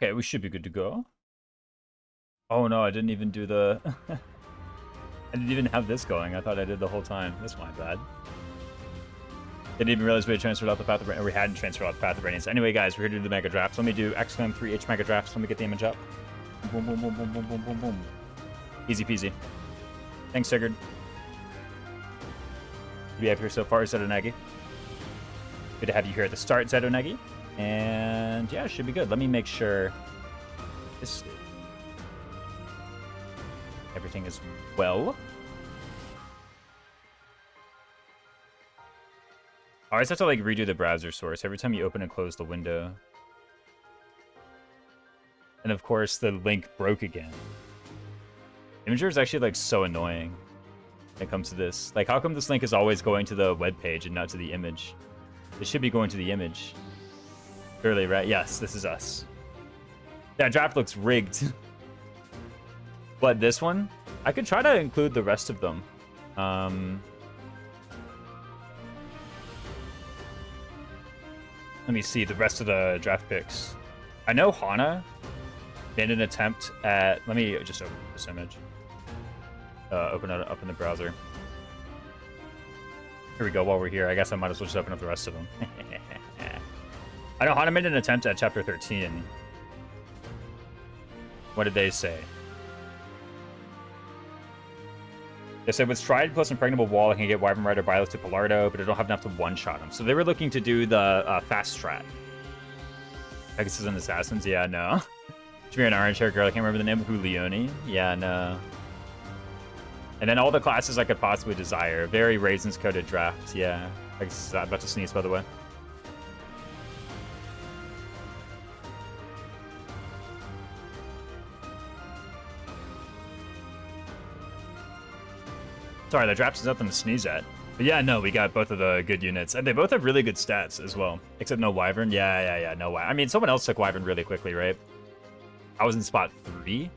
Okay, we should be good to go. Oh no, I didn't even do the... I didn't even have this going. I thought I did the whole time. That's my bad. Didn't even realize we had transferred out the Path of Radiance, or we hadn't transferred out the Path of Radiance. Anyway, guys, we're here to do the Mega Drafts. Let me do Exclam 3H Mega Drafts. Let me get the image up. Boom, boom, boom, boom, boom, boom, boom, boom. Easy peasy. Thanks, Sigurd. We have here so far Zedonagi. Good to have you here at the start, Zedonagi. And yeah, it should be good. Let me make sure this everything is well. I always have to like redo the browser source every time you open and close the window. And of course the link broke again. Imager is actually like so annoying when it comes to this. Like, how come this link is always going to the web page and not to the image? It should be going to the image. Surely, right? Yes, this is us. That draft looks rigged. But this one, I could try to include the rest of them. Let me see the rest of the draft picks. I know Hana made an attempt at... Let me just open this image. Open it up in the browser. Here we go. While we're here, I guess I might as well just open up the rest of them. I know Hana made an attempt at Chapter 13. What did they say? They said, with Stride plus Impregnable Wall, I can get Wyvern Rider Byleth to Pilardo, but I don't have enough to one-shot him. So they were looking to do the fast strat. Pegasus and Assassins? Yeah, no. Jameer and Orange Hair Girl, I can't remember the name. Julioni? Yeah, no. And then all the classes I could possibly desire. Very Raisins-coded draft, yeah. Pegasus is about to sneeze, by the way. Sorry, the draft is nothing to sneeze at. But yeah, no, we got both of the good units. And they both have really good stats as well. Except no Wyvern. Yeah, no Wyvern. I mean, someone else took Wyvern really quickly, right? I was in spot 3.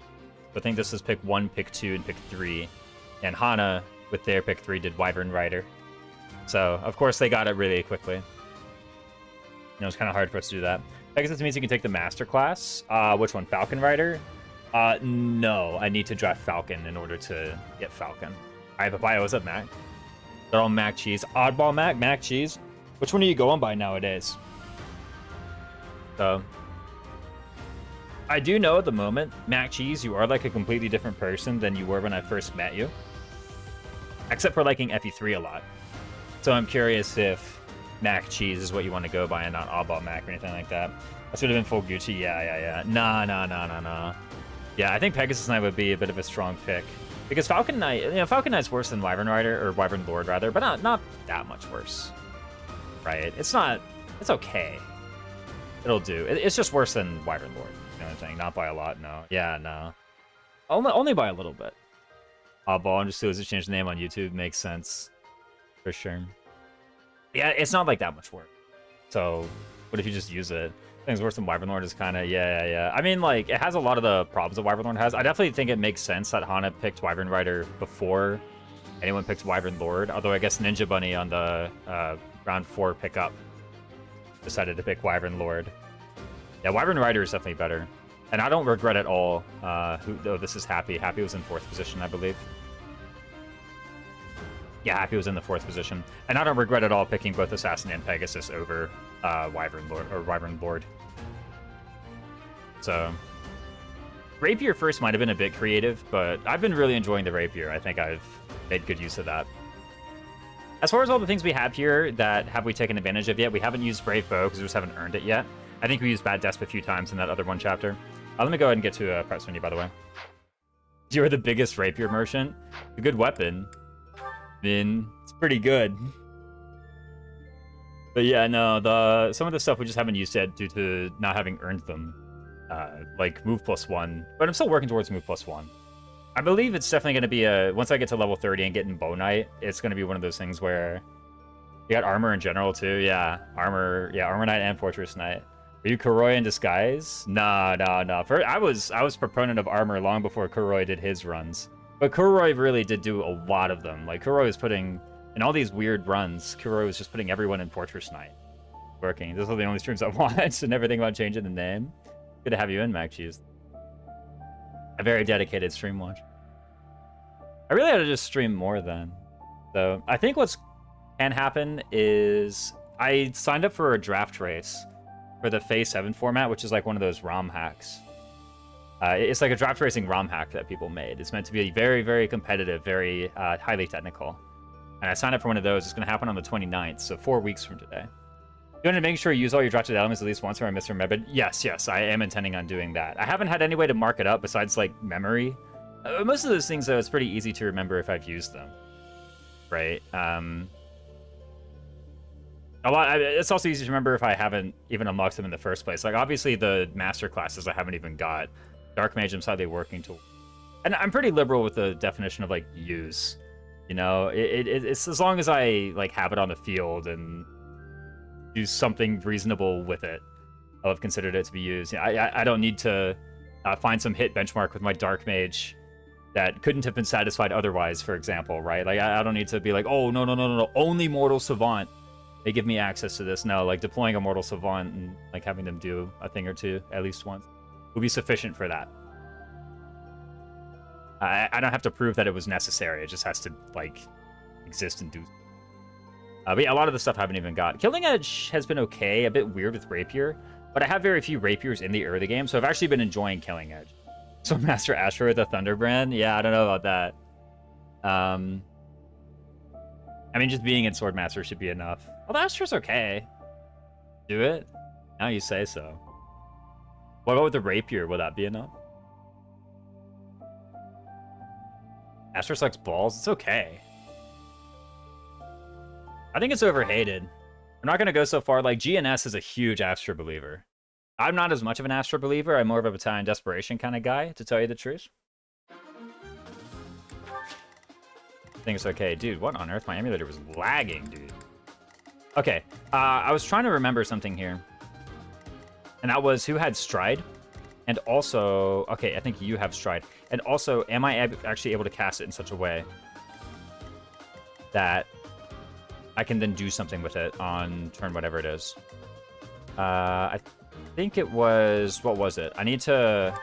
I think this was pick 1, pick 2, and pick 3. And Hana, with their pick 3, did Wyvern Rider. So, of course, they got it really quickly. You know, it's kind of hard for us to do that. Pegasus means you can take the Master Class. Which one? Falcon Rider? No, I need to draft Falcon in order to get Falcon. I have a bio. What's up, Mac? They're all Mac Cheese. Oddball Mac, Mac Cheese. Which one are you going by nowadays? So, I do know at the moment, Mac Cheese, you are like a completely different person than you were when I first met you. Except for liking FE3 a lot. So I'm curious if Mac Cheese is what you want to go by and not Oddball Mac or anything like that. I should have been full Gucci. Yeah. Nah. Yeah, I think Pegasus Knight would be a bit of a strong pick. Because Falcon Knight, you know, Falcon Knight's worse than Wyvern Rider, or Wyvern Lord, rather, but not that much worse. Right? It's okay. It'll do. It's just worse than Wyvern Lord. You know what I'm saying? Not by a lot, no. Yeah, no. Only by a little bit. Oddball, and just as it changed the name on YouTube, makes sense. For sure. Yeah, it's not like that much work. So, what if you just use it? Things worse than Wyvern Lord is kind of, yeah. I mean, like, it has a lot of the problems that Wyvern Lord has. I definitely think it makes sense that Hana picked Wyvern Rider before anyone picked Wyvern Lord. Although I guess Ninja Bunny on the round 4 pickup decided to pick Wyvern Lord. Yeah, Wyvern Rider is definitely better. And I don't regret at all. This is Happy. Happy was in 4th position, I believe. Yeah, Happy was in the 4th position. And I don't regret at all picking both Assassin and Pegasus over Wyvern Lord or Wyvern Lord. So, Rapier first might have been a bit creative, but I've been really enjoying the Rapier. I think I've made good use of that. As far as all the things we have here that have we taken advantage of yet, we haven't used Brave Bow because we just haven't earned it yet. I think we used Bad Desp a few times in that other one chapter. Let me go ahead and get to prep menu, by the way. You're the biggest Rapier merchant. A good weapon. I mean, it's pretty good. But yeah, no, some of the stuff we just haven't used yet due to not having earned them. Like move +1, but I'm still working towards move +1. I believe it's definitely going to be once I get to level 30 and get in Bow Knight, it's going to be one of those things where you got armor in general too. Yeah, Armor Knight and Fortress Knight. Are you Kuroi in disguise? No. I was proponent of armor long before Kuroi did his runs, but Kuroi really did do a lot of them. Like Kuroi was putting in all these weird runs. Kuroi was just putting everyone in Fortress Knight. Working. Those are the only streams I watched, and never think about changing the name. Good to have you in, Mac Cheese. A very dedicated stream watch. I really ought to just stream more then. So I think what's can happen is I signed up for a draft race for the Phase 7 format, which is like one of those ROM hacks. It's like a draft racing ROM hack that people made. It's meant to be very, very competitive, very highly technical. And I signed up for one of those. It's going to happen on the 29th, so 4 weeks from today. You want to make sure you use all your drafted elements at least once or I misremembered? Yes, I am intending on doing that. I haven't had any way to mark it up besides, like, memory. Most of those things, though, it's pretty easy to remember if I've used them. Right? It's also easy to remember if I haven't even unlocked them in the first place. Like, obviously, the master classes I haven't even got. Dark Mage, I'm slightly working to... And I'm pretty liberal with the definition of, like, use. You know? It's as long as I, like, have it on the field and do something reasonable with it, I'll have considered it to be used. I don't need to find some hit benchmark with my Dark Mage that couldn't have been satisfied otherwise, for example, right? Like, I don't need to be like, oh, no, only Mortal Savant. They give me access to this. No, like, deploying a Mortal Savant and, like, having them do a thing or two at least once would be sufficient for that. I don't have to prove that it was necessary. It just has to, like, exist and do. But yeah, a lot of the stuff I haven't even got. Killing Edge has been okay, a bit weird with Rapier, but I have very few Rapiers in the early game, so I've actually been enjoying Killing Edge. So Master Asher with a Thunderbrand? Yeah, I don't know about that. I mean, just being in Swordmaster should be enough. Well, the Astra's okay. Do it? Now you say so. What about with the Rapier? Will that be enough? Astra sucks balls? It's okay. I think it's overhated. I'm not going to go so far. Like, GNS is a huge Astra believer. I'm not as much of an Astra believer. I'm more of a Battalion Desperation kind of guy, to tell you the truth. I think it's okay. Dude, what on earth? My emulator was lagging, dude. Okay, I was trying to remember something here. And that was who had Stride. And also, okay, I think you have Stride. And also, am I actually able to cast it in such a way that I can then do something with it on turn whatever it is? I think it was, what was it? I need to...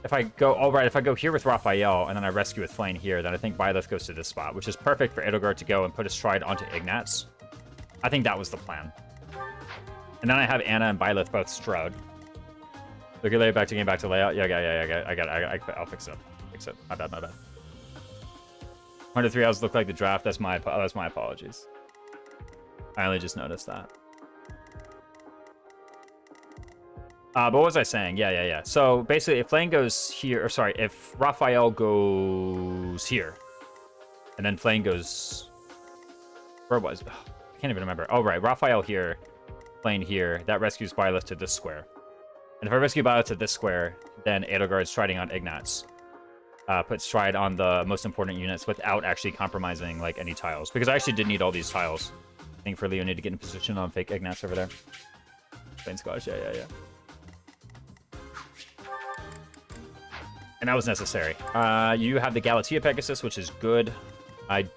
If I go, all right, if I go here with Raphael and then I rescue with Flame here, then I think Byleth goes to this spot, which is perfect for Edelgard to go and put a Stride onto Ignatz. I think that was the plan. And then I have Anna and Byleth both Stroud. Look at layout back to game, back to layout. Yeah, I got it. I'll fix it. My bad. 103 hours look like the draft. That's my apologies. I only just noticed that. But what was I saying? Yeah. So basically, if Flame goes here, or sorry, if Raphael goes here, and then Flame goes, where was it? I can't even remember. Oh right, Raphael here, Flame here. That rescues Byleth to this square. And if I rescue Byleth to this square, then Edelgard's striding on Ignatz. Put Stride on the most important units without actually compromising like any tiles, because I actually did need all these tiles. I think for Leonid to get in position on fake Ignatz over there. Plain Scottish, yeah. And that was necessary. You have the Galatea Pegasus, which is good. I'm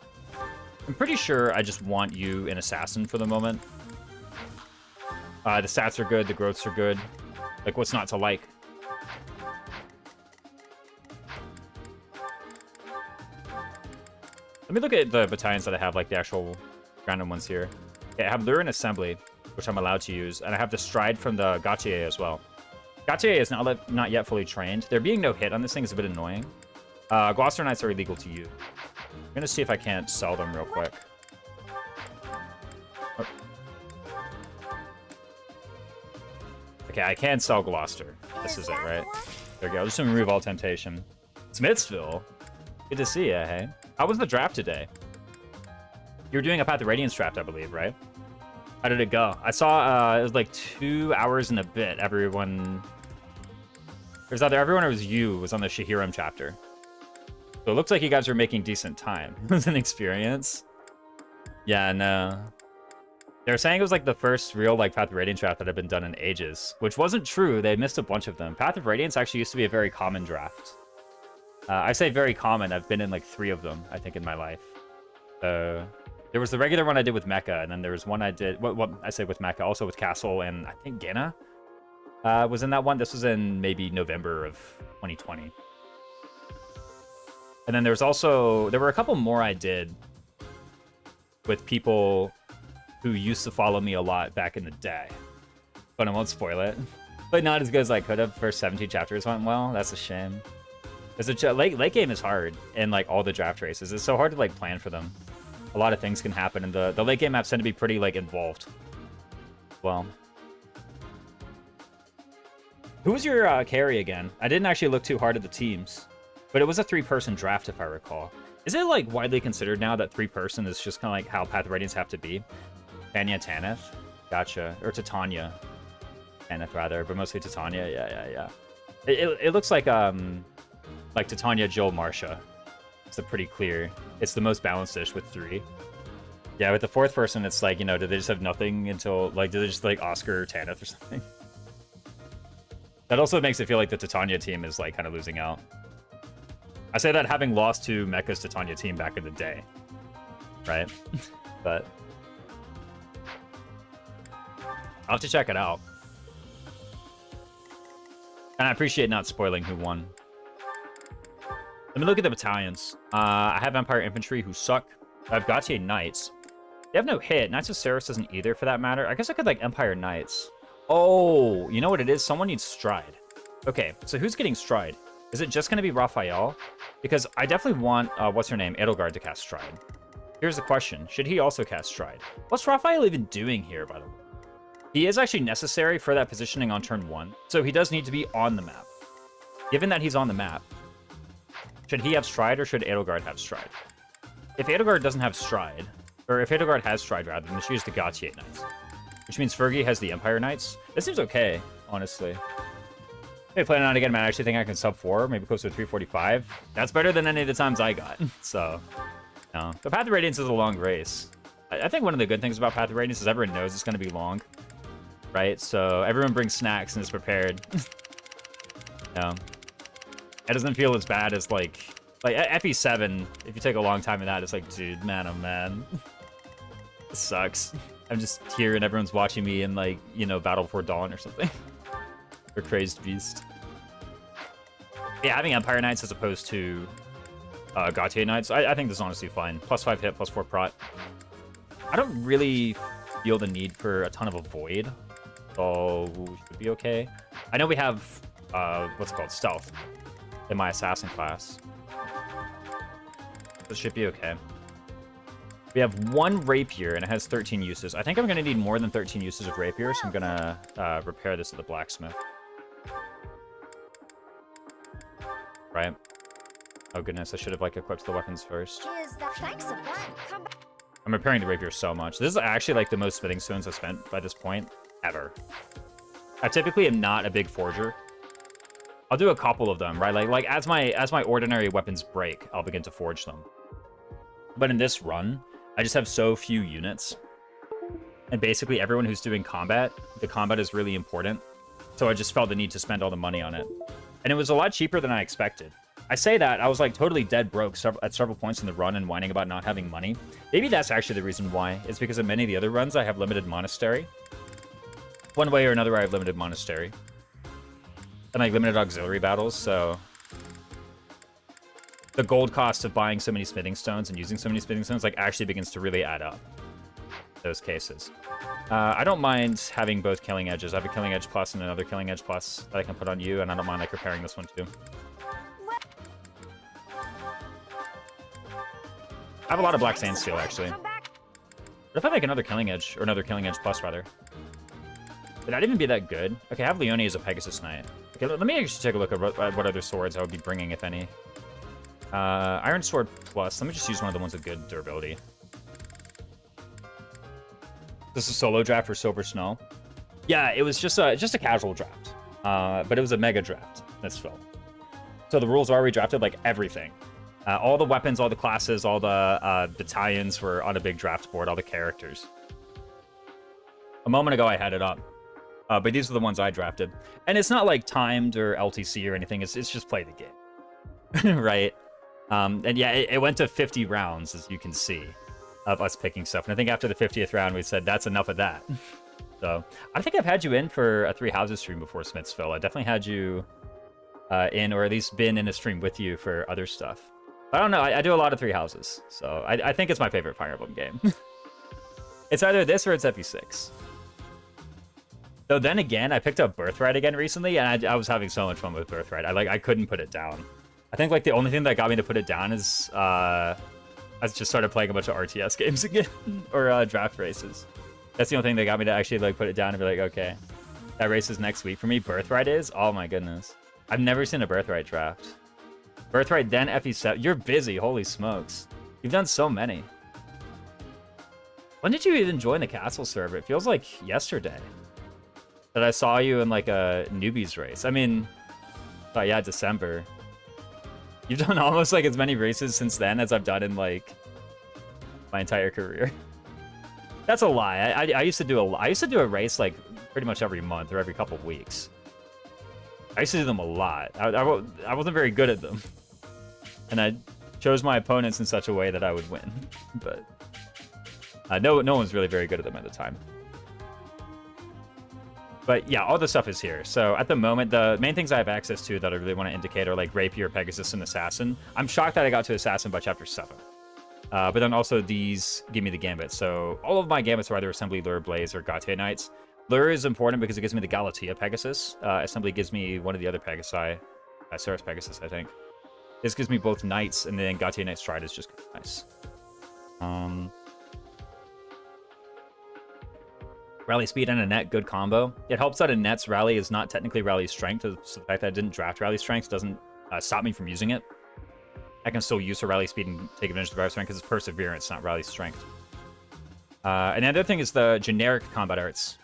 pretty sure I just want you an Assassin for the moment. The stats are good, the growths are good. Like, what's not to like? Let me look at the battalions that I have, like the actual random ones here. Okay, I have Lure and Assembly, which I'm allowed to use, and I have the Stride from the Gautier as well. Gautier is not yet fully trained. There being no hit on this thing is a bit annoying. Gloucester Knights are illegal to use. I'm gonna see if I can't sell them real quick. Oh. Okay, I can sell Gloucester. This is it, right? There we go. Just remove all temptation. Smithsville. Good to see you, hey? How was the draft today? You were doing a Path of Radiance draft, I believe, right? How did it go? I saw it was like 2 hours and a bit. Everyone... It was either everyone or it was you was on the Shahiram chapter. So it looks like you guys were making decent time. It was an experience. Yeah, no. They were saying it was like the first real like Path of Radiance draft that had been done in ages, which wasn't true. They missed a bunch of them. Path of Radiance actually used to be a very common draft. I say very common. I've been in like 3 of them, I think, in my life. There was the regular one I did with Mecha, and then there was one I did, what I say with Mecha, also with Castle, and I think Gana was in that one. This was in maybe November of 2020. And then there were a couple more I did with people who used to follow me a lot back in the day. But I won't spoil it. But not as good as I could have. First 17 chapters went well. That's a shame. Because late game is hard in like all the draft races. It's so hard to like plan for them. A lot of things can happen, and the late game maps tend to be pretty like involved. Well, who was your carry again? I didn't actually look too hard at the teams, but it was a 3-person draft if I recall. Is it like widely considered now that 3-person is just kind of like how Path of Radiance have to be? Tanya Tanith, gotcha, or Titania, Tanith rather, but mostly Titania. Yeah. It looks like Titania, Jill, Marsha. It's a pretty clear. It's the most balanced-ish with 3. Yeah, with the 4th person, it's like, you know, do they just have nothing until, like, do they just, like, Oscar or Tanith or something? That also makes it feel like the Titania team is, like, kind of losing out. I say that having lost to Mecha's Titania team back in the day. Right? But I'll have to check it out. And I appreciate not spoiling who won. Let me look at the battalions. I have Empire Infantry, who suck. I have Gautier Knights. They have no hit. Knights of Ceres doesn't either, for that matter. I guess I could, like, Empire Knights. Oh, you know what it is? Someone needs Stride. Okay, so who's getting Stride? Is it just going to be Raphael? Because I definitely want, what's her name? Edelgard to cast Stride. Here's the question. Should he also cast Stride? What's Raphael even doing here, by the way? He is actually necessary for that positioning on turn 1. So he does need to be on the map. Given that he's on the map, should he have Stride or should Edelgard have Stride? If Edelgard doesn't have Stride, or if Edelgard has Stride rather, then she has the Gautier Knights. Which means Fergie has the Empire Knights. This seems okay, honestly. Maybe playing on it again, man. I actually think I can sub 4, maybe close to 345. That's better than any of the times I got. So, no. The Path of Radiance is a long race. I think one of the good things about Path of Radiance is everyone knows it's going to be long. Right? So everyone brings snacks and is prepared. No. It doesn't feel as bad as like FE7. If you take a long time in that, it's like, dude, man, oh man, this sucks. I'm just here and everyone's watching me in, like, you know, Battle Before Dawn or something, or Crazed Beast. Yeah, having Empire Knights as opposed to Gautier Knights, I think this is honestly fine. +5 hit, +4 prot. I don't really feel the need for a ton of Avoid, so should be okay. I know we have what's it called, Stealth in my assassin class. This should be okay. We have 1 rapier and it has 13 uses. I think I'm gonna need more than 13 uses of rapier, so I'm gonna repair this at the blacksmith. Right? Oh goodness, I should have like equipped the weapons first. I'm repairing the rapier so much. This is actually like the most smithing stones I've spent by this point ever. I typically am not a big forger. I'll do a couple of them, right? Like as my ordinary weapons break, I'll begin to forge them. But in this run, I just have so few units. And basically everyone who's doing combat, the combat is really important. So I just felt the need to spend all the money on it. And it was a lot cheaper than I expected. I say that, I was like totally dead broke at several points in the run and whining about not having money. Maybe that's actually the reason why. It's because in many of the other runs, I have limited monastery. One way or another, I have limited monastery. And like limited auxiliary battles, so the gold cost of buying so many smithing stones and using so many smithing stones like actually begins to really add up. Those cases. I don't mind having both killing edges. I have a killing edge plus and another killing edge plus that I can put on you, and I don't mind like repairing this one too. I have a lot of black sand steel actually. What if I make another killing edge, or another killing edge plus rather? Would that even be that good? Okay, I have Leone as a Pegasus Knight. Okay, let me actually take a look at what other swords I would be bringing, if any. Iron Sword Plus. Let me just use one of the ones with good durability. This is a solo draft for Silver Snow. Yeah, it was just a casual draft. But it was a mega draft, this film. So the rules are we drafted like everything. All the weapons, all the classes, all the battalions were on a big draft board, all the characters. A moment ago I had it up. But these are the ones I drafted. And it's not like timed or LTC or anything. It's just play the game. Right? And yeah, it went to 50 rounds, as you can see. of us picking stuff. And I think after the 50th round, we said, that's enough of that. So I think I've had you in for a 3 houses stream before, Smithsville. I definitely had you in, or at least been in a stream with you for other stuff. I don't know. I do a lot of 3 houses. So I think it's my favorite Fire Emblem game. It's either this or it's FE6. So then again, I picked up Birthright again recently, and I was having so much fun with Birthright. I couldn't put it down. I think like the only thing that got me to put it down is I just started playing a bunch of RTS games again, or draft races. That's the only thing that got me to actually like put it down and be like, okay, that race is next week for me. Birthright is? Oh my goodness. I've never seen a Birthright draft. Birthright, then FE7. You're busy, holy smokes. You've done so many. When did you even join the castle server? It feels like yesterday that I saw you in like a newbies race. I mean, oh yeah, December. You've done almost like as many races since then as I've done in like my entire career. That's a lie. I used to do a race like pretty much every month or every couple of weeks. I used to do them a lot. I wasn't very good at them, and I chose my opponents in such a way that I would win. But no one was really very good at them at the time. But yeah, all the stuff is here. So at the moment, the main things I have access to that I really want to indicate are like Rapier, Pegasus, and Assassin. I'm shocked that I got to Assassin by Chapter 7. But then also these give me the Gambit. So all of my Gambits are either Assembly, Lure, Blaze, or Gautier Knights. Lure is important because it gives me the Galatea Pegasus. Assembly gives me one of the other Pegasi. Ceres Pegasus, I think. This gives me both Knights, and then Gautier Knight Stride is just nice. Rally Speed and a Net, good combo. It helps that a Net's Rally is not technically Rally Strength, so the fact that I didn't draft Rally Strength doesn't stop me from using it. I can still use her Rally Speed and take advantage of the Rally Strength because it's Perseverance, not Rally Strength. And the other thing is the generic combat arts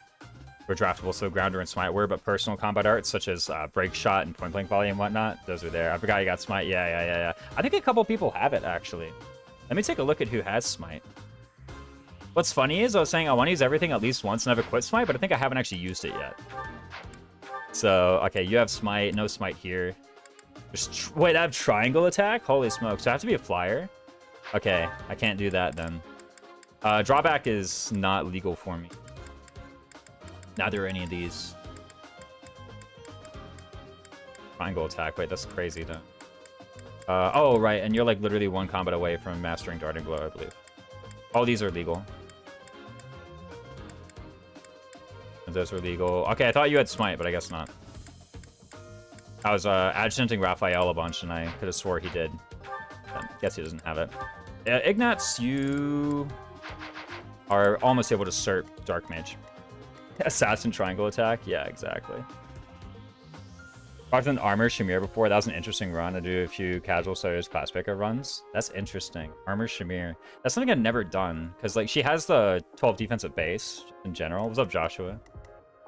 were draftable, so Grounder and Smite were, but personal combat arts such as Break Shot and Point Blank Volley and whatnot, those are there. I forgot you got Smite. Yeah. I think a couple people have it, actually. Let me take a look at who has Smite. What's funny is I was saying I want to use everything at least once and never quit Smite, but I think I haven't actually used it yet. So, okay, you have Smite. No Smite here. Wait, I have Triangle Attack? Holy smokes. So I have to be a flyer? Okay, I can't do that then. Drawback is not legal for me. Neither are any of these. Triangle Attack. Wait, that's crazy though. Oh, right, and you're like literally one combat away from mastering Darting Blow, I believe. All these are legal. And those are legal. Okay, I thought you had Smite, but I guess not. I was adjutanting Raphael a bunch, and I could have swore he did. I guess he doesn't have it. Ignatz, you are almost able to SERP Dark Mage. Assassin Triangle Attack? Yeah, exactly. Talked on Armor Shamir before. That was an interesting run. I do a few casual Sawyer's Class Picker runs. That's interesting. Armor Shamir. That's something I've never done. Because, like, she has the 12 defense at base in general. What's up, Joshua?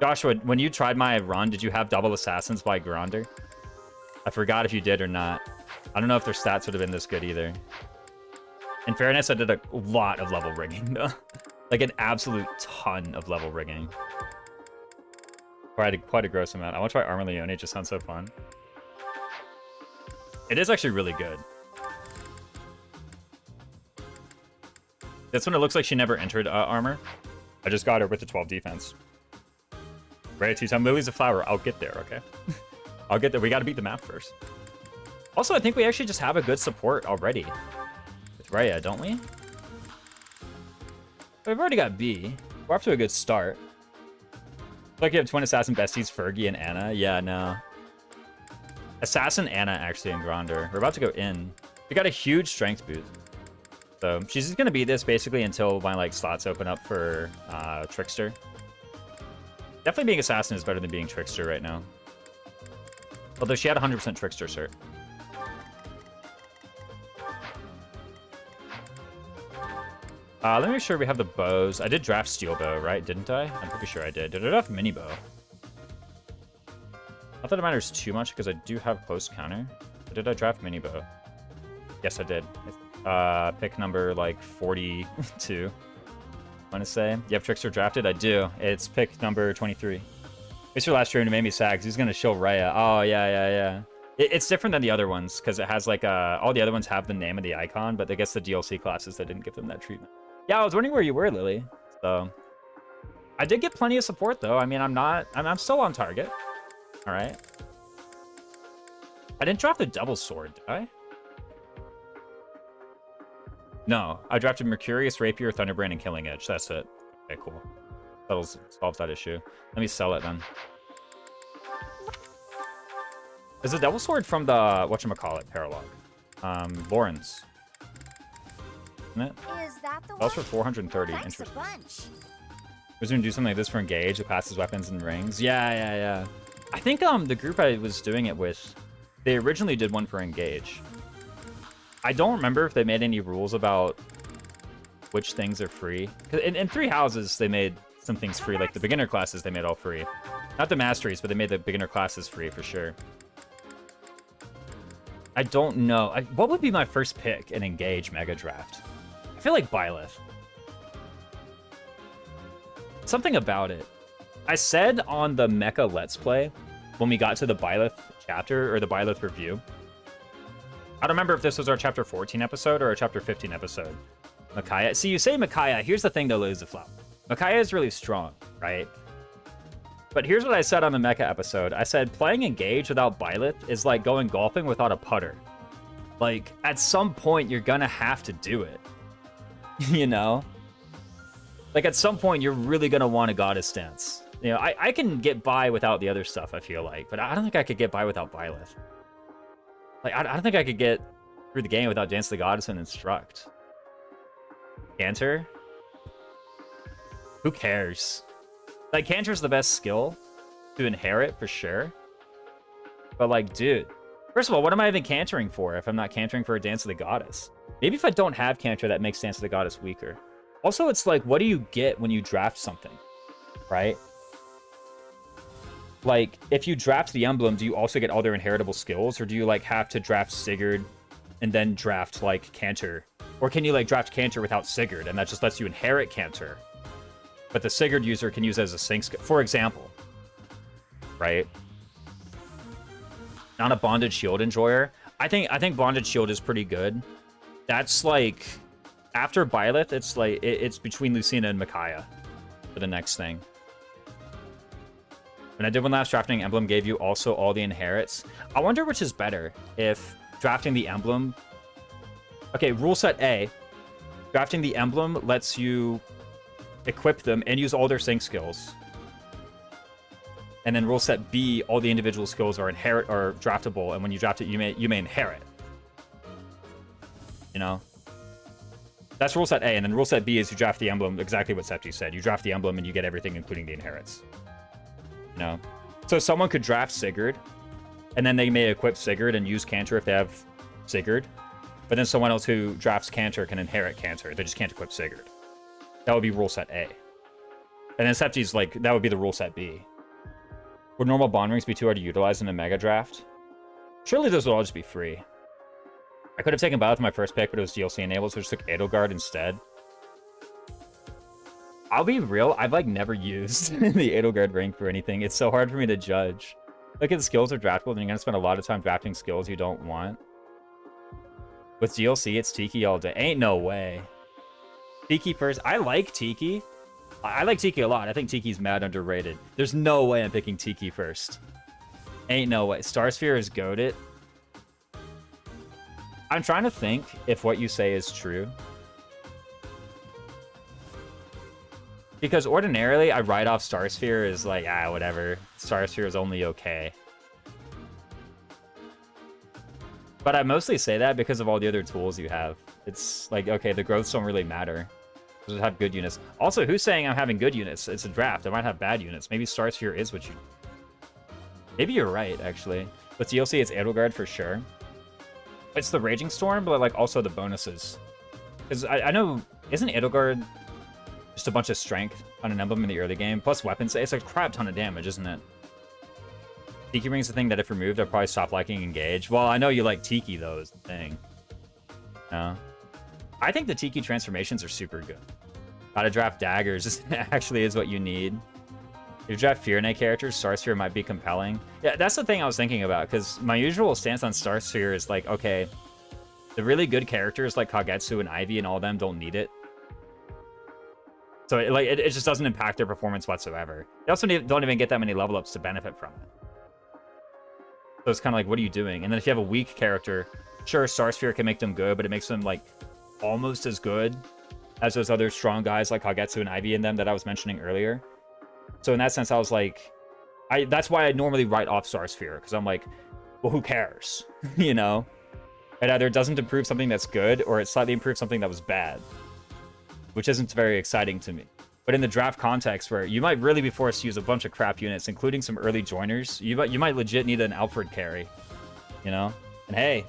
Joshua, when you tried my run, did you have double Assassins by Gronder? I forgot if you did or not. I don't know if their stats would have been this good either. In fairness, I did a lot of level rigging, though. Like, an absolute ton of level rigging. Quite a gross amount. I want to try Armor Leone. It just sounds so fun. It is actually really good. That's when it looks like she never entered armor. I just got her with the 12 defense. Raya 2-time. Lily's a flower. I'll get there, okay? I'll get there. We got to beat the map first. Also, I think we actually just have a good support already with Raya, don't we? We've already got B. We're off to a good start. Like you have twin assassin besties, Fergie and Anna. Yeah, no. Assassin Anna actually and Gronder. We're about to go in. We got a huge strength boost. So she's just gonna be this basically until my like slots open up for Trickster. Definitely being assassin is better than being Trickster right now. Although she had 100% Trickster cert. Let me make sure we have the bows. I did draft Steel Bow, right? Didn't I? I'm pretty sure I did. Did I draft Mini Bow? Not that it matters too much because I do have close counter. But did I draft Mini Bow? Yes, I did. Pick number like 42. I want to say. You have Trickster drafted? I do. It's pick number 23. Mr. Last Stream made me sad because he's going to show Raya. Oh, yeah. It's different than the other ones because it has like all the other ones have the name of the icon, but I guess the DLC classes that didn't give them that treatment. Yeah, I was wondering where you were, Lily. So I did get plenty of support though. I mean, I'm still on target. All right. I didn't drop the double sword, did I? No, I drafted Mercurius, Rapier, Thunderbrand, and Killing Edge. That's it. Okay, cool. That'll solve that issue. Let me sell it then. Is the double sword from the whatchamacallit paralog? Lauren's. Isn't it? Is that the That's one? for 430. Thanks a Interesting. bunch. Was gonna do something like this for Engage. It passes weapons and rings. Yeah. I think the group I was doing it with, they originally did one for Engage. I don't remember if they made any rules about which things are free. In Three Houses, they made some things free, like the beginner classes. They made all free. Not the masteries, but they made the beginner classes free for sure. I don't know. What would be my first pick in Engage Mega Draft? I feel like Byleth. Something about it. I said on the Mecha Let's Play, when we got to the Byleth chapter, or the Byleth review, I don't remember if this was our Chapter 14 episode or our Chapter 15 episode. Micaiah. See, you say Micaiah. Here's the thing, though, Lose the Flower. Micaiah is really strong, right? But here's what I said on the Mecha episode. I said playing Engage without Byleth is like going golfing without a putter. Like, at some point, you're gonna have to do it. You know? Like, at some point, you're really gonna want a Goddess stance. You know, I can get by without the other stuff, I feel like. But I don't think I could get by without Byleth. Like, I don't think I could get through the game without Dance of the Goddess and Instruct. Cantor? Who cares? Like, Cantor's the best skill to inherit, for sure. But, like, dude. First of all, what am I even Cantoring for if I'm not Cantoring for a Dance of the Goddess? Maybe if I don't have Cantor, that makes Dance of the Goddess weaker. Also, it's like, what do you get when you draft something? Right? Like, if you draft the Emblem, do you also get all their inheritable skills? Or do you, like, have to draft Sigurd and then draft, like, Cantor? Or can you, like, draft Cantor without Sigurd, and that just lets you inherit Cantor? But the Sigurd user can use it as a sync skill, for example. Right? Not a Bonded Shield enjoyer. I think Bonded Shield is pretty good. That's, like... After Byleth, it's, like... It's between Lucina and Micaiah for the next thing. When I did one last drafting, Emblem gave you also all the inherits. I wonder which is better. If drafting the Emblem... Okay, rule set A. Drafting the Emblem lets you equip them and use all their sync skills. And then rule set B, all the individual skills are draftable, and when you draft it, you may inherit. You know? That's rule set A, and then rule set B is you draft the Emblem, exactly what Septi said. You draft the Emblem and you get everything, including the inherits. You know? So someone could draft Sigurd, and then they may equip Sigurd and use Cantor if they have Sigurd. But then someone else who drafts Cantor can inherit Cantor. They just can't equip Sigurd. That would be rule set A. And then Septi's like, that would be the rule set B. Would normal bond rings be too hard to utilize in a mega draft? Surely those would all just be free. I could have taken Byleth my first pick, but it was DLC enabled, so I just took Edelgard instead. I'll be real, I've like never used the Edelgard ring for anything. It's so hard for me to judge. Look at the skills are draftable, and you're gonna spend a lot of time drafting skills you don't want. With DLC, it's Tiki all day. Ain't no way. Tiki first. I like Tiki. I like Tiki a lot. I think Tiki's mad underrated. There's no way I'm picking Tiki first. Ain't no way. Starsphere is goated. I'm trying to think if what you say is true. Because ordinarily, I write off Starsphere as like, whatever. Starsphere is only okay. But I mostly say that because of all the other tools you have. It's like, okay, the growths don't really matter. Just have good units. Also, who's saying I'm having good units? It's a draft. I might have bad units. Maybe Starsphere is what you... Maybe you're right, actually. With DLC, it's Edelgard for sure. It's the Raging Storm, but like also the bonuses. Because I know... Isn't Edelgard just a bunch of strength on an emblem in the early game? Plus weapons. It's a crap ton of damage, isn't it? Tiki Ring's the thing that if removed, I'd probably stop liking Engage. Well, I know you like Tiki, though, is the thing. No. I think the Tiki transformations are super good. Gotta draft daggers actually is what you need. If you draft Fearnay characters, Starsphere might be compelling. Yeah, that's the thing I was thinking about, because my usual stance on Starsphere is like, okay, the really good characters like Kagetsu and Ivy and all of them don't need it. So it just doesn't impact their performance whatsoever. They also don't even get that many level ups to benefit from it. So it's kind of like, what are you doing? And then if you have a weak character, sure, Star Sphere can make them good, but it makes them like almost as good as those other strong guys like Kagetsu and Ivy in them that I was mentioning earlier. So in that sense, I was like, that's why I normally write off Star Sphere, because I'm like, well, who cares? You know? It either doesn't improve something that's good, or it slightly improves something that was bad, which isn't very exciting to me. But in the draft context, where you might really be forced to use a bunch of crap units, including some early joiners, you might legit need an Alfred carry, you know? And hey,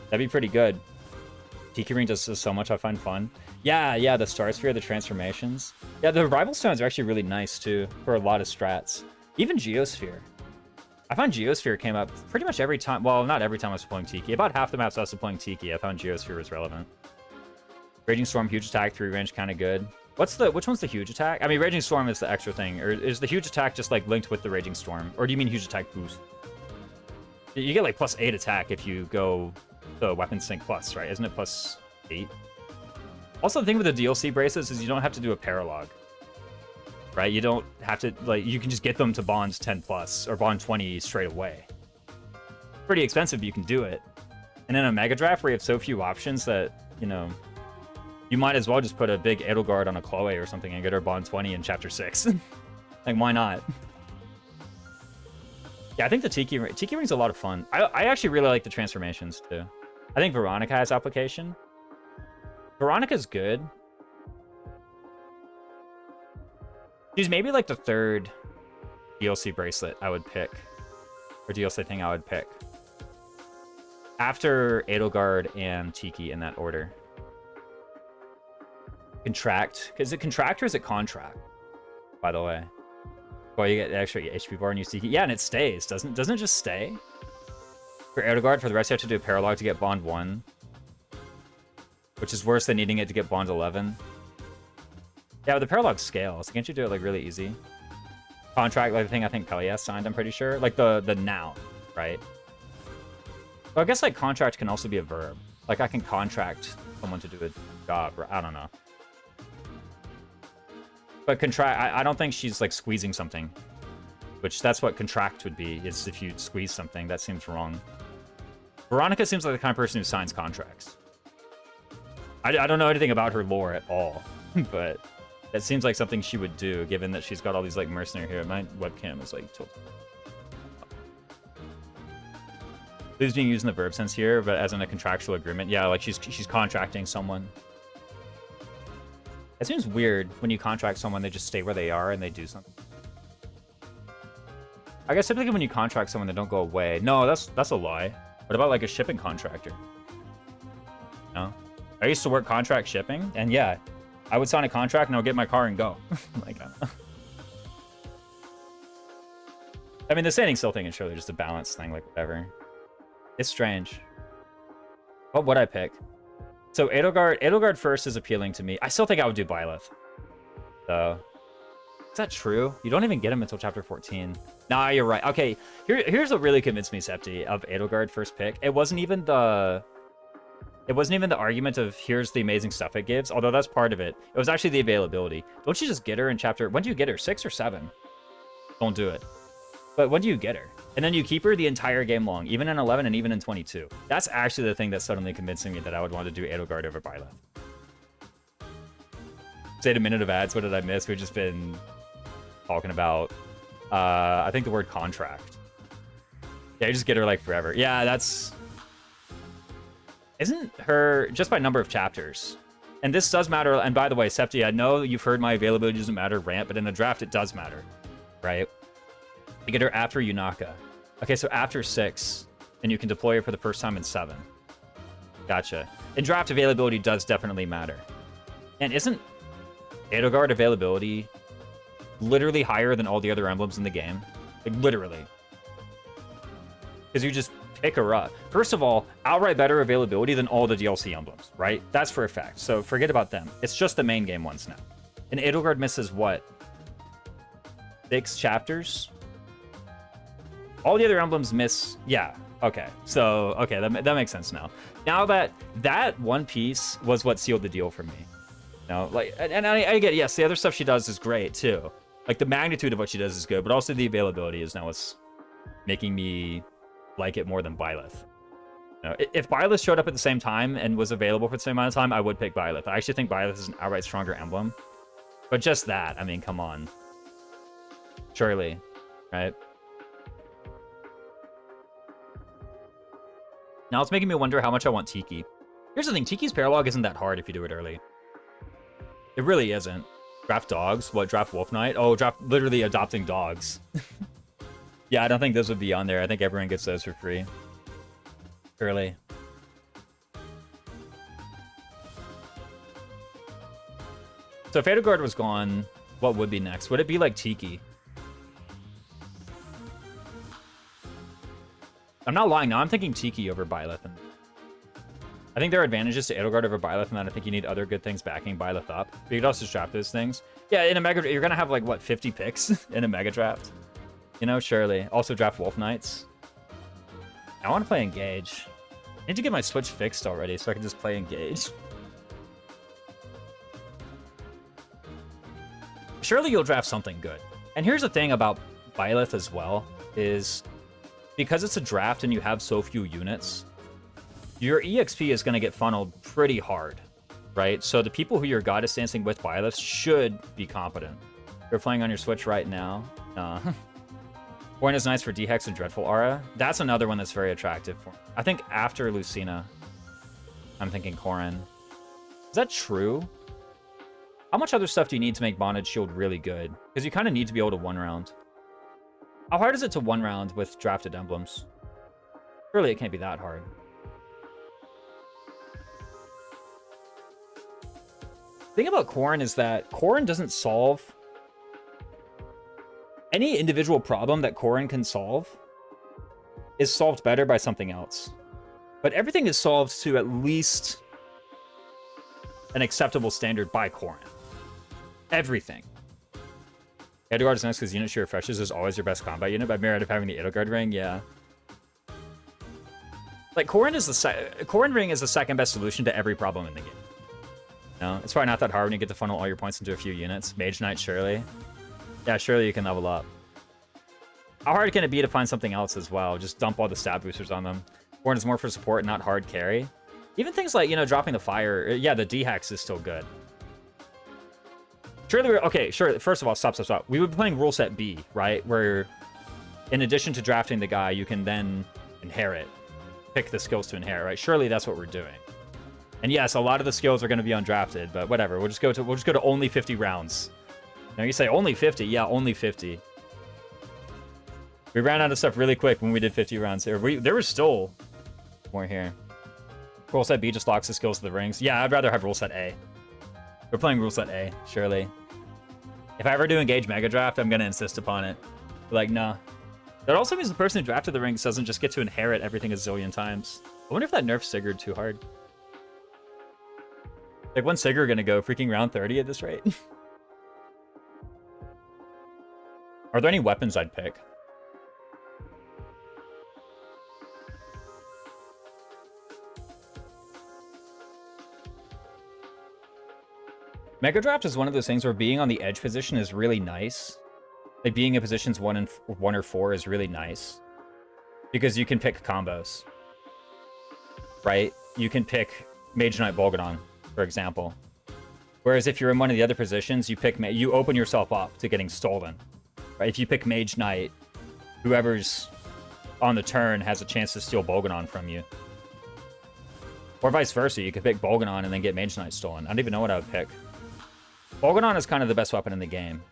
that'd be pretty good. Tiki Ring does so much I find fun. Yeah, the Star Sphere, the transformations. Yeah, the Rival Stones are actually really nice, too, for a lot of strats. Even Geosphere. I find Geosphere came up pretty much every time. Well, not every time I was playing Tiki. About half the maps I was playing Tiki, I found Geosphere was relevant. Raging Storm, huge attack, 3 range, kind of good. Which one's the huge attack? I mean, Raging Storm is the extra thing. Or is the huge attack just, like, linked with the Raging Storm? Or do you mean huge attack boost? You get, like, +8 attack if you go the Weapon Sync Plus, right? Isn't it +8? Also, the thing with the DLC braces is you don't have to do a paralog. Right? You don't have to, like, you can just get them to Bond 10 plus or Bond 20 straight away. Pretty expensive, but you can do it. And in a Mega Draft where you have so few options that, you know, you might as well just put a big Edelgard on a Chloe or something and get her Bond 20 in Chapter 6. Like, why not? Yeah, I think the Tiki Ring's a lot of fun. I actually really like the transformations, too. I think Veronica has application. Veronica's good. She's maybe like the third DLC bracelet I would pick. Or DLC thing I would pick. After Edelgard and Tiki in that order. Contract. Is it contract or is it contract? By the way. Well, you get extra HP bar and use Tiki. Yeah, and it stays. Doesn't it just stay? For Edelgard, for the rest you have to do a paralog to get Bond 1. Which is worse than needing it to get Bond 11. Yeah, but the paralog scales. Can't you do it, like, really easy? Contract, like the thing I think Pelias signed, I'm pretty sure. Like, the noun, right? Well, I guess, like, contract can also be a verb. Like, I can contract someone to do a job, or I don't know. But contract, I don't think she's, like, squeezing something. Which, that's what contract would be, is if you squeeze something. That seems wrong. Veronica seems like the kind of person who signs contracts. I don't know anything about her lore at all, but that seems like something she would do, given that she's got all these, like, mercenary here. My webcam is, like, tilted. Who's being used in the verb sense here, but as in a contractual agreement. Yeah, like, she's contracting someone. It seems weird when you contract someone, they just stay where they are and they do something. I guess typically when you contract someone, they don't go away. No, that's a lie. What about, like, a shipping contractor? No? I used to work contract shipping, and yeah, I would sign a contract and I'll get my car and go. Like, I don't know. I mean, the standing still thing is surely just a balance thing, like, whatever. It's strange. What would I pick? So Edelgard first is appealing to me. I still think I would do Byleth. So, is that true? You don't even get him until Chapter 14. Nah, you're right. Okay, here's what really convinced me, Septi, of Edelgard first pick. It wasn't even the argument of here's the amazing stuff it gives, although that's part of it. It was actually the availability. Don't you just get her in chapter... When do you get her? 6 or 7? Don't do it. But when do you get her? And then you keep her the entire game long, even in 11 and even in 22. That's actually the thing that's suddenly convincing me that I would want to do Edelgard over Byleth. Say a minute of ads. What did I miss? We've just been talking about, I think the word contract. Yeah, you just get her, like, forever. Yeah, that's... Isn't her, just by number of chapters, and this does matter, and by the way, Septi, I know you've heard my availability doesn't matter rant, but in a draft it does matter, right? You get her after Yunaka. Okay, so after 6, and you can deploy her for the first time in 7. Gotcha. And draft availability does definitely matter. And isn't Edelgard availability literally higher than all the other emblems in the game? Like, literally. Because you just pick her up. First of all, outright better availability than all the DLC emblems, right? That's for a fact. So forget about them. It's just the main game ones now. And Edelgard misses what? 6 chapters? All the other emblems miss... Yeah, okay. So, okay, that makes sense now. Now that one piece was what sealed the deal for me. No, like, and I get it. Yes, the other stuff she does is great too. Like the magnitude of what she does is good, but also the availability is now what's making me like it more than Byleth. You know, if Byleth showed up at the same time and was available for the same amount of time, I would pick Byleth. I actually think Byleth is an outright stronger emblem. But just that, I mean, come on. Surely, right? Now it's making me wonder how much I want Tiki. Here's the thing, Tiki's Paralog isn't that hard if you do it early. It really isn't. Draft dogs? What, draft Wolf Knight? Oh, draft literally adopting dogs. Yeah, I don't think those would be on there. I think everyone gets those for free. Early. So if Edelgard was gone, what would be next? Would it be like Tiki? I'm not lying now. I'm thinking Tiki over Byleth. And I think there are advantages to Edelgard over Byleth, and then I think you need other good things backing Byleth up. But you could also draft those things. Yeah, in a Mega, you're going to have like, what, 50 picks in a Mega Draft? You know, surely. Also draft Wolf Knights. I want to play Engage. I need to get my Switch fixed already so I can just play Engage. Surely you'll draft something good. And here's the thing about Byleth as well, is because it's a draft and you have so few units, your EXP is going to get funneled pretty hard, right? So the people who you're Goddess Dancing with Byleth should be competent. You're playing on your Switch right now. Corrin is nice for D-Hex and Dreadful Aura. That's another one that's very attractive for me. I think after Lucina, I'm thinking Corrin. Is that true? How much other stuff do you need to make Bondage Shield really good? Because you kind of need to be able to one round. How hard is it to one round with drafted emblems? Surely it can't be that hard. The thing about Corrin is that Corrin doesn't solve any individual problem that Corrin can solve is solved better by something else. But everything is solved to at least an acceptable standard by Corrin. Everything. Edelgard is nice because unit she refreshes is always your best combat unit by merit of having the Edelgard ring, yeah. Like, Corrin ring is the second best solution to every problem in the game. No, it's probably not that hard when you get to funnel all your points into a few units. Mage Knight, surely. Yeah, surely you can level up. How hard can it be to find something else as well? Just dump all the stat boosters on them. Corrin is more for support, not hard carry. Even things like, you know, dropping the fire. Yeah, the D-Hex is still good. Surely we're... Okay, sure. First of all, stop. We would be playing rule set B, right? Where in addition to drafting the guy, you can then inherit. Pick the skills to inherit, right? Surely that's what we're doing. And yes, a lot of the skills are going to be undrafted, but whatever. We'll just go to only 50 rounds. Now you say only 50. Yeah, only 50. We ran out of stuff really quick when we did 50 rounds here. There was still more here. Rule set B just locks the skills to the rings. Yeah, I'd rather have rule set A. We're playing rule set A, surely. If I ever do engage Mega Draft, I'm going to insist upon it. Like, nah. That also means the person who drafted the rings doesn't just get to inherit everything a zillion times. I wonder if that nerfs Sigurd too hard. Like, when's Sigurd going to go? Freaking round 30 at this rate? Are there any weapons I'd pick? Mega Draft is one of those things where being on the edge position is really nice. Like, being in positions 1 or 4 is really nice. Because you can pick combos. Right? You can pick Mage Knight Bolgadon, for example. Whereas if you're in one of the other positions, you open yourself up to getting stolen. Right? If you pick Mage Knight, whoever's on the turn has a chance to steal Bolgadon from you. Or vice versa, you could pick Bolgadon and then get Mage Knight stolen. I don't even know what I would pick. Bolgadon is kind of the best weapon in the game.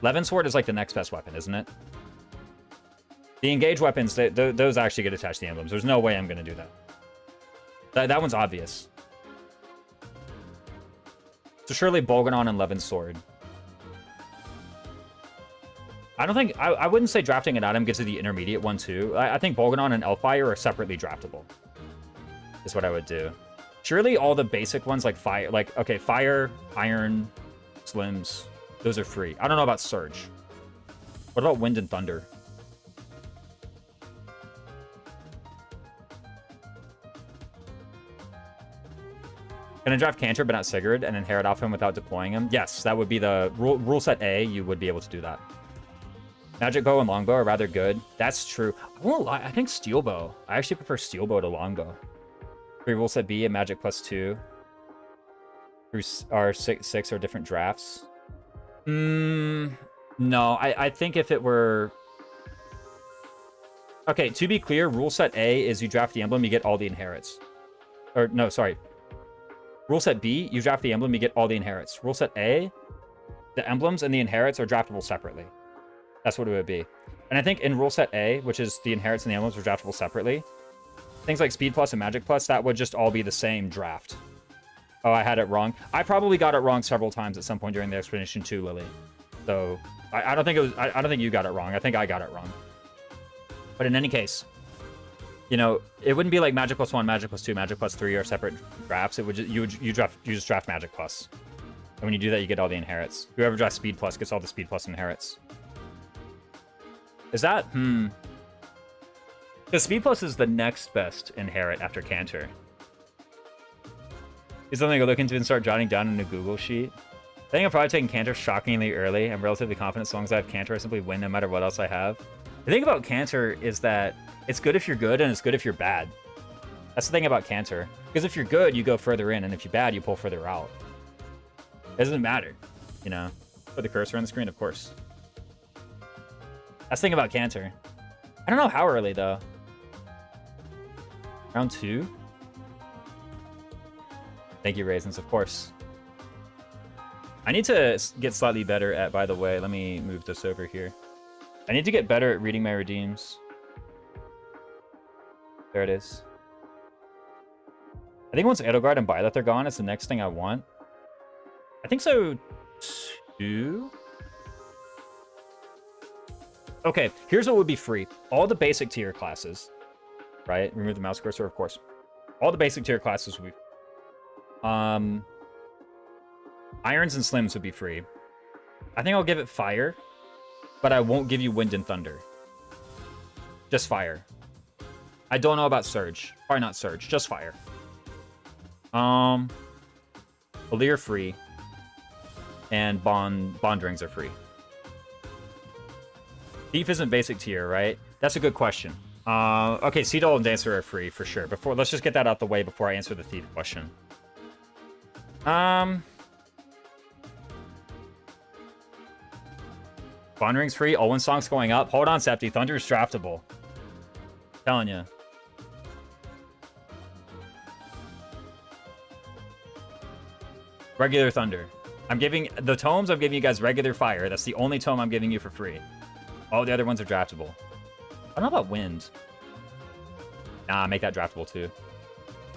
Levin Sword is like the next best weapon, isn't it? The engage weapons, those actually get attached to the emblems. There's no way I'm going to do that. That one's obvious. So surely Bolgadon and Levin Sword. I don't think... I wouldn't say drafting an item gets to the intermediate one, too. I think Bolgadon and Elfire are separately draftable. Is what I would do. Surely all the basic ones like fire... Like, okay, fire, iron, slims... Those are free. I don't know about Surge. What about Wind and Thunder? Gonna draft Cantor, but not Sigurd, and inherit off him without deploying him. Yes, that would be the rule set A. You would be able to do that. Magic Bow and Longbow are rather good. That's true. I won't lie. I think Steel Bow. I actually prefer Steel Bow to Longbow. 3 rule set B and Magic +2. Through our six are different drafts. No, I think if it were... Okay, to be clear, rule set A is you draft the emblem, you get all the inherits. Or, no, sorry. Rule set B, you draft the emblem, you get all the inherits. Rule set A, the emblems and the inherits are draftable separately. That's what it would be. And I think in rule set A, which is the inherits and the emblems are draftable separately, things like Speed Plus and Magic Plus, that would just all be the same draft. Oh, I had it wrong. I probably got it wrong several times at some point during the explanation too, Lily. So I don't think it was. I don't think you got it wrong. I think I got it wrong. But in any case, you know, it wouldn't be like Magic +1, Magic +2, Magic +3 are separate drafts. It would just, you just draft Magic Plus. And when you do that, you get all the inherits. Whoever drafts Speed Plus gets all the Speed Plus inherits. Is that because Speed Plus is the next best inherit after Cantor. Is something to look into and start jotting down in a Google sheet. I think I'm probably taking Cantor shockingly early. I'm relatively confident as long as I have Cantor, I simply win no matter what else I have. The thing about Cantor is that it's good if you're good and it's good if you're bad. That's the thing about Cantor. Because if you're good, you go further in, and if you're bad, you pull further out. It doesn't matter, you know. Put the cursor on the screen, of course. That's the thing about Cantor. I don't know how early, though. Round 2? Thank you, Raisins, of course. I need to get slightly better at, by the way, let me move this over here. I need to get better at reading my redeems. There it is. I think once Edelgard and Byleth are gone, it's the next thing I want. I think so, too. Okay, here's what would be free. All the basic tier classes, right? Remove the mouse cursor, of course. All the basic tier classes would be free. Irons and Slims would be free. I think I'll give it Fire, but I won't give you Wind and Thunder. Just Fire. I don't know about Surge. Probably not Surge, just Fire. Valir free. And Bond Rings are free. Thief isn't basic tier, right? That's a good question. Okay, Seedol and Dancer are free for sure. Let's just get that out the way before I answer the Thief question. Bond Rings free. Owen Song's going up. Hold on, Septi. Thunder is draftable. Telling you. Regular Thunder. I'm giving the tomes. I'm giving you guys regular Fire. That's the only tome I'm giving you for free. All the other ones are draftable. I don't know about Wind. Nah, make that draftable too.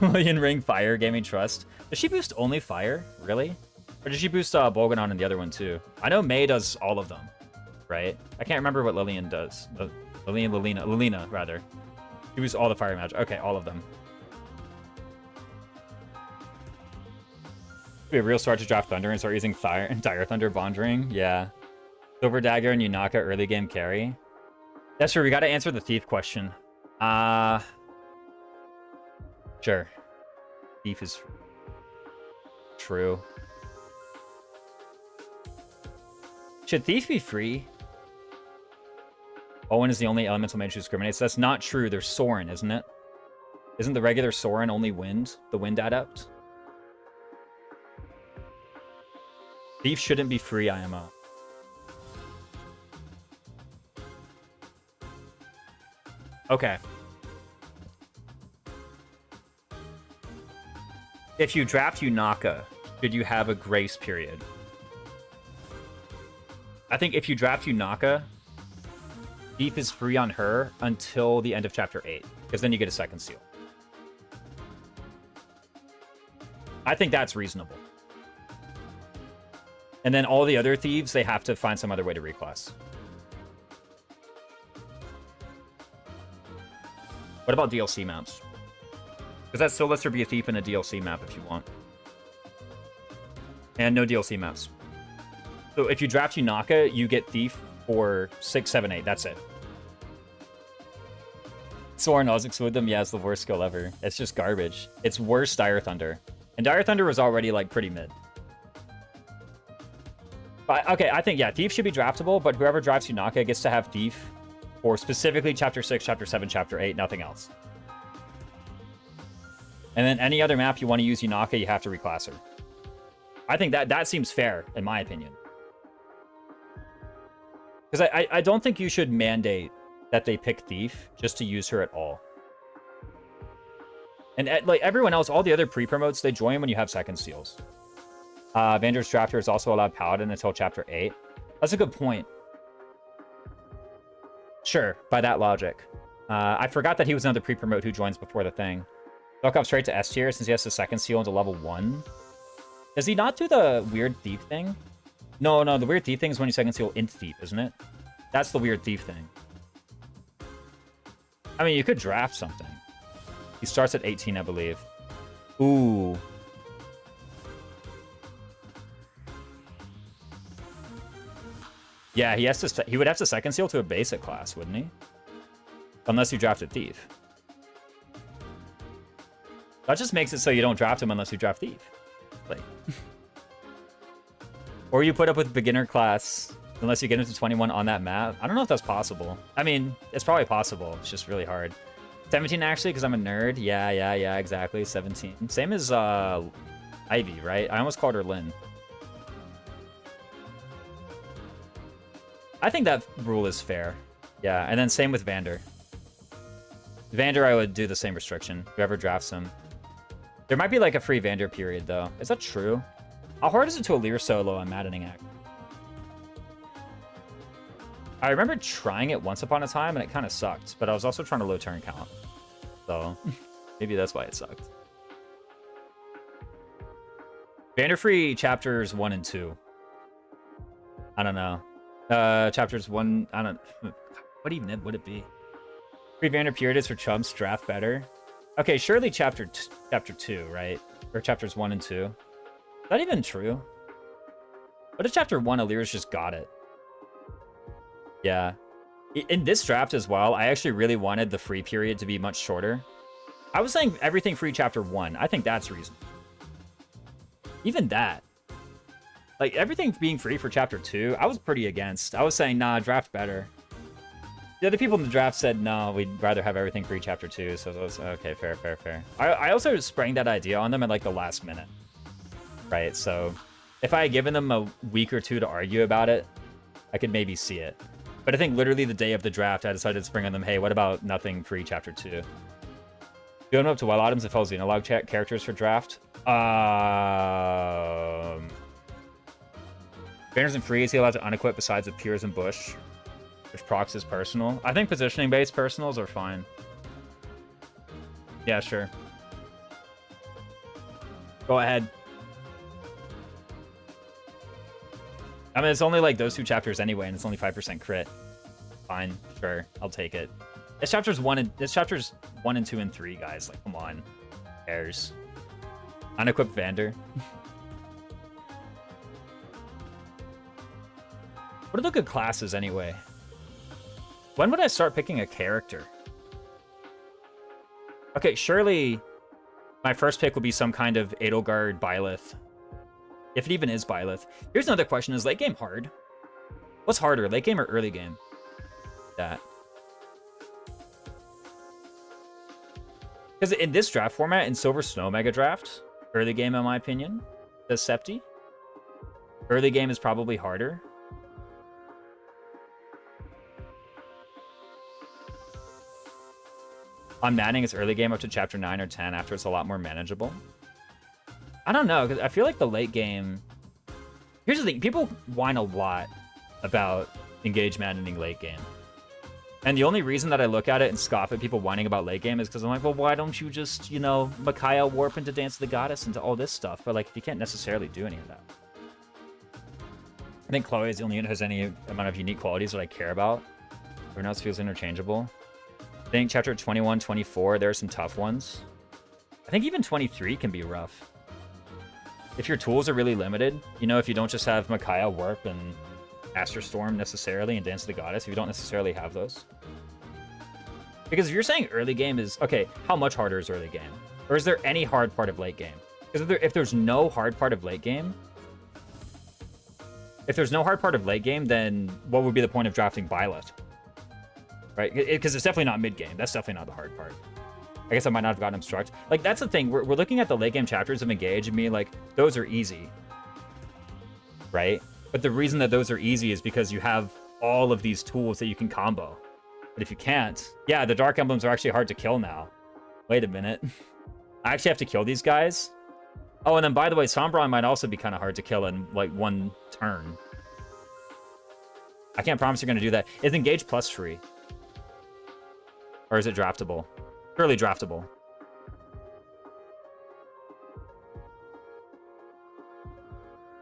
Lillian Ring Fire, Gaming Trust. Does she boost only Fire? Really? Or does she boost Bolganon and the other one too? I know May does all of them, right? I can't remember what Lillian does. Lilina, rather. She boosts all the Fire magic. Okay, all of them. Be a real start to draft Thunder and start using Fire and Dire Thunder Bond Ring. Yeah. Silver Dagger and Yunaka early game carry. That's true. We got to answer the Thief question. Sure. Thief is true. Should Thief be free? Owen is the only elemental mage who discriminates. That's not true. There's Sorin, isn't it? Isn't the regular Sorin only Wind? The Wind adept? Thief shouldn't be free, IMO. Okay. If you draft Yunaka, should you have a grace period? I think if you draft Yunaka, Thief is free on her until the end of Chapter 8, because then you get a second seal. I think that's reasonable. And then all the other thieves, they have to find some other way to reclass. What about DLC maps? Because that still lets her be a thief in a DLC map if you want. And no DLC maps. So if you draft Yunaka, you get thief for 6, 7, 8. That's it. Soren Oz exclude them. Yeah, it's the worst skill ever. It's just garbage. It's worse Dire Thunder. And Dire Thunder was already, like, pretty mid. But, okay, I think, yeah, Thief should be draftable, but whoever drafts Yunaka gets to have Thief for specifically Chapter 6, Chapter 7, Chapter 8, nothing else. And then any other map you want to use Yunaka, you have to reclass her. I think that seems fair, in my opinion. Because I don't think you should mandate that they pick Thief just to use her at all. And like everyone else, all the other pre-promotes, they join when you have second seals. Vander's Drafter is also allowed Paladin until Chapter 8. That's a good point. Sure, by that logic. I forgot that he was another pre-promote who joins before the thing. Look up straight to S tier since he has the second seal into level 1. Does he not do the weird Thief thing? No, the weird Thief thing is when you second seal into Thief, isn't it? That's the weird Thief thing. I mean, you could draft something. He starts at 18, I believe. Ooh. Yeah, he would have to second seal to a basic class, wouldn't he? Unless you drafted Thief. That just makes it so you don't draft him unless you draft Thief. Like. Or you put up with beginner class unless you get into 21 on that map. I don't know if that's possible. I mean, it's probably possible. It's just really hard. 17 actually, because I'm a nerd. Yeah, exactly. 17. Same as Ivy, right? I almost called her Lynn. I think that rule is fair. Yeah, and then same with Vander. Vander, I would do the same restriction. Whoever drafts him. There might be like a free Vander period, though. Is that true? How hard is it to Alir solo on Maddening Act? I remember trying it once upon a time, and it kind of sucked. But I was also trying to low turn count. So, maybe that's why it sucked. Vander free chapters 1 and 2. I don't know. Chapters 1, I don't... What even would it be? Free Vander period is for chumps, draft better. Okay, surely chapter 2, right? Or chapters 1 and 2. Is that even true? What if chapter 1, Alir's just got it? Yeah. In this draft as well, I actually really wanted the free period to be much shorter. I was saying everything free chapter 1. I think that's reasonable. Even that. Like, everything being free for chapter 2, I was pretty against. I was saying, nah, draft better. The other people in the draft said, no, we'd rather have everything free chapter 2, so it was, okay, fair. I also sprang that idea on them at, like, the last minute. Right, so if I had given them a week or two to argue about it, I could maybe see it. But I think literally the day of the draft, I decided to spring on them, hey, what about nothing free chapter 2? Going up to Well Items if I was Xenologue characters for draft. Banners and free, is he allowed to unequip besides the Piers and Bush? Which procs is personal? I think positioning-based personals are fine. Yeah, sure. Go ahead. I mean, it's only like those 2 chapters anyway, and it's only 5% crit. Fine, sure, I'll take it. It's chapters 1 and 2 and 3, guys. Like, come on, cares. Unequipped Vander. What are the good classes anyway? When would I start picking a character? Okay, surely my first pick would be some kind of Edelgard Byleth. If it even is Byleth. Here's another question. Is late game hard? What's harder, late game or early game? That. Because in this draft format, in Silver Snow Mega Draft, early game in my opinion, says Septi. Early game is probably harder. On Maddening, it's early game up to chapter 9 or 10. After, it's a lot more manageable. I don't know, because I feel like the late game... Here's the thing. People whine a lot about Engage Maddening late game. And the only reason that I look at it and scoff at people whining about late game is because I'm like, well, why don't you just, you know, Micaiah warp into Dance of the Goddess into all this stuff? But, like, if you can't necessarily do any of that. I think Chloe is the only one who has any amount of unique qualities that I care about. Everyone else feels interchangeable. I think chapter 21, 24, there are some tough ones. I think even 23 can be rough. If your tools are really limited, you know, if you don't just have Micaiah warp and Astral Storm necessarily and Dance of the Goddess, if you don't necessarily have those. Because if you're saying early game is... Okay, how much harder is early game? Or is there any hard part of late game? Because if there's no hard part of late game, then what would be the point of drafting Byleth? Right? Because it's definitely not mid game. That's definitely not the hard part. I guess I might not have gotten Obstruct. Like, that's the thing. We're looking at the late game chapters of Engage and being like, those are easy. Right? But the reason that those are easy is because you have all of these tools that you can combo. But if you can't... Yeah, the Dark Emblems are actually hard to kill now. Wait a minute. I actually have to kill these guys? Oh, and then, by the way, Sombron might also be kind of hard to kill in, like, one turn. I can't promise you're going to do that. Is Engage Plus free? Or is it draftable? Surely draftable.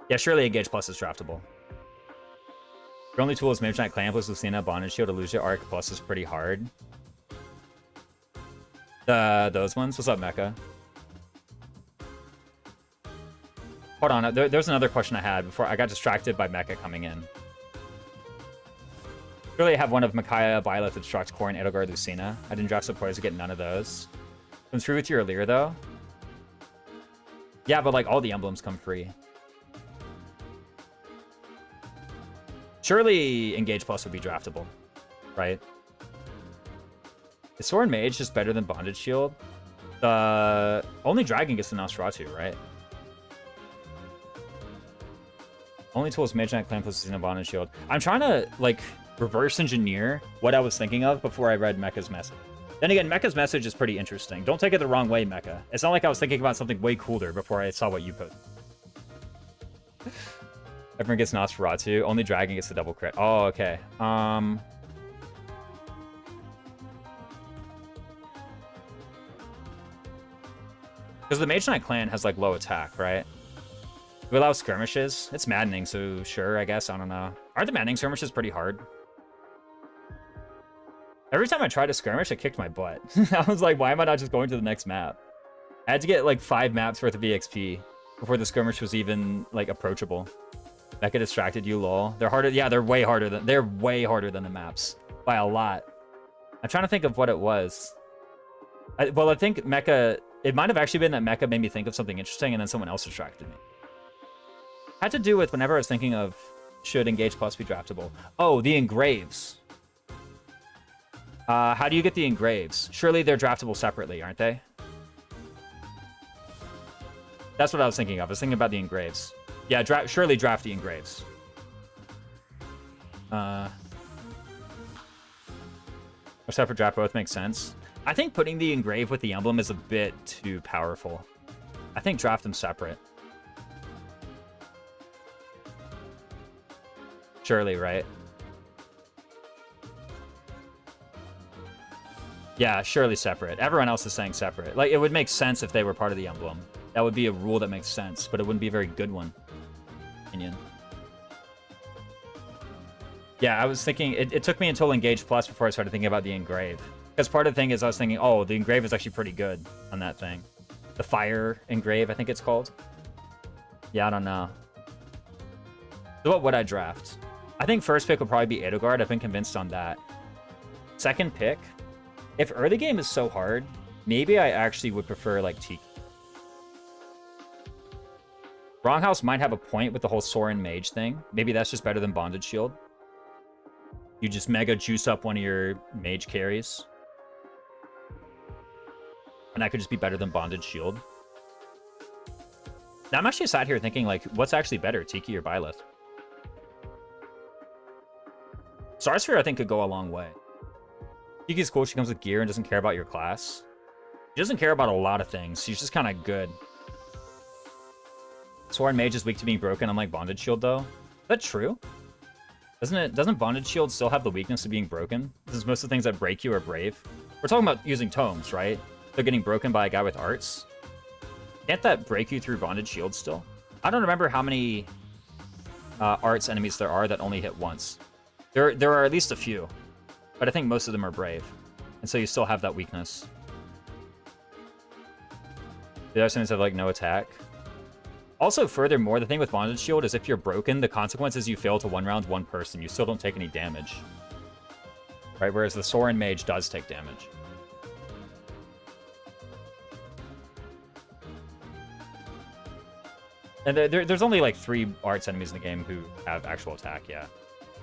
Yeah, surely Engage Plus is draftable. Your only tool is Mage Knight Clan plus Lucina, Bondage Shield, Illusion Arc Plus is pretty hard. Those ones? What's up, Mecha? Hold on, there's another question I had before I got distracted by Mecha coming in. Really have one of Micaiah, Byleth, Obstruct, Core, and Edelgard, Lucina. I didn't draft supporters to get none of those. Comes free with your Allure, though. Yeah, but like all the emblems come free. Surely Engage Plus would be draftable, right? Is Sorin Mage just better than Bondage Shield? Only Dragon gets the Nosferatu, right? Only tool is Mage Knight Clan plus Lucina, Bondage Shield. I'm trying to, like, reverse engineer what I was thinking of before I read Mecha's message. Then again, Mecha's message is pretty interesting. Don't take it the wrong way, Mecha. It's not like I was thinking about something way cooler before I saw what you put. Everyone gets Nosferatu. Only Dragon gets the double crit. Oh, okay. Because the Mage Knight clan has, like, low attack, right? We allow skirmishes. It's maddening, so sure, I guess. I don't know. Aren't the maddening skirmishes pretty hard? Every time I tried to skirmish, it kicked my butt. I was like, why am I not just going to the next map? I had to get, like, 5 maps worth of EXP before the skirmish was even, like, approachable. Mecha distracted you, lol. They're harder. Yeah, they're way harder than the maps by a lot. I'm trying to think of what it was. Well, I think Mecha. It might have actually been that Mecha made me think of something interesting, and then someone else distracted me. Had to do with whenever I was thinking of should Engage Plus be draftable. Oh, the engraves. How do you get the engraves? Surely they're draftable separately, aren't they? That's what I was thinking of. I was thinking about the engraves. Yeah, surely draft the engraves. Or separate draft both makes sense. I think putting the engrave with the emblem is a bit too powerful. I think draft them separate. Surely, right? Yeah, surely separate. Everyone else is saying separate. Like, it would make sense if they were part of the emblem. That would be a rule that makes sense, but it wouldn't be a very good one. Opinion. Yeah, I was thinking... It took me until Engage Plus before I started thinking about the engrave. Because part of the thing is I was thinking, oh, the engrave is actually pretty good on that thing. The fire engrave, I think it's called. Yeah, I don't know. So what would I draft? I think first pick would probably be Edelgard. I've been convinced on that. Second pick... If early game is so hard, maybe I actually would prefer, like, Tiki. Wronghouse might have a point with the whole Sorin Mage thing. Maybe that's just better than Bondage Shield. You just mega juice up one of your Mage carries. And that could just be better than Bondage Shield. Now, I'm actually sat here thinking, like, what's actually better, Tiki or Byleth? Starsphere, I think, could go a long way. Tiki's cool. She comes with gear and doesn't care about your class. She doesn't care about a lot of things. She's just kind of good. Sorin Mage is weak to being broken, unlike Bondage Shield, though. Is that true? Doesn't Bondage Shield still have the weakness of being broken? Since most of the things that break you are brave. We're talking about using tomes, right? They're getting broken by a guy with arts. Can't that break you through Bondage Shield still? I don't remember how many arts enemies there are that only hit once. There are at least a few. But I think most of them are brave. And so you still have that weakness. The other enemies have, like, no attack. Also, furthermore, the thing with Bondage Shield is if you're broken, the consequence is you fail to one round one person. You still don't take any damage. Right? Whereas the Sorin Mage does take damage. And there's only like 3 arts enemies in the game who have actual attack, yeah.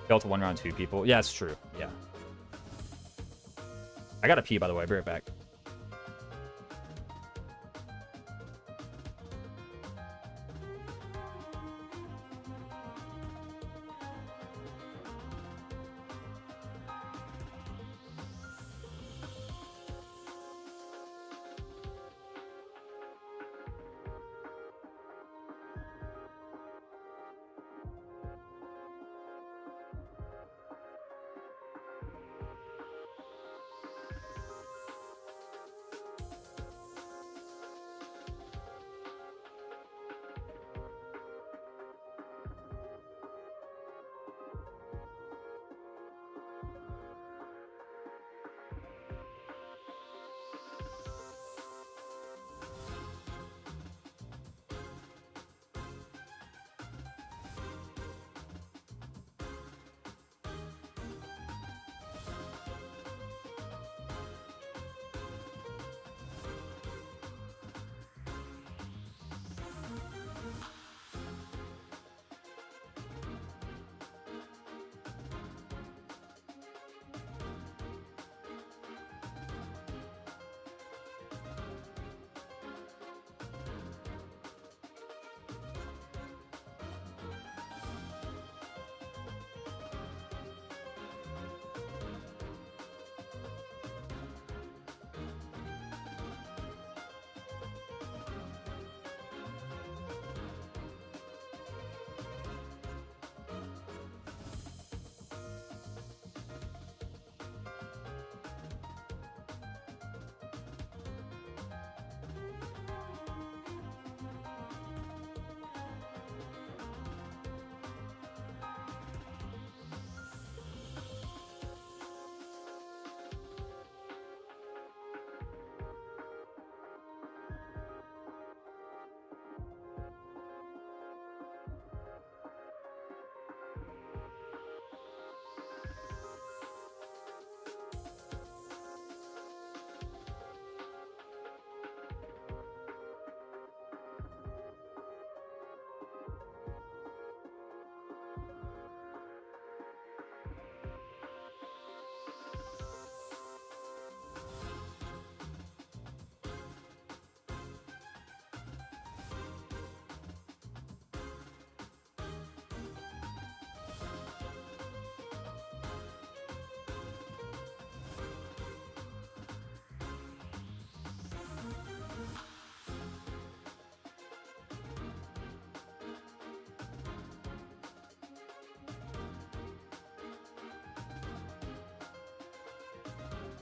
Fail to 1-round 2 people. Yeah, it's true, yeah. I gotta pee, by the way. I'll be right back.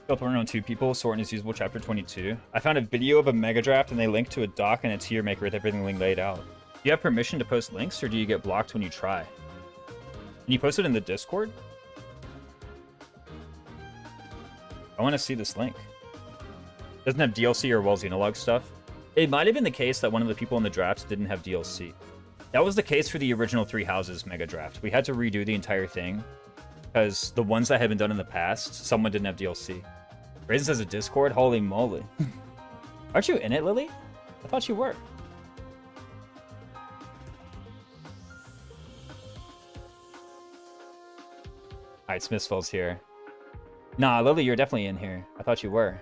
Built 1-on-2 people, sort is usable, chapter 22. I found a video of a mega draft and they linked to a doc and a tier maker with everything laid out. Do you have permission to post links or do you get blocked when you try? Can you post it in the Discord? I want to see this link. Doesn't have DLC or well Xenolog stuff. It might have been the case that one of the people in the draft didn't have DLC. That was the case for the original 3 Houses mega draft. We had to redo the entire thing because the ones that had been done in the past, someone didn't have DLC. Raisin says a Discord? Holy moly. Aren't you in it, Lily? I thought you were. Alright, Smithsville's here. Nah, Lily, you're definitely in here. I thought you were.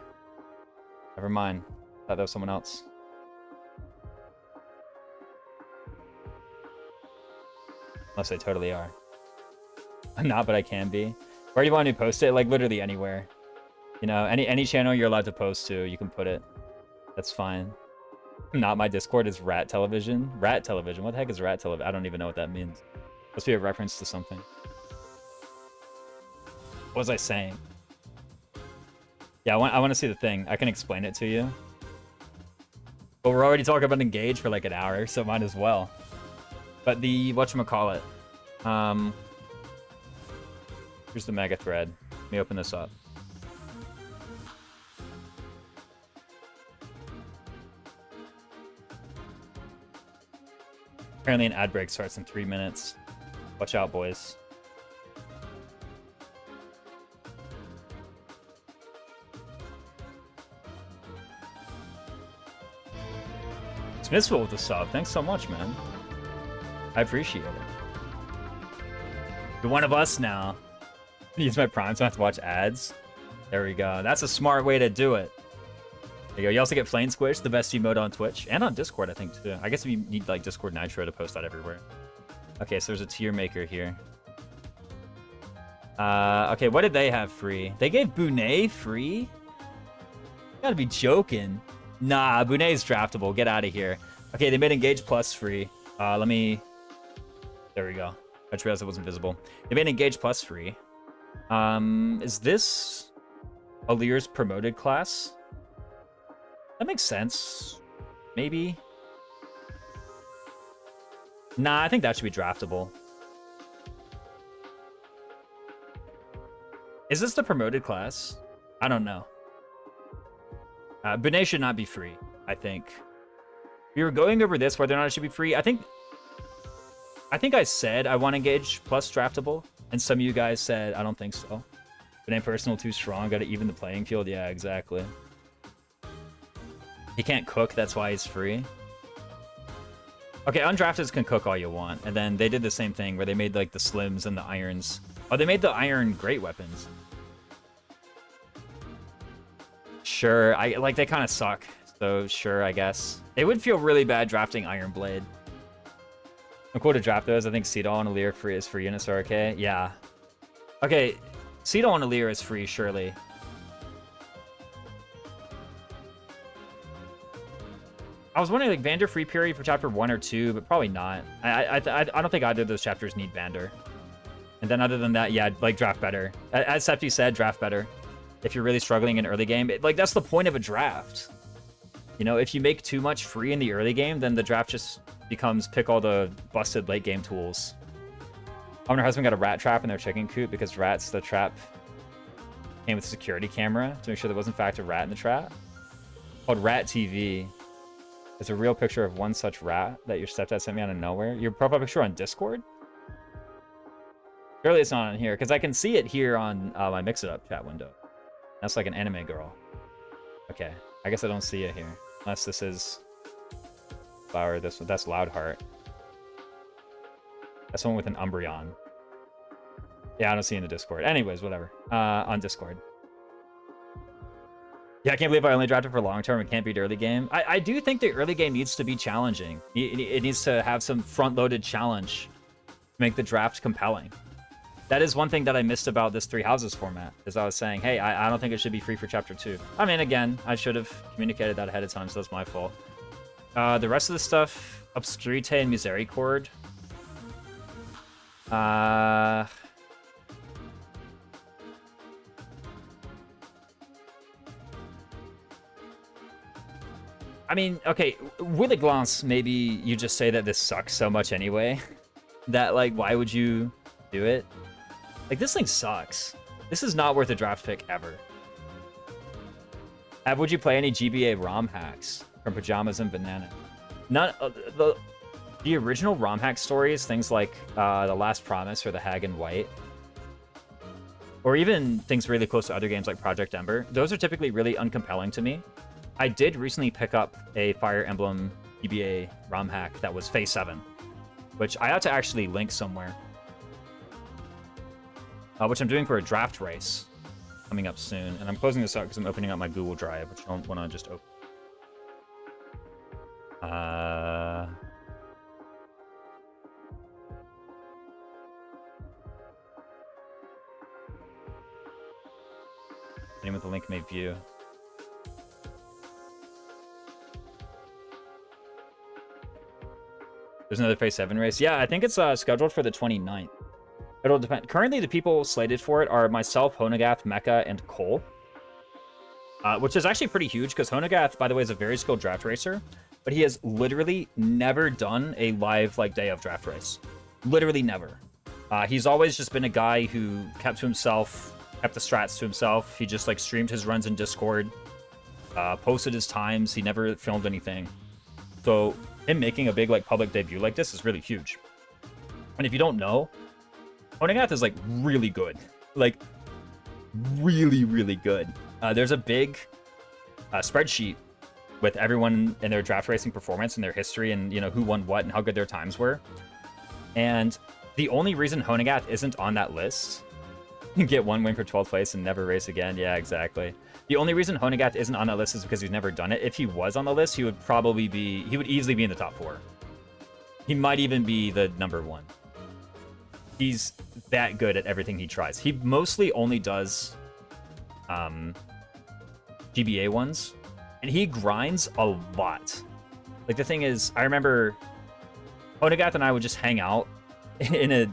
Never mind. I thought that was someone else. Unless they totally are. I'm not, but I can be. Where do you want me to post it? Like, literally anywhere. You know, any channel you're allowed to post to, you can put it. That's fine. Not my Discord is Rat Television. Rat Television? What the heck is Rat Television? I don't even know what that means. Must be a reference to something. What was I saying? Yeah, I want to see the thing. I can explain it to you. But we're already talking about Engage for like an hour, so might as well. But the, whatchamacallit. Here's the mega thread. Let me open this up. Apparently an ad break starts in 3 minutes. Watch out, boys. Smithsville with the sub. Thanks so much, man. I appreciate it. You're one of us now. Use my Prime, so I don't have to watch ads. There we go. That's a smart way to do it. There you go. You also get Flame Squish, the best emote on Twitch. And on Discord, I think, too. I guess you need, like, Discord Nitro to post that everywhere. Okay, so there's a tier maker here. Okay, what did they have free? They gave Bunet free? You gotta be joking. Nah, Bunet's draftable. Get out of here. Okay, they made Engage Plus free. Let me... There we go. I just realized it wasn't visible. They made Engage Plus free. Is this Alir's promoted class? That makes sense. Maybe. Nah, I think that should be draftable. Is this the promoted class? I don't know. Bunet should not be free, I think. We were going over this, whether or not it should be free. I think I said I want Engage Plus draftable, and some of you guys said I don't think so. Bunet personal too strong, gotta even the playing field. Yeah, exactly. He can't cook, that's why he's free. Okay, undrafteds can cook all you want, and then they did the same thing where they made like the slims and the irons. Oh, they made the iron great weapons. Sure, they kind of suck, so sure, I guess. It would feel really bad drafting Iron Blade. I'm cool to draft those. I think Seedall and Alir free is free units are okay. Yeah. Okay, Seedall and Alir is free, surely. I was wondering, like, Vander free period for chapter 1 or 2, but probably not. I don't think either of those chapters need Vander. And then other than that, yeah, like, draft better. As Septi said, draft better. If you're really struggling in early game, like, that's the point of a draft. You know, if you make too much free in the early game, then the draft just becomes pick all the busted late game tools. Her husband got a rat trap in their chicken coop because rats, the trap came with a security camera to make sure there was in fact a rat in the trap. Called Rat TV. It's a real picture of one such rat that your stepdad sent me out of nowhere. Your profile picture on Discord? Surely it's not on here, because I can see it here on my Mix It Up chat window. That's like an anime girl. Okay, I guess I don't see it here. Unless this is Flower, this one. That's Loudheart. That's one with an Umbreon. Yeah, I don't see it in the Discord. Anyways, whatever. On Discord. Yeah, I can't believe I only drafted for long term and can't beat early game. I do think the early game needs to be challenging. It needs to have some front-loaded challenge to make the draft compelling. That is one thing that I missed about this Three Houses format, is I was saying, hey, I don't think it should be free for Chapter 2. I mean, again, I should have communicated that ahead of time, so that's my fault. The rest of the stuff, Obscurite and Misericord. I mean, okay, with a glance, maybe you just say that this sucks so much anyway, that, like, why would you do it? Like, this thing sucks. This is not worth a draft pick ever. Would you play any GBA ROM hacks from Pajamas and Banana? None. The original ROM hack stories, things like The Last Promise or The Hag in White, or even things really close to other games like Project Ember, those are typically really uncompelling to me. I did recently pick up a Fire Emblem GBA ROM hack that was Phase 7, which I ought to actually link somewhere. Which I'm doing for a draft race coming up soon. And I'm closing this out because I'm opening up my Google Drive, which I don't want to just open. Anyone with the link may view. There's another Phase 7 race. Yeah, I think it's scheduled for the 29th. It'll depend. Currently, the people slated for it are myself, Honegath, Mecha, and Cole. Which is actually pretty huge, because Honegath, by the way, is a very skilled draft racer, but he has literally never done a live, like, day of draft race. Literally never. He's always just been a guy who kept to himself, kept the strats to himself. He just, like, streamed his runs in Discord, posted his times. He never filmed anything. So him making a big, like, public debut like this is really huge. And if you don't know, Honegath is, like, really good. Like, really, really good. There's a big spreadsheet with everyone in their draft racing performance and their history and, you know, who won what and how good their times were. And the only reason Honegath isn't on that list, get 1 win for 12th place and never race again. Yeah, exactly. The only reason Honegath isn't on that list is because he's never done it. If he was on the list, he would easily be in the top 4. He might even be the number 1. He's that good at everything he tries. He mostly only does GBA ones, and he grinds a lot. Like, the thing is, I remember Honegath and I would just hang out in a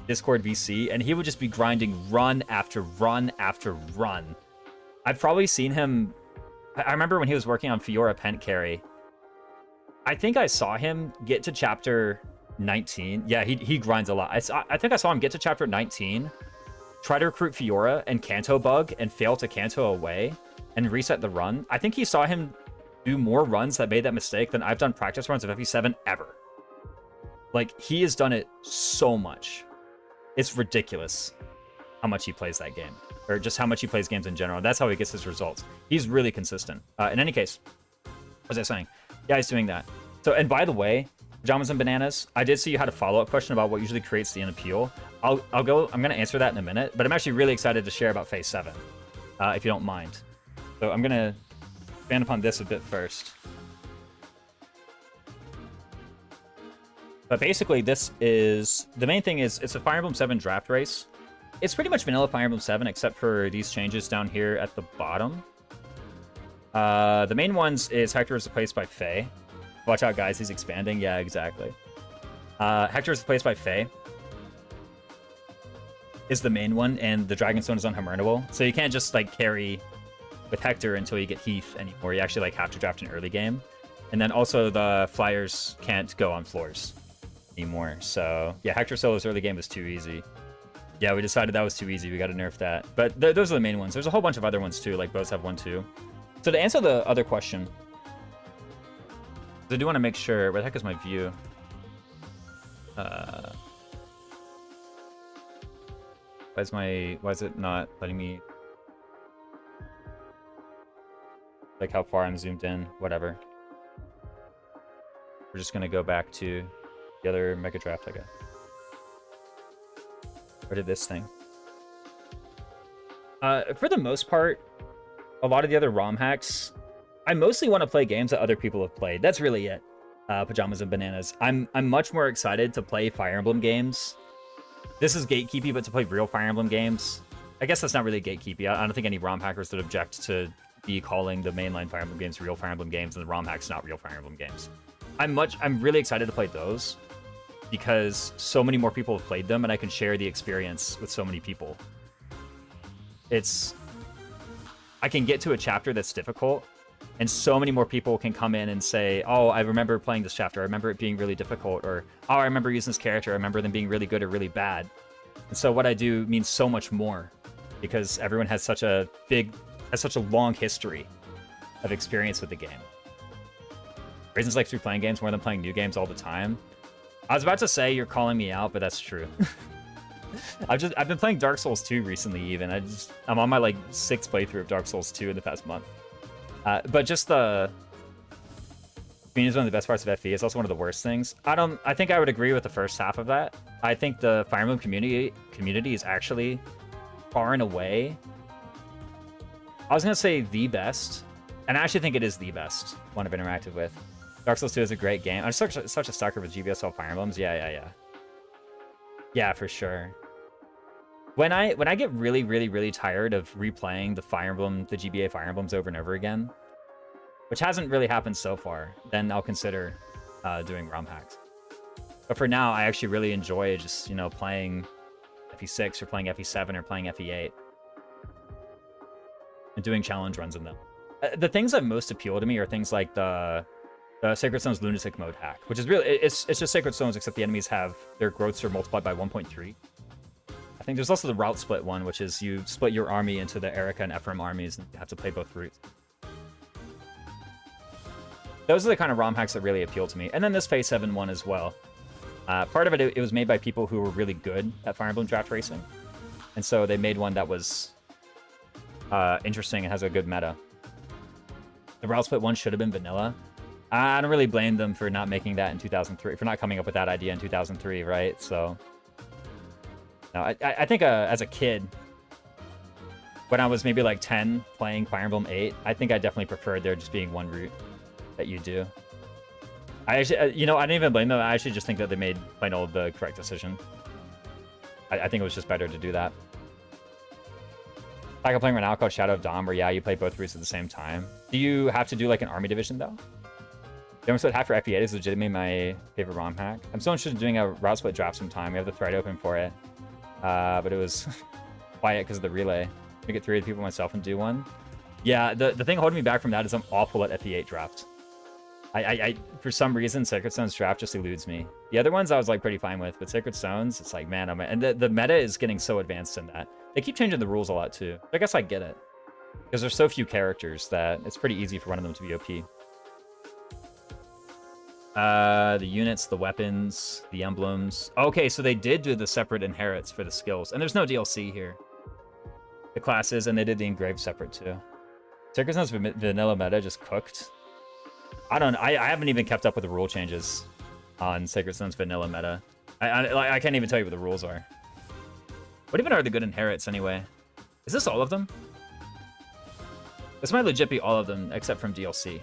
Discord VC, and he would just be grinding run after run after run. I've probably seen him... I remember when he was working on Fiora Pent Carry, I think I saw him get to chapter 19. Yeah, he grinds a lot. I think I saw him get to chapter 19, try to recruit Fiora and Kanto bug and fail to Kanto away and reset the run. I think he saw him do more runs that made that mistake than I've done practice runs of FE7 ever. Like, he has done it so much. It's ridiculous how much he plays that game, or just how much he plays games in general. That's how he gets his results. He's really consistent. In any case, what was I saying? Yeah, he's doing that. So, and by the way, Pajamas and Bananas, I did see you had a follow-up question about what usually creates the unappeal. I'm going to answer that in a minute, but I'm actually really excited to share about Phase 7, if you don't mind. So I'm going to expand upon this a bit first. But basically, this is... The main thing is, it's a Fire Emblem 7 draft race. It's pretty much vanilla Fire Emblem 7, except for these changes down here at the bottom. The main ones is Hector is replaced by Faye. Watch out, guys, he's expanding. Yeah, exactly. Hector is replaced by Faye. Is the main one, and the Dragonstone is unhammerable. So you can't just, like, carry with Hector until you get Heath anymore. You actually, like, have to draft an early game. And then also the Flyers can't go on floors anymore. So, yeah, Hector Solo's early game was too easy. Yeah, we decided that was too easy. We got to nerf that. But those are the main ones. There's a whole bunch of other ones, too. Like, both have one, too. So to answer the other question, I do want to make sure... Where the heck is my view? Why is it not letting me... Like, how far I'm zoomed in? Whatever. We're just going to go back to the other Mega Draft, I guess. Or did this thing? For the most part, a lot of the other ROM hacks, I mostly want to play games that other people have played. That's really it. Pajamas and Bananas. I'm much more excited to play Fire Emblem games. This is gatekeepy, but to play real Fire Emblem games, I guess that's not really gatekeepy. I don't think any ROM hackers would object to be calling the mainline Fire Emblem games real Fire Emblem games and the ROM hacks not real Fire Emblem games. I'm really excited to play those because so many more people have played them and I can share the experience with so many people. I can get to a chapter that's difficult and so many more people can come in and say, oh, I remember playing this chapter. I remember it being really difficult, or, oh, I remember using this character. I remember them being really good or really bad. And so what I do means so much more because everyone has such a long history of experience with the game. Reasons like through playing games more than playing new games all the time. I was about to say you're calling me out, but that's true. I've been playing Dark Souls 2 recently even. I'm on my like 6th playthrough of Dark Souls 2 in the past month. But just the community is one of the best parts of FE. It's also one of the worst things. I think I would agree with the first half of that. I think the Fire Emblem community is actually far and away, I was gonna say the best, and I actually think it is the best one I've interacted with. Dark Souls 2 is a great game. I'm such a sucker with GBSL Fire Emblems. Yeah, for sure. When I get really tired of replaying the GBA Fire Emblems over and over again, which hasn't really happened so far, then I'll consider doing ROM hacks. But for now, I actually really enjoy just, playing FE6 or playing FE7 or playing FE8 and doing challenge runs in them. The things that most appeal to me are things like the Sacred Stones Lunatic Mode hack, which is really, it's just Sacred Stones, except the enemies have their growths are multiplied by 1.3. I think there's also the route split one, which is you split your army into the Erica and Ephraim armies, and you have to play both routes. Those are the kind of ROM hacks that really appeal to me. And then this Phase 7 one as well. Part of it was made by people who were really good at Fire Emblem draft racing. And so they made one that was interesting and has a good meta. The route split one should have been vanilla. I don't really blame them for not making that in 2003, for not coming up with that idea in 2003, right? So, no, I think as a kid, when I was maybe like 10 playing Fire Emblem 8, I think I definitely preferred there just being one route that you do. I actually, you know, I didn't even blame them. I actually just think that they made plain old the correct decision. I think it was just better to do that. Like I'm playing right now called Shadow of Dawn, where yeah, you play both routes at the same time. Do you have to do like an army division though? The army split half for FP8 is legitimately my favorite ROM hack. I'm still interested in doing a route split draft sometime. We have the thread open for it, but it was quiet because of the relay. I get 3 people myself and do one. Yeah, the thing holding me back from that is I'm awful at FP8 draft. I for some reason, Sacred Stone's draft just eludes me. The other ones I was like pretty fine with, but Sacred Stones, it's like, man, and the meta is getting so advanced in that. They keep changing the rules a lot too. I guess I get it. Because there's so few characters that it's pretty easy for one of them to be OP. The units, the weapons, the emblems. Okay, so they did do the separate inherits for the skills. And there's no DLC here. The classes, and they did the engraved separate too. Sacred Stone's vanilla meta just cooked. I don't know. I haven't even kept up with the rule changes on Sacred Stone's vanilla meta. I can't even tell you what the rules are. What even are the good inherits anyway? Is this all of them? This might legit be all of them except from DLC.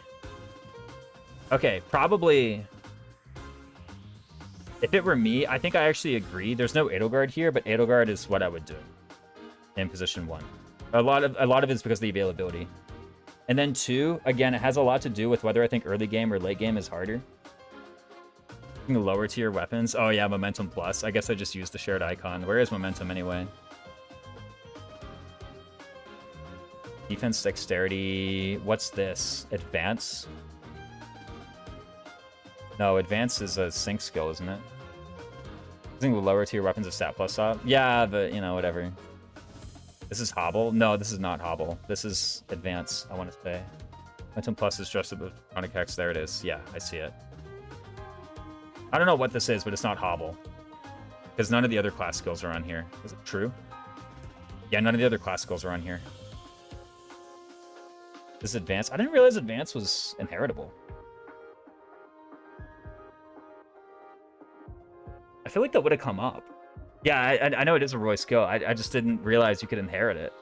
Okay, probably. If it were me, I think I actually agree. There's no Edelgard here, but Edelgard is what I would do in position 1. A lot of it's because of the availability. And then 2, again, it has a lot to do with whether I think early game or late game is harder. Lower tier weapons. Oh yeah, Momentum Plus. I guess I just used the shared icon. Where is Momentum anyway? Defense, Dexterity. What's this? Advance? No, Advance is a sync skill, isn't it? I think the lower tier weapons is Stat Plus up. Yeah, but, you know, whatever. This is Hobble? No, this is not Hobble. This is Advance, I want to say. Momentum Plus is just a Chronic Hex. There it is. Yeah, I see it. I don't know what this is, but it's not Hobble. Because none of the other class skills are on here. Is it true? Yeah, none of the other class skills are on here. This is Advance. I didn't realize Advance was inheritable. I feel like that would have come up. Yeah, I know it is a Roy skill. I just didn't realize you could inherit it.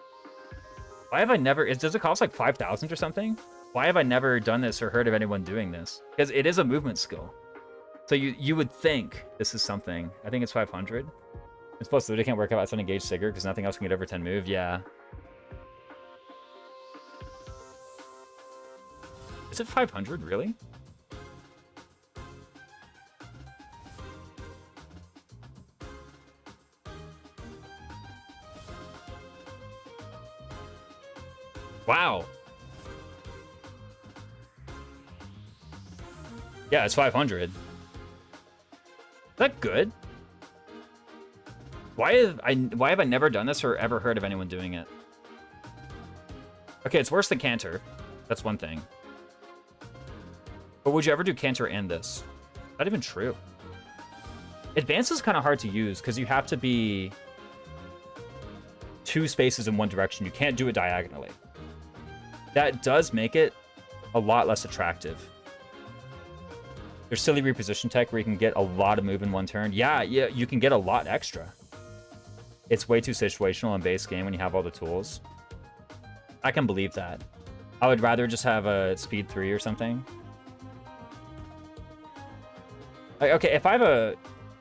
Why have I never... Does it cost like 5,000 or something? Why have I never done this or heard of anyone doing this? Because it is a movement skill. So you would think this is something. I think it's 500. It's plus they can't work out outside engaged Sigurd because nothing else can get over 10 move. Yeah. Is it 500 really? Wow. Yeah, it's 500. Is that good? Why have I never done this or ever heard of anyone doing it? Okay, it's worse than Cantor. That's one thing. But would you ever do Cantor and this? Not even true. Advance is kind of hard to use because you have to be 2 spaces in one direction. You can't do it diagonally. That does make it a lot less attractive. There's silly reposition tech where you can get a lot of move in one turn. Yeah, you can get a lot extra. It's way too situational in base game when you have all the tools. I can believe that. I would rather just have a speed 3 or something. Like, okay, if I have a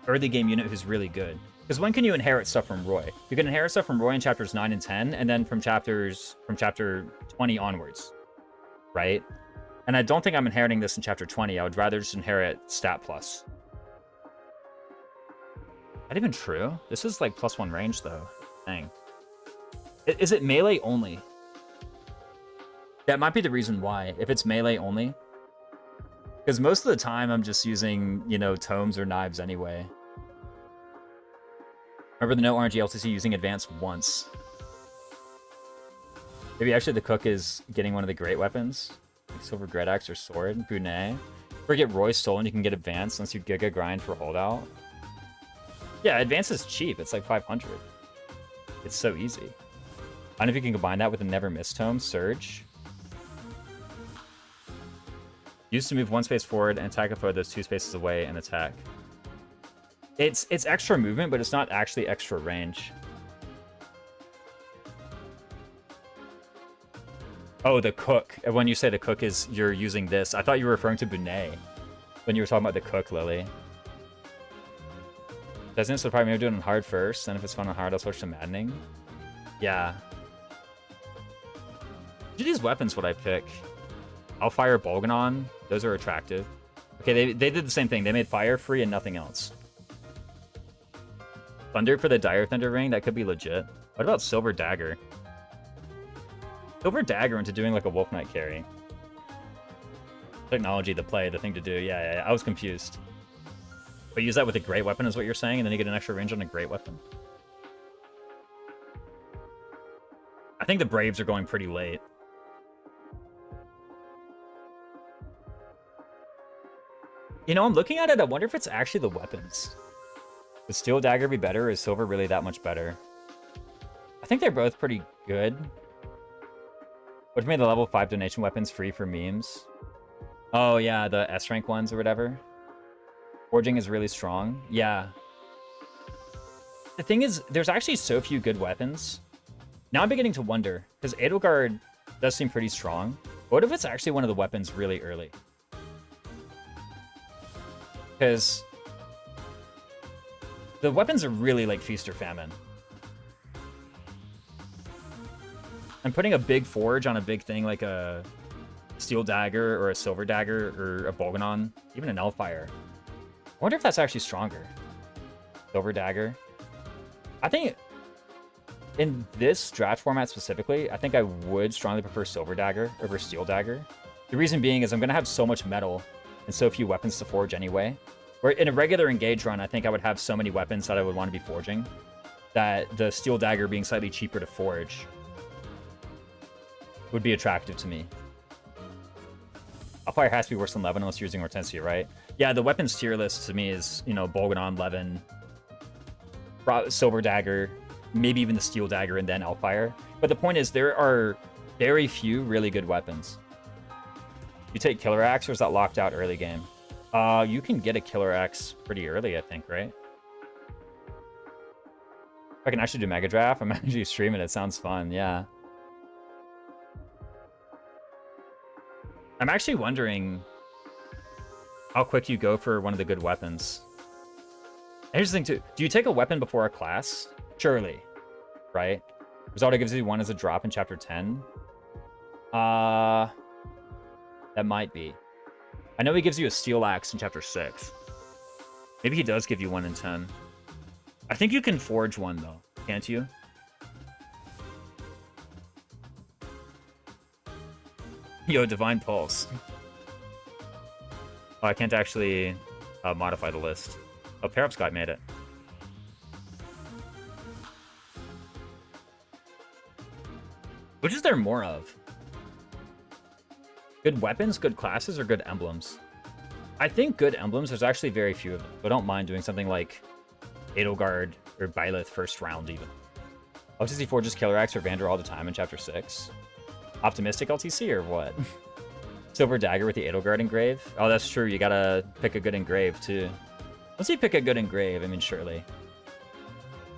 early game unit who's really good, because when can you inherit stuff from Roy? You can inherit stuff from Roy in chapters 9 and 10, and then from chapter 20 onwards, right? And I don't think I'm inheriting this in chapter 20. I would rather just inherit Stat Plus. Not even true. This is like +1 range though. Dang. Is it melee only? That might be the reason why. If it's melee only. Because most of the time I'm just using, you know, tomes or knives anyway. Remember the no RNG LTC using advance once. Maybe actually the cook is getting one of the great weapons. Like Silver Great Axe or Sword. Brunei. Or get Roy's Soul and you can get advance unless you giga grind for holdout. Yeah, advance is cheap. It's like 500. It's so easy. I don't know if you can combine that with a Never Miss Tome, Surge. Used to move 1 space forward and attack a foe that's 2 spaces away and attack. It's extra movement, but it's not actually extra range. Oh, the cook. When you say the cook is you're using this, I thought you were referring to Bunei when you were talking about the cook, Lily. Doesn't it? So probably maybe do it on hard first, and if it's fun on hard, I'll switch to maddening. Yeah. Which of these weapons would I pick? I'll fire Bolganon. Those are attractive. Okay, they did the same thing. They made fire free and nothing else. Thunder for the Dire Thunder ring, that could be legit. What about Silver Dagger? Silver Dagger into doing like a Wolf Knight carry. Technology, the play, the thing to do. Yeah, I was confused. But use that with a great weapon is what you're saying, and then you get an extra range on a great weapon. I think the Braves are going pretty late. You know, I'm looking at it, I wonder if it's actually the weapons. Would Steel Dagger be better, or is Silver really that much better? I think they're both pretty good. Which made the level 5 donation weapons free for memes. Oh yeah, the S rank ones or whatever. Forging is really strong. Yeah. The thing is, there's actually so few good weapons. Now I'm beginning to wonder, because Edelgard does seem pretty strong. What if it's actually one of the weapons really early? Because the weapons are really like Feast or Famine. And putting a big forge on a big thing like a Steel Dagger or a Silver Dagger or a Bolganon, even an Elfire. I wonder if that's actually stronger. Silver Dagger. I think in this draft format specifically, I think I would strongly prefer Silver Dagger over Steel Dagger. The reason being is I'm going to have so much metal and so few weapons to forge anyway. Where in a regular engage run, I think I would have so many weapons that I would want to be forging that the Steel Dagger being slightly cheaper to forge would be attractive to me. Elfire has to be worse than Levin unless you're using Hortensia, right? Yeah, the weapons tier list to me is, you know, Bolganon, Levin, Silver Dagger, maybe even the Steel Dagger, and then Elfire. But the point is, there are very few really good weapons. You take Killer Axe, or is that locked out early game? You can get a Killer Axe pretty early, I think, right? I can actually do Mega Draft. I'm actually streaming it. Sounds fun, yeah. I'm actually wondering how quick you go for one of the good weapons. And here's the thing, too. Do you take a weapon before a class? Surely, right? Rizaldo gives you one as a drop in Chapter 10. That might be. I know he gives you a Steel Axe in Chapter 6. Maybe he does give you one in 10. I think you can forge one, though. Can't you? Yo, Divine Pulse. Oh, I can't actually modify the list. Oh, Perovskite made it. Which is there more of? Good weapons, good classes, or good emblems? I think good emblems, there's actually very few of them. I don't mind doing something like Edelgard or Byleth first round, even. LTC forges Killer Axe or Vander all the time in Chapter 6. Optimistic LTC or what? Silver Dagger with the Edelgard engrave? Oh, that's true. You gotta pick a good engrave, too. Once you pick a good engrave, I mean, surely.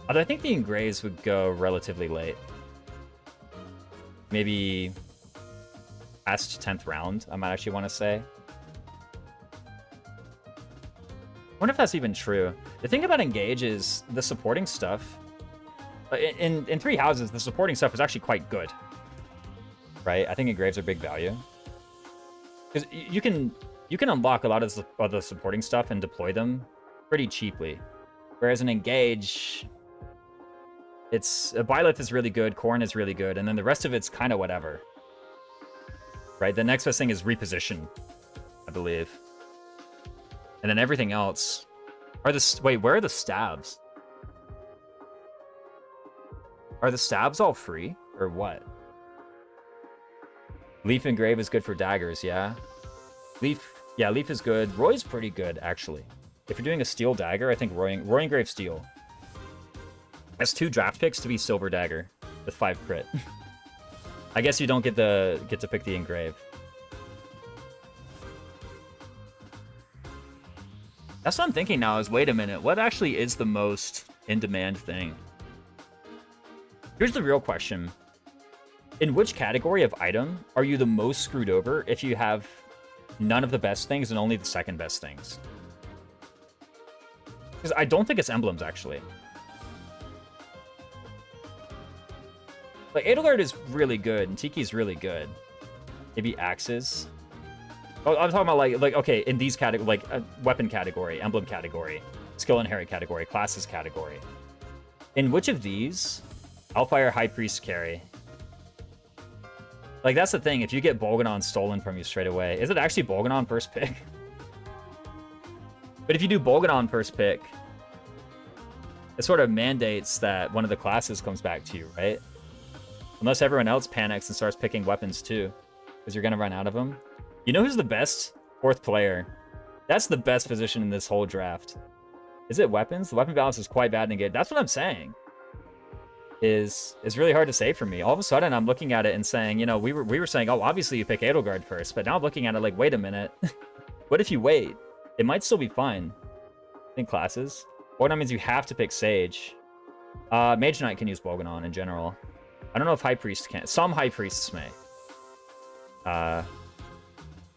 Although I think the engraves would go relatively late. Maybe past 10th round, I might actually want to say. I wonder if that's even true. The thing about Engage is the supporting stuff. In Three Houses, the supporting stuff is actually quite good. Right? I think engraves are big value. Because you can unlock a lot of the supporting stuff and deploy them pretty cheaply. Whereas an Engage, it's a Byleth is really good, Khorne is really good, and then the rest of it's kind of whatever. Right? The next best thing is Reposition, I believe. And then everything else are the... Wait, where are the stabs? Are the stabs all free? Or what? Leaf Engrave is good for daggers, yeah? Leaf is good. Roy's pretty good, actually. If you're doing a Steel Dagger, I think Roy Engrave Steel has 2 draft picks to be Silver Dagger with 5 crit. I guess you don't get to pick the Engrave. That's what I'm thinking now is, wait a minute, what actually is the most in-demand thing? Here's the real question. In which category of item are you the most screwed over if you have none of the best things and only the second best things? Because I don't think it's emblems, actually. Like, Edelgard is really good, and Tiki's really good. Maybe axes. Oh, I'm talking about, like okay, in these categories, like, weapon category, emblem category, skill inherit category, classes category. In which of these, Hellfire High Priest carry? Like, that's the thing. If you get Bolganon stolen from you straight away, is it actually Bolganon first pick? But if you do Bolganon first pick, it sort of mandates that one of the classes comes back to you, right? Unless everyone else panics and starts picking weapons too, because you're going to run out of them. You know who's the best? Fourth player. That's the best position in this whole draft. Is it weapons? The weapon balance is quite bad in the game. That's what I'm saying. Is really hard to say for me. All of a sudden, I'm looking at it and saying, you know, we were saying, oh, obviously you pick Edelgard first, but now I'm looking at it like, wait a minute. What if you wait? It might still be fine. I think classes. Bolganon means you have to pick Sage. Mage Knight can use Bolganon in general. I don't know if High Priest can. Some High Priests may.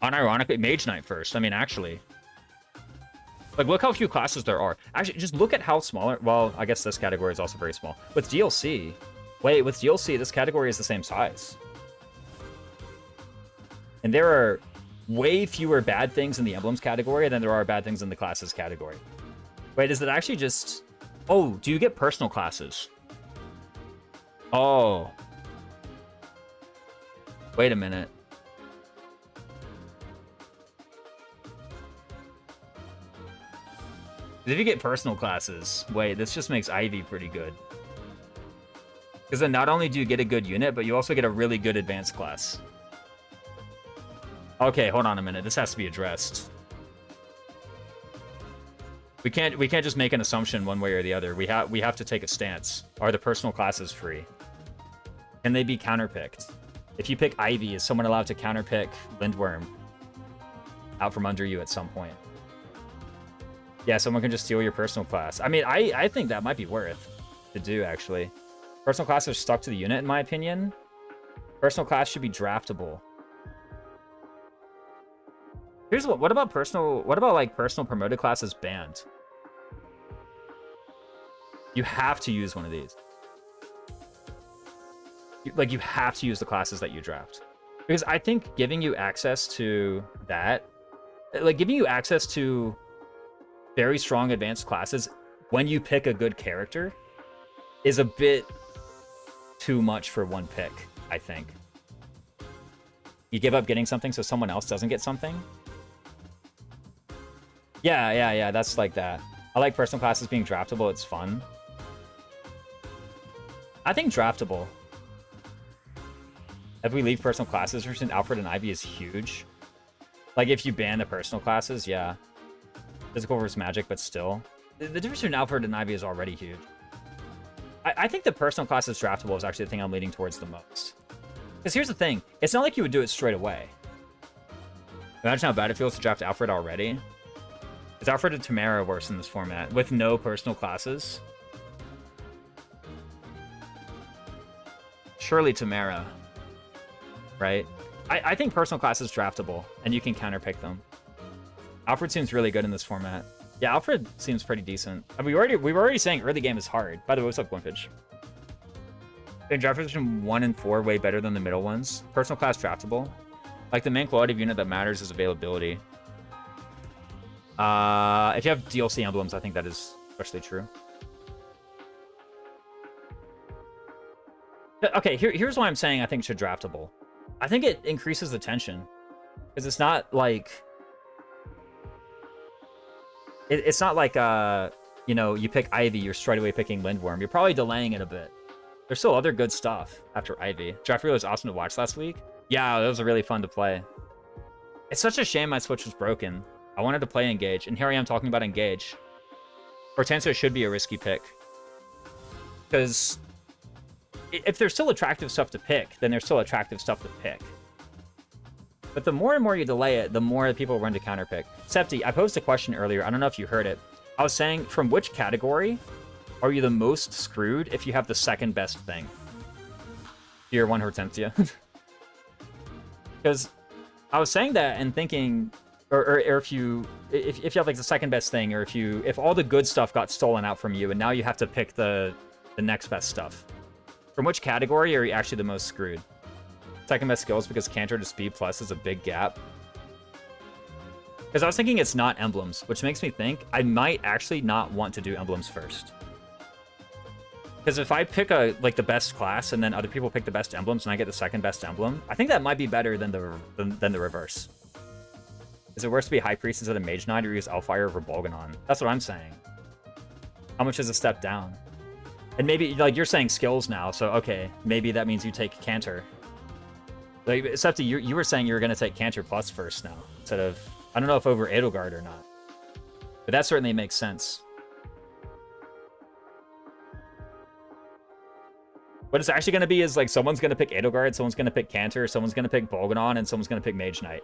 Unironically, Mage Knight first. I mean, actually. Like, look how few classes there are. Actually, just look at how smaller... Well, I guess this category is also very small. With DLC... Wait, with DLC, this category is the same size. And there are way fewer bad things in the emblems category than there are bad things in the classes category. Wait, is it actually just... Oh, do you get personal classes? Oh. Wait a minute. If you get personal classes, wait, this just makes Ivy pretty good. Because then not only do you get a good unit, but you also get a really good advanced class. Okay, hold on a minute. This has to be addressed. We can't just make an assumption one way or the other. We have to take a stance. Are the personal classes free? Can they be counterpicked? If you pick Ivy, is someone allowed to counterpick Lindworm out from under you at some point? Yeah, someone can just steal your personal class. I mean, I think that might be worth to do, actually. Personal class are stuck to the unit, in my opinion. Personal class should be draftable. Here's what about like personal promoted classes banned? You have to use one of these. Like, you have to use the classes that you draft. Because I think giving you access to that, like giving you access to very strong advanced classes when you pick a good character is a bit too much for one pick, I think. You give up getting something so someone else doesn't get something? Yeah, that's like that. I like personal classes being draftable, it's fun. I think draftable. If we leave personal classes, for instance, Alfred and Ivy is huge. Like, if you ban the personal classes, yeah. Physical versus magic, but still. The difference between Alfred and Ivy is already huge. I think the personal classes draftable is actually the thing I'm leaning towards the most. Because here's the thing. It's not like you would do it straight away. Imagine how bad it feels to draft Alfred already. Is Alfred and Tamara worse in this format with no personal classes? Surely Tamara. Right? I think personal class is draftable, and you can counterpick them. Alfred seems really good in this format. Yeah, Alfred seems pretty decent. I mean, we were already saying early game is hard. By the way, what's up, Gwynfish? In draft position 1 and 4 way better than the middle ones. Personal class draftable. Like, the main quality of unit that matters is availability. If you have DLC emblems, I think that is especially true. Okay, here's why I'm saying I think it should draftable. I think it increases the tension. Because it's not like... It's not like, you know, you pick Ivy, you're straight away picking Lindworm. You're probably delaying it a bit. There's still other good stuff after Ivy. Draft Reel was awesome to watch last week. Yeah, that was really fun to play. It's such a shame my Switch was broken. I wanted to play Engage, and here I am talking about Engage. Hortensia should be a risky pick. Because if there's still attractive stuff to pick, then there's still attractive stuff to pick. But the more and more you delay it, the more people run to counterpick. Septi, I posed a question earlier. I don't know if you heard it. I was saying, from which category are you the most screwed if you have the second best thing? Tier 1 Hortensia. Because I was saying that and thinking, or if you have like the second best thing, or if all the good stuff got stolen out from you and now you have to pick the next best stuff. From which category are you actually the most screwed? Second best skills, because Canter to speed plus is a big gap. Because I was thinking it's not emblems, which makes me think I might actually not want to do emblems first. Because if I pick the best class and then other people pick the best emblems and I get the second best emblem, I think that might be better than the reverse. Is it worse to be High Priest instead of Mage Knight or use Elfire over Bolganon? That's what I'm saying. How much is a step down? And maybe, like, you're saying skills now, so okay, maybe that means you take Canter. Like, except you were saying you were going to take Canter Plus first now, instead of... I don't know if over Edelgard or not. But that certainly makes sense. What it's actually going to be is, like, someone's going to pick Edelgard, someone's going to pick Canter, someone's going to pick Bolganon, and someone's going to pick Mage Knight.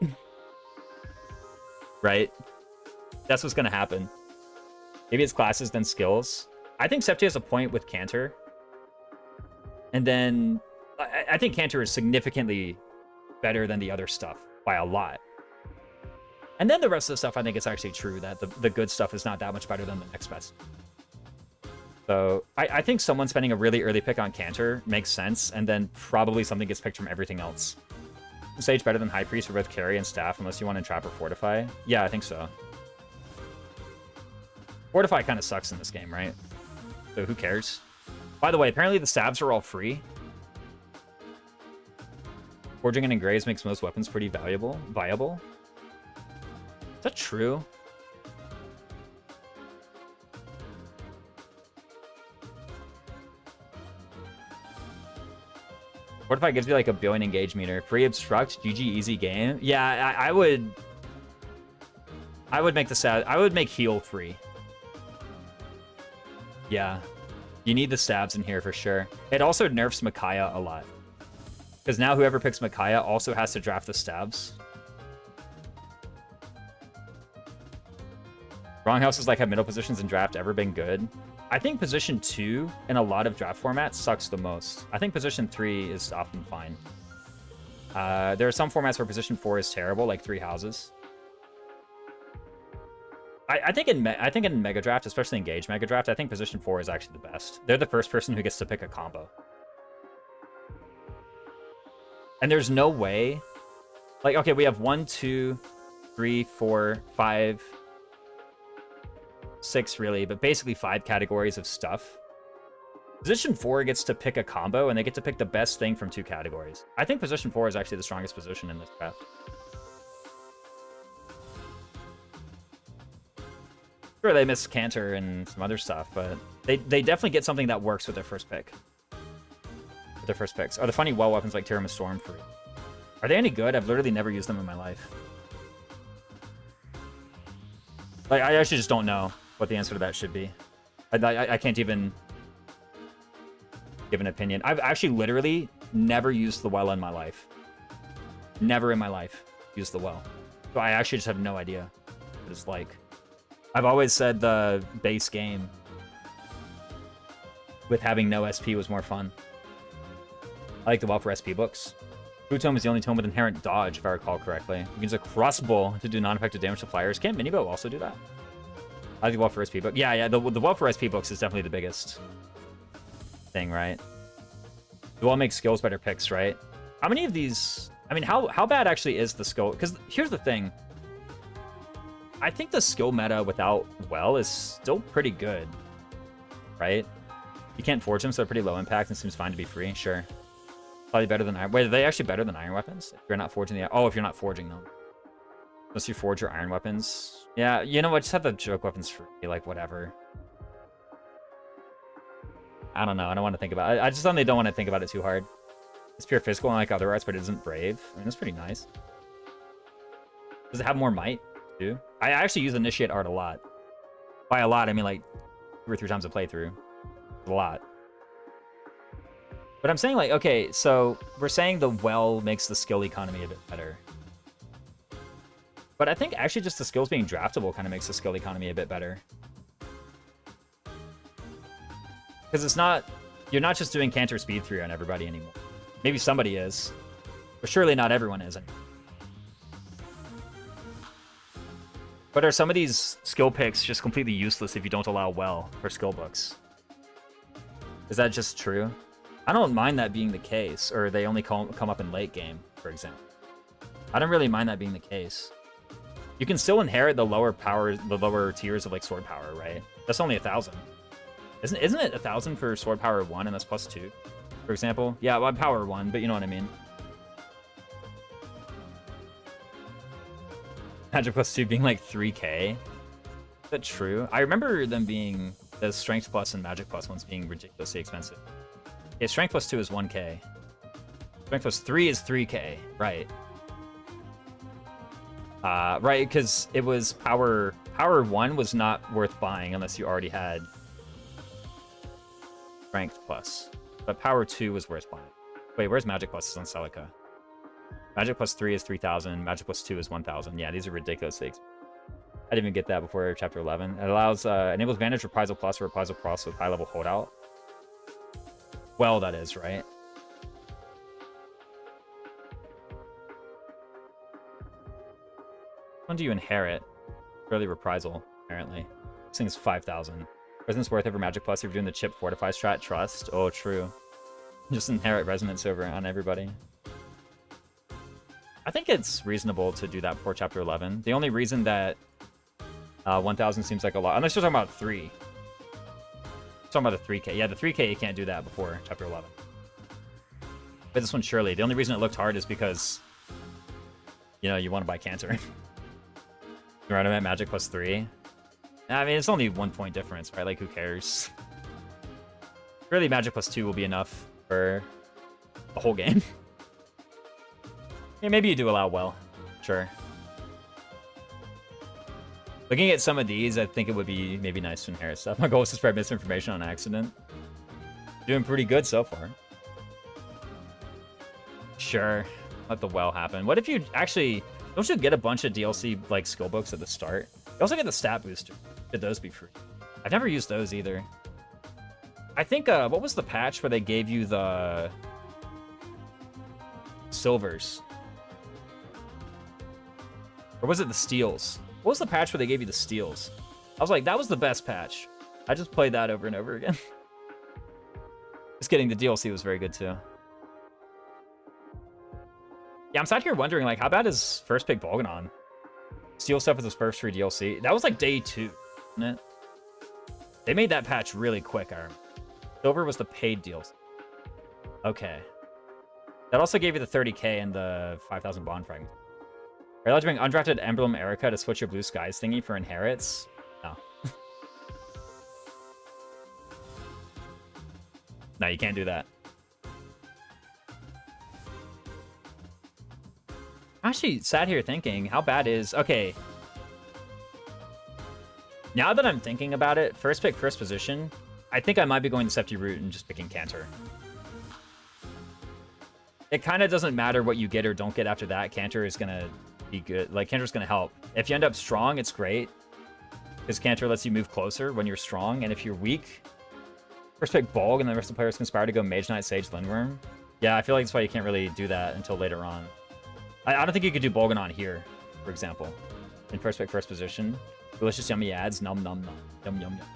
Right? That's what's going to happen. Maybe it's classes, then skills. I think Septi has a point with Canter. And then... I think Canter is significantly better than the other stuff by a lot. And then the rest of the stuff, I think it's actually true that the good stuff is not that much better than the next best. So I think someone spending a really early pick on Canter makes sense, and then probably something gets picked from everything else. Sage better than High Priest for both carry and staff, unless you want to trap or fortify. Yeah, I think so. Fortify kind of sucks in this game, right? So who cares? By the way, apparently the stabs are all free. Forging and engraves makes most weapons pretty viable. Is that true? Fortify gives you like a billion engage meter. Free obstruct, GG easy game. Yeah, I would make the stab. I would make heal free. Yeah, you need the stabs in here for sure. It also nerfs Micaiah a lot. Because now whoever picks Micaiah also has to draft the stabs. Wrong houses like have middle positions in draft ever been good? I think position 2 in a lot of draft formats sucks the most. I think position 3 is often fine. There are some formats where position 4 is terrible, like 3 houses. I think in Mega Draft, especially Engage Mega Draft, I think position 4 is actually the best. They're the first person who gets to pick a combo. And there's no way... Like, okay, we have 1, 2, 3, 4, 5, 6, really, but basically 5 categories of stuff. Position 4 gets to pick a combo, and they get to pick the best thing from 2 categories. I think position 4 is actually the strongest position in this draft. Sure, they miss Canter and some other stuff, but they definitely get something that works with their first pick. Their first picks. Are the funny well weapons like Tirama Storm free? Are they any good? I've literally never used them in my life. Like, I actually just don't know what the answer to that should be. I can't even give an opinion. I've actually literally never used the well in my life. Never in my life used the well. So I actually just have no idea what it's like. I've always said the base game with having no SP was more fun. I like the well for SP books. Food Tome is the only tome with inherent dodge, if I recall correctly. You can use a crossbow to do non-effective damage to flyers. Can't Minibow also do that? I like the well for SP book. Yeah, the well for SP books is definitely the biggest thing, right? The well makes skills better picks, right? How many of these... I mean, how bad actually is the skill? Because here's the thing. I think the skill meta without well is still pretty good, right? You can't forge them, so they're pretty low impact and seems fine to be free. Sure. Probably better than iron. Wait, are they actually better than iron weapons? If you're not forging the... Oh, if you're not forging them. Unless you forge your iron weapons. Yeah, you know what? Just have the joke weapons free. Like, whatever. I don't know. I don't want to think about it. I just suddenly don't want to think about it too hard. It's pure physical unlike other arts, but it isn't brave. I mean, that's pretty nice. Does it have more might, too? I actually use Initiate Art a lot. By a lot, I mean, like, 2 or 3 times a playthrough. A lot. But I'm saying, like, okay, so we're saying the well makes the skill economy a bit better. But I think actually just the skills being draftable kind of makes the skill economy a bit better. Because it's not... You're not just doing canter speed 3 on everybody anymore. Maybe somebody is. But surely not everyone is anymore. But are some of these skill picks just completely useless if you don't allow well for skill books? Is that just true? I don't mind that being the case, or they only come up in late game, for example. I don't really mind that being the case. You can still inherit the lower power, the lower tiers of like sword power, right? That's only 1,000. Isn't it 1,000 for sword power 1 and that's +2, for example? Yeah, well, power 1, but you know what I mean. Magic +2 being like 3k. Is that true? I remember them being the strength plus and magic plus ones being ridiculously expensive. Okay, strength +2 is 1k. Strength +3 is 3k. Right. Right, because it was power 1 was not worth buying unless you already had strength plus. But power 2 was worth buying. Wait, where's magic plus on Celica? Magic +3 is 3,000. Magic +2 is 1,000. Yeah, these are ridiculously expensive. I didn't even get that before Chapter 11. It allows enables Vantage Reprisal Plus or Reprisal Plus with high level holdout. Well, that is right. When do you inherit? Early Reprisal, apparently. This thing is 5,000. Resonance worth over Magic Plus if you're doing the chip Fortify strat. Trust. Oh, true. Just inherit Resonance over on everybody. I think it's reasonable to do that before Chapter 11. The only reason that 1,000 seems like a lot, unless you're talking about 3. Talking about the 3k. Yeah, the 3k you can't do that before Chapter 11. But this one surely. The only reason it looked hard is because, you know, you want to buy Cantor. You're right, I'm at Magic +3. I mean, it's only 1 point difference, right? Like, who cares? Really, Magic +2 will be enough for the whole game. Yeah, maybe you do allow well. Sure. Looking at some of these, I think it would be maybe nice to inherit stuff. My goal is to spread misinformation on accident. Doing pretty good so far. Sure. Let the well happen. What if you actually... Don't you get a bunch of DLC, like, skill books at the start? You also get the stat booster. Should those be free? I've never used those either. I think, what was the patch where they gave you the... silvers? Or was it the steals? What was the patch where they gave you the steals? I was like, that was the best patch. I just played that over and over again. Just kidding, the DLC was very good too. Yeah, I'm sat here wondering, like, how bad is first pick Bolganon? Steal stuff with his first free DLC. That was like day 2, wasn't it? They made that patch really quick, I remember. Silver was the paid DLC. Okay. That also gave you the 30k and the 5,000 bond fragments. Are you allowed to bring undrafted Emblem Erica to switch your Blue Skies thingy for inherits? No. No, you can't do that. I actually sat here thinking, how bad is... Okay. Now that I'm thinking about it, first pick, first position, I think I might be going the Septi route and just picking Cantor. It kind of doesn't matter what you get or don't get after that. Cantor is going to be good. Like, Cantor's going to help. If you end up strong, it's great. Because Cantor lets you move closer when you're strong. And if you're weak, first pick Bolg and the rest of the players conspire to go Mage Knight, Sage, Lindworm. Yeah, I feel like that's why you can't really do that until later on. I don't think you could do Bolganon here, for example. In first pick, first position. Delicious yummy ads. Num num num. Yum yum yum.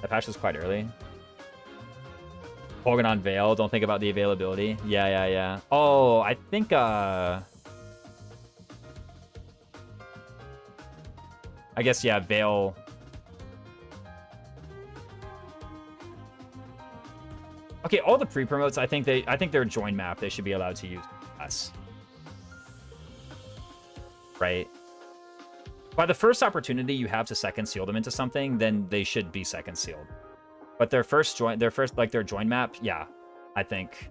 That patch was quite early. Bolganon Veil. Don't think about the availability. Yeah. Oh, I think I guess, yeah, Veil. Okay, all the pre-promotes, I think they're join map. They should be allowed to use less. Right? By the first opportunity you have to second seal them into something, then they should be second sealed. But their join map, yeah, I think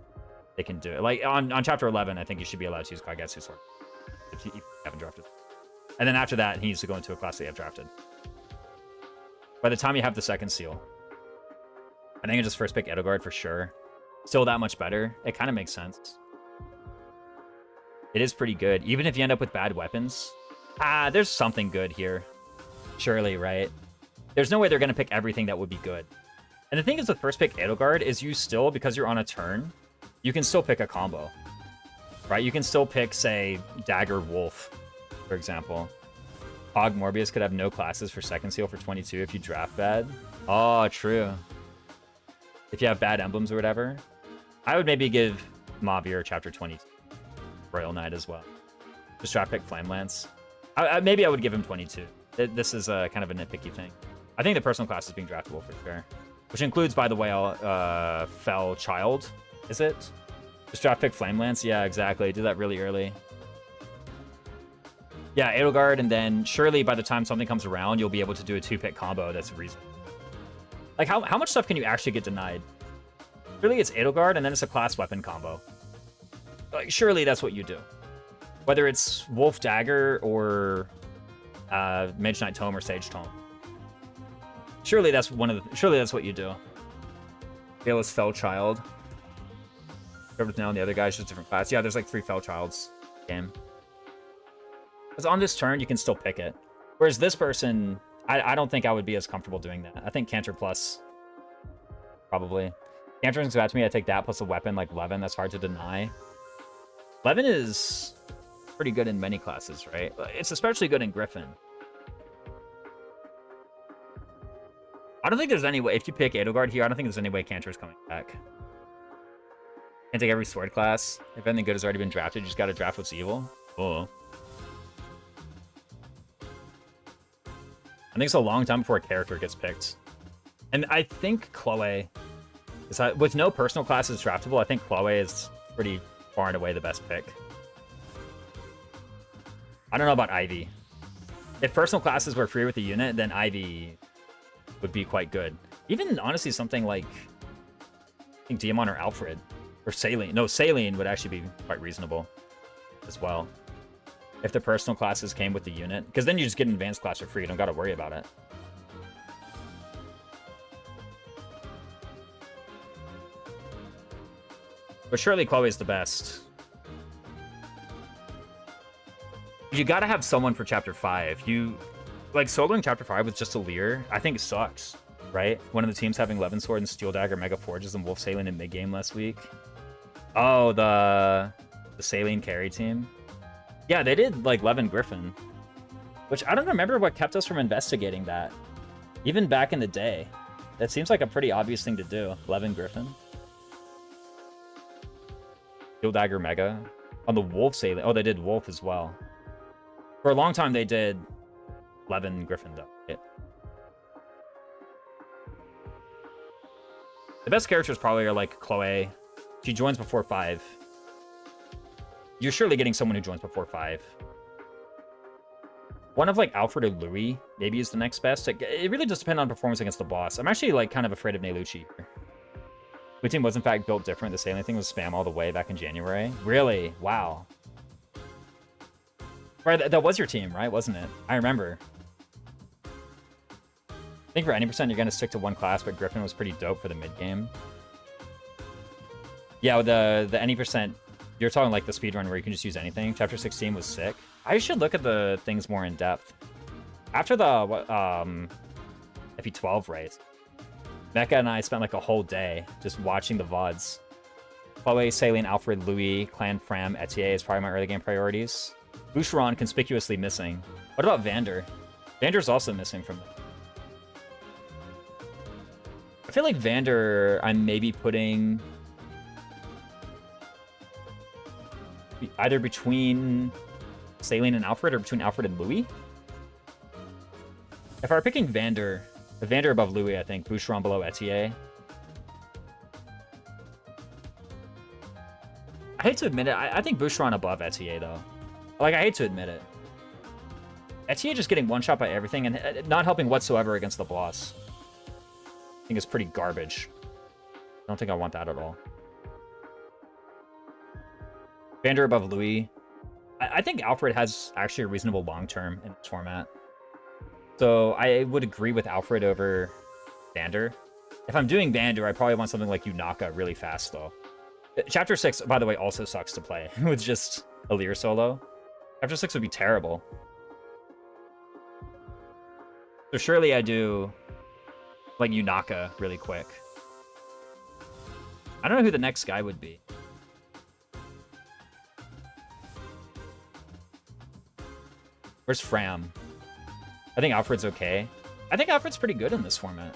they can do it. Like on chapter 11, I think you should be allowed to use Kaigetsu Sword if you haven't drafted. And then after that, he needs to go into a class that you have drafted. By the time you have the second seal, I think I just first pick Edelgard for sure. Still that much better. It kind of makes sense. It is pretty good. Even if you end up with bad weapons. There's something good here. Surely, right? There's no way they're going to pick everything that would be good. And the thing is with first pick Edelgard is you still, because you're on a turn, you can still pick a combo. Right? You can still pick, say, Dagger Wolf, for example. Hog Morbius could have no classes for second seal for 22 if you draft bad. Oh, true. If you have bad emblems or whatever. I would maybe give Mavir Chapter 22. Royal Knight as well. Just draft pick Flame Lance. Maybe I would give him 22. This is kind of a nitpicky thing. I think the personal class is being draftable for sure. Which includes, by the way, Fell Child, is it? Just draft pick Flame Lance? Yeah, exactly. Do that really early. Yeah, Edelgard, and then surely by the time something comes around, you'll be able to do a 2-pick combo that's reasonable. Like, how much stuff can you actually get denied? Surely it's Edelgard, and then it's a class weapon combo. Like, surely that's what you do. Whether it's Wolf Dagger or Mage Knight Tome or Sage Tome. Surely that's what you do. Bayless Fell Child. Trevor's now and the other guy's just different class. Yeah, there's like 3 Fell Childs game. Because on this turn, you can still pick it. Whereas this person, I don't think I would be as comfortable doing that. I think Cantor Plus, probably. Cantor comes back to me, I take that plus a weapon like Levin. That's hard to deny. Levin is pretty good in many classes, right? It's especially good in Griffin. I don't think there's any way, if you pick Edelgard here, I don't think there's any way Cantor's coming back. Can't take every sword class. If anything good has already been drafted, you just gotta draft what's evil. Oh. I think it's a long time before a character gets picked. And I think Chloe, with no personal classes draftable, I think Chloe is pretty far and away the best pick. I don't know about Ivy. If personal classes were free with the unit, then Ivy would be quite good. Even, honestly, something like, I think Diamond or Alfred. Or Saline. No, Saline would actually be quite reasonable as well. If the personal classes came with the unit. Because then you just get an advanced class for free. You don't got to worry about it. But surely Chloe's the best. You got to have someone for Chapter 5. Like, soloing Chapter 5 with just a Lear, I think it sucks, right? One of the teams having Levin Sword and Steel Dagger Mega Forges and Wolf Saline in mid-game last week. Oh, the Saline carry team. Yeah, they did, like, Levin Griffin. Which, I don't remember what kept us from investigating that. Even back in the day. That seems like a pretty obvious thing to do. Levin Griffin. Steel Dagger Mega. On the Wolf Saline. Oh, they did Wolf as well. For a long time, they did Levin Griffin, though. Yeah. The best characters probably are, like, Chloe. She joins before 5. You're surely getting someone who joins before 5. One of, like, Alfred or Louis maybe is the next best. It really does depend on performance against the boss. I'm actually, like, kind of afraid of Nelucci here. My team was, in fact, built different. The Saline thing was spam all the way back in January. Really? Wow. Right, that was your team, right? Wasn't it? I remember. I think for any percent, you're going to stick to one class, but Griffin was pretty dope for the mid-game. Yeah, the any percent, you're talking like the speedrun where you can just use anything. Chapter 16 was sick. I should look at the things more in depth. After the FE12 race, Mecca and I spent like a whole day just watching the VODs. Chloe, Saline, Alfred, Louis, Clan, Fram, Etier is probably my early game priorities. Boucheron conspicuously missing. What about Vander? Vander's also missing from them. I feel like Vander, I'm maybe putting either between Saline and Alfred or between Alfred and Louis. If I were picking Vander, Vander above Louis, I think. Boucheron below Etier. I hate to admit it. I think Boucheron above Etier, though. Like, I hate to admit it. Etier just getting one-shot by everything and not helping whatsoever against the boss. I think it's pretty garbage. I don't think I want that at all. Vander above Louis. I think Alfred has actually a reasonable long-term in this format. So I would agree with Alfred over Vander. If I'm doing Vander, I probably want something like Yunaka really fast, though. Chapter 6, by the way, also sucks to play. With just a Lear solo. Chapter 6 would be terrible. So surely I do, like, Yunaka really quick. I don't know who the next guy would be. Where's Fram? I think Alfred's okay. I think Alfred's pretty good in this format.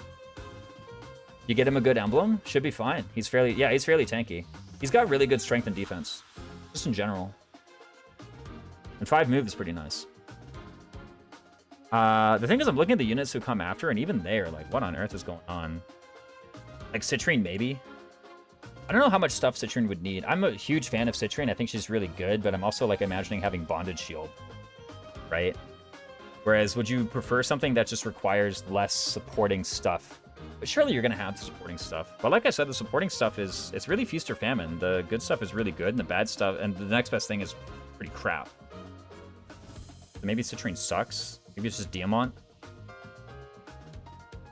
You get him a good emblem, should be fine. He's fairly tanky. He's got really good strength and defense, just in general. And 5 move is pretty nice. The thing is, I'm looking at the units who come after, and even they are like, what on earth is going on? Like Citrine, maybe? I don't know how much stuff Citrine would need. I'm a huge fan of Citrine. I think she's really good, but I'm also like imagining having Bonded Shield, right? Whereas, would you prefer something that just requires less supporting stuff? But surely you're going to have the supporting stuff. But like I said, the supporting stuff it's really feast or famine. The good stuff is really good, and the bad stuff, and the next best thing is pretty crap. So maybe Citrine sucks. Maybe it's just Diamant.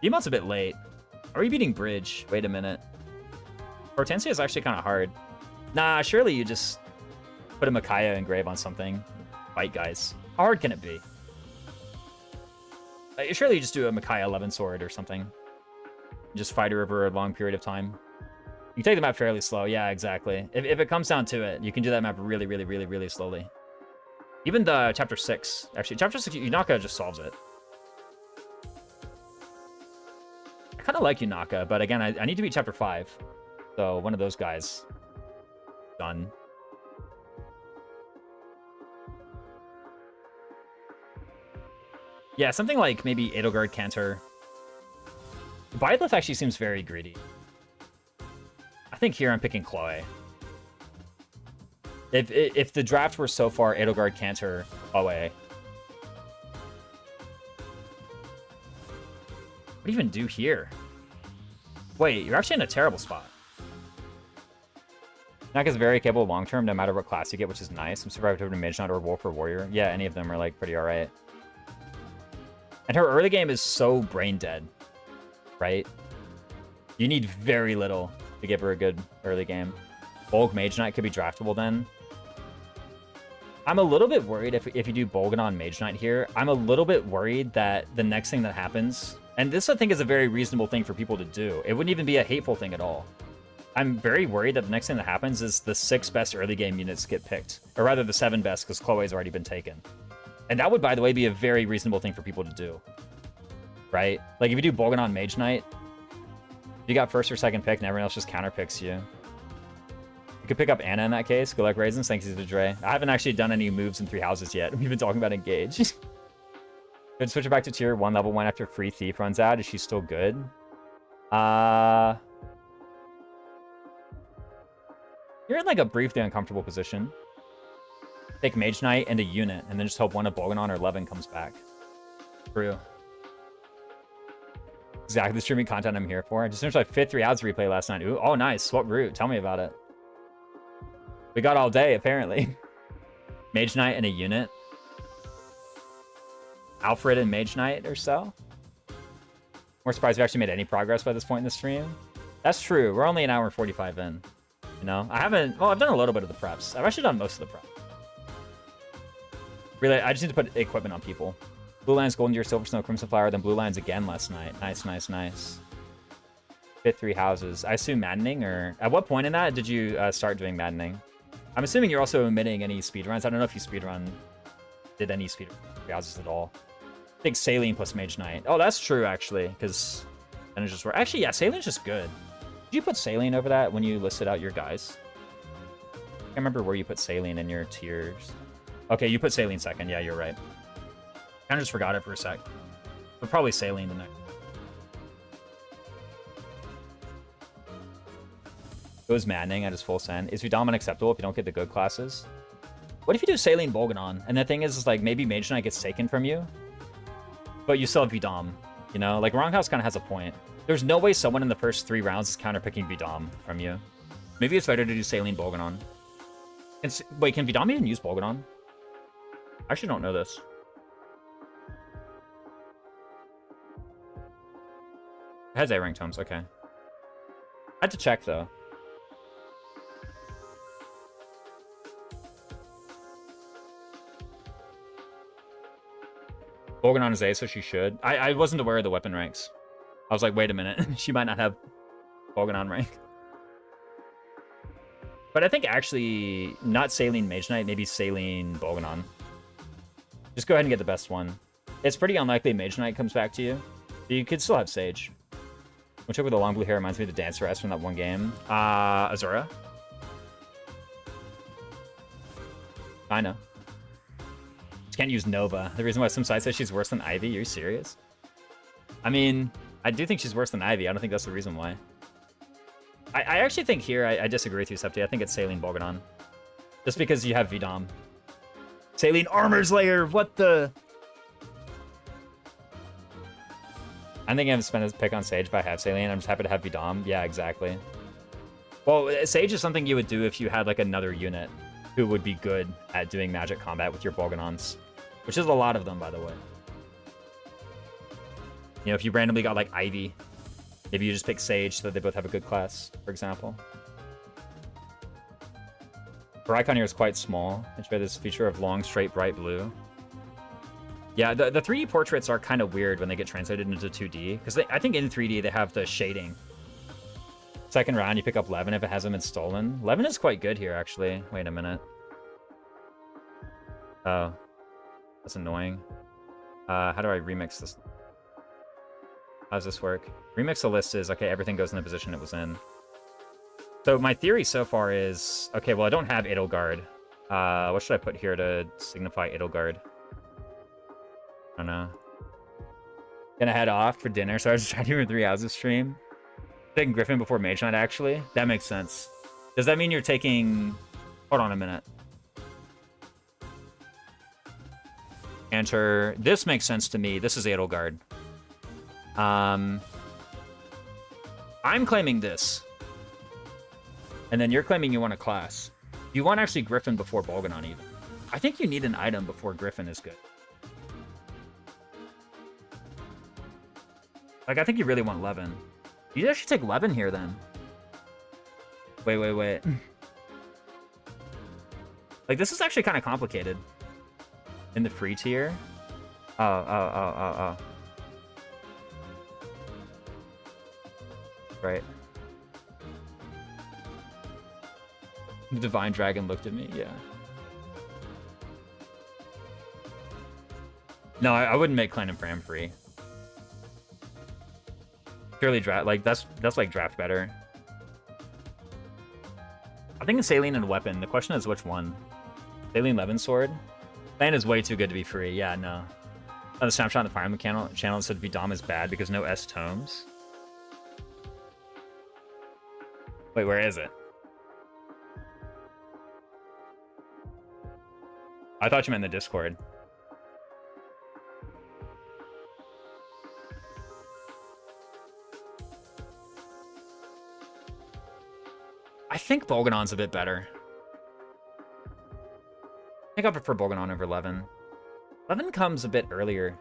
Diamant's a bit late. Are we beating Bridge? Wait a minute. Hortensia is actually kind of hard. Nah, surely you just put a Micaiah engrave on something. Fight, guys. How hard can it be? Surely you just do a Micaiah 11 sword or something. Just fight her over a long period of time. You can take the map fairly slow. Yeah, exactly. If it comes down to it, you can do that map really, really, really, really slowly. Even the Chapter 6. Actually, Chapter 6, Yunaka just solves it. I kind of like Yunaka, but again, I need to beat Chapter 5. So, one of those guys. Done. Yeah, something like maybe Edelgard Cantor. Byleth actually seems very greedy. I think here I'm picking Chloe. If the draft were so far Edelgard Cantor, Chloe. What do you even do here? Wait, you're actually in a terrible spot. Naka's very capable long-term, no matter what class you get, which is nice. I'm surprised over to Mage Knight or Wolf or Warrior. Yeah, any of them are, like, pretty alright. And her early game is so brain dead, right? You need very little to give her a good early game. Bolg Mage Knight could be draftable then. I'm a little bit worried if you do Bolganon Mage Knight here. I'm a little bit worried that the next thing that happens, and this I think is a very reasonable thing for people to do. It wouldn't even be a hateful thing at all. I'm very worried that the next thing that happens is the 6 best early game units get picked. Or rather the 7 best, because Chloe's already been taken. And that would, by the way, be a very reasonable thing for people to do. Right? Like, if you do Bolganon Mage Knight, you got first or second pick, and everyone else just counterpicks you. You could pick up Anna in that case. Good luck, Raisins. Thanks to Dre. I haven't actually done any moves in 3 houses yet. We've been talking about Engage. Could switch her back to tier 1, level 1 after Free Thief runs out. Is she still good? You're in, like, a briefly uncomfortable position. Take Mage Knight and a unit, and then just hope one of Bolganon or Levin comes back. True. Exactly the streaming content I'm here for. I just finished my 5th 3 houses replay last night. Ooh, oh, nice. What route? Tell me about it. We got all day, apparently. Mage Knight and a unit. Alfred and Mage Knight or so. More surprised we actually made any progress by this point in the stream. That's true. We're only an hour and 45 in. You know? I haven't... Well, I've done a little bit of the preps. I've actually done most of the preps. Really, I just need to put equipment on people. Blue Lions, Golden Deer, Silver Snow, Crimson Flower, then Blue Lions again last night. Nice, nice, nice. Fit 3 houses. I assume maddening, or... At what point in that did you start doing maddening? I'm assuming you're also omitting any speedruns. I don't know if you did any speedrun 3 houses at all. I think Saline plus Mage Knight. Oh, that's true, actually, because then it just works. Actually, yeah, Saline's just good. Did you put Saline over that when you listed out your guys? I can't remember where you put Saline in your tiers. Okay, you put Saline second. Yeah, you're right. Kind of just forgot it for a sec. But probably Saline the next. It was maddening. I just full send. Is Vidam unacceptable if you don't get the good classes? What if you do Saline Bolganon? And the thing is like maybe Mage Knight gets taken from you, but you still have Vidam. You know, like Wronghouse kind of has a point. There's no way someone in the first 3 rounds is counterpicking Vidam from you. Maybe it's better to do Saline Bolganon. Wait, can Vidam even use Bolganon? I actually don't know this. It has A-rank tomes, okay. I had to check, though. Bolganon is A, so she should. I wasn't aware of the weapon ranks. I was like, wait a minute. She might not have Bolganon rank. But I think actually, not Saline Mage Knight, maybe Saline Bolganon. Just go ahead and get the best one. It's pretty unlikely Mage Knight comes back to you. But you could still have Sage. Which with the long blue hair reminds me of the Danceress from that one game. Azura? Kinda. Just can't use Nova. The reason why some side says she's worse than Ivy? Are you serious? I mean, I do think she's worse than Ivy. I don't think that's the reason why. I actually think here, I disagree with you, Septi. I think it's Saline Bolganon. Just because you have Vidam. Saline Armor's Layer! What the... I think I'm spent a pick on Sage if I have Saline. I'm just happy to have Vidam. Yeah, exactly. Well, Sage is something you would do if you had like another unit who would be good at doing magic combat with your Bolganons. Which is a lot of them, by the way. You know, if you randomly got like Ivy, maybe you just pick Sage so that they both have a good class, for example. Her icon here is quite small. Enjoy this feature of long, straight, bright blue. Yeah, the 3D portraits are kind of weird when they get translated into 2D. Because I think in 3D they have the shading. Second round, you pick up Levin if it hasn't been stolen. Levin is quite good here, actually. Wait a minute. Oh. That's annoying. How do I remix this? How does this work? Remix a list is, okay, everything goes in the position it was in. So my theory so far is, okay, well, I don't have Edelgard. What should I put here to signify Edelgard? I don't know. Gonna head off for dinner, so I was just trying to do a 3 houses stream. Taking Griffin before Mage Knight, actually. That makes sense. Does that mean you're taking... Hold on a minute. Enter. This makes sense to me. This is Edelgard. I'm claiming this. And then you're claiming you want a class. You want actually Griffin before Bolganon, even. I think you need an item before Griffin is good. Like, I think you really want Levin. You actually take Levin here, then. Wait. Like, this is actually kind of complicated. In the free tier. Oh. Right. The Divine Dragon looked at me, yeah. No, I wouldn't make Clan and Fram free. Purely draft, like, that's like draft better. I think it's Saline and Weapon. The question is which one? Saline Levin Sword? Land is way too good to be free, yeah, no. On the snapshot on the Fireman channel, it said Vidam is bad because no S tomes. Wait, where is it? I thought you meant in the Discord. I think Bolganon's a bit better. I think I prefer Bolganon over Levin. Levin comes a bit earlier.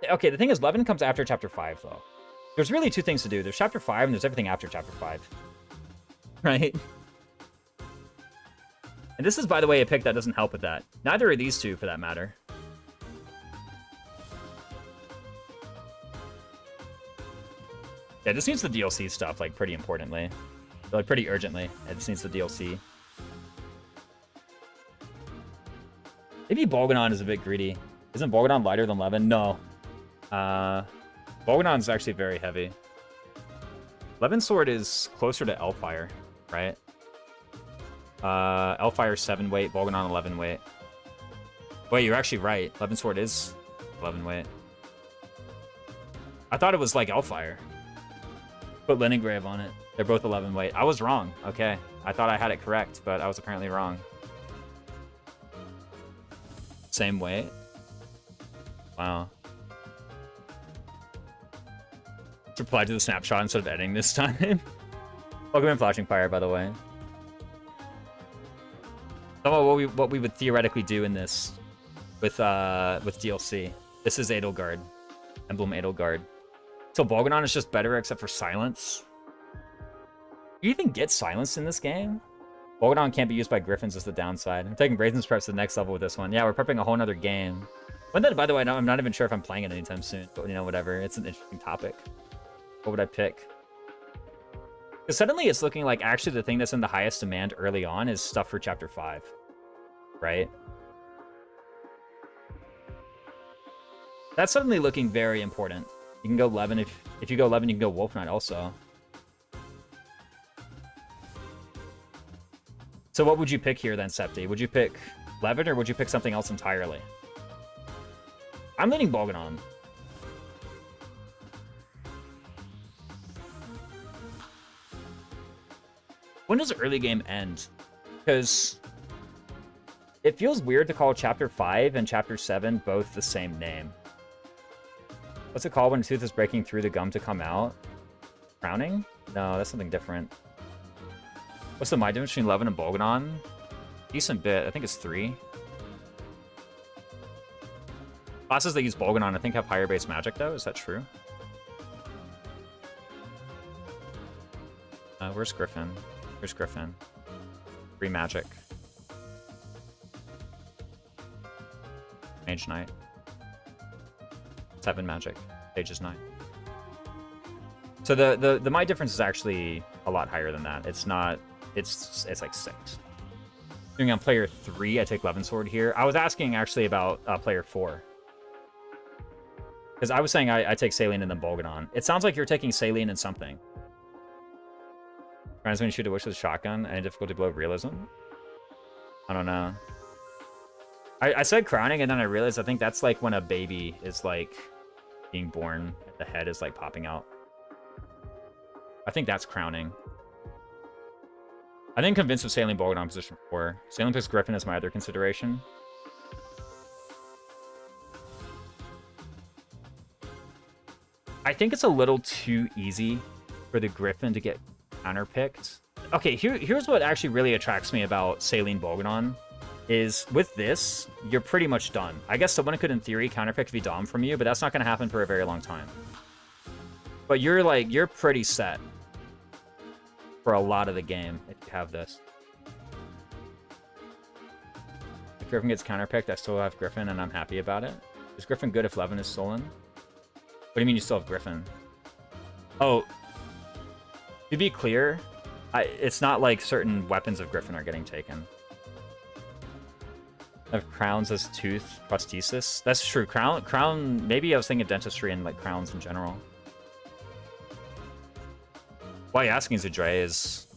Okay, the thing is, Levin comes after Chapter 5, though. There's really two things to do. There's Chapter 5, and there's everything after Chapter 5. Right? And this is, by the way, a pick that doesn't help with that. Neither are these two, for that matter. Yeah, this needs the DLC stuff, like, pretty importantly. Like, pretty urgently. It just needs the DLC. Maybe Bolganon is a bit greedy. Isn't Bolganon lighter than Levin? No. Bolganon's actually very heavy. Levin's sword is closer to Elfire, right? Elfire 7 weight, Bolganon 11 weight. Wait, you're actually right. Levin's sword is 11 weight. I thought it was like Elfire. Put Leningrave on it. They're both 11 weight. I was wrong. Okay. I thought I had it correct, but I was apparently wrong. Same weight? Wow. Reply to the snapshot instead of editing this time. Welcome in, Flashing Fire, by the way. Some of what we would theoretically do in this with DLC. This is Edelgard. Emblem Edelgard. So Bolganon is just better except for silence. You even get silence in this game? Bolganon can't be used by Griffins is the downside. I'm taking Brazen's preps to the next level with this one. Yeah, we're prepping a whole nother game. When that, by the way, I'm not even sure if I'm playing it anytime soon. But, you know, whatever. It's an interesting topic. What would I pick? Because suddenly it's looking like actually the thing that's in the highest demand early on is stuff for Chapter 5. Right? That's suddenly looking very important. You can go 11 if you go 11, you can go Wolf Knight also. So what would you pick here then, Septi? Would you pick Levin or would you pick something else entirely? I'm leaning Bolganon. When does early game end? Because it feels weird to call Chapter 5 and Chapter 7 both the same name. What's it called when a tooth is breaking through the gum to come out? Crowning? No, that's something different. What's the my difference between Levin and Bolganon? Decent bit. I think it's 3. Classes that use Bolganon, I think, have higher base magic, though. Is that true? Where's Griffin? Here's Griffin. 3 magic. Mage Knight. 7 magic. Page is 9. So the my difference is actually a lot higher than that. It's not. It's like 6. Doing on player 3, I take Levin Sword here. I was asking actually about player 4. Because I was saying I take Saline and then Bolganon. It sounds like you're taking Saline and something. Friends, when you shoot a wish with a shotgun, any difficulty below realism? I don't know. I said crowning, and then I realized I think that's like when a baby is like being born, and the head is like popping out. I think that's crowning. I think convinced with Saline Bolganon position 4. Saline plus Griffin is my other consideration. I think it's a little too easy for the Griffin to get counterpicked. Okay, here's what actually really attracts me about Saline Bolganon. Is with this, you're pretty much done. I guess someone could, in theory, counterpick Vidam from you, but that's not going to happen for a very long time. But you're pretty set for a lot of the game if you have this. If Griffin gets counterpicked, I still have Griffin, and I'm happy about it. Is Griffin good if Levin is stolen? What do you mean you still have Griffin? Oh, to be clear, it's not like certain weapons of Griffin are getting taken. I have crowns as tooth prosthesis. That's true. Crown. Maybe I was thinking dentistry and like crowns in general. Why are you asking, Zedre? Is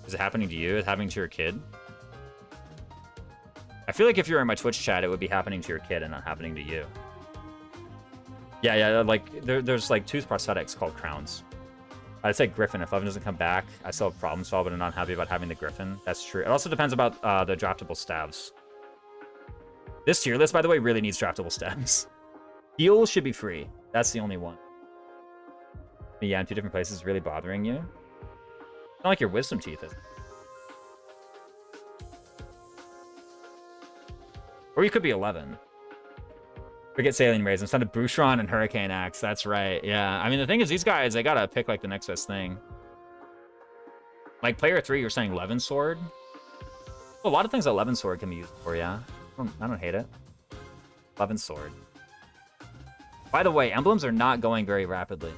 it happening to you? Is it happening to your kid? I feel like if you're in my Twitch chat, it would be happening to your kid and not happening to you. Yeah, like there's like tooth prosthetics called crowns. I'd say Griffin. If Levin doesn't come back, I still have problem solved, but I'm not happy about having the Griffin. That's true. It also depends about the draftable stabs. This tier list, by the way, really needs draftable stabs. Heal should be free. That's the only one. But yeah, in 2 different places is really bothering you. It's not like your wisdom teeth is. Or you could be 11. Forget Saline Rays. Instead of Boucheron and Hurricane Axe. That's right. Yeah. I mean, the thing is, these guys, they gotta pick like the next best thing. Like player 3, you're saying Levin Sword. Well, a lot of things that Levin Sword can be used for, yeah. I don't hate it. Levin Sword. By the way, emblems are not going very rapidly.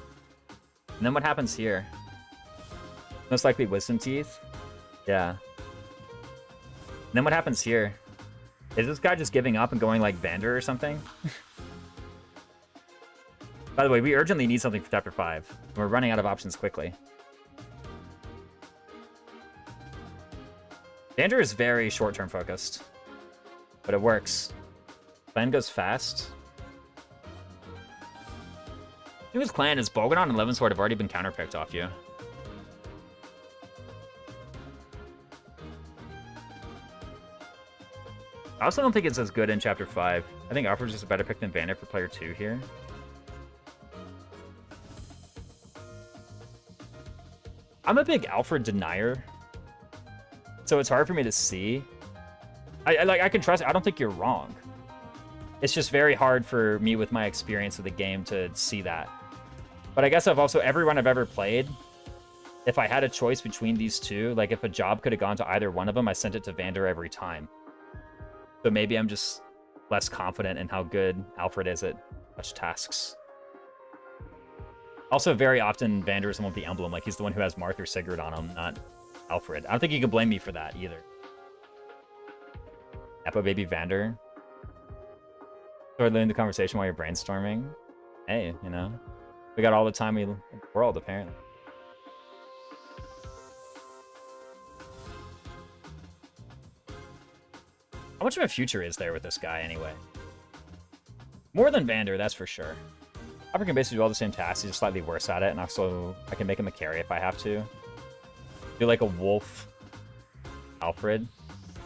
And then what happens here? Most likely Wisdom Teeth. Yeah. And then what happens here? Is this guy just giving up and going like Vander or something? By the way, we urgently need something for Chapter 5. We're running out of options quickly. Vander is very short-term focused. But it works. Clan goes fast. I think his clan is Bolganon and Levin Sword have already been counterpicked off you. I also don't think it's as good in Chapter 5. I think Alfred's just a better pick than Vander for player 2 here. I'm a big Alfred denier. So it's hard for me to see. I can trust it. I don't think you're wrong. It's just very hard for me with my experience of the game to see that. But I guess I've also, every run I've ever played, if I had a choice between these two, like if a job could have gone to either one of them, I sent it to Vander every time. So maybe I'm just less confident in how good Alfred is at such tasks. Also, very often, Vander is the one with the emblem. Like, he's the one who has Marth or Sigurd on him, not Alfred. I don't think you can blame me for that, either. Epo baby Vander. Start leading the conversation while you're brainstorming. Hey, you know. We got all the time in the world, apparently. How much of a future is there with this guy, anyway? More than Vander, that's for sure. Alfred can basically do all the same tasks, he's just slightly worse at it, and also I can make him a carry if I have to. Do like a wolf Alfred.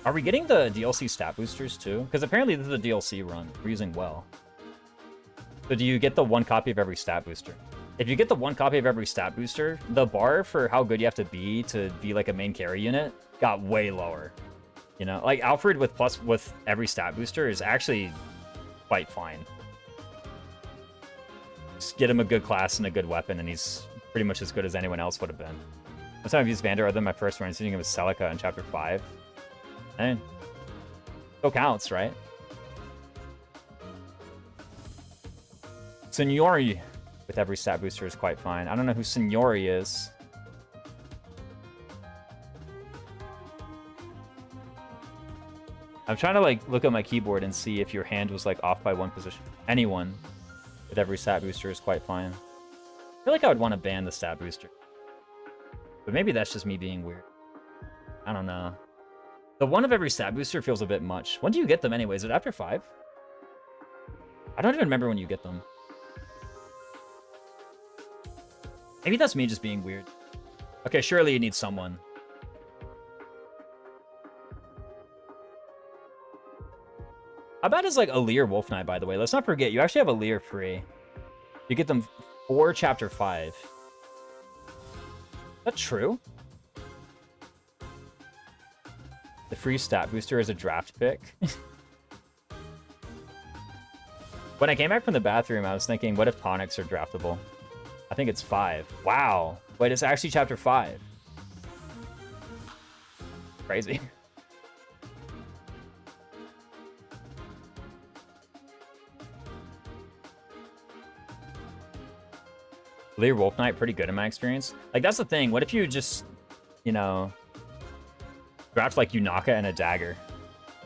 Are we getting the DLC stat boosters too? Because apparently this is a DLC run we're using well. So do you get the one copy of every stat booster? If you get the one copy of every stat booster, the bar for how good you have to be like a main carry unit got way lower. You know, like Alfred with every stat booster is actually quite fine. Just get him a good class and a good weapon, and he's pretty much as good as anyone else would have been. Last time I've used Vander, other than my first run, using him with Celica in Chapter 5. And still counts, right? Signori with every stat booster is quite fine. I don't know who Signori is. I'm trying to like look at my keyboard and see if your hand was like off by one position. Anyone with every stat booster is quite fine. I feel like I would want to ban the stat booster. But maybe that's just me being weird. I don't know. The one of every stat booster feels a bit much. When do you get them anyway? Is it after 5? I don't even remember when you get them. Maybe that's me just being weird. Okay, surely you need someone. How bad is like a Lear Wolf Knight, by the way? Let's not forget, you actually have a Lear free. You get them for Chapter 5. Is that true? The free stat booster is a draft pick. When I came back from the bathroom, I was thinking, what if tonics are draftable? I think it's 5. Wow. Wait, it's actually Chapter 5. Crazy. Lear Wolf Knight, pretty good in my experience. Like, that's the thing. What if you just, you know, draft like Yunaka and a dagger?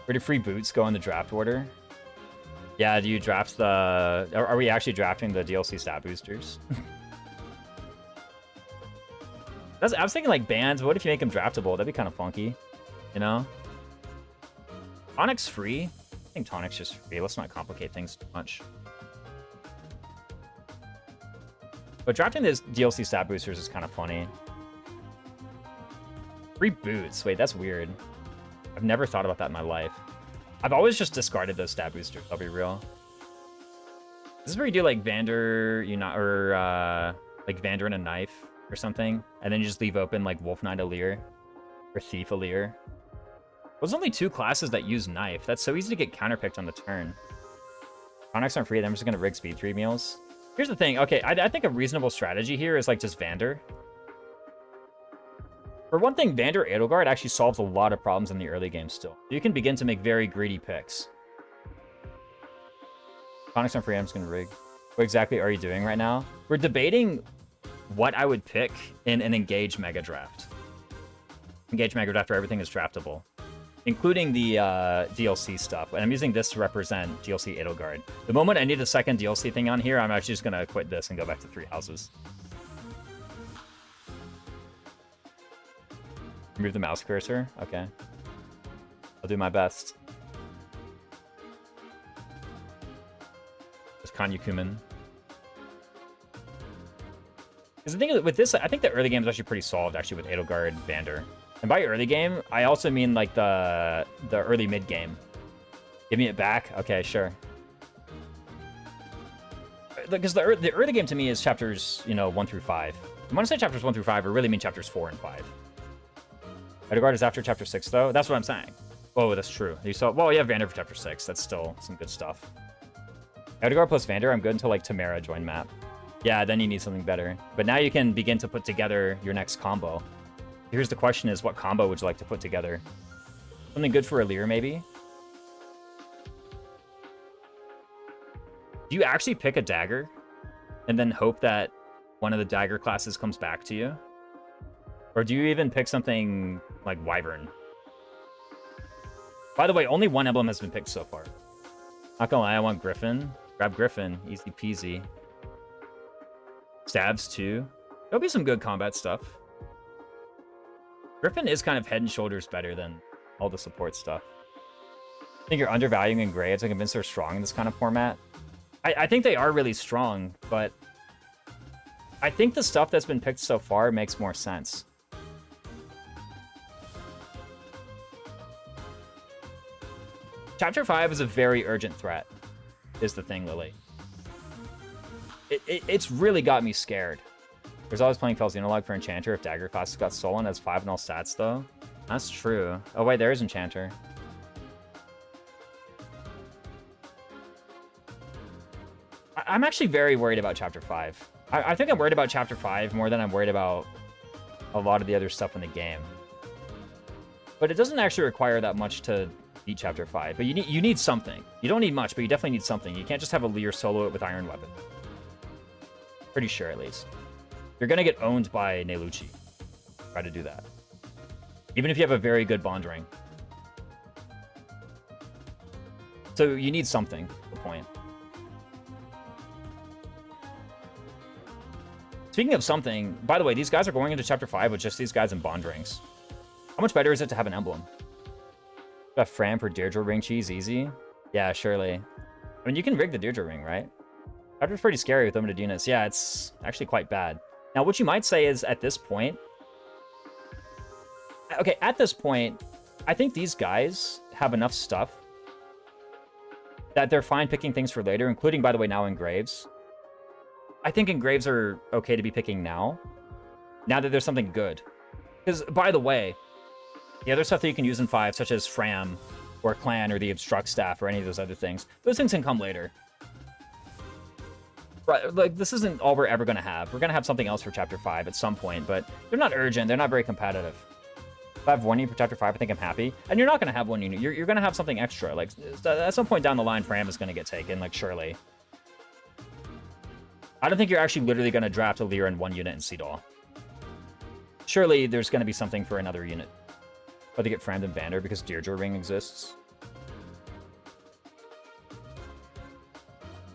Where do free boots go in the draft order? Yeah, do you draft the... Are we actually drafting the DLC stat boosters? I was thinking like bands, but what if you make them draftable? That'd be kind of funky, you know? Tonic's free? I think Tonic's just free. Let's not complicate things too much. But drafting these DLC stat boosters is kind of funny. Free boots. Wait, that's weird. I've never thought about that in my life. I've always just discarded those stat boosters, I'll be real. This is where you do like Vander, like Vander and a knife or something, and then you just leave open like Wolf Knight Alir or Thief Alir. There's only 2 classes that use knife. That's so easy to get counterpicked on the turn. Tonics aren't free, then I'm just gonna rig speed 3 meals. Here's the thing. Okay, I think a reasonable strategy here is like just Vander. For one thing, Vander Edelgard actually solves a lot of problems in the early game still. You can begin to make very greedy picks. Tonics on free, I'm just gonna rig. What exactly are you doing right now? We're debating what I would pick in an Engage Mega Draft. Engage Mega Draft where everything is draftable, including the DLC stuff. And I'm using this to represent DLC Edelgard. The moment I need a second DLC thing on here, I'm actually just gonna quit this and go back to 3 houses. Remove the mouse cursor? Okay. I'll do my best. There's Kanyukumin. Because the thing with this, I think the early game is actually pretty solved, actually, with Edelgard Vander. And by early game, I also mean, like, the early mid-game. Give me it back? Okay, sure. Because the early game, to me, is chapters, 1 through 5. When I say chapters 1 through 5, I really mean chapters 4 and 5. Edelgard is after chapter 6, though? That's what I'm saying. Oh, that's true. You saw... Well, you have Vander for chapter 6. That's still some good stuff. Edelgard plus Vander, I'm good until, like, Tamara join map. Yeah, then you need something better. But now you can begin to put together your next combo. Here's the question is, what combo would you like to put together? Something good for Alir, maybe? Do you actually pick a dagger and then hope that one of the dagger classes comes back to you? Or do you even pick something like Wyvern? By the way, only one emblem has been picked so far. Not gonna lie, I want Griffin. Grab Griffin. Easy peasy. Stabs too. There'll be some good combat stuff. Griffin is kind of head and shoulders better than all the support stuff. I think you're undervaluing Engraves. I'm convinced they're strong in this kind of format. I think they are really strong, but I think the stuff that's been picked so far makes more sense. Chapter 5 is a very urgent threat, is the thing, Lily. It's really got me scared. There's always playing Fel's Unilog for Enchanter if Dagger class got stolen as 5 in all stats, though. That's true. Oh, wait, there is Enchanter. I'm actually very worried about Chapter 5. I think I'm worried about Chapter 5 more than I'm worried about a lot of the other stuff in the game. But it doesn't actually require that much to beat Chapter 5. But you need something. You don't need much, but you definitely need something. You can't just have a Lear solo it with Iron Weapon. Pretty sure, at least. You're going to get owned by Nelucci. Try to do that. Even if you have a very good bond ring. So you need something, the point. Speaking of something, by the way, these guys are going into Chapter 5 with just these guys in bond rings. How much better is it to have an emblem? Got Fram for Deirdre ring cheese, easy? Yeah, surely. I mean, you can rig the Deirdre ring, right? Chapter's pretty scary with limited units. Yeah, it's actually quite bad. Now, what you might say is, at this point... Okay, at this point, I think these guys have enough stuff that they're fine picking things for later, including, by the way, now Engraves. I think Engraves are okay to be picking now that there's something good. Because, by the way, the other stuff that you can use in 5, such as Fram, or Clan, or the Obstruct Staff, or any of those other things, those things can come later. Right, like, this isn't all we're ever going to have. We're going to have something else for Chapter 5 at some point, but they're not urgent. They're not very competitive. If I have 1 unit for Chapter 5, I think I'm happy. And you're not going to have 1 unit. You're going to have something extra. Like, at some point down the line, Fram is going to get taken, like, surely. I don't think you're actually literally going to draft a Lear in 1 unit in Seedall. Surely there's going to be something for another unit. But to get Frammed and Vander because Deirdre ring exists.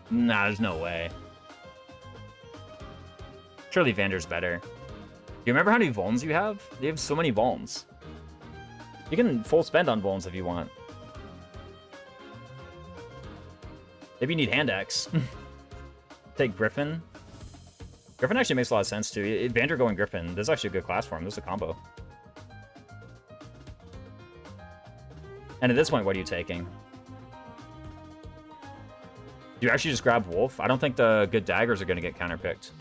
Nah, there's no way. Surely Vander's better. Do you remember how many Vulns you have? You have so many Vulns. You can full spend on Vulns if you want. Maybe you need Hand Axe. Take Griffin. Griffin actually makes a lot of sense too. Vander going Griffin. This is actually a good class for him. This is a combo. And at this point, what are you taking? Do you actually just grab Wolf? I don't think the good daggers are going to get counterpicked.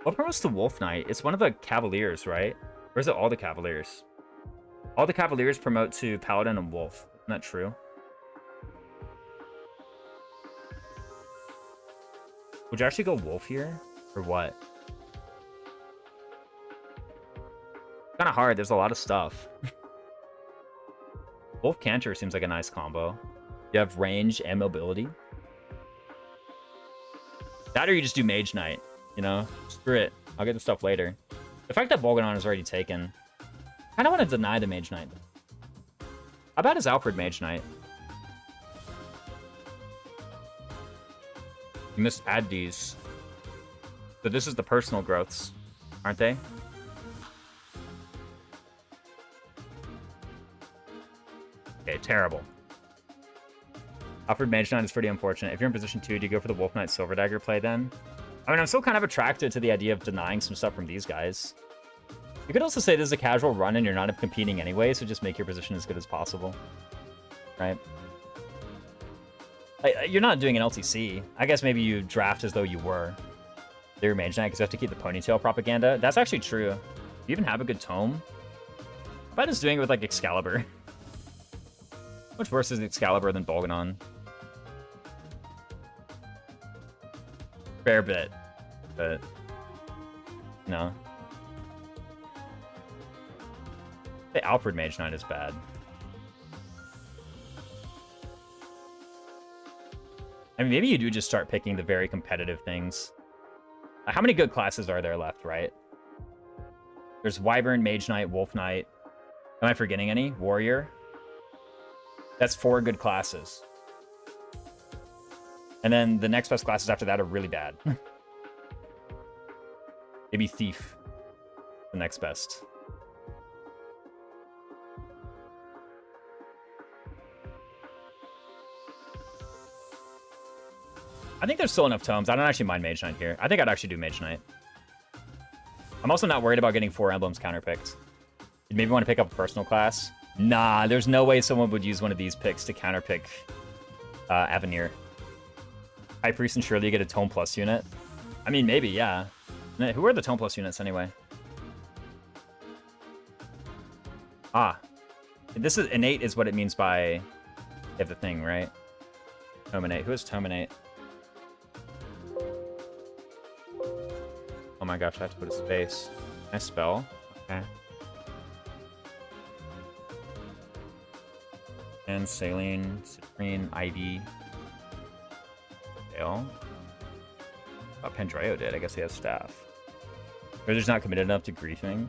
What promotes the Wolf Knight? It's one of the Cavaliers, right? Or is it all the Cavaliers? All the Cavaliers promote to Paladin and Wolf. Isn't that true? Would you actually go Wolf here? Or what? Kind of hard. There's a lot of stuff. Wolf Cantor seems like a nice combo. You have range and mobility. That or you just do Mage Knight. You know? Screw it. I'll get the stuff later. The fact that Volganon is already taken. I kind of want to deny the Mage Knight. How bad is Alfred Mage Knight? You must add these. So this is the personal growths, aren't they? Okay, terrible. Alfred Mage Knight is pretty unfortunate. If you're in position 2, do you go for the Wolf Knight Silver Dagger play then? I mean, I'm still kind of attracted to the idea of denying some stuff from these guys. You could also say this is a casual run and you're not competing anyway, so just make your position as good as possible. Right? You're not doing an LTC. I guess maybe you draft as though you were. They're Mage Knight because you have to keep the ponytail propaganda. That's actually true. Do you even have a good tome? How about just doing it with, like, Excalibur? Much worse is Excalibur than Volganon. Fair bit. But... no. The Alfred Mage Knight is bad. I mean, maybe you do just start picking the very competitive things. How many good classes are there left, right? There's Wyvern, Mage Knight, Wolf Knight. Am I forgetting any? Warrior. That's 4 good classes. And then the next best classes after that are really bad. Maybe Thief. The next best. I think there's still enough tomes. I don't actually mind Mage Knight here. I think I'd actually do Mage Knight. I'm also not worried about getting 4 emblems counterpicked. You maybe want to pick up a personal class. Nah, there's no way someone would use one of these picks to counterpick Avenir. High Priest and surely you get a Tome Plus unit. I mean, maybe, yeah. Who are the Tome Plus units anyway? Ah. This is innate is what it means by you have the thing, right? Tominate. Who is Tominate? Oh my gosh, I have to put a space. Can I spell? Okay. And Saline, Citrine, Ivy. Dale. Oh, Pandreo did. I guess he has staff. They're just not committed enough to griefing.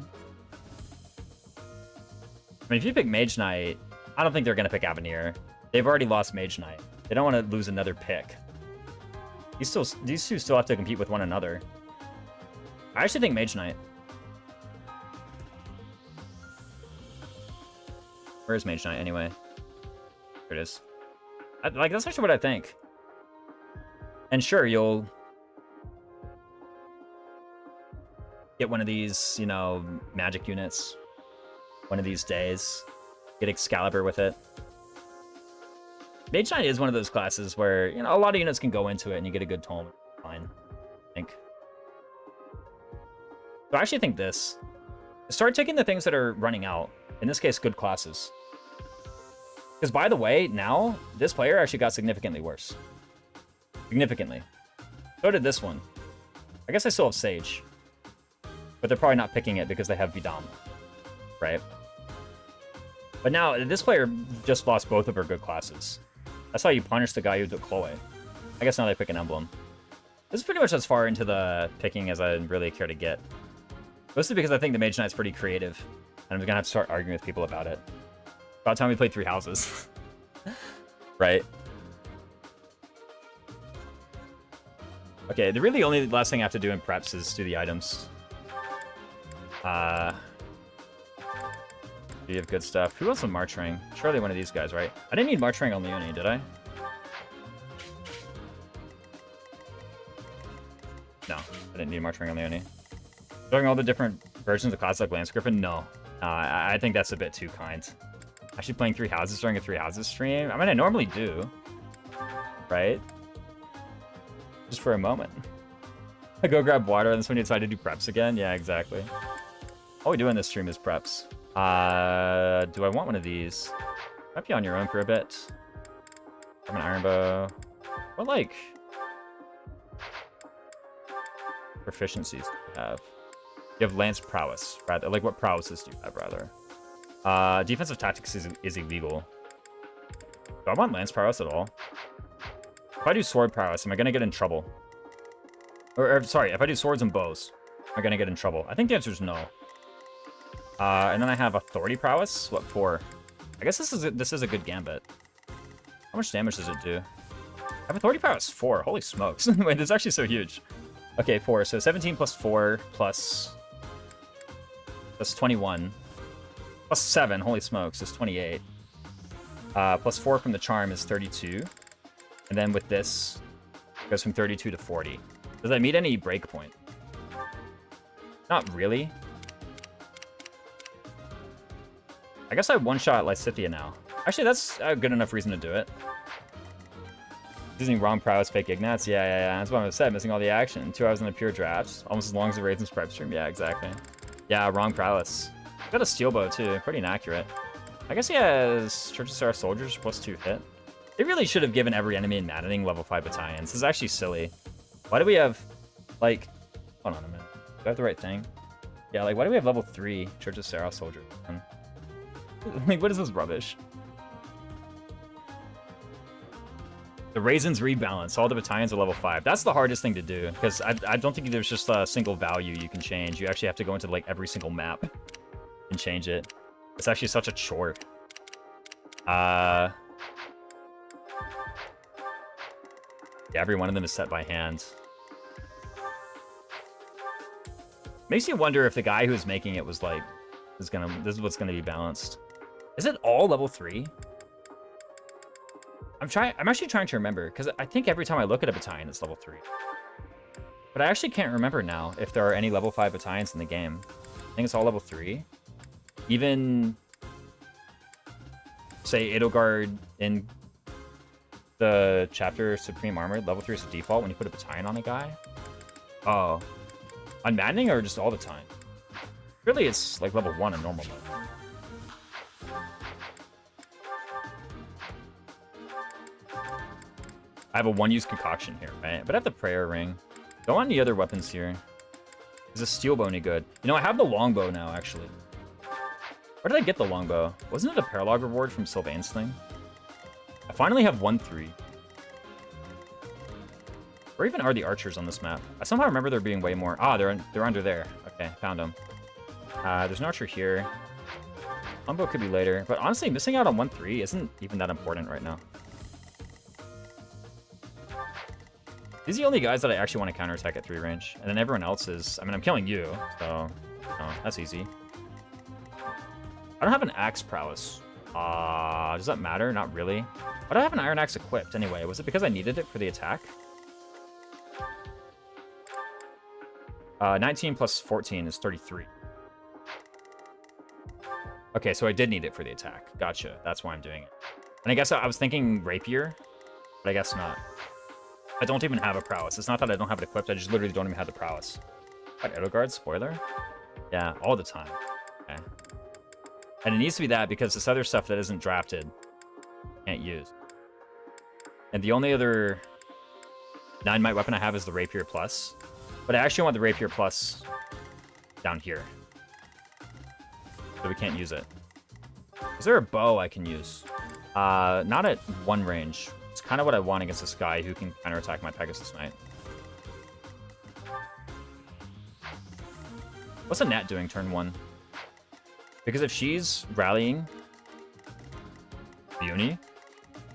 I mean, if you pick Mage Knight, I don't think they're going to pick Avenir. They've already lost Mage Knight. They don't want to lose another pick. These two still have to compete with one another. I actually think Mage Knight. Where is Mage Knight anyway? There it is. Like, that's actually what I think. And sure, you'll get one of these, you know, magic units one of these days. Get Excalibur with it. Mage Knight is one of those classes where, you know, a lot of units can go into it and you get a good tome. Fine, I think. So I actually think this. Start taking the things that are running out. In this case, good classes. Because by the way, now, this player actually got significantly worse. Significantly. So did this one. I guess I still have Sage. But they're probably not picking it because they have Vidam. Right? But now, this player just lost both of her good classes. That's how you punish the guy who took Chloe. I guess now they pick an emblem. This is pretty much as far into the picking as I really care to get. Mostly because I think the Mage Knight's pretty creative. And I'm going to have to start arguing with people about it. About time we played 3 houses. Right? Okay, the really only last thing I have to do in preps is do the items. You have good stuff. Who else in March Ring? Surely one of these guys, right? I didn't need March Ring on Leone, did I? No, I didn't need March Ring on Leone. Doing all the different versions of classes like Lance Griffin? No. I think that's a bit too kind. Actually playing 3 houses during a 3 houses stream? I mean, I normally do. Right? Just for a moment. I go grab water and that's when you decide to do preps again? Yeah, exactly. All we do in this stream is preps. Do I want one of these? Might be on your own for a bit. I'm an iron bow. What, like, proficiencies do you have? You have lance prowess, rather. Like, what prowesses do you have, rather? Defensive tactics is illegal. Do I want lance prowess at all? If I do sword prowess, am I going to get in trouble? Or, sorry, if I do swords and bows, am I going to get in trouble? I think the answer is no. And then I have authority prowess. What for? I guess this is a good gambit. How much damage does it do? I have authority prowess 4. Holy smokes! Wait, this is actually so huge. Okay, 4. So 17 plus 4 plus 21 plus 7. Holy smokes, is 28. Plus 4 from the charm is 32, and then with this, it goes from 32 to 40. Does that meet any breakpoint? Not really. I guess I one-shot Lysithea now. Actually, that's a good enough reason to do it. Using wrong prowess, fake Ignats? Yeah. That's what I said, missing all the action. 2 hours in the pure drafts. Almost as long as the Raiden's prep stream. Yeah, exactly. Yeah, wrong prowess. Got a steel bow, too. Pretty inaccurate. I guess he has Church of Seraph Soldiers plus 2 hit. They really should have given every enemy in maddening level 5 battalions. This is actually silly. Why do we have, like... Hold on a minute. Do I have the right thing? Yeah, like, why do we have level 3 Church of Seraph Soldiers? Like, what is this rubbish? The Raisins rebalance. All the battalions are level 5. That's the hardest thing to do, because I don't think there's just a single value you can change. You actually have to go into, like, every single map and change it. It's actually such a chore. Yeah, every one of them is set by hand. Makes you wonder if the guy who's making it was like, this is what's gonna be balanced. Is it all level 3? I'm actually trying to remember, because I think every time I look at a battalion, it's level 3. But I actually can't remember now if there are any level 5 battalions in the game. I think it's all level 3. Even, say, Edelgard in the chapter Supreme Armor, level 3 is the default when you put a battalion on a guy. Oh. On maddening or just all the time? Really, it's like level 1 in normal mode. I have a one-use concoction here, right? But I have the prayer ring. Don't want any other weapons here. Is a steel bow any good? You know, I have the longbow now, actually. Where did I get the longbow? Wasn't it a paralog reward from Sylvain's thing? I finally have 1-3. Where even are the archers on this map? I somehow remember there being way more. Ah, they're under there. Okay, found them. There's an archer here. Longbow could be later. But honestly, missing out on 1-3 isn't even that important right now. These are the only guys that I actually want to counterattack at 3 range. And then everyone else is... I mean, I'm killing you, so... Oh, that's easy. I don't have an axe prowess. Does that matter? Not really. Why do I have an iron axe equipped anyway? Was it because I needed it for the attack? 19 plus 14 is 33. Okay, so I did need it for the attack. Gotcha. That's why I'm doing it. And I guess I was thinking rapier, but I guess not. I don't even have a prowess. It's not that I don't have it equipped. I just literally don't even have the prowess. What, Edelgard? Spoiler? Yeah, all the time. Okay. And it needs to be that because this other stuff that isn't drafted, can't use. And the only other 9-might weapon I have is the Rapier Plus. But I actually want the Rapier Plus down here. So we can't use it. Is there a bow I can use? Not at 1 range. It's kind of what I want against this guy who can counterattack my Pegasus Knight. What's a Nat doing turn 1? Because if she's rallying the Uni,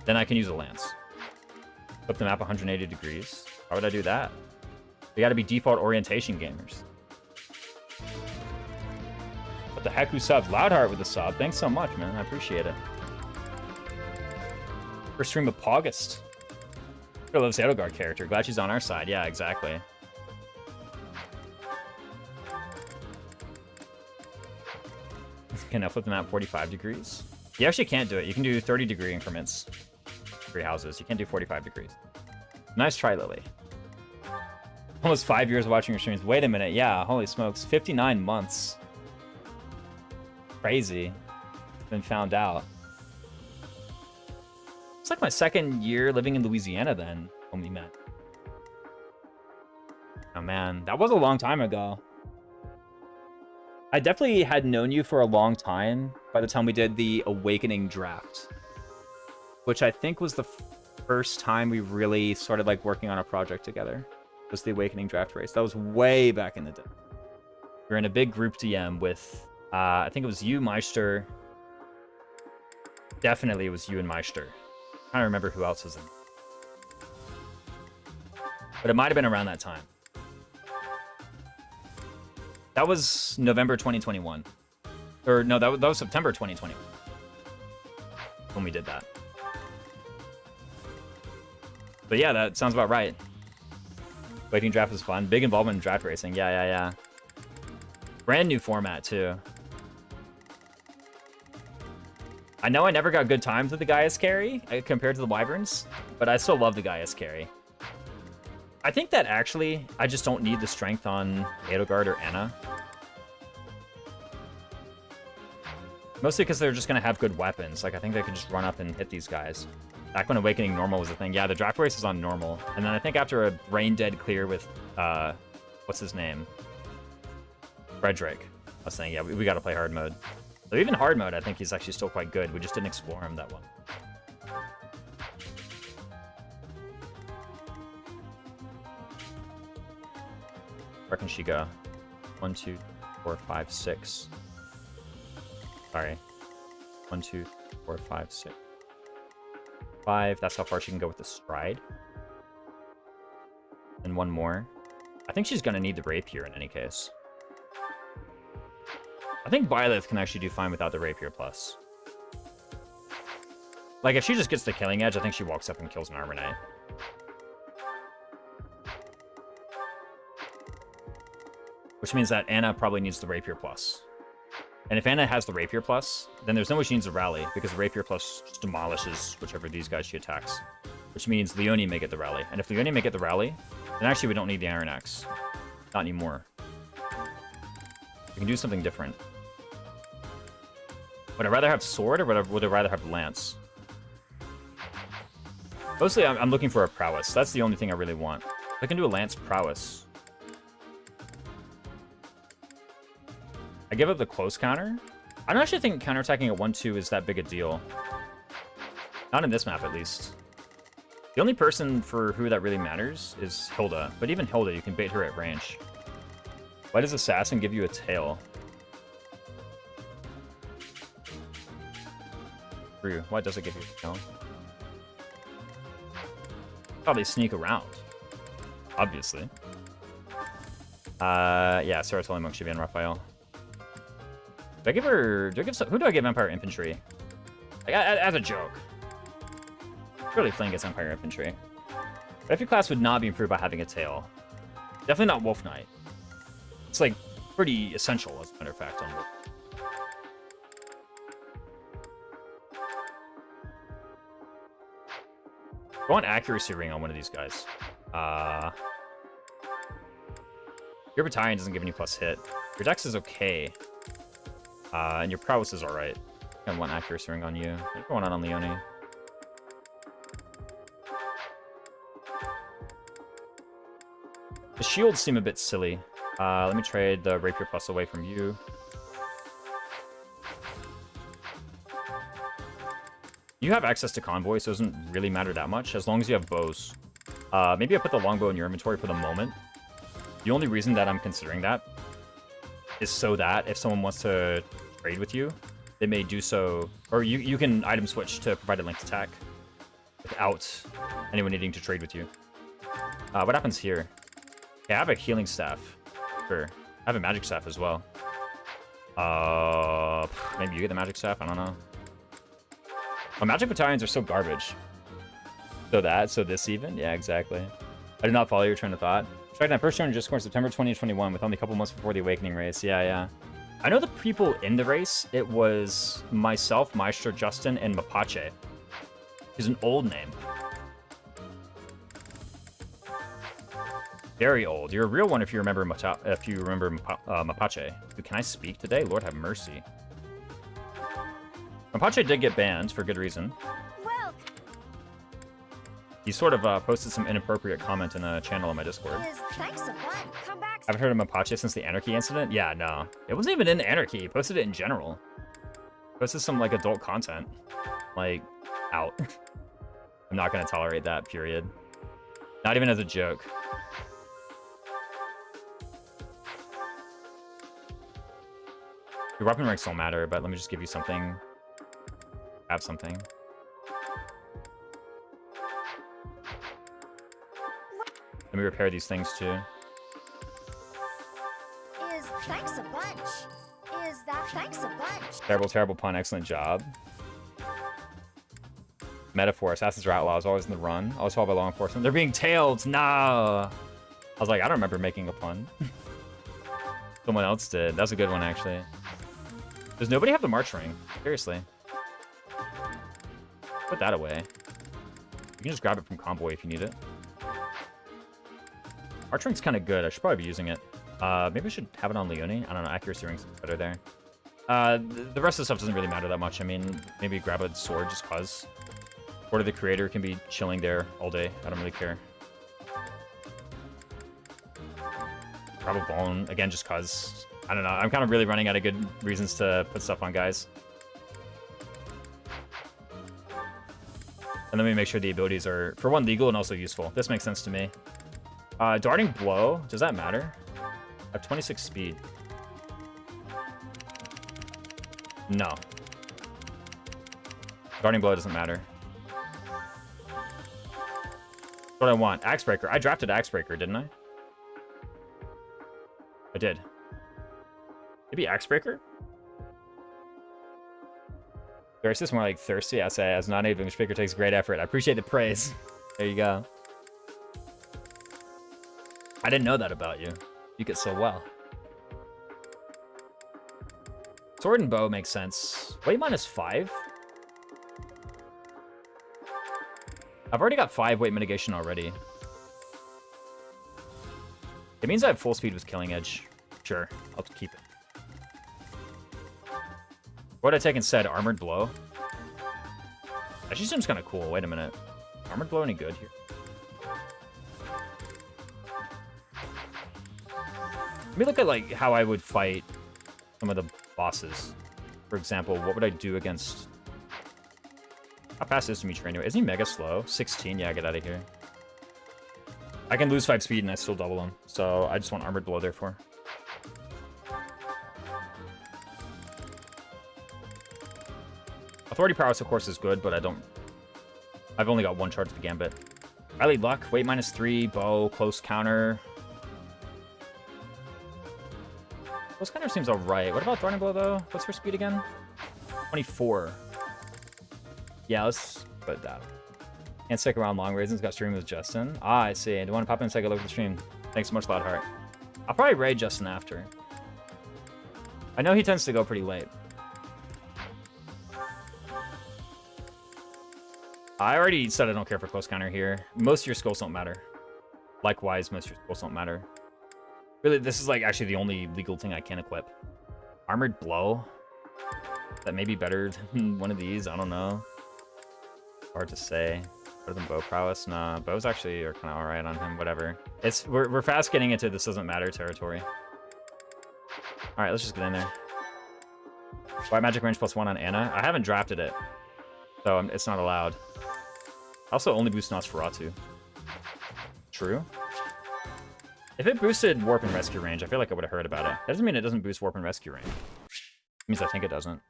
then I can use a Lance. Flip the map 180 degrees. How would I do that? We gotta be default orientation gamers. What the heck, who subbed? Loudheart with the sub. Thanks so much, man. I appreciate it. First stream of August. I love this Edelgard character. Glad she's on our side. Yeah, exactly. Can I flip the map 45 degrees? You actually can't do it. You can do 30-degree increments. 3 houses. You can't do 45 degrees. Nice try, Lily. Almost 5 years watching your streams. Wait a minute. Yeah, holy smokes. 59 months. Crazy. Been found out. It's like my 2nd year living in Louisiana then when we met. Oh man, that was a long time ago. I definitely had known you for a long time by the time we did the Awakening draft, which I think was the first time we really started like working on a project together. Was the Awakening draft race. That was way back in the day. We were in a big group DM with, I think it was you, Meister. Definitely it was you and Meister. I don't remember who else was in. But it might have been around that time. That was November 2021. Or no, that was September 2021 when we did that. But yeah, that sounds about right. Waiting draft was fun. Big involvement in draft racing. Yeah. Brand new format, too. I know I never got good times with the Gaius carry compared to the Wyverns, but I still love the Gaius carry. I think that actually, I just don't need the strength on Edelgard or Anna. Mostly because they're just going to have good weapons. Like, I think they can just run up and hit these guys. Back when Awakening Normal was a thing. Yeah, the draft race is on Normal. And then I think after a Brain Dead clear with, what's his name? Frederick. I was saying, yeah, we got to play hard mode. So even hard mode, I think he's actually still quite good. We just didn't explore him that well. Where can she go? 1, 2, 4, 5, 6. Sorry. 1, 2, 4, 5, 6. 5. That's how far she can go with the stride. And one more. I think she's going to need the rapier in any case. I think Byleth can actually do fine without the rapier plus. Like, if she just gets the killing edge, I think she walks up and kills an armor knight. Which means that Anna probably needs the rapier plus. And if Anna has the rapier plus, then there's no way she needs a rally, because the rapier plus just demolishes whichever of these guys she attacks. Which means Leonie may get the rally. And if Leonie may get the rally, then actually we don't need the Iron Axe. Not anymore. We can do something different. Would I rather have sword, or would I rather have lance? Mostly, I'm looking for a prowess. That's the only thing I really want. I can do a lance prowess. I give up the close counter. I don't actually think counterattacking at 1-2 is that big a deal. Not in this map, at least. The only person for who that really matters is Hilda. But even Hilda, you can bait her at range. Why does Assassin give you a tail? True. Why does it give you a tail? Probably sneak around. Obviously. Yeah, Saratoli Monk should be in Raphael. Do I give her... who do I give Empire Infantry? Like, as a joke. Really Flynn gets Empire Infantry. But every class would not be improved by having a tail. Definitely not Wolf Knight. It's, like, pretty essential, as a matter of fact, on Wolf. I want accuracy ring on one of these guys. Your battalion doesn't give any plus hit. Your dex is okay. And your prowess is alright. I want accuracy ring on you. What's going on Leonie? The shields seem a bit silly. Let me trade the rapier plus away from you. You have access to convoy, so it doesn't really matter that much, as long as you have bows. Maybe I put the longbow in your inventory for the moment. The only reason that I'm considering that is so that if someone wants to trade with you, they may do so, or you can item switch to provide a linked attack without anyone needing to trade with you. What happens here? Okay, I have a healing staff. Sure. I have a magic staff as well. Maybe you get the magic staff? I don't know. Oh, magic battalions are so garbage. So this even? Yeah, exactly. I did not follow your train of thought. Strike Knight first joined Discord September 2021 with only a couple months before the Awakening race. Yeah. I know the people in the race. It was myself, Maestro Justin, and Mapache. He's an old name. Very old. You're a real one if you remember Mapache. Dude, can I speak today? Lord have mercy. Mapache did get banned for good reason. Well, He sort of posted some inappropriate comment in a channel on my Discord. thanks a bunch. Come back. Haven't heard of Mapache since the Anarchy incident? Yeah, no. It wasn't even in Anarchy. He posted it in general. Posted some, like, adult content. Like, out. I'm not going to tolerate that, period. Not even as a joke. Your weapon ranks don't matter, but let me just give you something. Have something. Let me repair these things too. Thanks a bunch. Thanks a bunch. Terrible pun. Excellent job. Metaphor. Assassins are outlaws. Always in the run. Always followed by law enforcement. They're being tailed. Nah. I was like, I don't remember making a pun. Someone else did. That was a good one, actually. Does nobody have the march ring? Seriously. Put that away. You can just grab it from convoy if you need it. March ring's kind of good. I should probably be using it. Maybe I should have it on Leonie. I don't know. Accuracy ring's better there. The rest of the stuff doesn't really matter that much. I mean, maybe grab a sword just cause. Sword of the Creator can be chilling there all day. I don't really care. Grab a bone again just cause. I don't know. I'm kind of really running out of good reasons to put stuff on guys. And let me make sure the abilities are, for one, legal and also useful. This makes sense to me. Darting Blow. Does that matter? I have 26 speed. No. Guarding blow doesn't matter. What I want. Axe Breaker. I drafted Axe Breaker, didn't I? I did. Maybe Axe Breaker? Thirst is more like thirsty. I say, as non-native English speaker takes great effort. I appreciate the praise. There you go. I didn't know that about you. You get so well. Sword and bow makes sense. Weight -5? I've already got 5 weight mitigation already. It means I have full speed with Killing Edge. Sure, I'll keep it. What would I take instead? Armored Blow? Actually seems kind of cool. Wait a minute. Armored Blow any good here? Let me look at like how I would fight some of the bosses. For example, what would I do against... How fast is Dimitri anyway? Isn't he mega slow? 16? Yeah, get out of here. I can lose 5 speed and I still double him. So I just want Armored Blow therefore. Authority Prowess, of course, is good, but I've only got 1 charge of the Gambit. I lead Luck. Weight -3. Bow. Close counter. Close counter seems alright. What about Thorny Blow, though? What's her speed again? 24. Yeah, let's put that. Can't stick around long reasons. Got streaming with Justin. Ah, I see. Do you want to pop in and take a look at the stream? Thanks so much, Loudheart. I'll probably raid Justin after. I know he tends to go pretty late. I already said I don't care for close counter here. Most of your skulls don't matter. Likewise, most of your skulls don't matter. Really, this is like actually the only legal thing I can equip. Armored Blow? That may be better than one of these, I don't know. Hard to say. Better than Bow Prowess? Nah, bows actually are kind of alright on him, whatever. We're fast getting into this doesn't matter territory. Alright, let's just get in there. White Magic Range +1 on Anna? I haven't drafted it, so it's not allowed. Also only boosts Nosferatu. True. If it boosted Warp and Rescue range, I feel like I would have heard about it. That doesn't mean it doesn't boost Warp and Rescue range. It means I think it doesn't.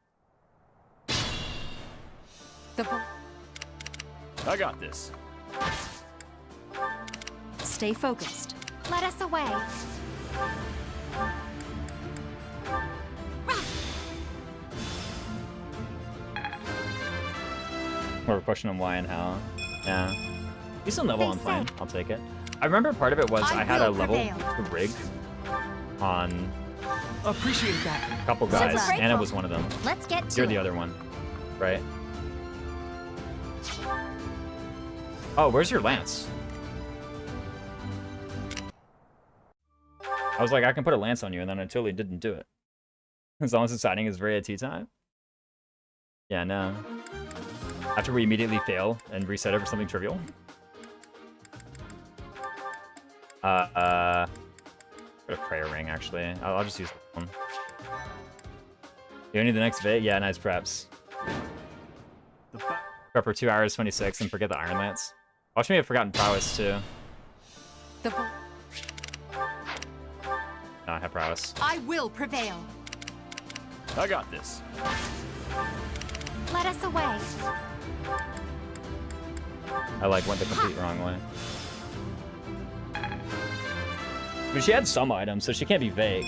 I got this. Stay focused. Let us away. We're pushing them why and how. Yeah. Decent level They on plane. say- I'll take it. I remember part of it was I had a will level prevail. to rig on Appreciate that. a couple Super guys. grateful. Anna was one of them. Let's get to You're it. the other one, right? Oh, where's your lance? I was like, I can put a lance on you, and then I totally didn't do it. As long as the siding is very at tea time. Yeah, no. After we immediately fail and reset it for something trivial. Put a prayer ring, actually. I'll just use this one. You need the next bit? Yeah, nice preps. Prep for 2 hours 26 and forget the Iron Lance. Watch me have Forgotten Prowess, too. No, I have Prowess. I will prevail. I got this. Let us away. I like went the complete wrong way. But she had some items, so she can't be vague.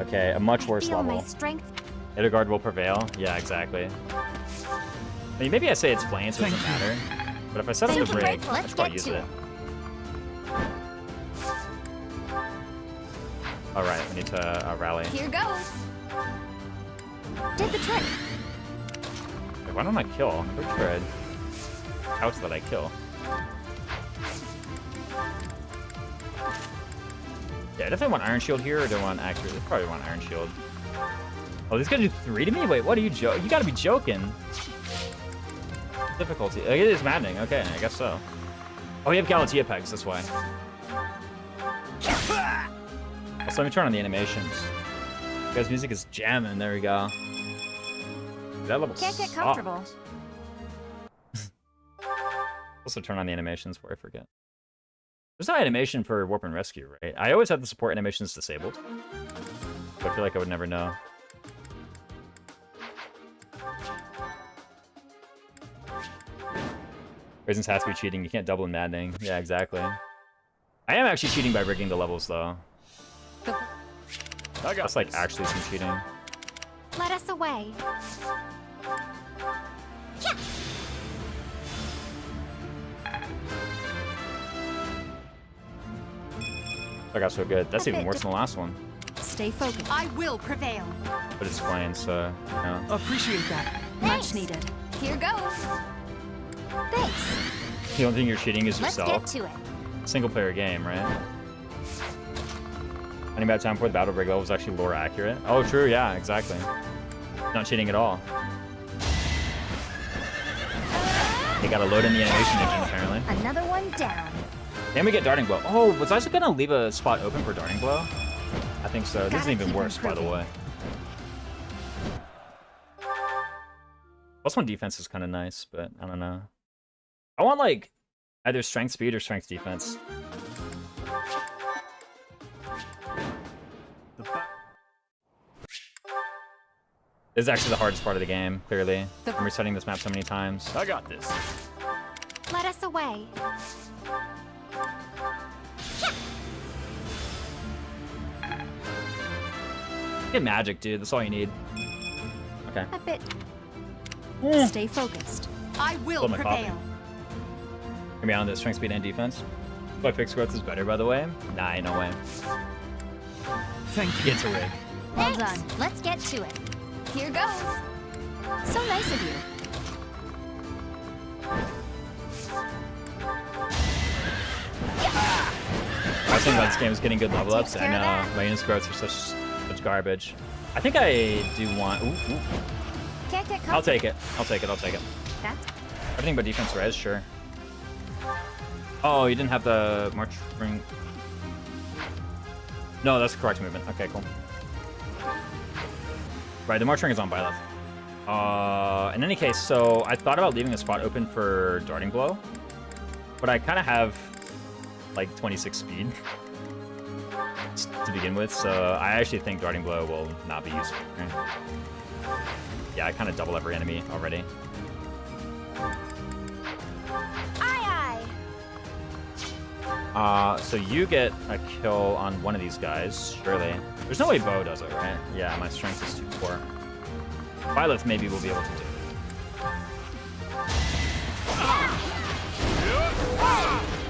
Okay, a much worse Feel level. my strength. Itagard will prevail. Yeah, exactly. I mean, maybe I say it's plain, so it doesn't matter. But if I set up Thank the you. rig, I Let's should probably get use to it. Alright, we need to rally. Here goes. Did the trick. Wait, why don't I kill? I'm pretty sure Outs that I kill. Yeah, I definitely want Iron Shield here, or do I want accurate? I probably want Iron Shield. Oh, these guys do 3 to me? Wait, what are you You gotta be joking. Difficulty. It is maddening. Okay, I guess so. Oh, you have Galatea pegs, that's why. Also, let me turn on the animations. You guys' music is jamming. There we go. That level Can't get sucks. comfortable. Also turn on the animations before I forget. There's no animation for Warp and Rescue, right? I always have the support animations disabled. So I feel like I would never know. Reasons has to be cheating. You can't double in maddening. Yeah, exactly. I am actually cheating by rigging the levels, though. That's like actually some cheating. Let us away. Yeah. I got so good. That's even worse than the last one. Stay focused. I will prevail. But it's fine, so, you know. Appreciate that. Much needed. Here goes. Thanks. The only thing you're cheating is Let's yourself. get to it. Single player game, right? Any bad time before the battle rig level was actually lore accurate. Oh, true, yeah, exactly. Not cheating at all. They gotta load in the animation engine, apparently. Another one down. Then we get Darting Blow. Oh, was I just gonna leave a spot open for Darting Blow? I think so. This is Gotta even keep worse, by the improving. way. Plus one defense is kind of nice, but I don't know. I want, like, either strength speed or strength defense. This is actually the hardest part of the game, clearly. I'm resetting this map so many times. I got this. Let us away. Get magic, dude. That's all you need. Okay. A bit. Stay focused. I will Hold my coffee. prevail. Gonna be on this strength speed and defense. My fixed growth is better, by the way. Nah, no way. Thank you. Get to rig. Well done. Let's get to it. Here goes. So nice of you. I was thinking about this game is getting good level ups. I Take care of know that. my units growths are such garbage. I think I do want. Ooh, ooh. Can't get caught. I'll take it. I'll take it. I'll take it. That's Everything but defense res, sure. Oh, you didn't have the march ring. No, that's the correct movement. Okay, cool. Right, the march ring is on Byleth. In any case, so I thought about leaving a spot open for Darting Blow, but I kind of have like 26 speed to begin with, so I actually think Darting Blow will not be useful. Yeah, I kind of double every enemy already. aye aye. So you get a kill on one of these guys, surely. There's no way Bo does it, right? Yeah, my strength is too poor. Byleth maybe will be able to do it.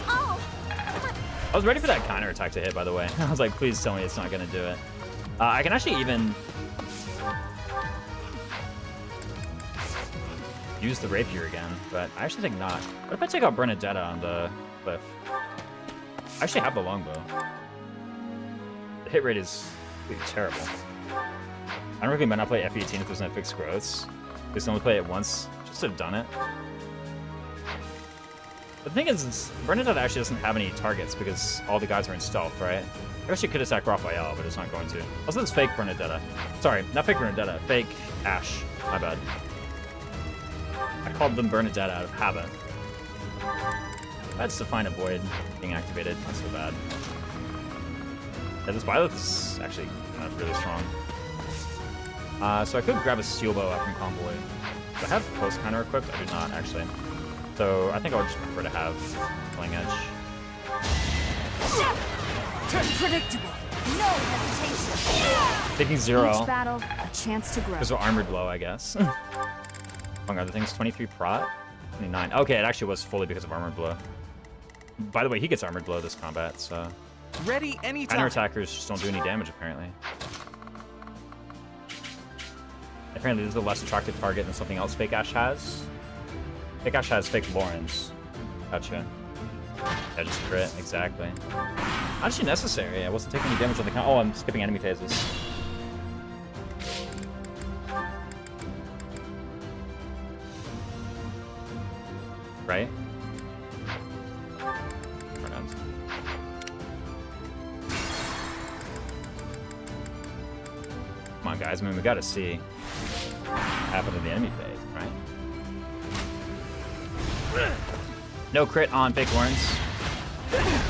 Oh. I was ready for that counter attack to hit, by the way. I was like, please tell me it's not gonna do it. I can actually even use the rapier again, but I actually think not. What if I take out Bernadetta on the cliff? I actually have the longbow. The hit rate is completely terrible. I don't recommend not play F18 if there's no fixed growths. Just only play it once, just to have done it. The thing is Bernadette actually doesn't have any targets because all the guys are in stealth, right? I guess you could attack Raphael, but it's not going to. Also, it's fake Bernadetta. Sorry, not fake Bernadetta, fake Ash. My bad. I called them Bernadette out of habit. That's Define a Void being activated. Not so bad. Yeah, this Byleth is actually really strong. So I could grab a Steel Bow out from Convoy. Do I have Close Counter equipped? I do not, actually. So I think I would just prefer to have Fling Edge. Predictable. No hesitation. Taking 0. Each battle, a chance to grow. Because of Armored Blow, I guess. Among other things, 23 prot? 29. Okay, it actually was fully because of Armored Blow. By the way, he gets Armored Blow this combat, so... Ready anytime. Counter attackers just don't do any damage, apparently. Apparently, this is a less attractive target than something else Fake Ash has. Fake Ash has Fake Lawrence. Gotcha. Yeah, just crit, exactly. Not actually necessary. I wasn't taking any damage on the count. Oh, I'm skipping enemy phases. Right? Come on, guys. I mean, we gotta see what happened to the enemy phase, right? No crit on Fake Lawrence.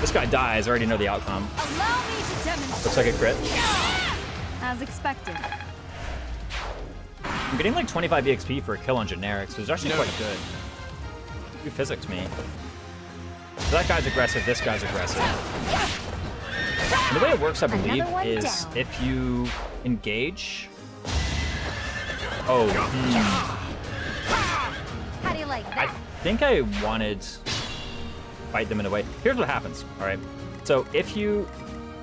This guy dies. I already know the outcome. Allow me to demonstrate. Looks like a crit. As expected. I'm getting like 25 EXP for a kill on generics, which is actually No. quite good. You physics me. So that guy's aggressive, this guy's aggressive. And the way it works, I believe, Another one is down. if you engage... Oh, How do you like I that? think I wanted to fight them in a way. Here's what happens, all right? So if you,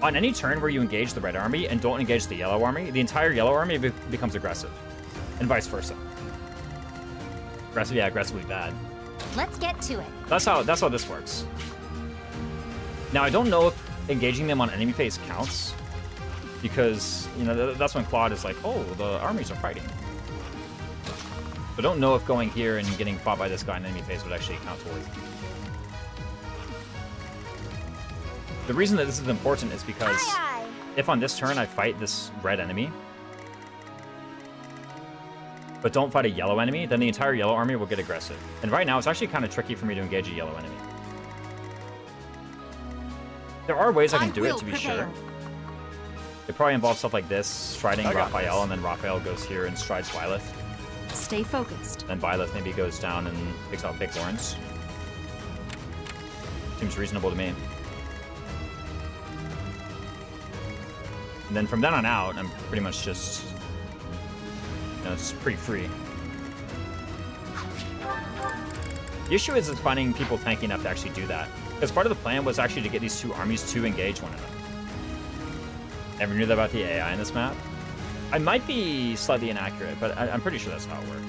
on any turn where you engage the red army and don't engage the yellow army, the entire yellow army becomes aggressive, and vice versa. Aggressive, yeah, aggressively bad. Let's get to it. That's how this works. Now, I don't know if engaging them on enemy phase counts, because, you know, that's when Claude is like, oh, the armies are fighting. But don't know if going here and getting fought by this guy in enemy phase would actually count towards it. The reason that this is important is because Aye, if on this turn I fight this red enemy, but don't fight a yellow enemy, then the entire yellow army will get aggressive. And right now, it's actually kind of tricky for me to engage a yellow enemy. There are ways I can do it, to be sure. It probably involves stuff like this, striding Raphael, and then Raphael goes here and strides Byleth. Stay focused. Then Byleth maybe goes down and picks out fake Lawrence. Seems reasonable to me. And then from then on out, I'm pretty much just... You know, it's pretty free. The issue is finding people tanky enough to actually do that. Because part of the plan was actually to get these two armies to engage one another. Never knew that about the AI in this map. I might be slightly inaccurate, but I'm pretty sure that's how it worked.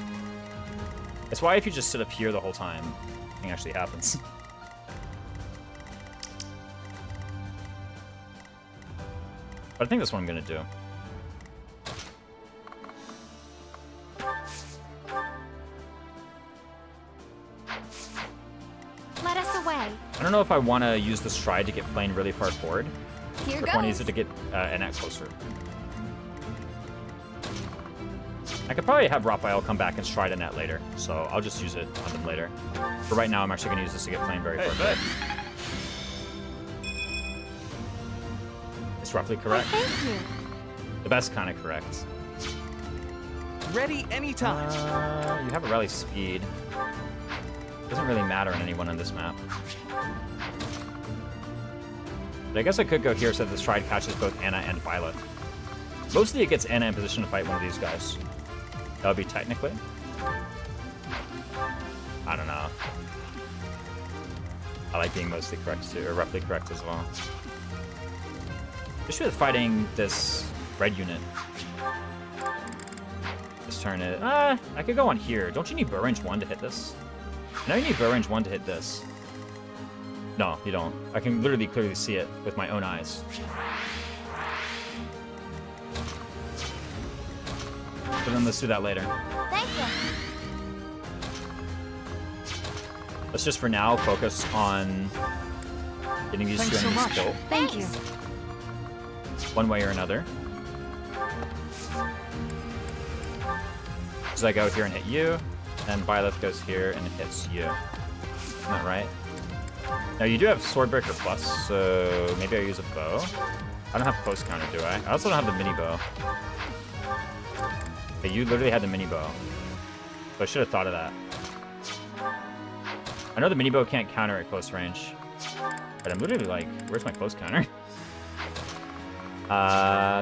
That's why if you just sit up here the whole time, nothing actually happens. But I think that's what I'm gonna do. Let us away. I don't know if I want to use the stride to get playing really far forward, Here or if I want to goes. use it to get Enact closer. I could probably have Raphael come back and stride Enact later, so I'll just use it on them later. But right now, I'm actually going to use this to get playing very far forward. It's roughly correct. Thank you. The best kind of correct. Ready anytime. You have a rally speed. Doesn't really matter on anyone on this map. But I guess I could go here so that the stride catches both Anna and Byleth. Mostly it gets Anna in position to fight one of these guys. That would be technically. I don't know. I like being mostly correct too, or roughly correct as well. Issue with fighting this red unit. This turn it. I could go on here. Don't you need bow range 1 to hit this? I know you need bow range 1 to hit this. No, you don't. I can literally clearly see it with my own eyes. But then let's do that later. Thank you. Let's just for now focus on getting these two Thanks so enemies much. killed Thank you. one way or another. As I go here and hit you, and Byleth goes here and hits you. Isn't that right? Now you do have Swordbreaker Plus, so maybe I use a bow. I don't have close counter, do I? I also don't have the mini bow. Okay, you literally had the mini bow. So I should have thought of that. I know the mini bow can't counter at close range. But I'm literally like, where's my close counter?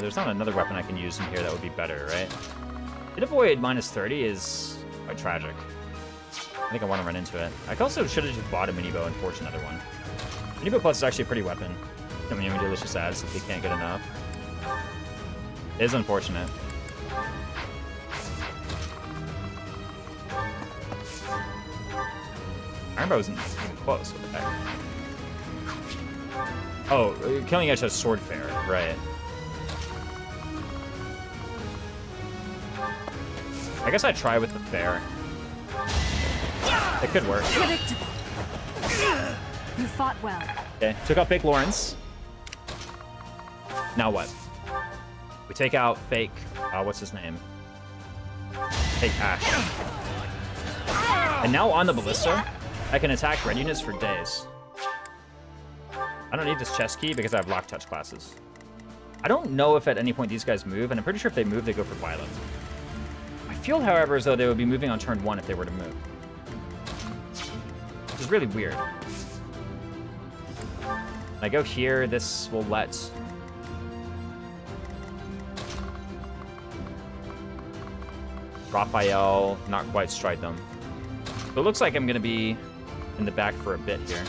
There's not another weapon I can use in here that would be better, right? Hit avoid minus 30 is quite tragic. I think I want to run into it. I also should have just bought a mini bow and forged another one. Mini bow plus is actually a pretty weapon. I mean, delicious ads if you can't get enough. It is unfortunate. Iron bow isn't even close. What the heck? Oh, Killing Edge has sword fair, right? I guess I'd try with the fair. It could work. Predictable. You fought well. Okay, took out fake Lawrence. Now what? We take out fake, what's his name? Fake Ash. And now on the Ballista, I can attack red units for days. I don't need this chest key because I have lock touch classes. I don't know if at any point these guys move, and I'm pretty sure if they move, they go for Violet. I feel, however, as though they would be moving on turn 1 if they were to move. Which is really weird. When I go here, this will let... Raphael not quite stride them. So it looks like I'm going to be in the back for a bit here.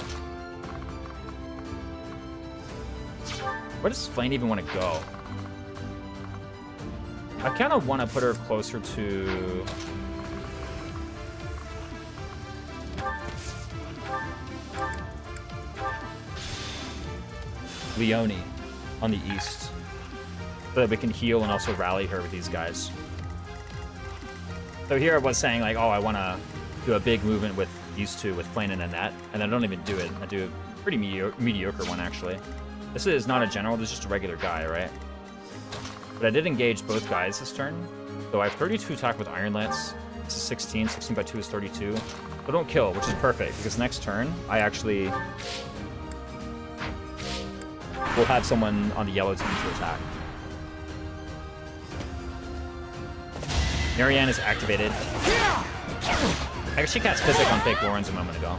Where does Flame even want to go? I kind of want to put her closer to... Leone on the east. So that we can heal and also rally her with these guys. So here I was saying, like, oh, I want to do a big movement with these two, with Flame and Annette, and I don't even do it. I do a pretty mediocre one, actually. This is not a general, this is just a regular guy, right? But I did engage both guys this turn. So I have 32 attack with Iron Lance. This is 16. 16 by 2 is 32. But don't kill, which is perfect, because next turn, I actually will have someone on the yellow team to attack. Marianne is activated. I actually cast Physic on fake Lawrence a moment ago.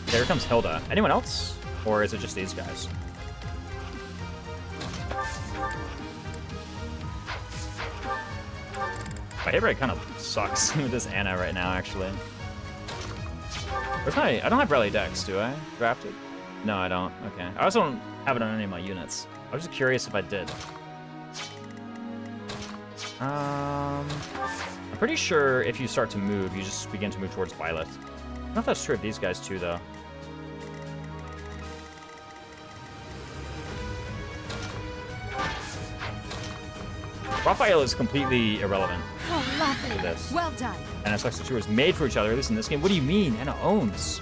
There comes Hilda. Anyone else? Or is it just these guys? My hit rate kind of sucks with this Anna right now, actually. Where's my... I don't have Rally Dex, do I? Drafted? No, I don't. Okay. I also don't have it on any of my units. I was just curious if I did. I'm pretty sure if you start to move, you just begin to move towards Violet. I don't know if that's true of these guys, too, though. Raphael is completely irrelevant to this. Well done. And it's like the two are made for each other, at least in this game. What do you mean? Anna owns.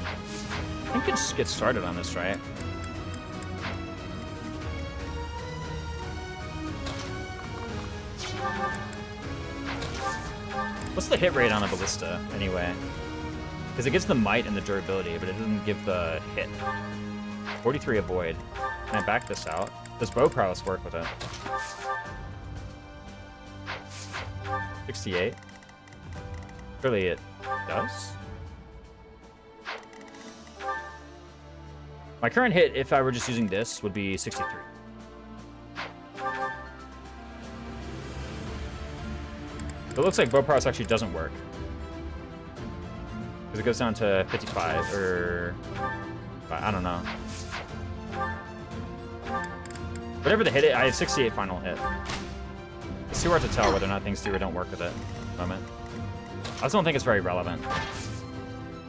I think we can just get started on this, right? What's the hit rate on a ballista, anyway? Because it gives the might and the durability, but it doesn't give the hit. 43 avoid. Can I back this out? Does bow prowess work with it? 68. Surely it does? My current hit, if I were just using this, would be 63. It looks like bow prowess actually doesn't work. Because it goes down to 55, or... I don't know. Whatever the hit is, I have 68 final hit. It's too hard to tell whether or not things do or don't work with it at the moment. I also don't think it's very relevant.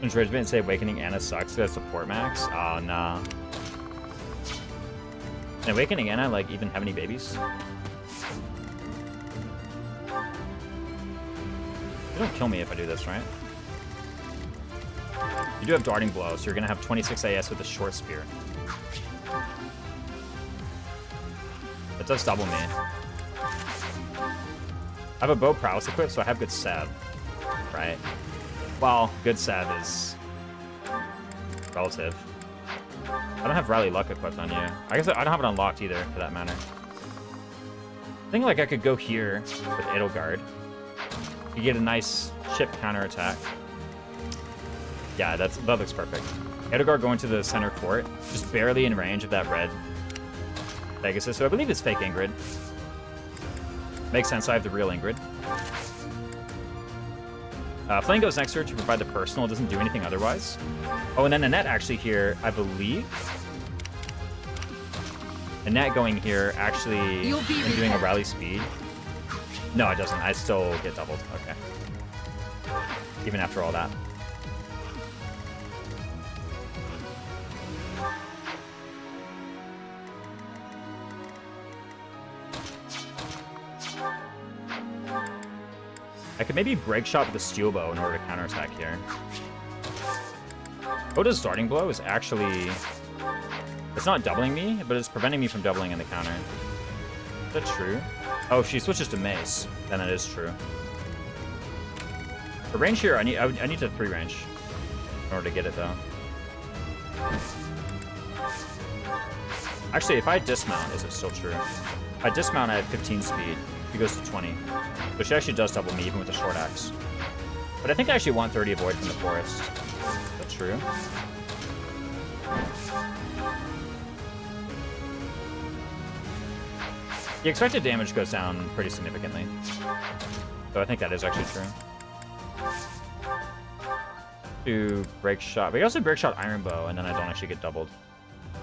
Since Regiment say Awakening Anna sucks because support max? Oh, nah. Can Awakening Anna, like, even have any babies? You don't kill me if I do this, right? You do have Darting Blow, so you're going to have 26 AS with a short spear. It does double me. I have a bow prowess equipped, so I have good Sav, right? Well, good Sav is relative. I don't have Rally Luck equipped on you. I guess I don't have it unlocked either, for that matter. I think like I could go here with Edelgard. You get a nice ship counterattack. Yeah, that looks perfect. Edelgard going to the center fort, just barely in range of that red Pegasus, so I believe it's fake Ingrid. Makes sense, I have the real Ingrid. Flame goes next to her to provide the personal, it doesn't do anything otherwise. Oh, and then Annette actually here, I believe. Annette going here actually and doing a rally speed. No, it doesn't. I still get doubled. Okay. Even after all that. I could maybe break shot with the steel bow in order to counterattack here. Oda's Darting Blow is actually... It's not doubling me, but it's preventing me from doubling in the counter. Is that true? Oh, she switches to Mace. Then it is true. For range here, I need to 3 range in order to get it though. Actually, if I dismount, is it still true? If I dismount, I have 15 speed. He goes to 20. So she actually does double me even with the short axe. But I think I actually want 30 avoid from the forest. Is that true? The expected damage goes down pretty significantly. So I think that is actually true. To break shot. But you also break shot iron bow, and then I don't actually get doubled.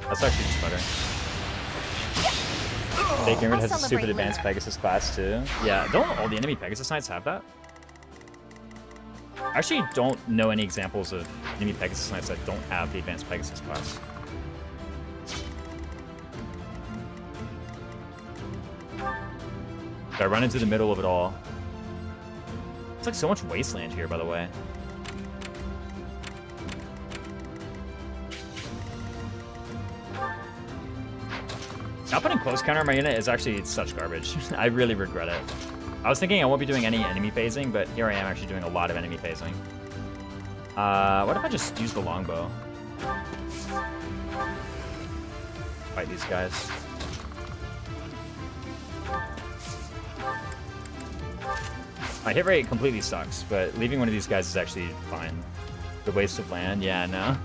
That's actually just better. Taking Rid has a stupid advanced Pegasus class too. Yeah, don't all the enemy Pegasus Knights have that? I actually don't know any examples of enemy Pegasus Knights that don't have the advanced Pegasus class. So I run into the middle of it all. It's like so much wasteland here, by the way. Not putting close counter on my unit is actually such garbage. I really regret it. I was thinking I won't be doing any enemy phasing, but here I am actually doing a lot of enemy phasing. What if I just use the longbow? Fight these guys. My hit rate completely sucks, but leaving one of these guys is actually fine. The waste of land, yeah, no.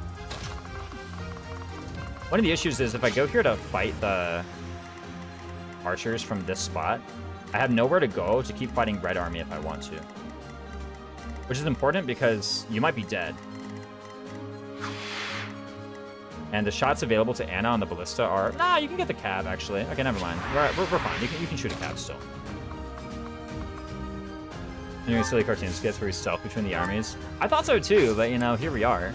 One of the issues is if I go here to fight the archers from this spot, I have nowhere to go to keep fighting Red Army if I want to. Which is important because you might be dead. And the shots available to Anna on the ballista are... Nah, you can get the cab, actually. Okay, never mind. We're fine. You can shoot a cab still. Doing silly cartoon skits where you stealth between the armies. I thought so too, but you know, here we are.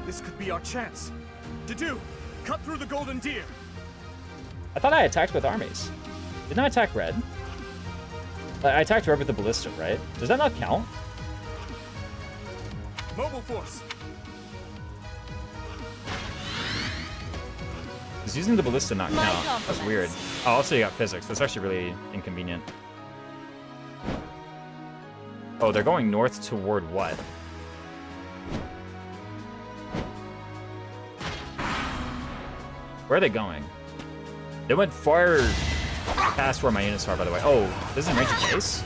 This could be our chance. To do, cut through the golden deer. I thought I attacked both armies. Didn't I attack red? I attacked red with the ballista, right? Does that not count? Mobile force. Does using the ballista not count? That's weird. Oh, also you got physics. That's actually really inconvenient. Oh, they're going north toward what? Where are they going? They went far past where my units are, by the way. Oh, this is range of base?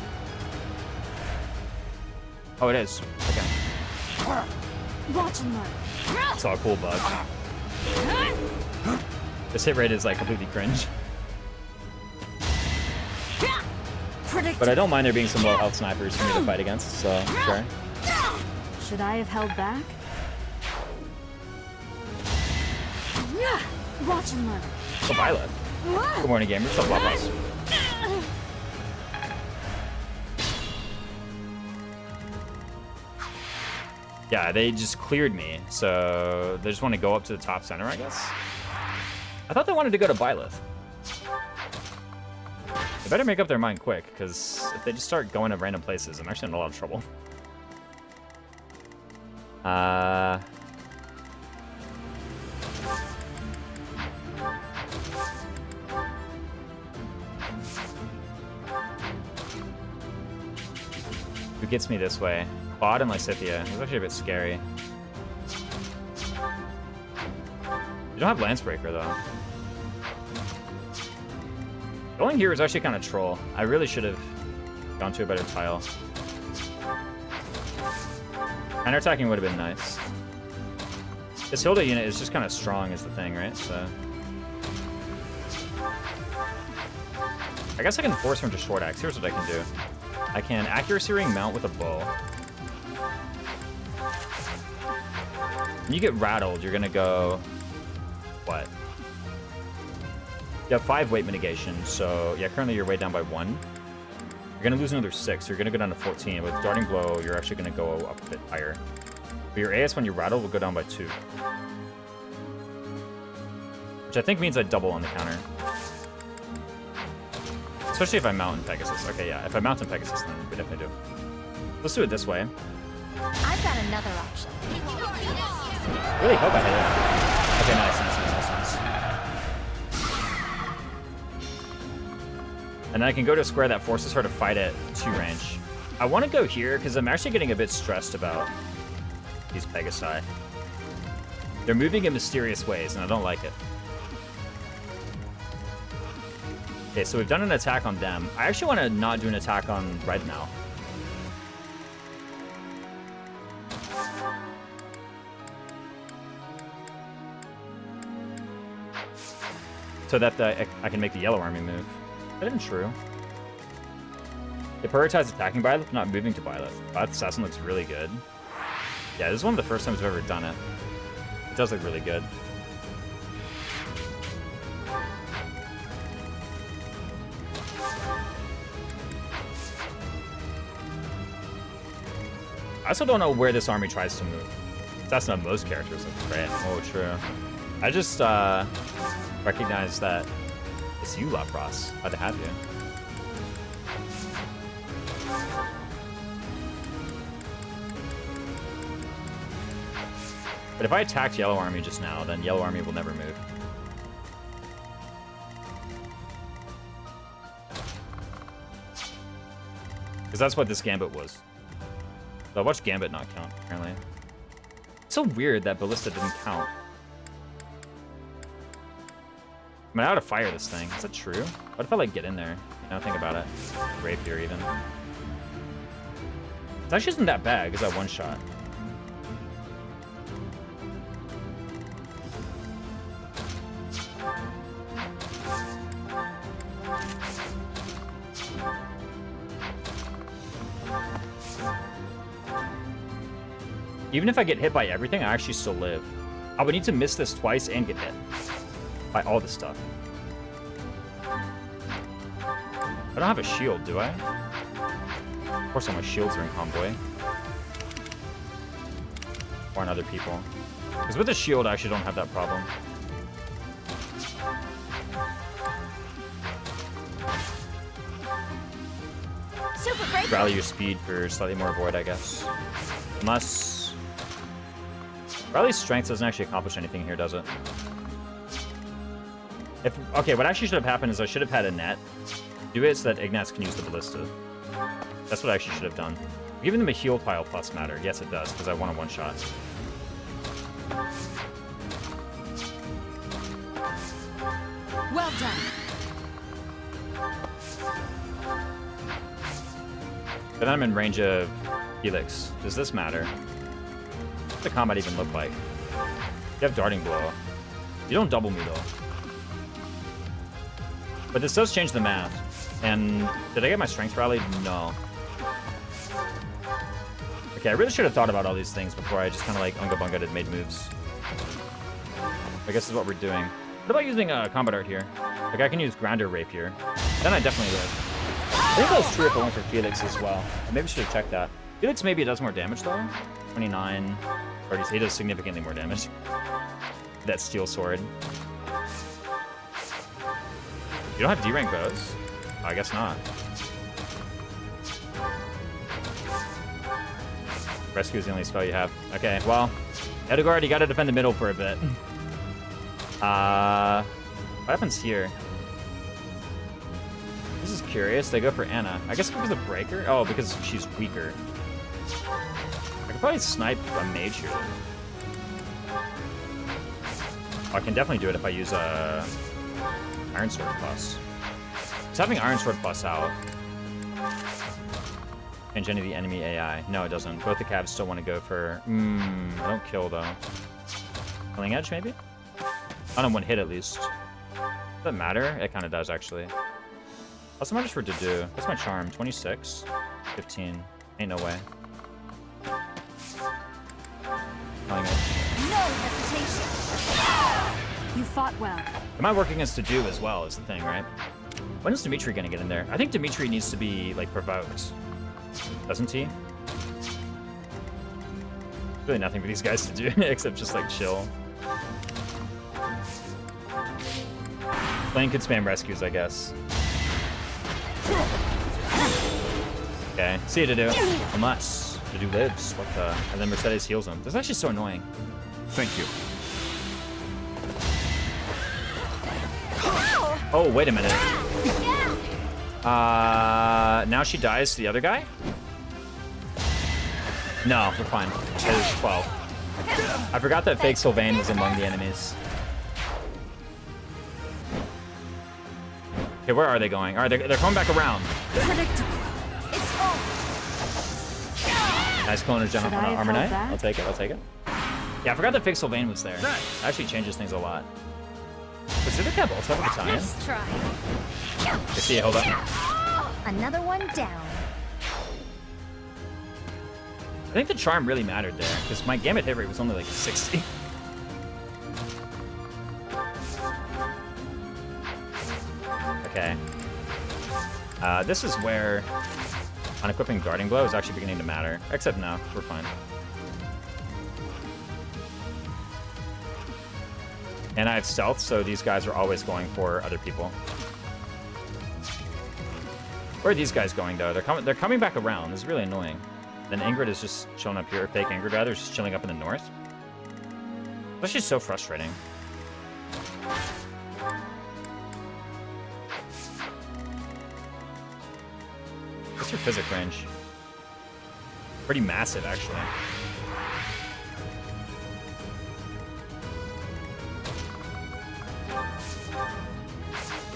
Oh, it is. Okay. Watch and learn. Saw a cool bug. This hit rate is like completely cringe. But I don't mind there being some low health snipers for me to fight against, so sure. Should I have held back? Watch and learn. Oh, Violet. Good morning, gamers. What's up, Wapas? Yeah, they just cleared me, so they just want to go up to the top center, I guess. I thought they wanted to go to Byleth. They better make up their mind quick, because if they just start going to random places, I'm actually in a lot of trouble. Who gets me this way? Claude and Lysithia. It's actually a bit scary. You don't have Lancebreaker, though. Going here is actually kind of troll. I really should have gone to a better tile. Counterattacking would have been nice. This Hilda unit is just kind of strong is the thing, right? So I guess I can force her into short axe. Here's what I can do. I can accuracy ring mount with a bow. When you get rattled, you're gonna go... What? You have 5 weight mitigation, so yeah, currently you're weight down by 1. You're gonna lose another 6, so you're gonna go down to 14. With Darting Blow, you're actually gonna go up a bit higher. But your AS when you rattle will go down by 2. Which I think means I double on the counter. Especially if I mount in Pegasus. Okay, yeah, if I mount in Pegasus, then we definitely do. Let's do it this way. I've got another option. Really hope I hit it. Okay, nice. And then I can go to a square that forces her to fight at 2 range. I want to go here because I'm actually getting a bit stressed about these Pegasi. They're moving in mysterious ways, and I don't like it. Okay, so we've done an attack on them. I actually want to not do an attack on red now. So that I can make the yellow army move. That isn't true. They prioritize attacking Byleth, not moving to Byleth. Byleth Assassin looks really good. Yeah, this is one of the first times I've ever done it. It does look really good. I also don't know where this army tries to move. That's not most characters look great. Oh, true. I just recognize that it's you, Lapras. Glad to have you. But if I attacked Yellow Army just now, then Yellow Army will never move. Because that's what this Gambit was. So watch Gambit not count, apparently. It's so weird that Ballista didn't count. I mean, I ought to fire this thing. Is that true? What if I, like, get in there? You know, think about it. Rapier, even. It actually isn't that bad, because that one shot. Even if I get hit by everything, I actually still live. I would need to miss this twice and get hit by all this stuff. I don't have a shield, do I? Of course all my shields are in convoy. Or on other people. Because with the shield, I actually don't have that problem. Super break. Rally your speed for slightly more void, I guess. Unless... Rally's strength doesn't actually accomplish anything here, does it? Okay, what actually should have happened is I should have had a net. Do it so that Ignatz can use the Ballista. That's what I actually should have done. Giving them a heal pile plus matter. Yes, it does, because I want a one-shot. Well done. But then I'm in range of Helix. Does this matter? What's the combat even look like? You have Darting Blow. You don't double me, though. But this does change the math. And did I get my strength rallied? No. Okay, I really should have thought about all these things before I just kind of like Unga Bunga and made moves. I guess is what we're doing. What about using combat art here? Like I can use Grounder Rapier. Then I definitely would. I think that was true if I went for Felix as well. I maybe should have checked that. Felix maybe does more damage though. 29, 30. He does significantly more damage. That steel sword. You don't have D-rank bows? Oh, I guess not. Rescue is the only spell you have. Okay, well, Edelgard, you gotta defend the middle for a bit. What happens here? This is curious. They go for Anna. I guess because of Breaker? Oh, because she's weaker. I could probably snipe a mage here. Oh, I can definitely do it if I use Iron Sword Plus. It's having Iron Sword Plus out. Change any of the enemy AI. No, it doesn't. Both the Cavs still want to go for... I don't kill, though. Killing Edge, maybe? On one hit, at least. Does that matter? It kind of does, actually. What's the much for Dedu? What's my charm? 26? 15. Ain't no way. Killing Edge. No hesitation. You fought well. It might work against Dedu as well, is the thing, right? When is Dimitri gonna get in there? I think Dimitri needs to be, like, provoked. Doesn't he? Really nothing for these guys to do, except just, like, chill. Lane could spam rescues, I guess. Okay, see you, Dedu. Unless Dedu lives. What the? And then Mercedes heals him. This is actually so annoying. Thank you. Oh, wait a minute. Now she dies to the other guy? No, we're fine. It is 12. I forgot that fake Sylvain was among the enemies. Okay, where are they going? All right, they're coming back around. Predictable. It's over. Nice clone of Gem on I have Armor held Knight. back? I'll take it, I'll take it. Yeah, I forgot that fake Sylvain was there. That actually changes things a lot. Does the other cat also have a battalion? Nice try. I see it, hold up. Another one down. I think the charm really mattered there, because my gamut hit rate was only like 60. Okay. This is where unequipping Guarding Blow is actually beginning to matter. Except no, we're fine. And I have stealth, so these guys are always going for other people. Where are these guys going, though? They're coming back around. This is really annoying. Then Ingrid is just chilling up here. Fake Ingrid, rather, is just chilling up in the north. That's just so frustrating. What's your physic range? Pretty massive, actually.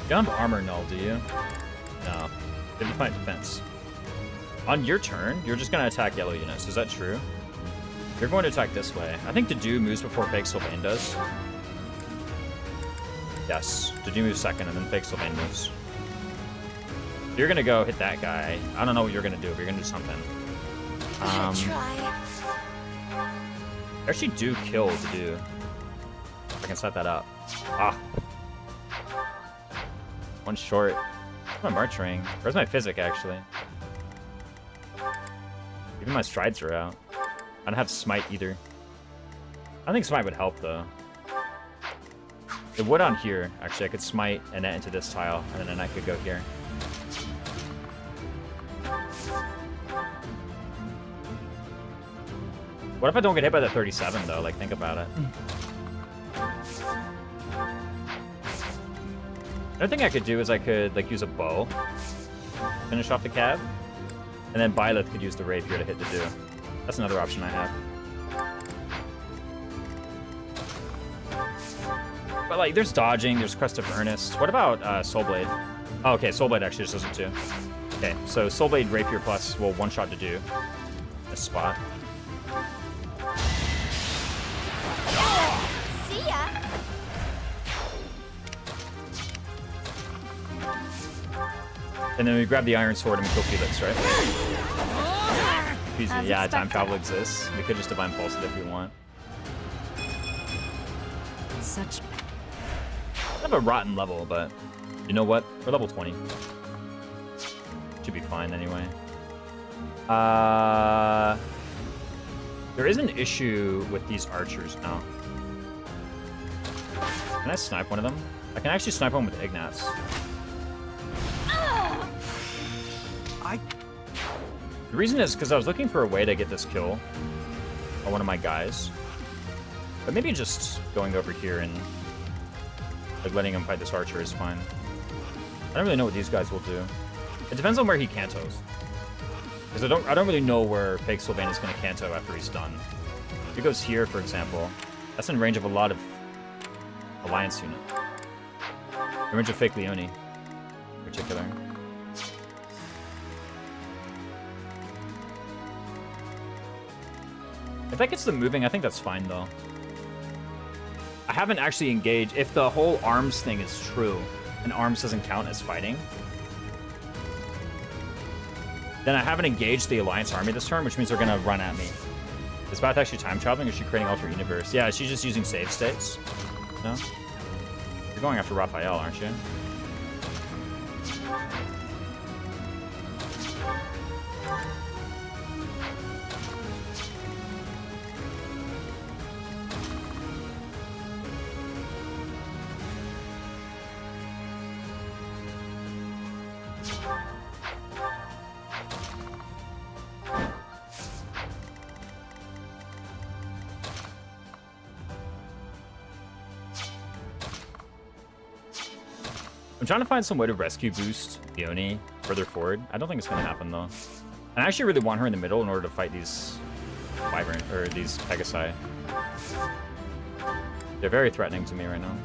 You don't have armor null, do you? No. 55 defense. On your turn, you're just going to attack yellow units. Is that true? You're going to attack this way. I think Dedue moves before Fake Sylvain does. Yes. Dedue moves second, and then Fake Sylvain moves. You're going to go hit that guy. I don't know what you're going to do, but you're going to do something. Try. I actually do kill Dedue. If I can set that up. Ah. One short. Where's my march ring? Where's my physic, actually? Even my strides are out. I don't have smite either. I think smite would help, though. It would on here. Actually, I could smite Annette into this tile, and then Annette could go here. What if I don't get hit by the 37, though? Like, think about it. Another thing I could do is I could, like, use a bow. Finish off the cab. And then Byleth could use the rapier to hit Dedue. That's another option I have. But, like, there's dodging, there's Crest of Earnest. What about Soulblade? Oh, okay, Soulblade actually just does it too. Okay, so Soulblade Rapier Plus will one-shot Dedue. This spot. See ya. And then we grab the Iron Sword and we kill Felix, right? Easy. As Yeah, time expected. travel exists. We could just Divine Pulse it if we want. Such I have a rotten level, but you know what? We're level 20. Should be fine anyway. There is an issue with these archers now. Can I snipe one of them? I can actually snipe one with Ignatz. The reason is because I was looking for a way to get this kill on one of my guys. But maybe just going over here and like letting him fight this archer is fine. I don't really know what these guys will do. It depends on where he cantos. Because I don't really know where Fake Sylvain is going to canto after he's done. If he goes here, for example, that's in range of a lot of Alliance unit. In range of Fake Leone, in particular. If that gets them moving, I think that's fine, though. I haven't actually engaged. If the whole arms thing is true, and arms doesn't count as fighting, then I haven't engaged the Alliance army this turn, which means they're going to run at me. Is Bath actually time traveling, or is she creating alternate universe? Yeah, she's just using save states. No? You're going after Raphael, aren't you? I'm trying to find some way to rescue boost Leone further forward. I don't think it's going to happen, though. And I actually really want her in the middle in order to fight these Wyvern, or these Pegasi. They're very threatening to me right now.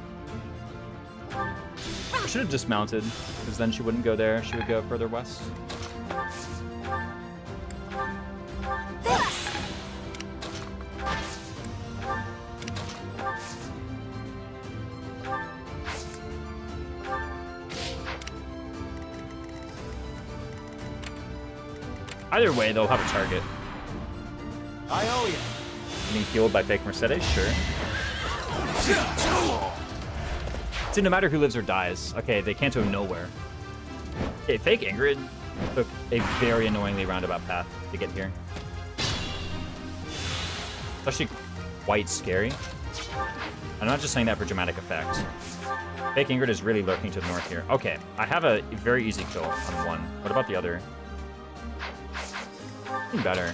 I should have dismounted, because then she wouldn't go there. She would go further west. Thanks. Either way, they'll have a target. I owe you. Being healed by fake Mercedes, sure. See, no matter who lives or dies. Okay, they can't go nowhere. Okay, fake Ingrid took a very annoyingly roundabout path to get here. It's actually quite scary. I'm not just saying that for dramatic effect. Fake Ingrid is really lurking to the north here. Okay, I have a very easy kill on one. What about the other? Better.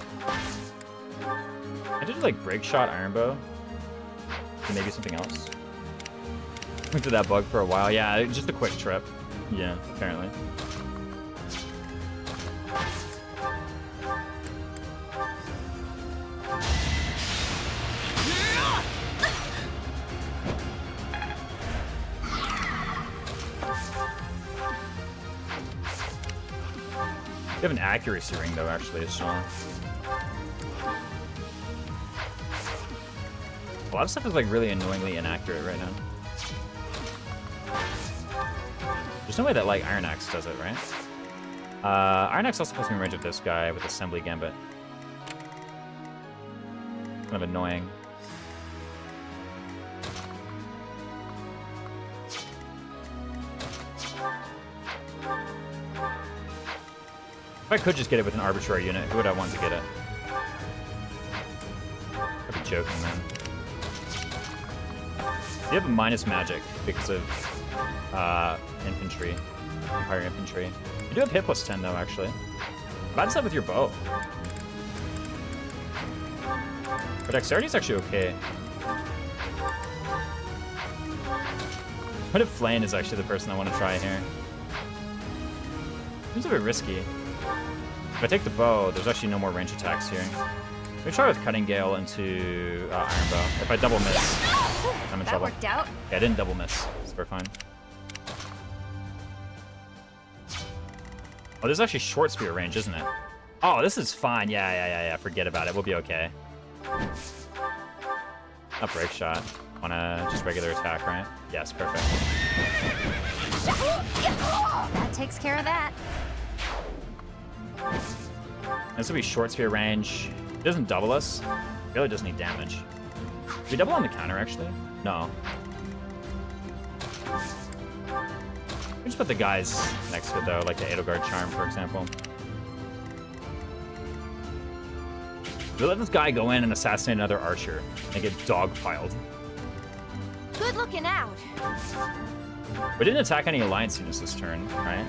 I did like break shot iron bow. And maybe something else. Went through that bug for a while. Yeah, just a quick trip. Yeah, apparently. You have an accuracy ring, though, actually, is strong. A lot of stuff is, like, really annoyingly inaccurate right now. There's no way that, like, Iron Axe does it, right? Iron Axe also puts me in range of this guy with Assembly Gambit. Kind of annoying. If I could just get it with an arbitrary unit, who would I want to get it? I'd be joking, man. You have a minus magic because of infantry, Empire infantry. You do have hit plus 10 though, actually. Bad stuff with your bow. But dexterity is actually okay. What if Flane is actually the person I want to try here? Seems a bit risky. If I take the bow, there's actually no more range attacks here. Let me try with Cutting Gale into Iron Bow. If I double miss, I'm in That trouble. worked out. Yeah, I didn't double miss, so we're fine. Oh, there's actually short spear range, isn't it? Oh, this is fine. Yeah. Forget about it. We'll be okay. Not break shot. On a just regular attack, right? Yes, perfect. That takes care of that. This will be short spear range. It doesn't double us. It really doesn't need damage. Do we double on the counter, actually? No. We just put the guys next to it, though, like the Edelgard Charm, for example. We let this guy go in and assassinate another archer and get dogpiled. Good looking out. We didn't attack any alliance units this turn, right?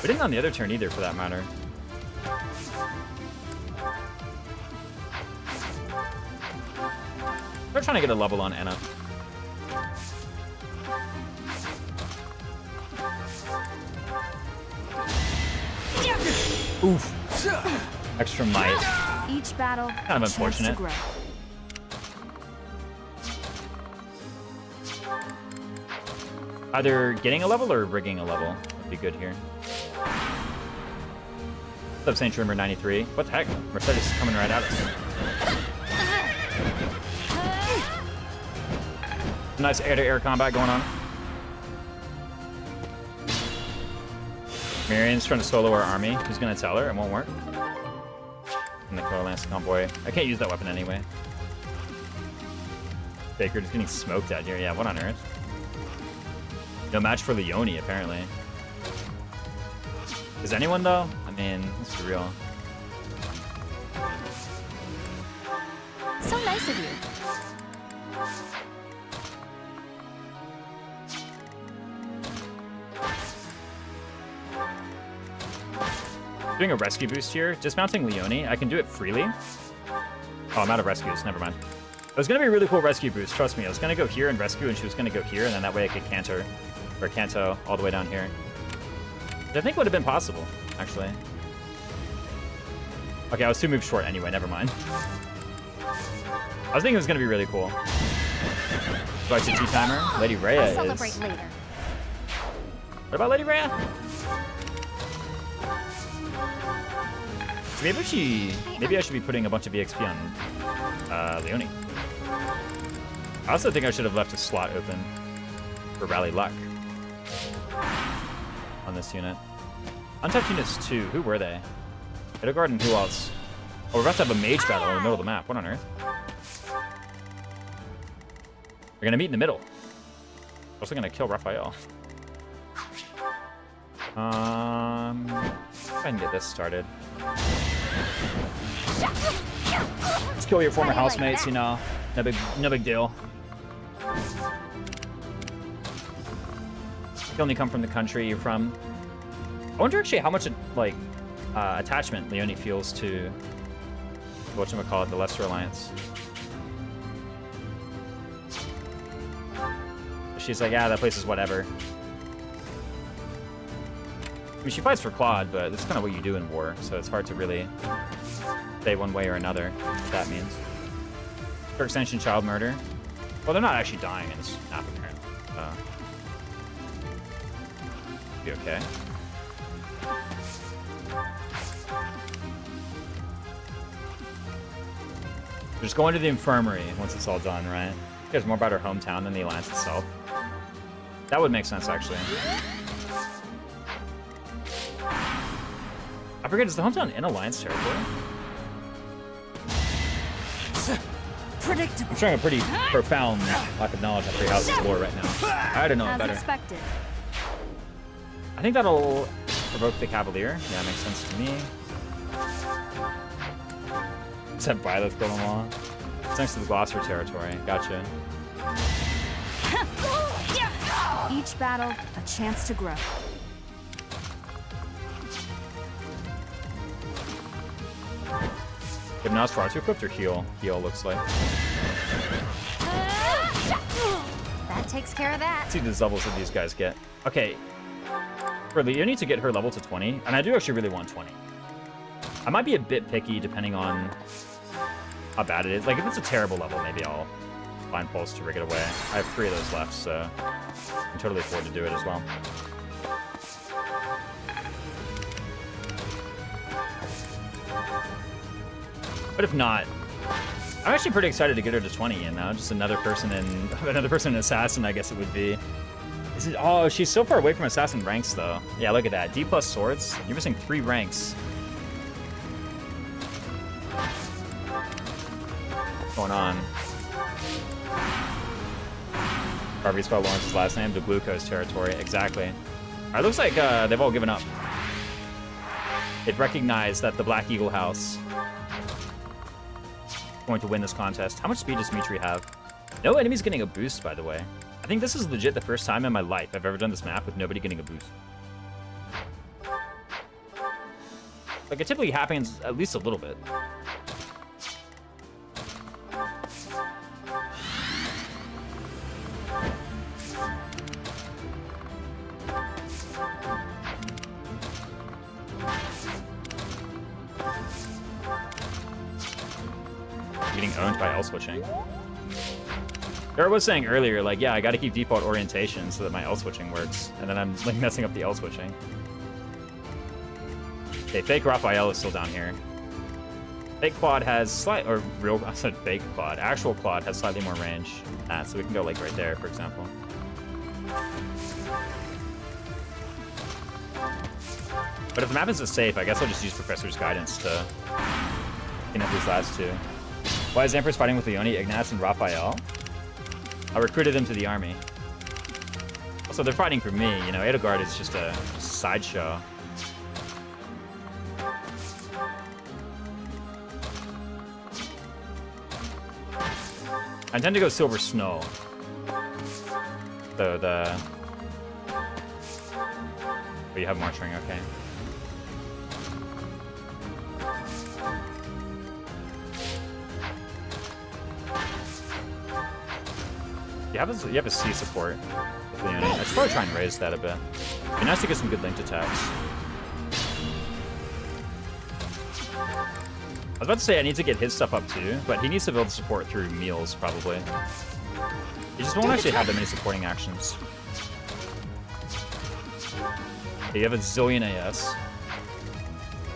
We didn't on the other turn either, for that matter. We're trying to get a level on Anna. Oof. Extra might. Each battle, Kind of a chance to unfortunate. grow. Either getting a level or rigging a level would be good here. What's up, Saint Trimmer 93? What the heck? Mercedes is coming right at us. Nice air-to-air combat going on. Marion's trying to solo our army. Who's gonna tell her? It won't work. And the Lance Convoy. I can't use that weapon anyway. Baker just getting smoked out here. Yeah, what on earth? No match for Leone, apparently. Is anyone, though? I mean, let's be real. So nice of you. Doing a rescue boost here. Dismounting Leone. I can do it freely. Oh, I'm out of rescues. Never mind. It was going to be a really cool rescue boost. Trust me. I was going to go here and rescue, and she was going to go here, and then that way I could canter, or canto all the way down here. I think would have been possible, actually. Okay, I was 2 moves short anyway, never mind. I was thinking it was going to be really cool. Do I see T-Timer? Lady Rhea I'll is... celebrate later. What about Lady Rhea? So maybe I should be putting a bunch of EXP on Leonie. I also think I should have left a slot open for Rally Luck on this unit. Untapped units 2. Who were they? Edelgard and who else? Oh, we're about to have a mage battle in the middle of the map. What on earth? We're gonna meet in the middle. Also gonna kill Raphael. Go ahead and get this started. Let's kill your former housemates, you know. No big deal. You only come from the country you're from. I wonder actually how much like attachment Leonie feels to whatchamacallit, the Leicester Alliance. She's like, yeah, that place is whatever. I mean, she fights for Claude, but that's kind of what you do in war, so it's hard to really say one way or another what that means. For extension, child murder. Well, they're not actually dying in this map, apparently. Be okay. We're just going to the infirmary once it's all done, right? Who cares more about our hometown than the Alliance itself? That would make sense, actually. I forget, is the hometown in Alliance territory? Predictable. I'm showing a pretty profound lack of knowledge of Three Houses lore right now. I don't know it better. Expected. I think that'll provoke the Cavalier. Yeah, that makes sense to me. Except Violet's going along. It's next to the Gloucester territory. Gotcha. Each battle, a chance to grow. If Nosferatu equipped or heal? Heal looks like. That takes care of that. Let's see the levels that these guys get. Okay. For Leonie to get her level to 20, and I do actually really want 20. I might be a bit picky depending on how bad it is. Like, if it's a terrible level, maybe I'll find Pulse to rig it away. I have 3 of those left, so I can totally afford to do it as well. But if not, I'm actually pretty excited to get her to 20, you know? Just another person in Assassin, I guess it would be. Is it? Oh, she's so far away from Assassin ranks, though. Yeah, look at that. D+ swords. You're missing 3 ranks. What's going on? Harvey spelled Lawrence's last name, the Glucose territory. Exactly. Alright, looks like they've all given up. They've recognized that the Black Eagle House going to win this contest. How much speed does Mitri have? No enemies getting a boost, by the way. I think this is legit the first time in my life I've ever done this map with nobody getting a boost. Like, it typically happens at least a little bit. Getting owned by L switching. Garrett was saying earlier, like, yeah, I gotta keep default orientation so that my L switching works, and then I'm like messing up the L switching. Okay, fake Raphael is still down here. Fake Claude has I said fake Claude. Actual Claude has slightly more range. So we can go like right there, for example. But if the map isn't safe, I guess I'll just use Professor's Guidance to clean up these last 2. Why is Empress fighting with Leonie, Ignaz, and Raphael? I recruited them to the army. Also, they're fighting for me, you know, Edelgard is just a sideshow. I tend to go Silver Snow. So oh, you have Marching, okay. You have a C support with Leonie. I should probably try and raise that a bit. It'd be nice to get some good linked attacks. I was about to say I need to get his stuff up too, but he needs to build support through meals, probably. He just won't actually have that many supporting actions. Okay, you have a zillion AS.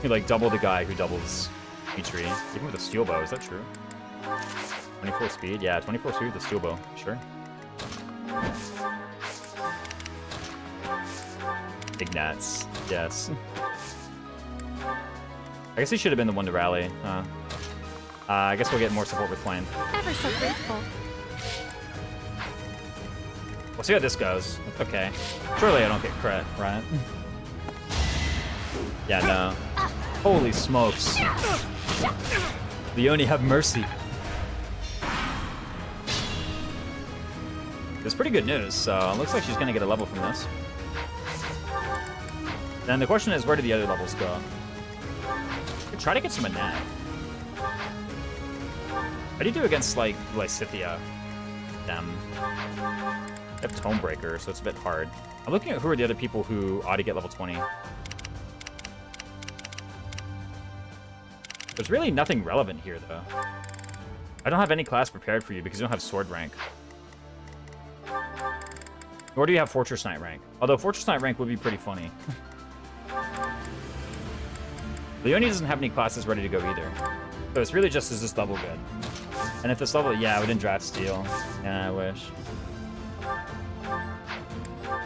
You like double the guy who doubles Petrie. Even with a steel bow, is that true? 24 speed? Yeah, 24 speed with a steel bow. Sure. Ignats. Yes. I guess he should have been the one to rally. I guess we'll get more support with Flame. Ever so grateful. We'll see how this goes. Okay. Surely I don't get crit, right? Yeah, no. Holy smokes. Leone, have mercy. It's pretty good news, so it looks like she's gonna get a level from this. Then the question is, where do the other levels go? Try to get some Annette. How do you do against, like, Lysithea? Them. They have Tomebreaker, so it's a bit hard. I'm looking at who are the other people who ought to get level 20. There's really nothing relevant here, though. I don't have any class prepared for you because you don't have sword rank. Nor do you have Fortress Knight rank. Although Fortress Knight rank would be pretty funny. Leone doesn't have any classes ready to go either. So it's really just, is this level good? And if this level, yeah, we didn't draft Steel. Yeah, I wish.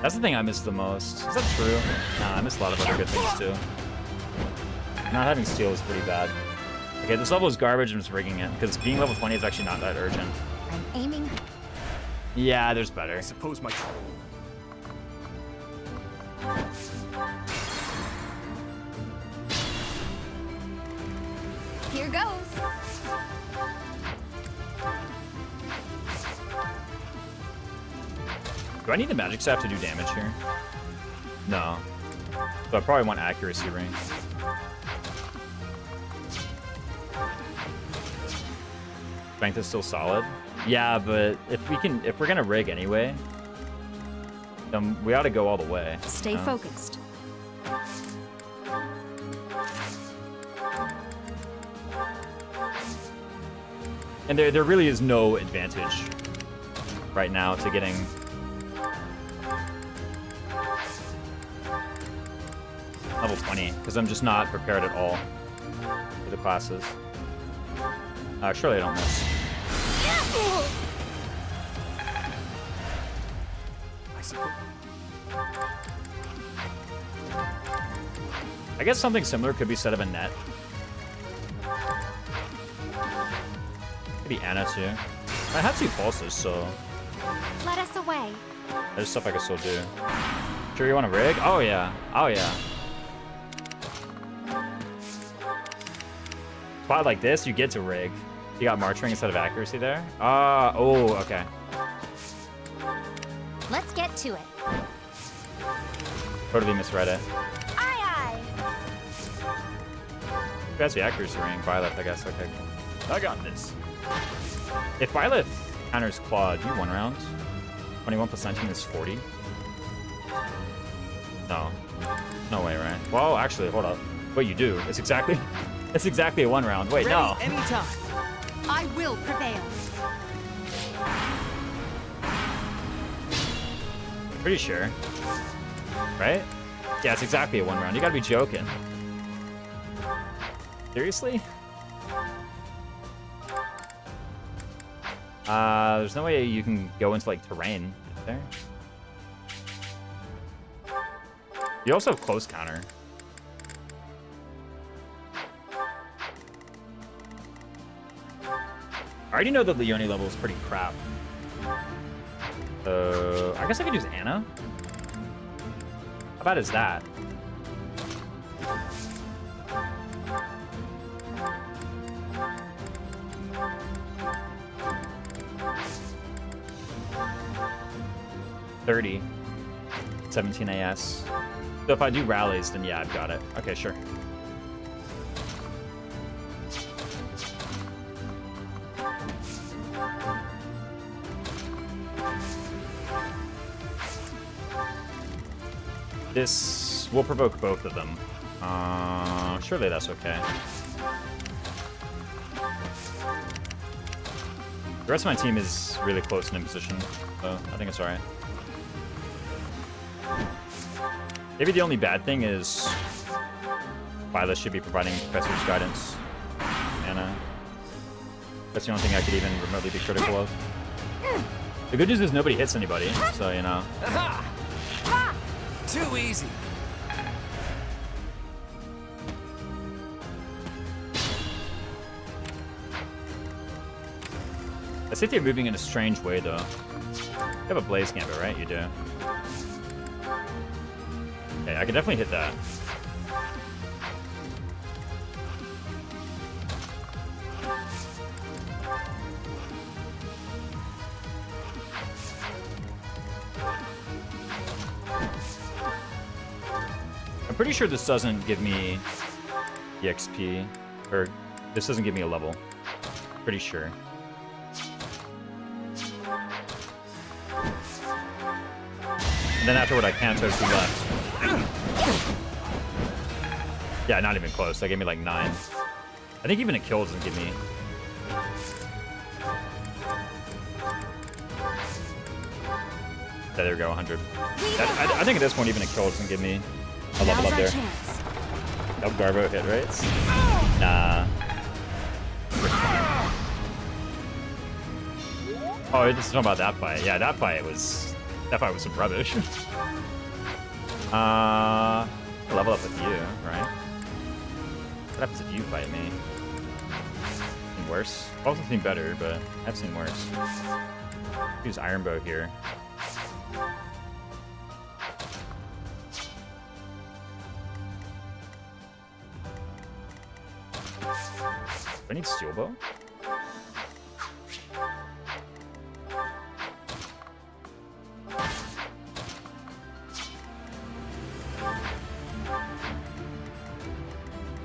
That's the thing I miss the most. Is that true? Nah, I miss a lot of other good things too. Not having Steel is pretty bad. Okay, this level is garbage. I'm just rigging it because being level 20 is actually not that urgent. I'm aiming. Yeah, there's better. I suppose my... Here goes. Do I need the magic staff to do damage here? No. So I probably want accuracy ring. Strength is still solid. Yeah, but if we're gonna rig anyway, then we ought to go all the way. Stay focused. And there really is no advantage right now to getting level 20 because I'm just not prepared at all for the classes. Surely I don't miss. I guess something similar could be said of a net. Maybe Anna too. I have 2 pulses, so Let us away. there's stuff I can still do. Sure you want to rig? Oh yeah. Oh yeah. Spot like this, you get to rig. You got March Ring instead of accuracy there? Oh, okay. Let's get to it. Totally misread it. Aye, Who has the accuracy ring? Violet, I guess. Okay. I got this. If Violet counters Claw, do you 1 round? 21 plus 19 is 40. No. No way, right? Well, actually, hold up. Wait, you do. It's exactly a 1 round. Wait, no. Anytime. I will prevail. Pretty sure. Right? Yeah, it's exactly a 1 round. You gotta be joking. Seriously? There's no way you can go into, like, terrain, is there? You also have close counter. I already know the Leone level is pretty crap. I guess I could use Anna. How bad is that? $30. 17 AS. So if I do rallies, then yeah, I've got it. Okay, sure. This will provoke both of them. Surely that's okay. The rest of my team is really close and in position, so I think it's alright. Maybe the only bad thing is Violet should be providing Professor's guidance. Mana. That's the only thing I could even remotely be critical of. The good news is nobody hits anybody, so you know. Too easy. I think they're moving in a strange way, though. You have a Blaze Gambit, right? You do. Okay, I can definitely hit that. I'm pretty sure this doesn't give me the XP, or this doesn't give me a level. Pretty sure. And then afterward, I can toast to left. Yeah, not even close. That gave me like 9. I think even a kill doesn't give me. Yeah, there we go, 100. I think at this point, even a kill doesn't give me a level up there. No Garbo hit rates? Nah. Oh, this is talking about that fight. Yeah, that fight was some rubbish. Level up with you, right? What happens if you fight me? Seen worse? I've also seen better, but I've seen worse. Use Iron Bow here. Do I need Steel Bow?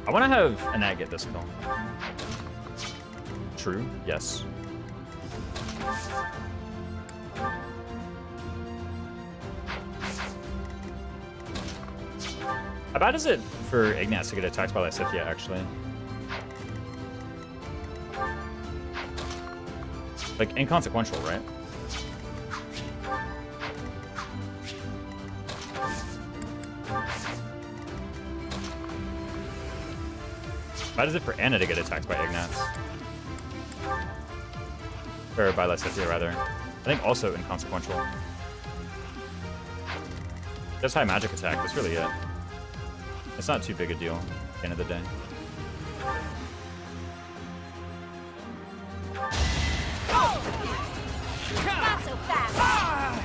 I want to have Annette get this kill. True, yes. How bad is it for Ignatz to get attacked by Lysithea, actually? Like, inconsequential, right? How does it for Anna to get attacked by Ignatz? Or by Lysithea, rather. I think also inconsequential. Just high magic attack, that's really it. It's not too big a deal at the end of the day. Not so fast.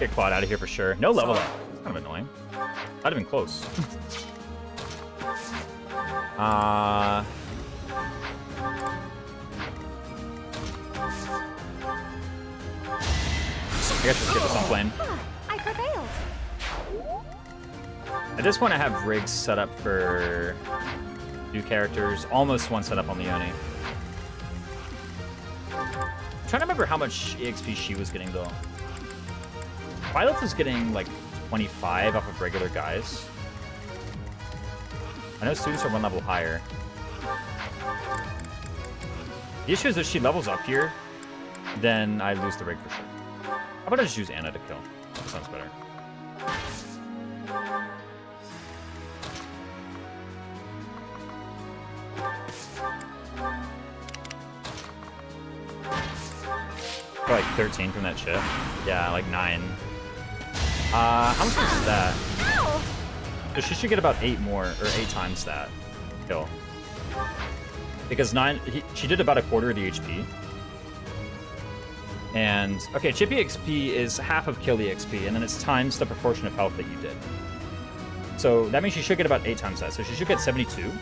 Get Claude out of here for sure. No level up. It's kind of annoying. I'd have been close. I guess just get this on plane. I prevailed. At this point, I have rigs set up for 2 characters. Almost one set up on Leone. I'm trying to remember how much EXP she was getting, though. Violet was getting, like, 25 off of regular guys. I know students are 1 level higher. The issue is if she levels up here, then I lose the rig for sure. How about I just use Anna to kill? That sounds better. Got like 13 from that chip. Yeah, like 9. How much is that? So she should get about 8 more, or 8 times that kill. Because she did about a quarter of the HP. And, okay, chip EXP is half of kill EXP, and then it's times the proportion of health that you did. So that means she should get about 8 times that, so she should get 72.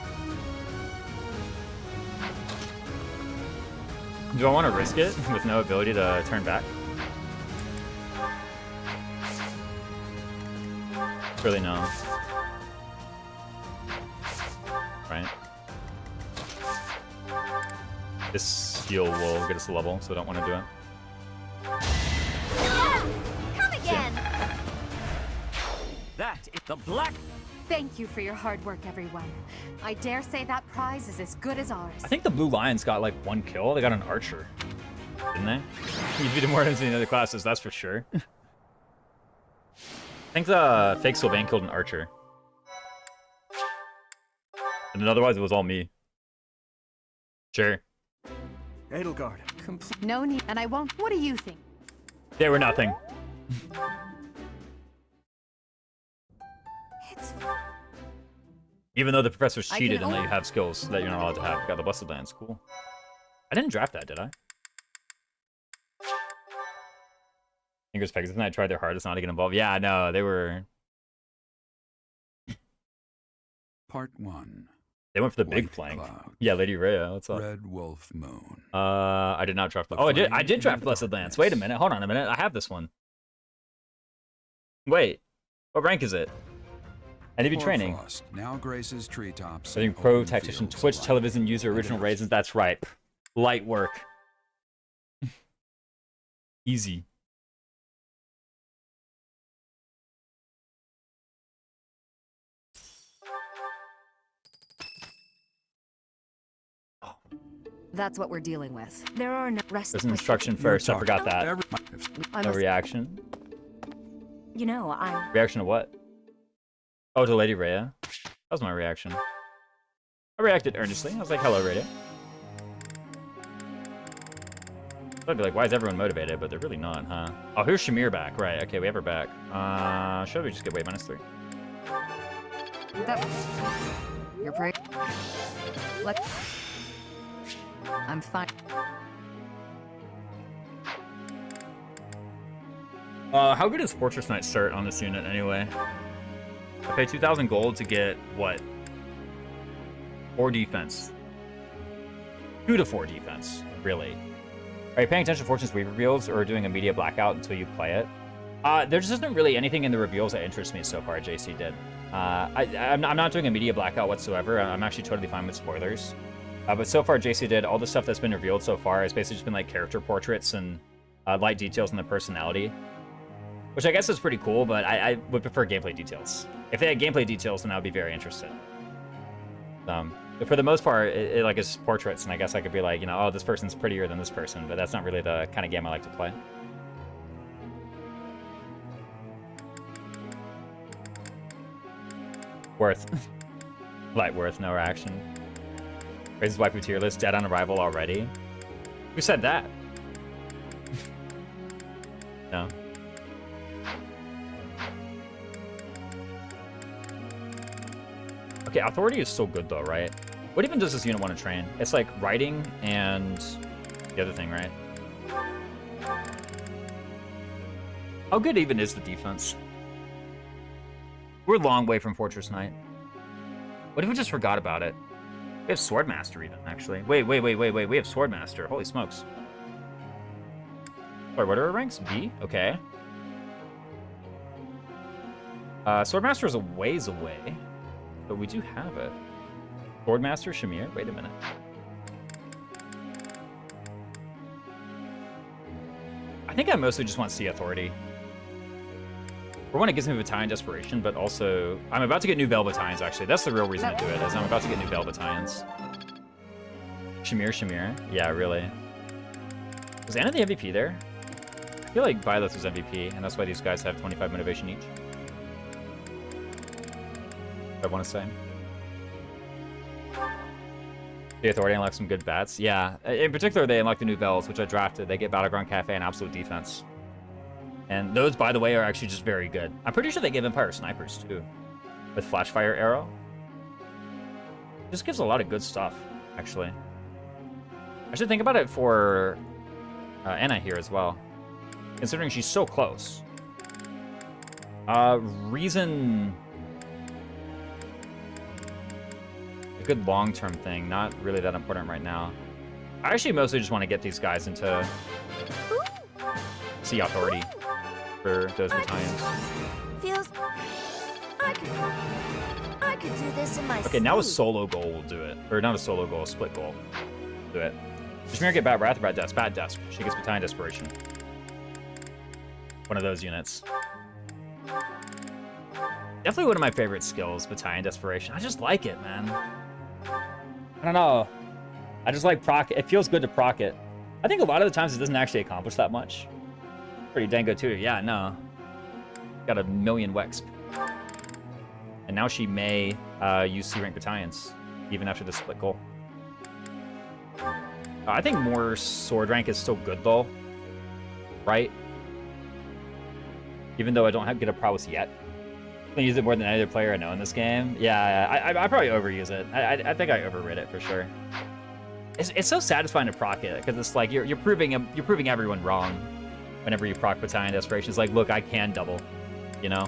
Do I want to risk it with no ability to turn back? Really no. Right? This heal will get us a level, so I don't want to do it. Come again. That is the black. Thank you for your hard work, everyone. I dare say that prize is as good as ours. I think the Blue Lions got like 1 kill. They got an archer, didn't they? You beat more than any other classes, that's for sure. I think the fake Sylvain killed an archer. And then otherwise it was all me. Sure. Edelgard. No need, and I won't. What do you think? They were nothing. It's Even though the professor's I cheated can and let only- you have skills that you're not allowed to have. Got the Blessed Lands, cool. I didn't draft that, did I? Fingers Pegasus and I tried their hardest not to get involved. Yeah, I know, they were... Part 1. They went for the big White flank. Cloud. Yeah, Lady Rhea, what's up? Red Wolf Moon. I did not draft... The Oh, I did flame draft in Blessed darkness. Lance. Wait a minute, hold on a minute. I have this one. Wait, what rank is it? I need to be training. Hoarfrost now graces treetops. I think and pro open tactician, fields Twitch, alike. television user, original raisins. That's right. Light work. Easy. That's what we're dealing with. There are no rest. There's an instruction first. I forgot that. I No must, reaction. you know, I'm. Reaction to what? Oh, to Lady Rhea. That was my reaction. I reacted earnestly. I was like, hello, Rhea. I'd be like, why is everyone motivated? But they're really not, huh? Oh, here's Shamir back. Right, okay, we have her back. Should we just get wave -3? That. You're brave. Let. I'm fine. How good is Fortress Knight cert on this unit anyway? I pay 2,000 gold to get what? 4 defense. 2 to 4 defense, really. Are you paying attention to Fortune's Weave reveals or doing a media blackout until you play it? There just isn't really anything in the reveals that interests me so far, JC did. I'm not doing a media blackout whatsoever. I'm actually totally fine with spoilers. But so far, JC did all the stuff that's been revealed so far has basically just been like character portraits and light details in the personality. Which I guess is pretty cool, but I would prefer gameplay details. If they had gameplay details, then I would be very interested. But for the most part, it like is portraits, and I guess I could be like, you know, oh, this person's prettier than this person, but that's not really the kind of game I like to play. Worth. Light worth, no reaction. Raises waifu tier list, dead on arrival already. Who said that? No. Okay, authority is still good though, right? What even does this unit want to train? It's like writing and the other thing, right? How good even is the defense? We're a long way from Fortress Knight. What if we just forgot about it? We have Swordmaster even, actually. Wait. We have Swordmaster. Holy smokes. Wait, what are our ranks? B? Okay. Swordmaster is a ways away, but we do have it. Swordmaster, Shamir? Wait a minute. I think I mostly just want to see authority. For one, it gives me battalion desperation, but also I'm about to get new Bell battalions. Actually, that's the real reason to do it. Is I'm about to get new Bell battalions. Shamir. Yeah, really. Was Anna the MVP there? I feel like Byleth was MVP, and that's why these guys have 25 motivation each. I want to say. The authority unlocks some good bats. Yeah, in particular, they unlock the new bells, which I drafted. They get Battleground Cafe and Absolute Defense. And those, by the way, are actually just very good. I'm pretty sure they give Empire Snipers, too. With Flashfire Arrow. This gives a lot of good stuff, actually. I should think about it for Anna here as well. Considering she's so close. Reason... a good long-term thing, not really that important right now. I actually mostly just want to get these guys into Sea Authority for those battalions. Feels. I could do this in my. Okay, now a sleep. solo goal will do it. Or not a solo goal, a split goal. Do it. Does Shamir get Bad Wrath or Bad Desk? Bad Desk. She gets Battalion Desperation. One of those units. Definitely one of my favorite skills, Battalion Desperation. I just like it, man. I don't know. I just like proc. It feels good to proc it. I think a lot of the times it doesn't actually accomplish that much. Pretty dang good too. Yeah, no. Got a million Wex. And now she may use C-rank battalions, even after the split goal. I think more sword rank is still good though, right? Even though I don't get a prowess yet. I use it more than any other player I know in this game. Yeah, I probably overuse it. I think I overrid it for sure. It's so satisfying to proc it because it's like you're proving everyone wrong whenever you proc Battalion Desperation. It's like, look, I can double, you know.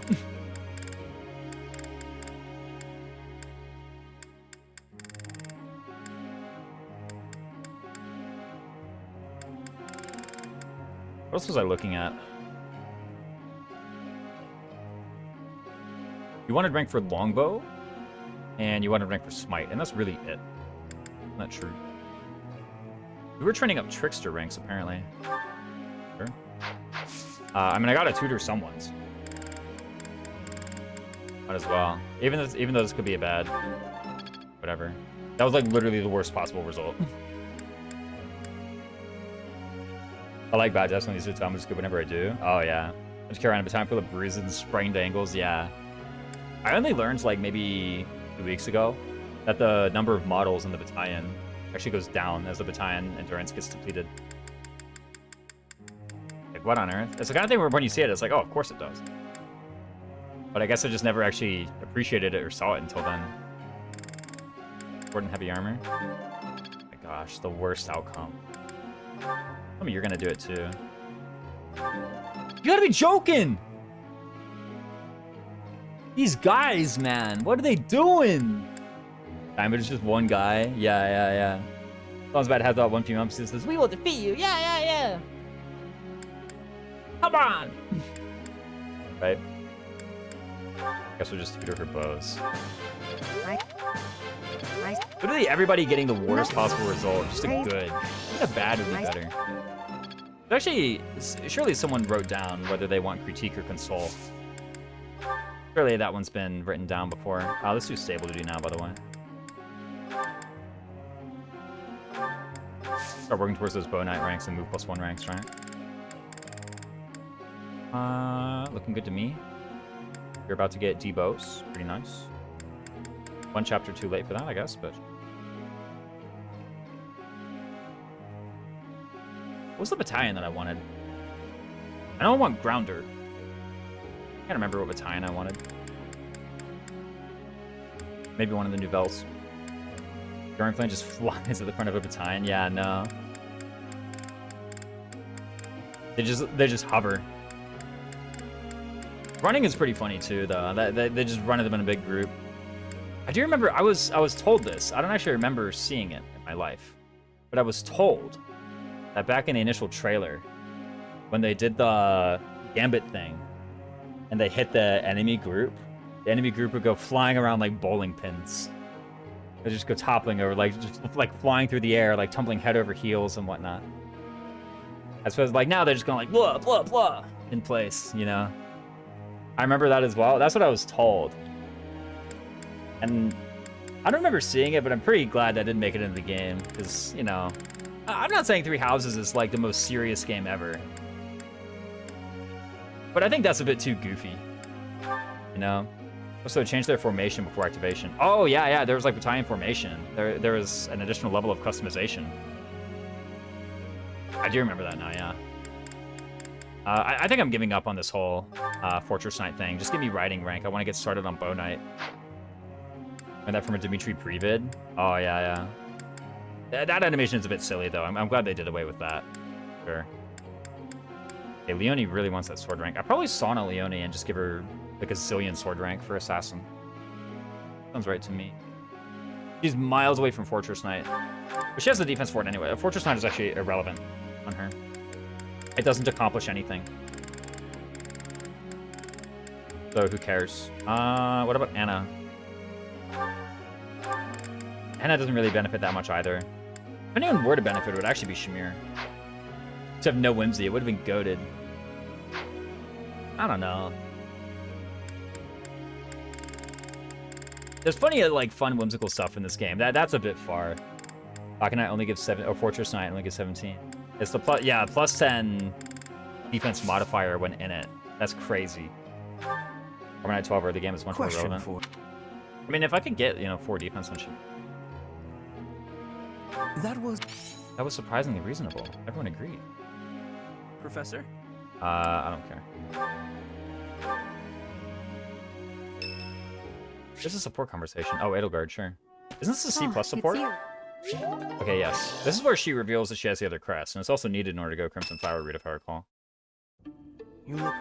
What else was I looking at? You wanted rank for longbow, and you wanted rank for smite, and that's really it. Isn't that true? We were training up trickster ranks, apparently. Sure. I mean, I got to tutor someone's. Might as well. Even though this could be a bad... Whatever. That was, like, literally the worst possible result. I like bad deaths when these two. I'm just good whenever I do. Oh, yeah. I just carry around a battalion full of bruises and sprained ankles. Yeah. I only learned, like, maybe 2 weeks ago that the number of models in the battalion actually goes down as the battalion endurance gets depleted. Like, what on earth? It's the kind of thing where when you see it, it's like, oh, of course it does. But I guess I just never actually appreciated it or saw it until then. Sword and heavy armor. Oh my gosh, the worst outcome. Tell me you're gonna do it too. You gotta be joking! These guys, man, what are they doing? But it's just one guy. Yeah. Sounds bad. Has that one female who says, "We will defeat you." Yeah. Come on. Right. Guess we'll just tutor her bows. Literally everybody getting the worst possible result. Just a good. A bad would be better. Actually, surely someone wrote down whether they want critique or console. Surely that one's been written down before. Let's do stable duty now, by the way. Start working towards those bow knight ranks and move +1 ranks, right? Looking good to me. You're about to get D-bows. Pretty nice. One chapter too late for that, I guess, but... What's the battalion that I wanted? I don't want Grounder. I can't remember what battalion I wanted. Maybe one of the Nouvelles. During Flame just flies to the front of a battalion. Yeah, no. They just hover. Running is pretty funny too, though. They just run them in a big group. I do remember I was told this. I don't actually remember seeing it in my life, but I was told that back in the initial trailer, when they did the Gambit thing, and they hit the enemy group would go flying around like bowling pins. They just go toppling over, like just like flying through the air, like tumbling head over heels and whatnot. I suppose like now they're just going like blah blah blah in place, you know. I remember that as well. That's what I was told. And I don't remember seeing it, but I'm pretty glad I didn't make it into the game because, you know, I'm not saying Three Houses is like the most serious game ever, but I think that's a bit too goofy, you know. Also, change their formation before activation. Oh yeah, there was like battalion formation. There was an additional level of customization. I do remember that now, yeah. I think I'm giving up on this whole Fortress Knight thing. Just give me riding rank. I want to get started on Bow Knight. And that from a Dimitri pre-vid. Oh yeah. That animation is a bit silly though. I'm glad they did away with that. Sure. Okay, Leonie really wants that sword rank. I probably sauna Leonie and just give her like a zillion sword rank for assassin. Sounds right to me. She's miles away from Fortress Knight. But she has the defense for it anyway. Fortress Knight is actually irrelevant on her. It doesn't accomplish anything. So who cares? What about Anna? Anna doesn't really benefit that much either. If anyone were to benefit, it would actually be Shamir. Just have no whimsy. It would have been goated. I don't know. There's plenty of like fun, whimsical stuff in this game. That's a bit far. Falcon Knight only gives 7, or Fortress Knight only gives 17. It's the plus 10 defense modifier when in it. That's crazy. Armor Knight 12 early game is much more relevant. I mean, if I could get 4 defense on shit. That was surprisingly reasonable. Everyone agreed. Professor? I don't care. This is a support conversation. Oh, Edelgard, sure. Isn't this a C plus support? Okay, yes. This is where she reveals that she has the other crest, and it's also needed in order to go Crimson Flower Root, if I recall. You look...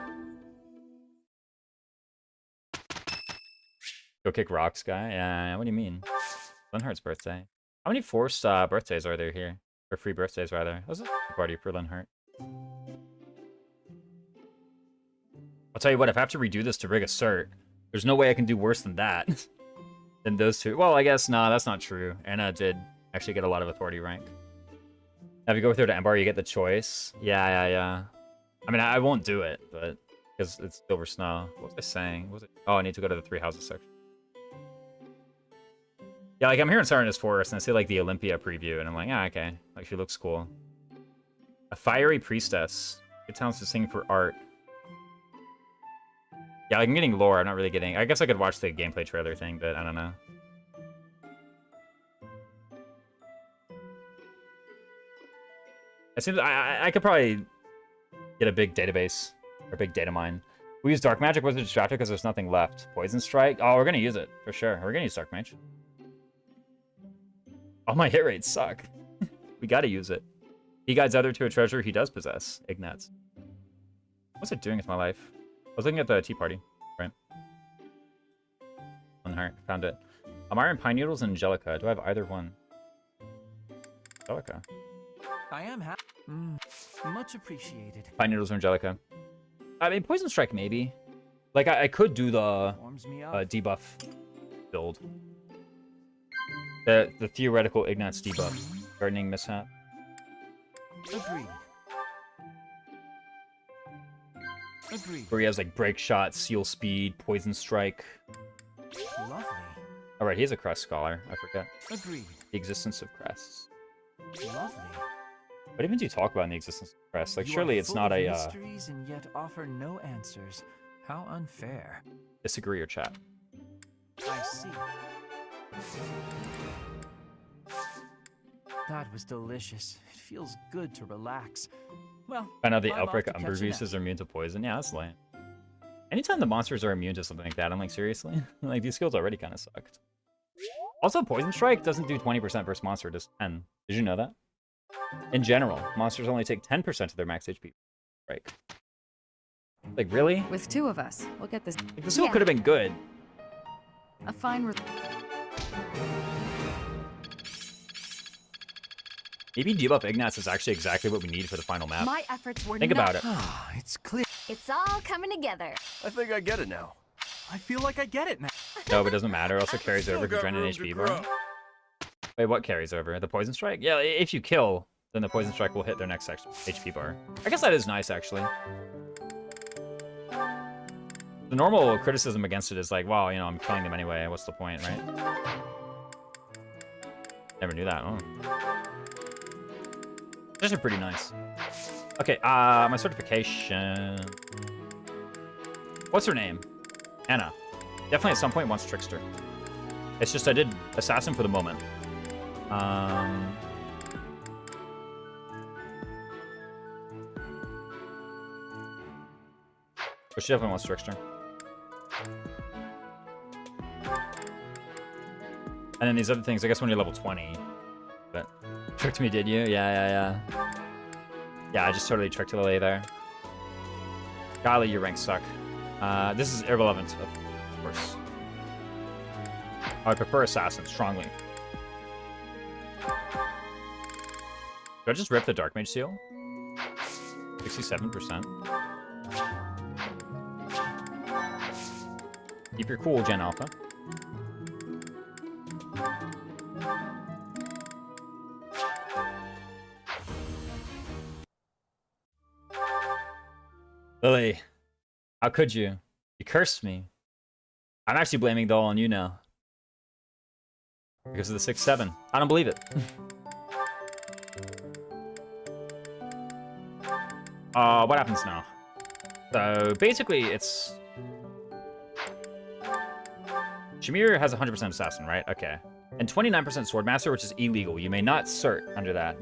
Go kick rocks, guy? Yeah, what do you mean? Linhart's birthday. How many forced birthdays are there here? Or free birthdays, rather. This is a party for Linhart. I'll tell you what, if I have to redo this to rig a cert, there's no way I can do worse than that. Than those two. Well, I guess, nah, that's not true. Anna did actually get a lot of authority rank. Now, if you go with her to Embar, you get the choice. Yeah. I mean, I won't do it, but... Because it's Silver Snow. What was I saying? What was it? Oh, I need to go to the 3 houses section. Yeah, like, I'm here in Sirenus Forest, and I see, like, the Olympia preview, and I'm like, yeah, okay. Like, she looks cool. A Fiery Priestess. Good talents to sing for art. Yeah, like, I'm getting lore. I'm not really getting... I guess I could watch the gameplay trailer thing, but I don't know. It seems I could probably get a big database or a big data mine. We use Dark Magic. Was it distracted because there's nothing left? Poison Strike? Oh, we're gonna use it for sure. We're gonna use Dark Mage. All my hit rates suck. We gotta use it. He guides other to a treasure he does possess. Ignatz. What's it doing with my life? I was looking at the tea party. Right. On heart. Found it. Iron Pine Needles and Angelica. Do I have either one? Angelica. I am happy. Much appreciated. Pine Needles or Angelica. I mean, Poison Strike maybe. Like, I could do the Warms me up. debuff build. The theoretical Ignatz debuff. Gardening Mishap. Agreed. Agreed. Where he has, like, Break Shot, Seal Speed, Poison Strike. Lovely. Alright, he's a Crest Scholar. I forget. Agreed. The existence of crests. Lovely. What even do you talk about in the existence of crests? Like, You surely are it's full not of a, mysteries and yet offer no answers. How unfair. disagree or chat. I see. That was delicious. It feels good to relax. Well, I know the I'm off Outbreak to catch a Umbravises nap. are immune to poison. Yeah, that's lame. Anytime the monsters are immune to something like that, I'm like, seriously? Like, these skills already kind of sucked. Also, Poison Strike doesn't do 20% versus monster, it does 10. Did you know that? In general, monsters only take 10% of their max HP. Strike. Like, really? With 2 of us, we'll get this. Like, this skill Yeah. could have been good. A fine. Maybe debuff Ignatz is actually exactly what we need for the final map. My efforts were Think not... about it. Ah, it's clear. It's all coming together. I think I get it now. I feel like I get it now. No, but it doesn't matter. It also carries Still over if you got join an room to HP grow. bar. Wait, what carries over? The Poison Strike? Yeah, if you kill, then the Poison Strike will hit their next HP bar. I guess that is nice, actually. The normal criticism against it is like, wow, you know, I'm killing them anyway. What's the point, right? Never knew that. Oh. It's actually pretty nice. Okay, my certification. What's her name? Anna. Definitely at some point wants Trickster. It's just I did Assassin for the moment. But she definitely wants Trickster. And then these other things, I guess when you're level 20. But tricked me, did you? Yeah. Yeah, I just totally tricked Lily there. Golly, your ranks suck. This is irrelevant, of course. I would prefer Assassin, strongly. Do I just rip the Dark Mage seal? 67%. Keep your cool, Gen Alpha. Lily, how could you? You cursed me. I'm actually blaming it all on you now. Because of the 6-7. I don't believe it. What happens now? So basically, it's... Shamir has 100% assassin, right? Okay. And 29% swordmaster, which is illegal. You may not cert under that.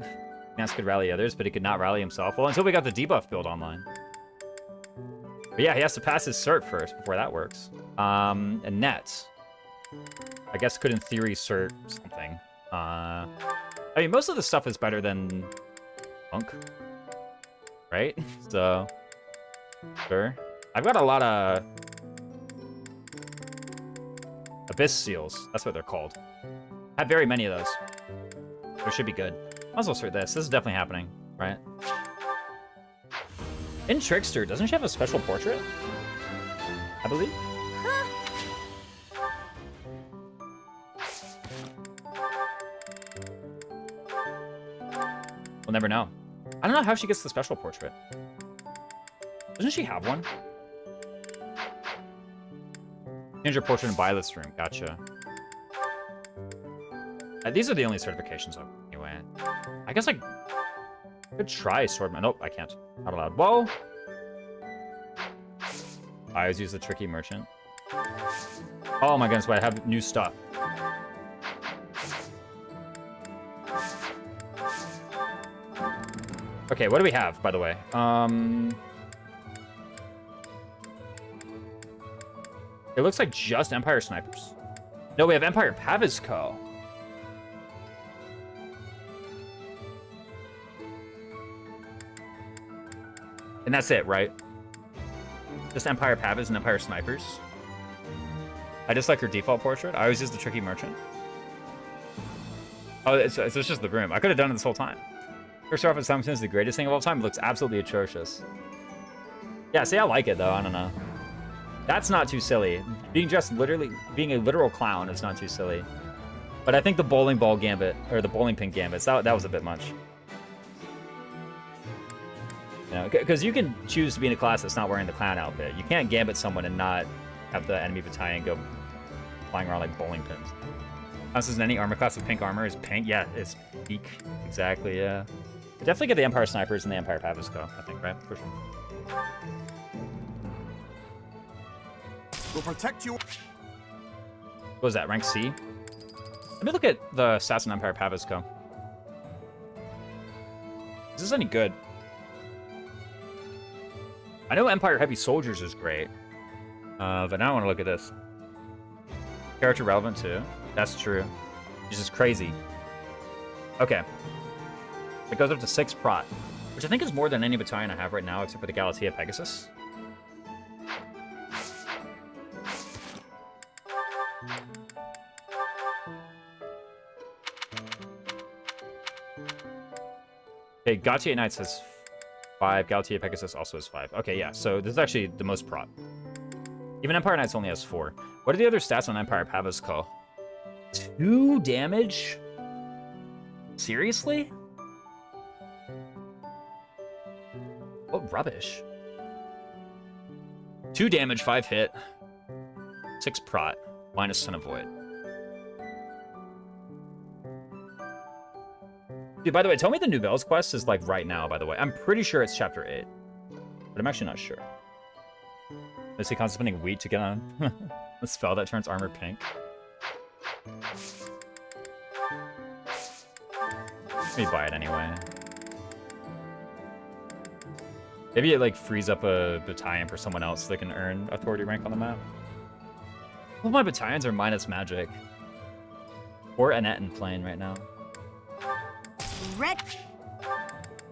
Nance could rally others, but he could not rally himself. Well, until we got the debuff build online. But yeah, he has to pass his cert first before that works. And net. I guess could in theory cert something. I mean, most of the stuff is better than Monk. Right? So, sure. I've got a lot of Abyss Seals. That's what they're called. I have very many of those. So it should be good. I'll also cert this. This is definitely happening, right? In Trickster, doesn't she have a special portrait? I believe. We'll never know. I don't know how she gets the special portrait. Doesn't she have one? Change your portrait in Violet's room. Gotcha. These are the only certifications anyway. I guess I could try Swordman. Nope, I can't. Not allowed. Whoa! I always use the tricky merchant. Oh my goodness, wait, I have new stuff. Okay, what do we have, by the way? It looks like just Empire Snipers. No, we have Empire Pavisco. And that's it, right? Just Empire Pavis and Empire Snipers. I just like her default portrait. I always use the Tricky Merchant. Oh, it's just the room. I could have done it this whole time. First off, it sometimes the greatest thing of all time. It looks absolutely atrocious. Yeah, see, I like it, though. I don't know. That's not too silly. Being a literal clown is not too silly. But I think the bowling ball gambit, or the bowling pin gambits, that was a bit much. You know, because you can choose to be in a class that's not wearing the clown outfit. You can't gambit someone and not have the enemy battalion go flying around like bowling pins. This is any armor class with pink armor is pink. Yeah, it's peak. Exactly, yeah. Definitely get the Empire Snipers and the Empire Pavisco, I think, right? For sure. We'll protect you. What was that, rank C? Let me look at the Assassin Empire Pavisco. Is this any good? I know Empire Heavy Soldiers is great, but now I want to look at this. Character relevant too. That's true. It's just crazy. Okay. It goes up to 6 prot, which I think is more than any battalion I have right now, except for the Galatea Pegasus. Okay, Galatea Knights has 5. Galatea Pegasus also has 5. Okay, yeah, so this is actually the most prot. Even Empire Knights only has 4. What are the other stats on Empire Pavisco? 2 damage? Seriously? What rubbish. 2 damage, 5 hit. 6 prot. Minus Son of Void. Dude, by the way, tell me the Nouvelle's quest is like right now, by the way. I'm pretty sure it's chapter 8. But I'm actually not sure. Is he contemplating wheat to get on a spell that turns armor pink? Let me buy it anyway. Maybe it like frees up a battalion for someone else so they can earn authority rank on the map. All my battalions are minus magic. Or Annette playing right now. Red.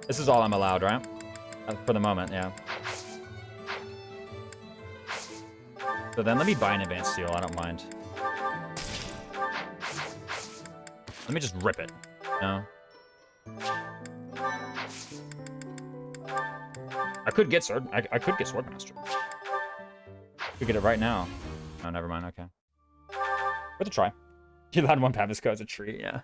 This is all I'm allowed, right? For the moment, yeah. So then let me buy an advanced steel, I don't mind. Let me just rip it. No. I could get I could get Swordmaster. Could get it right now. Oh, never mind, okay. Worth a try. You allowed 1 Pavisco as a tree, yeah.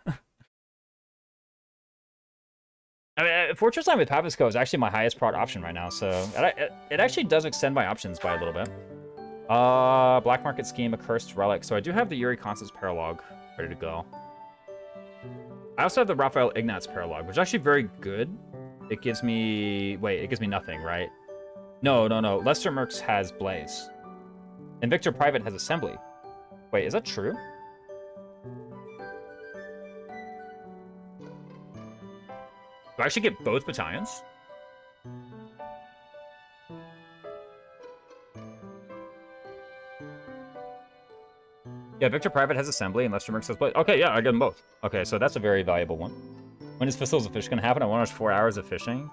I mean, Fortress Line with Pavisco is actually my highest prot option right now, so it actually does extend my options by a little bit. Black Market Scheme, Accursed Relic. So I do have the Yuri Constance Paralog ready to go. I also have the Raphael Ignatz paralog, which is actually very good. It gives me... Wait, it gives me nothing, right? No. Lester Merckx has Blaze. And Victor Private has Assembly. Wait, is that true? Do I actually get both battalions? Yeah, Victor Private has Assembly and Lester Merckx has Blaze. Okay, yeah, I get them both. Okay, so that's a very valuable one. When is Pistols of Fish gonna happen? I want to watch 4 hours of fishing.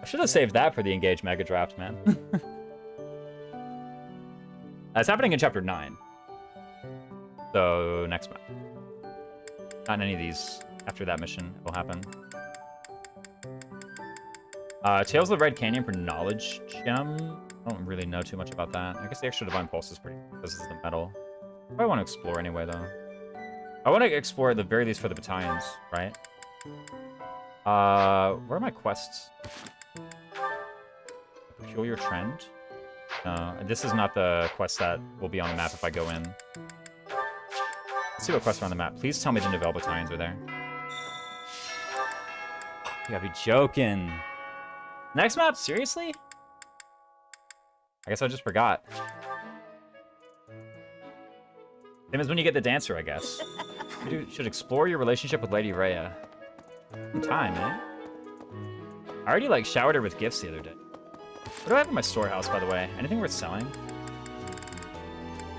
I should have saved that for the Engage Mega Draft, man. That's happening in Chapter 9. So, next map. Not in any of these. After that mission, it will happen. Tales of the Red Canyon for Knowledge Gem. I don't really know too much about that. I guess the extra Divine Pulse is pretty... This is the metal. I want to explore anyway, though. I want to explore at the very least for the battalions, right? Where are my quests? Peculiar Trend? No, this is not the quest that will be on the map if I go in. Let's see what quests are on the map. Please tell me the Novell battalions are there. You gotta be joking. Next map? Seriously? I guess I just forgot. Same as when you get the dancer, I guess. You should explore your relationship with Lady Rhea. Some time, eh? I already, like, showered her with gifts the other day. What do I have in my storehouse, by the way? Anything worth selling?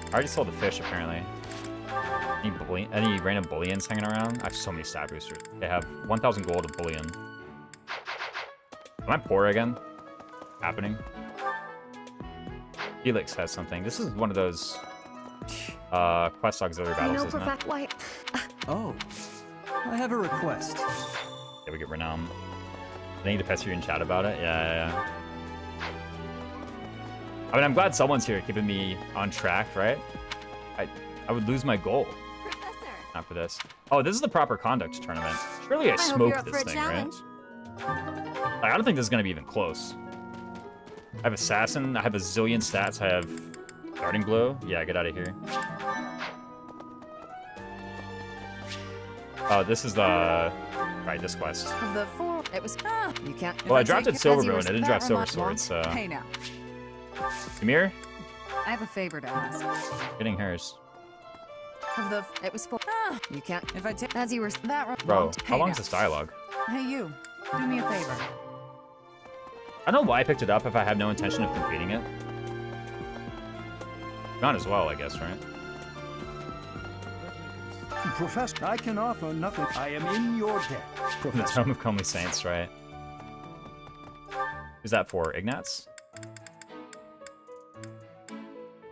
I already sold the fish, apparently. Any random bullions hanging around? I have so many stat boosters. They have 1,000 gold of bullion. Am I poor again? Happening. Felix has something. This is one of those quest auxiliary battles, isn't it? Why? Oh, I have a request. Yeah, we get renown. I need to pester you in chat about it. Yeah. I mean, I'm glad someone's here keeping me on track, right? I would lose my goal. Professor. Not for this. Oh, this is the proper conduct tournament. Surely I smoked this thing, right? I don't think this is gonna be even close. I have Assassin. I have a zillion stats. I have Darting Blow. Yeah, get out of here. Oh, this is the... Right, this quest. Of the 4, it was... you can't... Well, I drafted Silver Bow and I didn't draft Silver Sword, so... Hey, now. Ymir? I have a favor to ask. Getting hers. Of the... it was 4... you can't... If I take... As you were... that... Bro, how Hey, long now. is this dialogue? Hey, you. Do me a favor. I don't know why I picked it up if I have no intention of completing it. Not as well, I guess, right? Professor, I can offer nothing. I am in your debt. The Professor. Tome of Comely Saints, right? Who's that for? Ignatz?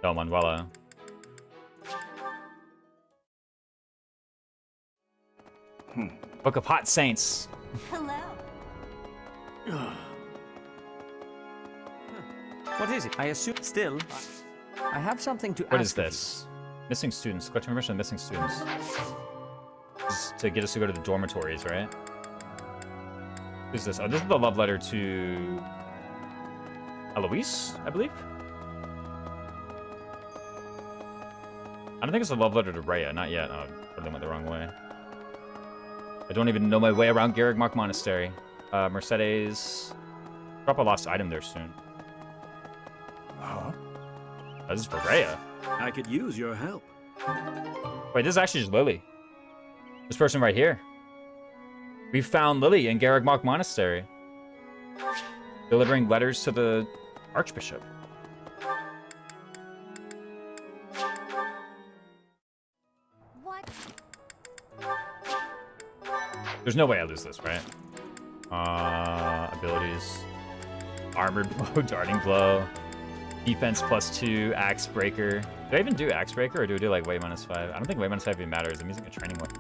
Oh, Manuela. Book of Hot Saints. Hello. What is it? I assume still. I have something to What ask is this? Missing students. Collect information on missing students. This is to get us to go to the dormitories, right? Who's this? Oh, this is the love letter to Eloise, I believe? I don't think it's a love letter to Rhea, not yet. Oh, I went the wrong way. I don't even know my way around Garrigmark Monastery. Mercedes. Drop a lost item there soon. Huh? Oh, this is for Rhea. I could use your help. Wait, this is actually just Lily. This person right here. We found Lily in Garrigmark Monastery. Delivering letters to the Archbishop. What? There's no way I lose this, right? Abilities. Armored Blow, Darting Blow. Defense +2, Axe Breaker. Do I even do Axe Breaker or do I do like weight -5? I don't think weight -5 even matters. I'm using a training weapon.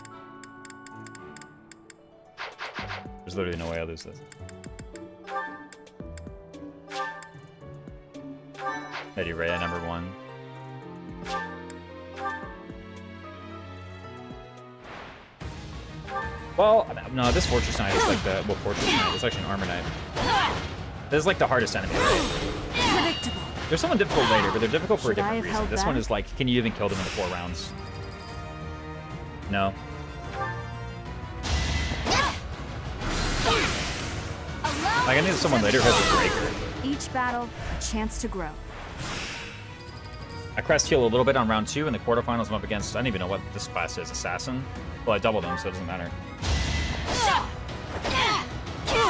There's literally no way I lose this. Lady Rhea, #1. Well, no, this Fortress Knight is like the... Well, Fortress Knight. It's actually an Armor Knight. This is like the hardest enemy, right? Predictable. There's someone difficult later, but they're difficult for a Should I different have reason. held This one back? is like, can you even kill them in the 4 rounds? No. Like, I need someone later who has a breaker. Each battle, a chance to grow. I crest heal a little bit on round 2. In the quarterfinals, I'm up against, I don't even know what this class is, Assassin. Well, I doubled him, so it doesn't matter.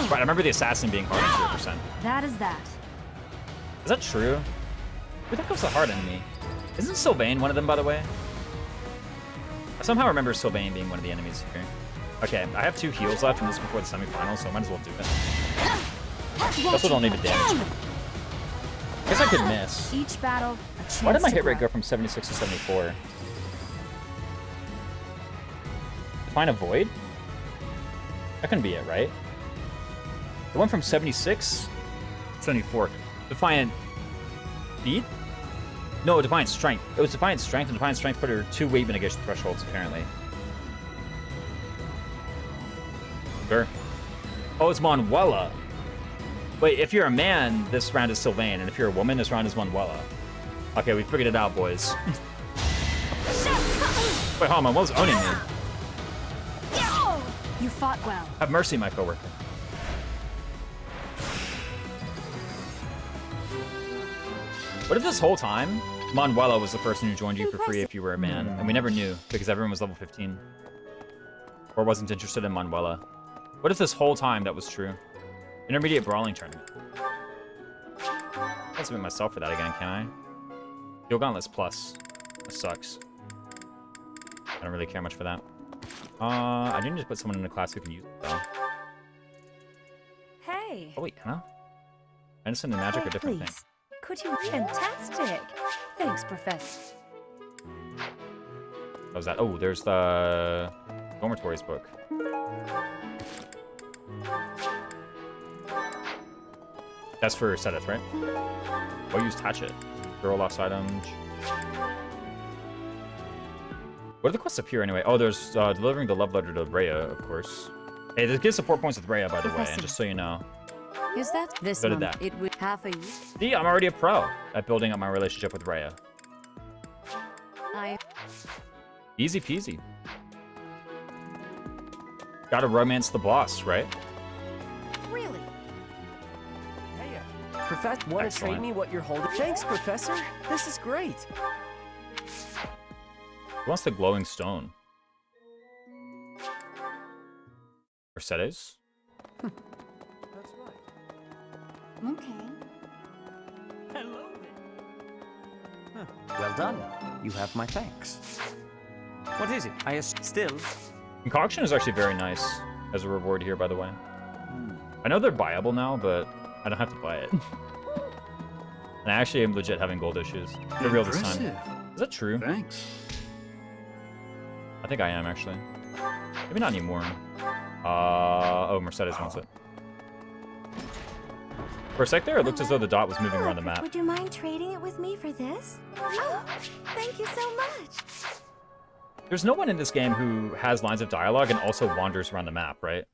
Right, I remember the Assassin being hard at 0%. That is that. Is that true? Who the heck was the hard enemy? Isn't Sylvain one of them, by the way? I somehow remember Sylvain being one of the enemies here. Okay, I have 2 heals left, and this is before the semifinals, so I might as well do it. Also don't even damage. I guess I could miss. Each battle, a chance Why did my to hit rate grow. go from 76 to 74? Define a void? That couldn't be it, right? It went from 76 to 74. Defiant speed? No, Defiant Strength. It was Defiant Strength, and Defiant Strength put her 2 weight mitigation thresholds, apparently. Sure. Oh, it's Manuela. Wait, if you're a man, this round is Sylvain, and if you're a woman, this round is Manuela. Okay, we figured it out, boys. Wait, hold on, Manuela's owning me. You fought well. Have mercy, my coworker. What if this whole time, Manuela was the person who joined you for free if you were a man, and we never knew because everyone was level 15? Or wasn't interested in Manuela? What if this whole time that was true? Intermediate brawling tournament. I can't submit myself for that again, can I? Heal Gauntlets Plus. That sucks. I don't really care much for that. I need to put someone in the class who can use it, though. Hey. Oh, wait, can I? Medicine and magic are different please. things. Could you? Fantastic. Thanks, Professor. What was that? Oh, there's the Dormitories book. That's for Sedith, right? Oh, use Hatchet. Girl lost items. What do the quests appear anyway? Oh, there's delivering the love letter to Rhea, of course. Hey, this gives support points with Rhea, by the way, and just so you know. Is that this So did month? that. It would half a year. See, I'm already a pro at building up my relationship with Rhea. I Easy peasy. Gotta romance the boss, right? Really? Hey, Professor, want to Excellent. trade me what you're holding? Thanks, Professor. This is great. Who wants the glowing stone? Mercedes? That's right. Okay. Hello there. Well done. You have my thanks. What is it? Still. Concoction is actually very nice as a reward here, by the way. I know they're buyable now, but I don't have to buy it. And I actually am legit having gold issues. For real this time. Is that true? Thanks. I think I am, actually. Maybe not anymore. Oh, Mercedes wants it. For a sec there, it looked as though the dot was moving around the map. Would you mind trading it with me for this? Oh, thank you so much. There's no one in this game who has lines of dialogue and also wanders around the map, right?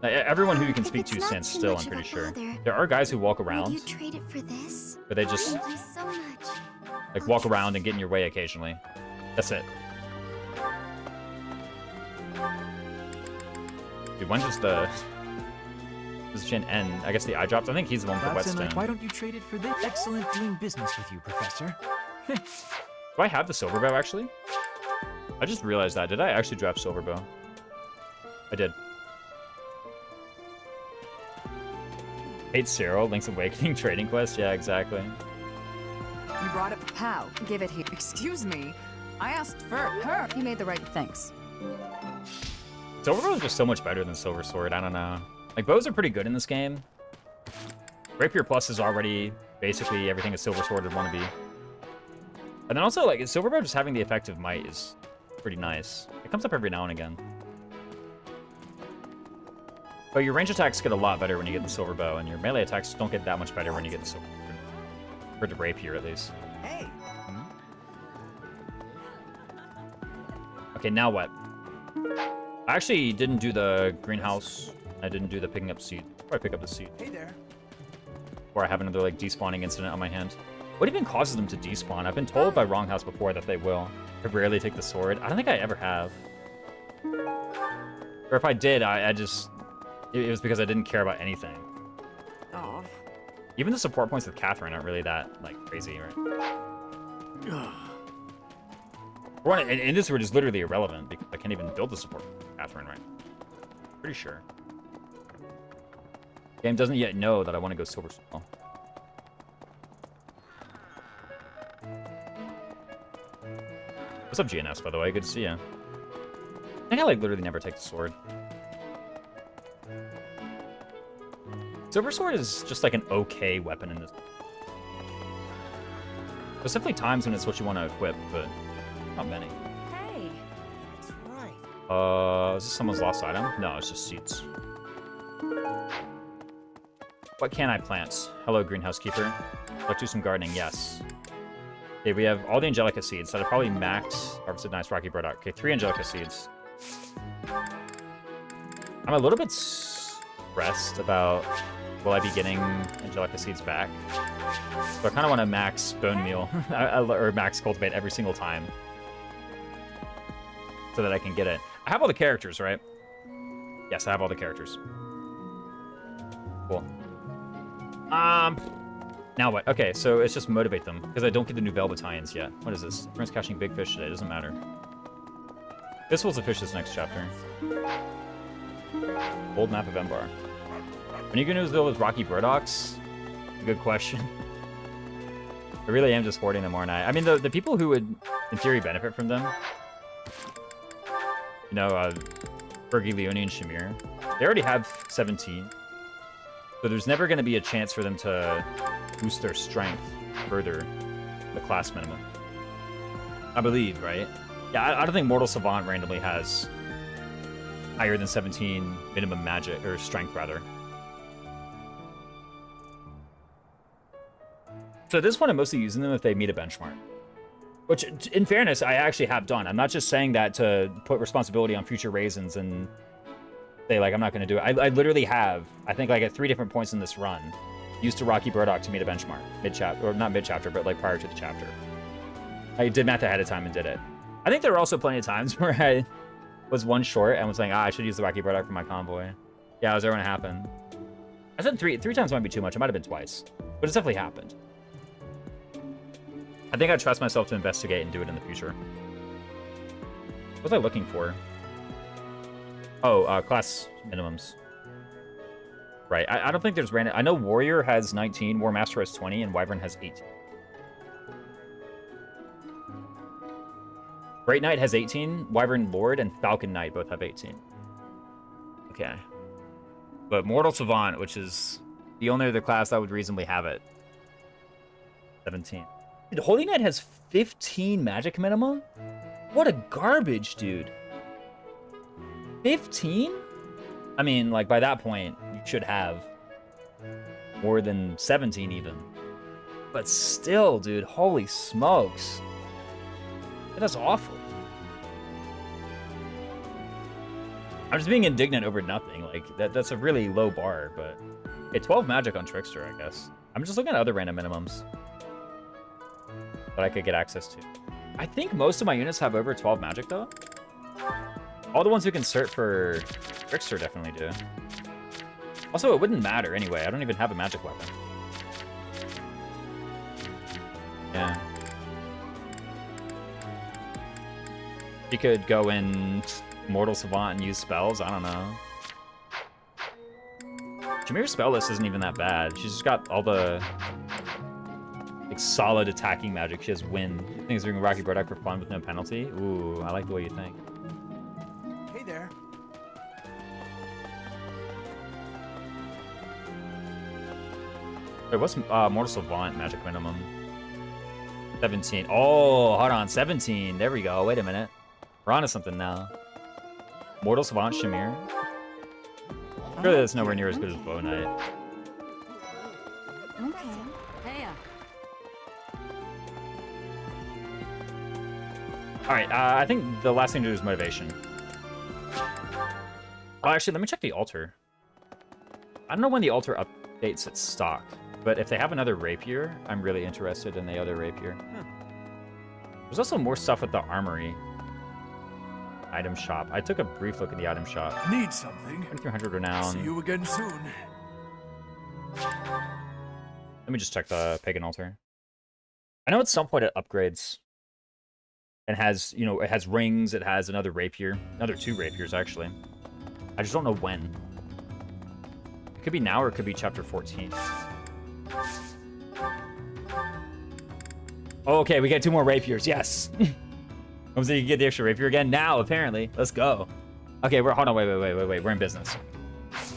Everyone who you can If speak it's to not stands too still, much I'm of pretty a sure. bother, There are guys who walk Would around, you trade it for this? but they just Thank you so much. like walk around and get in your way occasionally. That's it. Dude, when does the Chin end? I guess the eye drops. I think he's the one with the whetstone. Why don't you trade it for this? Excellent doing business with you, Professor. Do I have the silver bow actually? I just realized that. Did I actually draft silver bow? I did. Hate Cyril, Link's Awakening trading quest. Yeah, exactly. You brought it. How? Give it here. Excuse me. I asked for her. You made the right. Thanks. Silver bow is just so much better than silver sword. I don't know. Like bows are pretty good in this game. Rapier Plus is already basically everything a silver sword would want to be. And then also like silver bow just having the effect of might is pretty nice. It comes up every now and again. But your range attacks get a lot better when you get the silver bow, and your melee attacks don't get that much better when you get the silver. For the rapier, at least. Hey. Okay, now what? I actually didn't do the greenhouse. I didn't do the picking up seed. Probably pick up the seed. Hey there. Or I have another like despawning incident on my hand. What even causes them to despawn? I've been told by Wronghouse before that they will. I rarely take the sword. I don't think I ever have. Or if I did, I just it was because I didn't care about anything. Oh. Even the support points with Catherine aren't really that, like, crazy, right? For one, and this route is literally irrelevant because I can't even build the support with Catherine, right? Pretty sure. Game doesn't yet know that I want to go Silver Skull. What's up, GNS, by the way? Good to see you. I think I, like, literally never take the sword. Silver Sword is just, like, an okay weapon in this. There's definitely times when it's what you want to equip, but not many. Hey. That's right. Is this someone's lost item? No, it's just seeds. What can I plant? Hello, greenhouse keeper. Let's do some gardening, yes. Okay, we have all the Angelica seeds that are probably maxed. Harvested nice rocky burdock. Okay, 3 Angelica seeds. I'm a little bit stressed about will I be getting Angelica seeds back. So I kind of want to max bone meal or max cultivate every single time so that I can get it. I have all the characters, right? Yes, I have all the characters. Cool. Now what? Okay, so it's just motivate them because I don't get the Nouvelle battalions yet. What is this? Everyone's catching big fish today. Doesn't matter. This was the fish this next chapter. Old map of Embar. When are you going to deal with Rocky Burdocks? Good question. I really am just hoarding them, aren't I? I mean, the people who would, in theory, benefit from them, you know, Fergie, Leone, and Shamir, they already have 17. So there's never going to be a chance for them to boost their strength further, the class minimum. I believe, right? Yeah, I don't think Mortal Savant randomly has higher than 17 minimum magic, or strength, rather. So at this point, I'm mostly using them if they meet a benchmark. Which, in fairness, I actually have done. I'm not just saying that to put responsibility on future raisins and say, like, I'm not going to do it. I literally have, I think, like, at 3 different points in this run, used a Rocky Burdock to meet a benchmark. Mid-chapter, or not mid-chapter, but, like, prior to the chapter. I did math ahead of time and did it. I think there were also plenty of times where I was 1 short and was saying, I should use the Rocky Burdock for my convoy. Yeah, it was there when it happened. I said 3 times might be too much. It might have been twice. But it's definitely happened. I think I trust myself to investigate and do it in the future. What was I looking for? Oh, class minimums. Right, I don't think there's random... I know Warrior has 19, War Master has 20, and Wyvern has 18. Great Knight has 18, Wyvern Lord and Falcon Knight both have 18. Okay. But Mortal Savant, which is the only other class that would reasonably have it, 17. Dude, Holy Knight has 15 magic minimum? What a garbage, dude. 15? I mean, like, by that point, you should have more than 17 even. But still, dude, holy smokes. That's awful. I'm just being indignant over nothing. Like, that's a really low bar, but... Okay, 12 magic on Trickster, I guess. I'm just looking at other random minimums that I could get access to. I think most of my units have over 12 magic, though. All the ones who can cert for Trickster definitely do. Also, it wouldn't matter anyway. I don't even have a magic weapon. Yeah. You could go in Mortal Savant and use spells. I don't know. Jameer's spell list isn't even that bad. She's just got all the like solid attacking magic. She has wind. Things doing Rocky Burdock for fun with no penalty. Ooh, I like the way you think. Hey there. Wait, what's Mortal Savant magic minimum? 17. Oh, hold on. 17. There we go. Wait a minute. We're on to something now. Mortal Savant Shamir. Surely that's nowhere near as good as Bow Knight. Okay. Hey, Alright, I think the last thing to do is motivation. Oh, actually, let me check the altar. I don't know when the altar updates its stock, but if they have another rapier, I'm really interested in the other rapier. There's also more stuff with the armory. Item shop. I took a brief look at the item shop. Need something. 2300 renown. See you again soon. Let me just check the pagan altar. I know at some point it upgrades. And has, you know, it has rings, it has another rapier. Another 2 rapiers, actually. I just don't know when. It could be now or it could be chapter 14. Oh, okay, we get 2 more rapiers, yes! So you get the extra rapier again? Now, apparently. Let's go. Okay, hold on, wait. We're in business.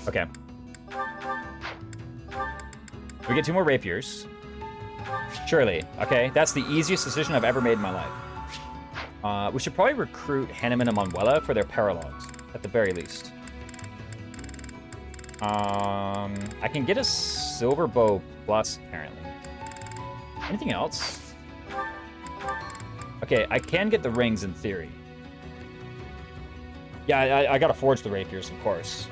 Okay. We get 2 more rapiers. Surely, okay? That's the easiest decision I've ever made in my life. We should probably recruit Hanneman and Manuela for their paralogs, at the very least. I can get a silver bow plus, apparently. Anything else? Okay, I can get the rings in theory. Yeah, I gotta forge the rapiers, of course.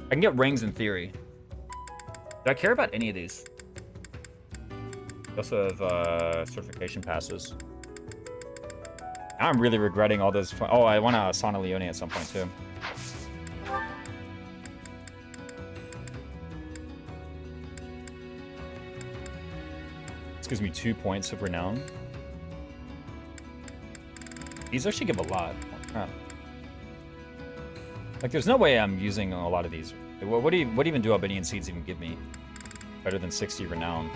I can get rings in theory. Do I care about any of these? I also have certification passes. Now I'm really regretting all those. Oh, I want a Sana Leone at some point too. This gives me 2 points of renown. These actually give a lot. Oh, crap. Like, there's no way I'm using a lot of these. What even do Albinian seeds even give me? Better than 60 renown.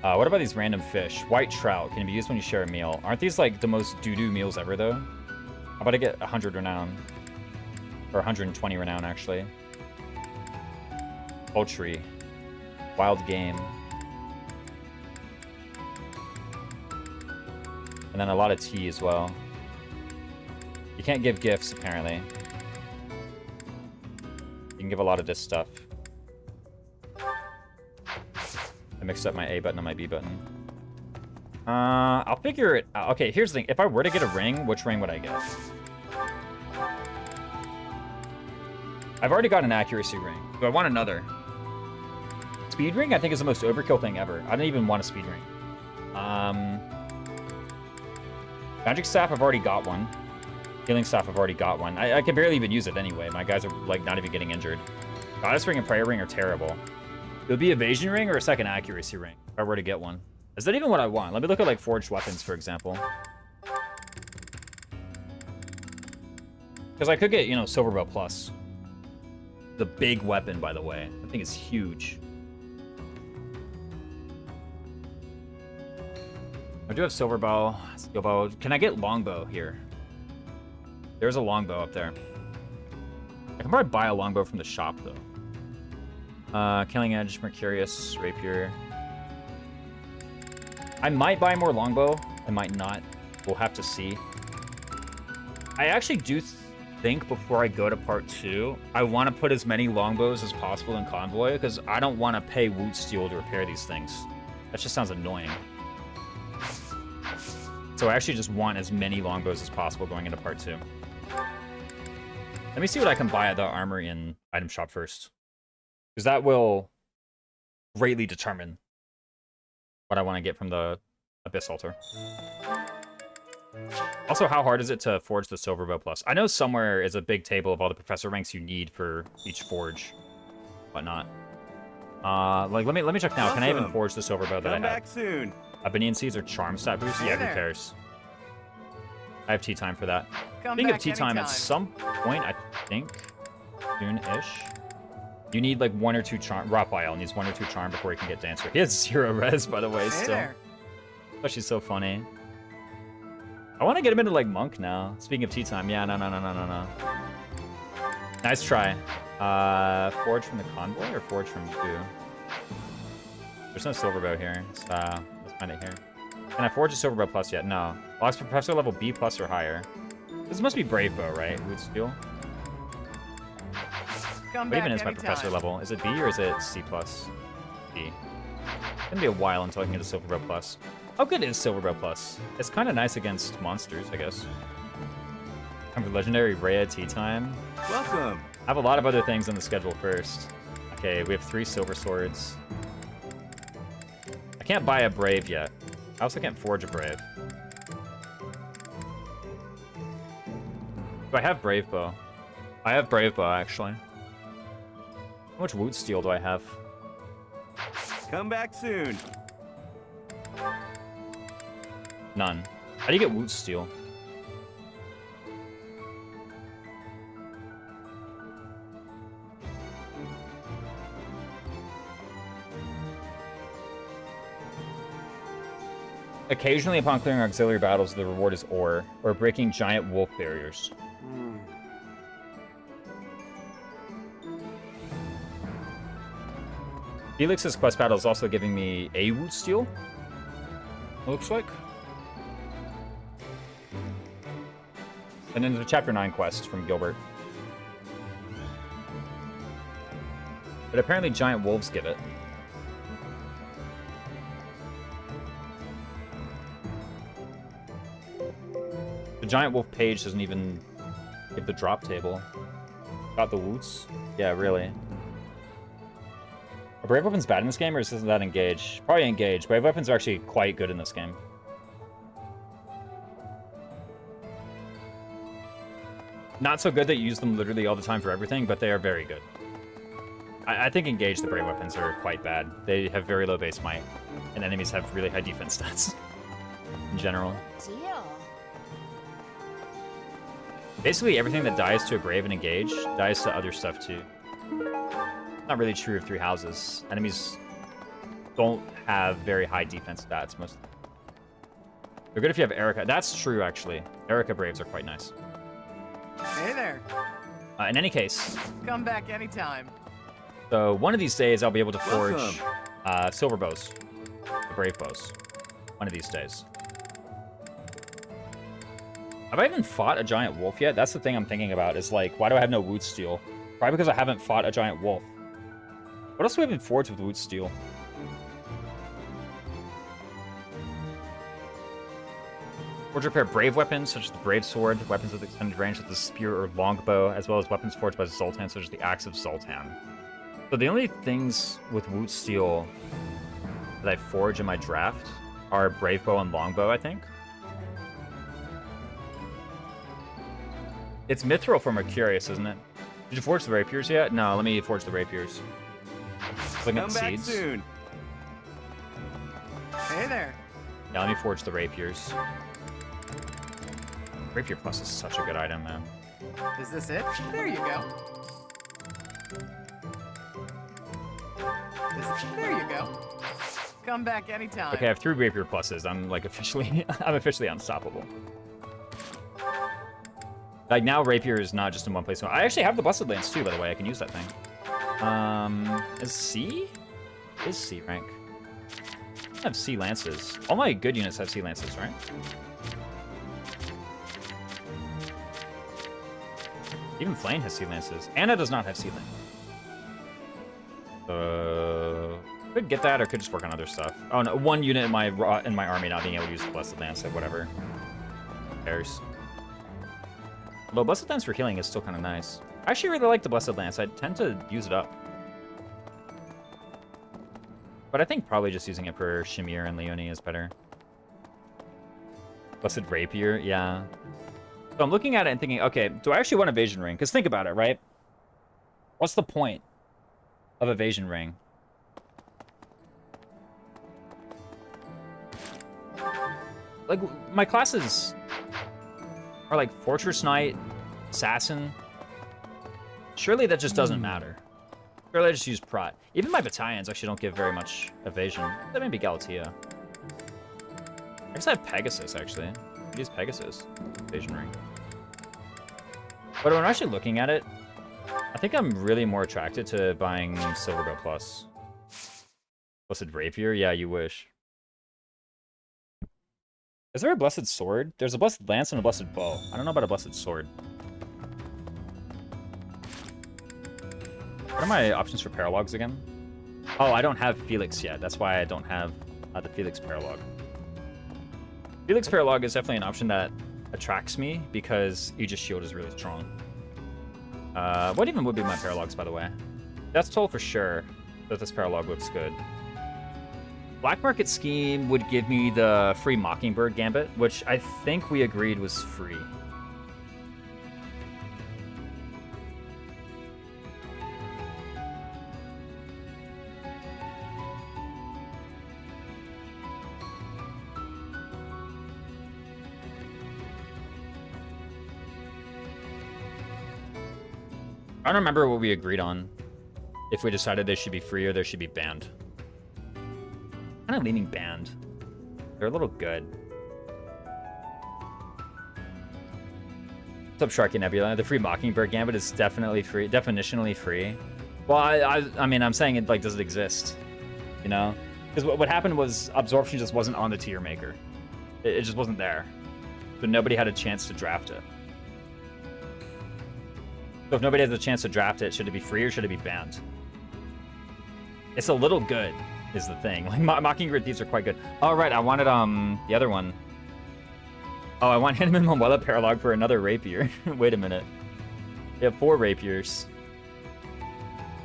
What about these random fish? White trout can be used when you share a meal. Aren't these like the most doo-doo meals ever though? How about I get 100 renown? Or 120 renown actually. Poultry. Wild game. And then a lot of tea as well. You can't give gifts apparently. You can give a lot of this stuff. I mixed up my A button and my B button. I'll figure it out. Okay, here's the thing. If I were to get a ring, which ring would I get? I've already got an accuracy ring. Do I want another? Speed ring, I think, is the most overkill thing ever. I don't even want a speed ring. Magic staff, I've already got one. Healing staff, I've already got one. I can barely even use it anyway. My guys are, like, not even getting injured. Goddess ring and prayer ring are terrible. It would be evasion ring or a second accuracy ring if I were to get one. Is that even what I want? Let me look at like forged weapons, for example. Because I could get, you know, silver bow plus. The big weapon, by the way. I think it's huge. I do have silver bow, steel bow. Can I get longbow here? There's a longbow up there. I can probably buy a longbow from the shop though. Killing Edge, Mercurius, Rapier. I might buy more longbow. I might not. We'll have to see. I actually do think before I go to part 2, I want to put as many longbows as possible in Convoy because I don't want to pay Woot Steel to repair these things. That just sounds annoying. So I actually just want as many longbows as possible going into part 2. Let me see what I can buy at the armory and item shop first. Because that will greatly determine what I want to get from the Abyss Altar. Also, how hard is it to forge the Silver Bow Plus? I know somewhere is a big table of all the professor ranks you need for each forge, whatnot. Like let me check now. Can I even forge the Silver Bow that I have? Back soon. Obsidian Seeds or Charm Stat Boost? Yeah, who cares? I have tea time for that. Speaking of tea time, at some point, I think, soon-ish, you need like 1 or 2 charm. Rottweil needs 1 or 2 charm before he can get Dancer. He has 0 res, by the way, still. Oh, she's so funny. I want to get him into like Monk now. Speaking of tea time, yeah, no. Nice try. Forge from the Convoy or Forge from you? There's no Silver Bow here, so let's find it here. Can I forge a Silver Bow Plus yet? No. Lost Professor level B plus or higher. This must be Brave Bow, right? Wood Steel. What even is my Professor level? Is it B or is it C plus? B. It's gonna be a while until I can get a Silver Bow Plus. How good is Silver Bow Plus? It's kind of nice against monsters, I guess. Time for Legendary Rhea Tea Time. Welcome. I have a lot of other things on the schedule first. Okay, we have 3 Silver Swords. I can't buy a Brave yet. I also can't forge a Brave. Do I have Brave Bow? I have Brave Bow, actually. How much Woot Steel do I have? Come back soon. None. How do you get Woot Steel? Occasionally, upon clearing auxiliary battles, the reward is ore, or breaking giant wolf barriers. Felix's quest battle is also giving me a Woot Steel. Looks like. And then there's a Chapter 9 quest from Gilbert. But apparently giant wolves give it. The giant wolf page doesn't even give the drop table. Got the Woots? Yeah, really. Are Brave Weapons bad in this game, or is that Engage? Probably Engage. Brave Weapons are actually quite good in this game. Not so good that you use them literally all the time for everything, but they are very good. I think Engage, the Brave Weapons, are quite bad. They have very low base might, and enemies have really high defense stats in general. Deal. Basically, everything that dies to a Brave and Engage dies to other stuff too. Not really true of Three Houses. Enemies don't have very high defense stats. Most. They're good if you have Erica. That's true, actually. Erica Braves are quite nice. Hey there. In any case, Come back anytime. so one of these days I'll be able to forge silver bows, the Brave bows. One of these days. Have I even fought a giant wolf yet? That's the thing I'm thinking about, is like, why do I have no Woot Steel? Probably because I haven't fought a giant wolf. What else do we have in forged with Woot Steel? Forge repair Brave weapons, such as the Brave Sword, weapons with extended range, such as the Spear or Longbow, as well as weapons forged by Zoltan, such as the Axe of Zoltan. So the only things with Woot Steel that I forge in my draft are Brave Bow and Longbow, I think. It's Mithril for Mercurius, isn't it? Did you forge the Rapiers yet? No, let me forge the Rapiers. Looking at Come back seeds. soon. Hey there. Yeah, let me forge the Rapiers. Rapier Plus is such a good item, man. Is this it? There you go. There you go. Come back anytime. Okay, I have 3 Rapier Pluses. I'm like officially, I'm officially unstoppable. Like now, Rapier is not just in one place. I actually have the Blessed Lance too, by the way. I can use that thing. Is C? Is C rank? I have C Lances. All my good units have C Lances, right? Even Flame has C Lances. Anna does not have C Lance. Could get that, or could just work on other stuff. Oh no, one unit in my army not being able to use the Blessed Lance, like whatever. Cares. Although Blessed Lance for healing is still kind of nice. I actually really like the Blessed Lance. I tend to use it up. But I think probably just using it for Shamir and Leonie is better. Blessed Rapier, yeah. So I'm looking at it and thinking, okay, do I actually want Evasion Ring? Because think about it, right? What's the point of Evasion Ring? Like, my classes are like Fortress Knight, Assassin. Surely that just doesn't matter. Surely I just use Prot. Even my battalions actually don't give very much evasion. That may be Galatea. I guess I have Pegasus, actually. I use Pegasus. Evasion Ring. But when I'm actually looking at it, I think I'm really more attracted to buying Silverbow Plus. Blessed Rapier? Yeah, you wish. Is there a Blessed Sword? There's a Blessed Lance and a Blessed Bow. I don't know about a Blessed Sword. What are my options for paralogs again? Oh, I don't have Felix yet. That's why I don't have the Felix paralog. Felix paralog is definitely an option that attracts me because Aegis Shield is really strong. What even would be my paralogs, by the way? Death Toll for sure, but this paralog looks good. Black Market Scheme would give me the free Mockingbird Gambit, which I think we agreed was free. I don't remember what we agreed on. If we decided they should be free or they should be banned. Kind of leaning banned. They're a little good. What's up, Sharky Nebula? The free Mockingbird Gambit is definitely free. Definitionally free. Well, I mean, I'm saying it, like, does it exist? You know? Because what happened was Absorption just wasn't on the tier maker. It just wasn't there. So nobody had a chance to draft it. So if nobody has a chance to draft it, should it be free or should it be banned? It's a little good, is the thing. Like, Mockingbird Thieves are quite good. Oh, right, I wanted, the other one. Oh, I want Hanneman Momuela Paralog for another rapier. Wait a minute. We have 4 rapiers.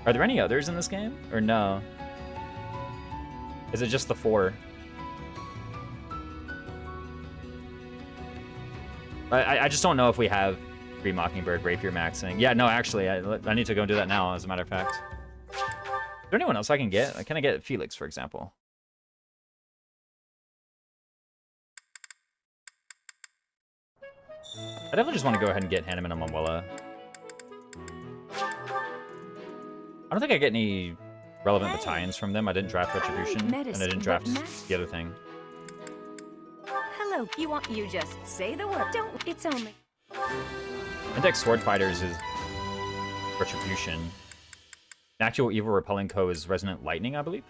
Are there any others in this game? Or no? Is it just the 4? I just don't know if we have free Mockingbird Rapier maxing. Yeah, no, actually, I need to go and do that now, as a matter of fact. Is there anyone else I can get? Can I get Felix, for example? I definitely just want to go ahead and get Hanneman and Momuela. I don't think I get any relevant battalions from them. I didn't draft Retribution, and I didn't draft the other thing. Hello, you just say the word. Don't, it's only... Index Sword Fighters is Retribution. Actual Evil Repelling Co. is Resonant Lightning, I believe.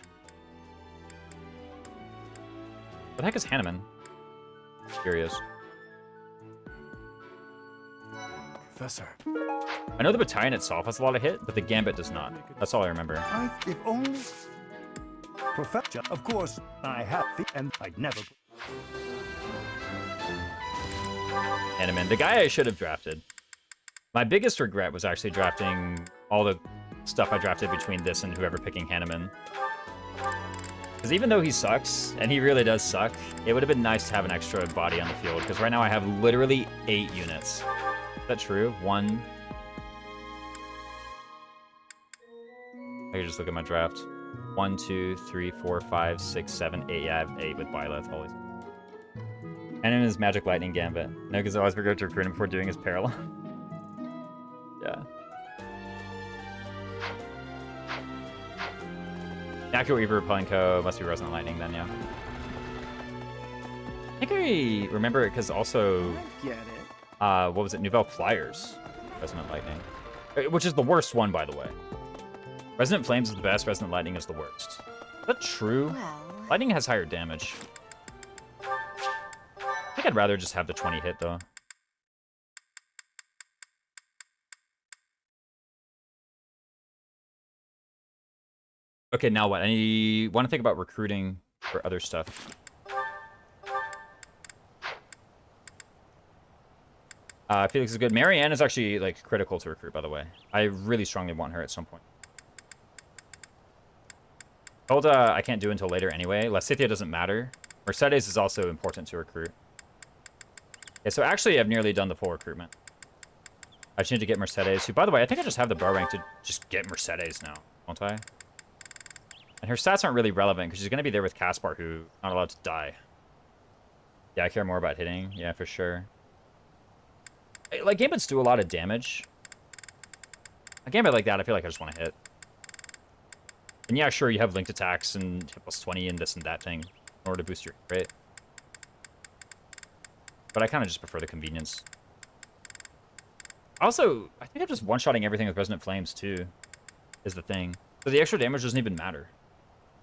What the heck is Hanneman? Curious. Professor. I know the battalion itself has a lot of hit, but the Gambit does not. That's all I remember. If only... Professor, of course, I have the... and I'd never... Hanneman, the guy I should have drafted. My biggest regret was actually drafting all the stuff I drafted between this and whoever picking Hanneman. Because even though he sucks, and he really does suck, it would have been nice to have an extra body on the field, because right now I have literally 8 units. Is that true? 1... I could just look at my draft. 1, 2, 3, 4, 5, 6, 7, 8. Yeah, I have 8 with Byleth, always. And in his Magic Lightning Gambit. No, because I always forgot to recruit him before doing his parallel. Yeah. Accurate Weaver Repelling Co. must be Resonant Lightning then, yeah. I think I remember it because also... I get it. What was it? Nouvelle Flyers. Resonant Lightning. Which is the worst one, by the way. Resonant Flames is the best, Resonant Lightning is the worst. Is that true? Well... Lightning has higher damage. I think I'd rather just have the 20 hit, though. Okay, now what? I want to think about recruiting for other stuff. Felix is good. Marianne is actually, like, critical to recruit, by the way. I really strongly want her at some point. Hilda, I can't do until later anyway. Lysithea doesn't matter. Mercedes is also important to recruit. Yeah, so actually I've nearly done the full recruitment. I just need to get Mercedes, who, by the way, I think I just have the bar rank to just get Mercedes now, won't I? And her stats aren't really relevant, because she's going to be there with Caspar, who's not allowed to die. Yeah, I care more about hitting. Yeah, for sure. Like, Gambits do a lot of damage. A Gambit like that, I feel like I just want to hit. And yeah, sure, you have linked attacks and hit plus 20 and this and that thing in order to boost your rate. But I kind of just prefer the convenience. Also, I think I'm just one-shotting everything with Resonant Flames, too, is the thing. So the extra damage doesn't even matter.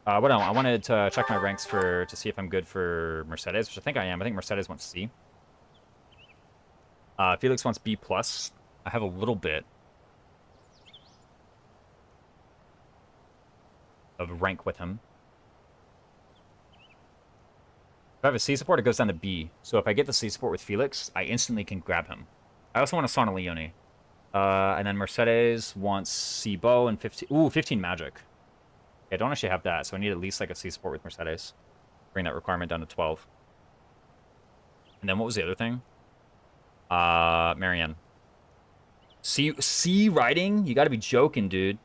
What else? I wanted to check my ranks to see if I'm good for Mercedes, which I think I am. I think Mercedes wants C. Felix wants B+. I have a little bit of rank with him. If I have a C support, it goes down to B. So if I get the C support with Felix, I instantly can grab him. I also want a Sona Leone. And then Mercedes wants C bow and 15... Ooh, 15 magic. I don't actually have that, so I need at least like a C support with Mercedes. Bring that requirement down to 12. And then what was the other thing? Marianne. C riding? You gotta be joking, dude.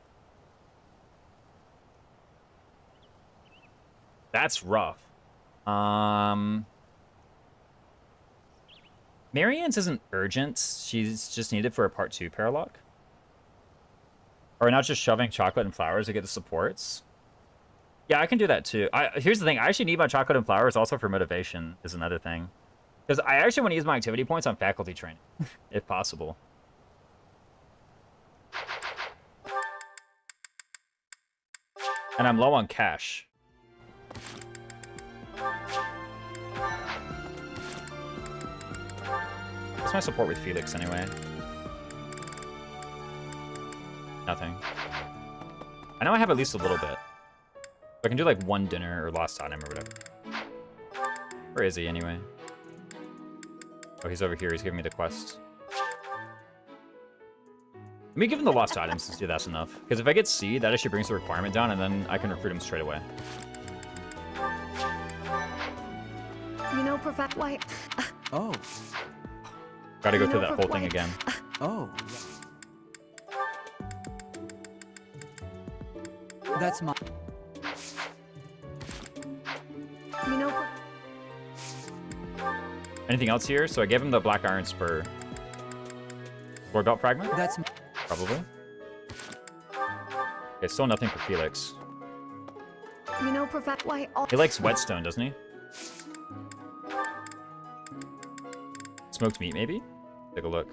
That's rough. Marianne's isn't urgent. She's just needed for a part 2 paralock. Or not just shoving chocolate and flowers to get the supports. Yeah, I can do that too. Here's the thing. I actually need my chocolate and flowers also for motivation is another thing. Because I actually want to use my activity points on faculty training, if possible. And I'm low on cash. What's my support with Felix anyway? Nothing. I know I have at least a little bit. I can do like one dinner or lost item or whatever. Where is he anyway? Oh, he's over here. He's giving me the quest. Let me give him the lost items to see if that's enough. Because if I get C, that actually brings the requirement down, and then I can recruit him straight away. You know, Professor White. Oh. Gotta go through that whole thing again. Oh. That's my... You know... Anything else here? So I gave him the Black Iron Spur. Sword Belt Fragment? That's... Probably. Okay, still nothing for Felix. You know, Professor White... He likes whetstone, doesn't he? Smoked meat, maybe? Take a look.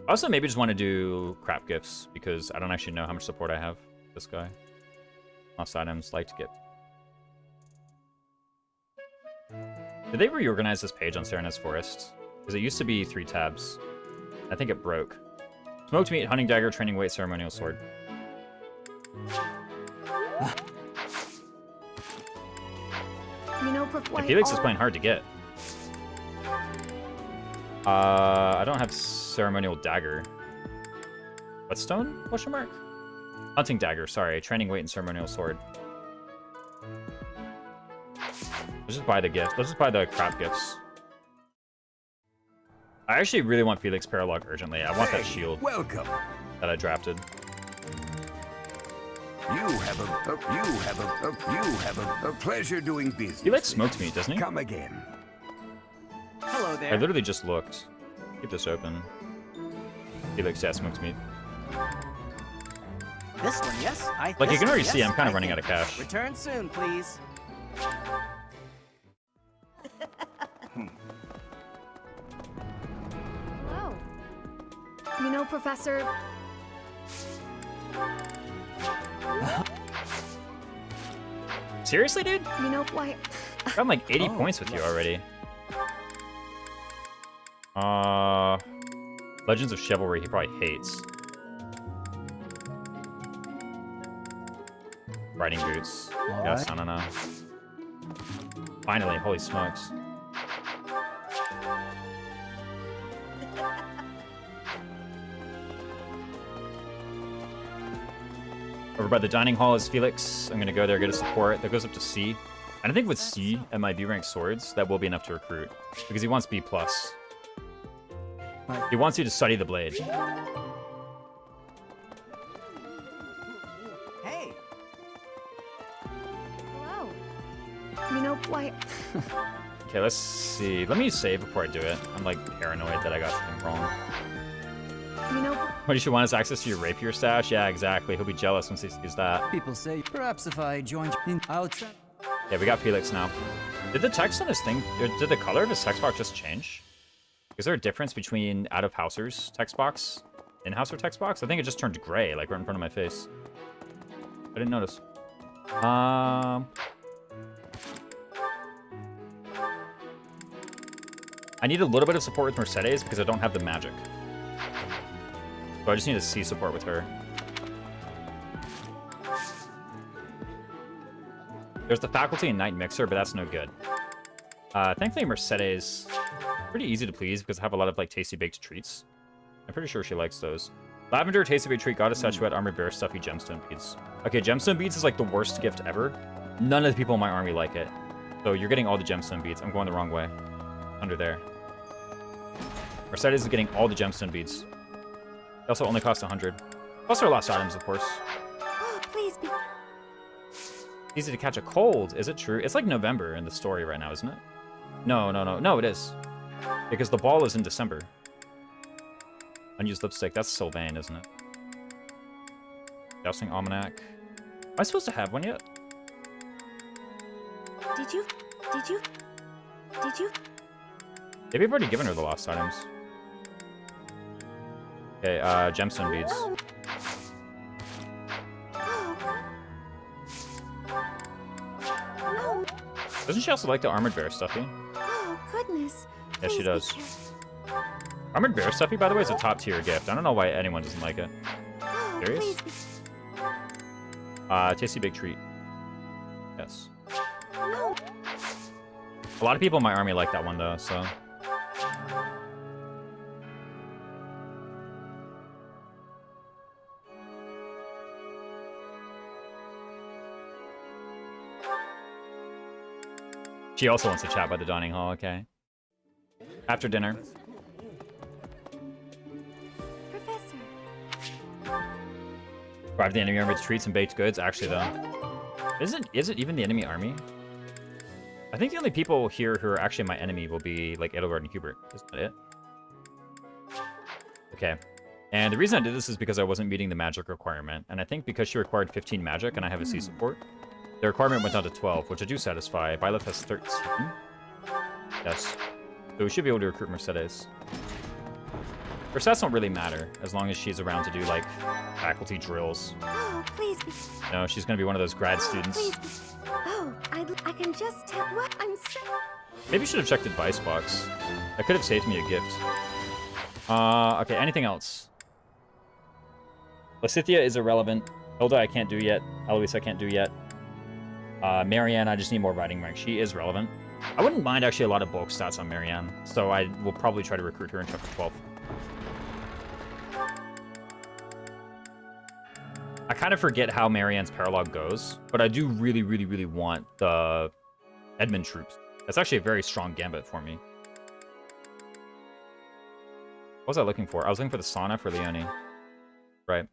I also maybe just want to do crap gifts, because I don't actually know how much support I have. This guy. Lost items, liked gift. Did they reorganize this page on Serenus Forest? Because it used to be 3 tabs. I think it broke. Smoked meat, hunting dagger, training weight, ceremonial sword. You know, And Felix is playing hard to get. I don't have ceremonial dagger. Whetstone? Question mark? Hunting dagger, sorry. Training weight and ceremonial sword. Let's just buy the gift. Let's just buy the crap gifts. I actually really want Felix Paralog urgently. I want that shield. Welcome. That I drafted. You have a pleasure doing business. He likes smoked meat, doesn't he? Come again. Hello there. I literally just looked. Keep this open. Felix, yeah, smoked meat. This one, yes. Like you can already yes, see, I'm kind I of running out think. of cash. Return soon, please. Hello. You know, Professor... Seriously, dude? You know, White... I'm like 80 points with you already. Legends of Chivalry he probably hates. Riding boots. Yes, I don't know. Finally, holy smokes. Over by the dining hall is Felix. I'm gonna go there, get a support. That goes up to C. And I think with C and my B rank swords, that will be enough to recruit. Because he wants B+. He wants you to study the blade. Hey. Hello. You know, White... Okay, let's see. Let me save before I do it. I'm like paranoid that I got something wrong. You know... What, you should want is access to your rapier stash? Yeah, exactly. He'll be jealous once he sees that. People say, perhaps if I joined you, I'll try... Yeah, we got Felix now. Did the text on his thing, or did the color of his text box just change? Is there a difference between out-of-housers text box, in-houser text box? I think it just turned gray, like right in front of my face. I didn't notice. I need a little bit of support with Mercedes because I don't have the magic. So I just need to see support with her. There's the faculty and night mixer, but that's no good. Thankfully, Mercedes, pretty easy to please because I have a lot of like tasty baked treats. I'm pretty sure she likes those. Lavender, tasty baked treat, goddess statuette, armored bear, stuffy gemstone beads. Okay, gemstone beads is like the worst gift ever. None of the people in my army like it. So you're getting all the gemstone beads. I'm going the wrong way. Under there. Mercedes is getting all the gemstone beads. They also only cost 100. Plus our lost items, of course. Oh, please be... Easy to catch a cold. Is it true? It's like November in the story right now, isn't it? No, it is. Because the ball is in December. Unused lipstick. That's Sylvain, isn't it? Jousting Almanac. Am I supposed to have one yet? Did you? Maybe I've already given her the lost items. Okay, gemstone beads. No. Doesn't she also like the armored bear stuffy? Oh, goodness. Yes, she Please be does. careful. Armored bear stuffy, by the way, is a top tier gift. I don't know why anyone doesn't like it. Oh, Serious? please Tasty big treat. Yes. no. A lot of people in my army like that one though, so. She also wants to chat by the dining hall, okay. After dinner. Professor. Arrive the enemy army with treats and baked goods. Actually, though, is it even the enemy army? I think the only people here who are actually my enemy will be like Edelgard and Hubert. Isn't that it? Okay. And the reason I did this is because I wasn't meeting the magic requirement, and I think because she required 15 magic and I have a C support, the requirement went down to 12, which I do satisfy. Byleth has 13. Yes. So we should be able to recruit Mercedes. Her stats don't really matter, as long as she's around to do, like, faculty drills. Oh, please be. No, she's gonna be one of those grad students. Please be. Oh, I can just tell what I'm saying. Maybe you should have checked advice box. That could have saved me a gift. Okay, anything else? Lysithia is irrelevant. Hilda I can't do yet. Eloise I can't do yet. Marianne, I just need more riding rank. She is relevant. I wouldn't mind actually a lot of bulk stats on Marianne, so I will probably try to recruit her in chapter 12. I kind of forget how Marianne's paralogue goes, but I do really, really, really want the Edmund troops. That's actually a very strong gambit for me. What was I looking for? I was looking for the sauna for Leonie. Right.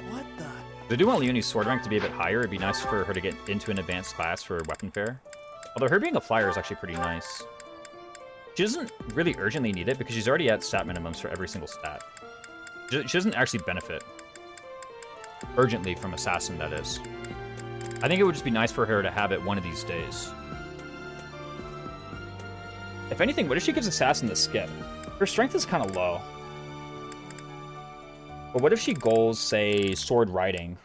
What the? I do want Leonie's sword rank to be a bit higher. It'd be nice for her to get into an advanced class for weapon fair. Although her being a flyer is actually pretty nice. She doesn't really urgently need it because she's already at stat minimums for every single stat. She doesn't actually benefit urgently from Assassin, that is. I think it would just be nice for her to have it one of these days. If anything, what if she gives Assassin the skip? Her strength is kind of low. But what if she goals, say, sword riding,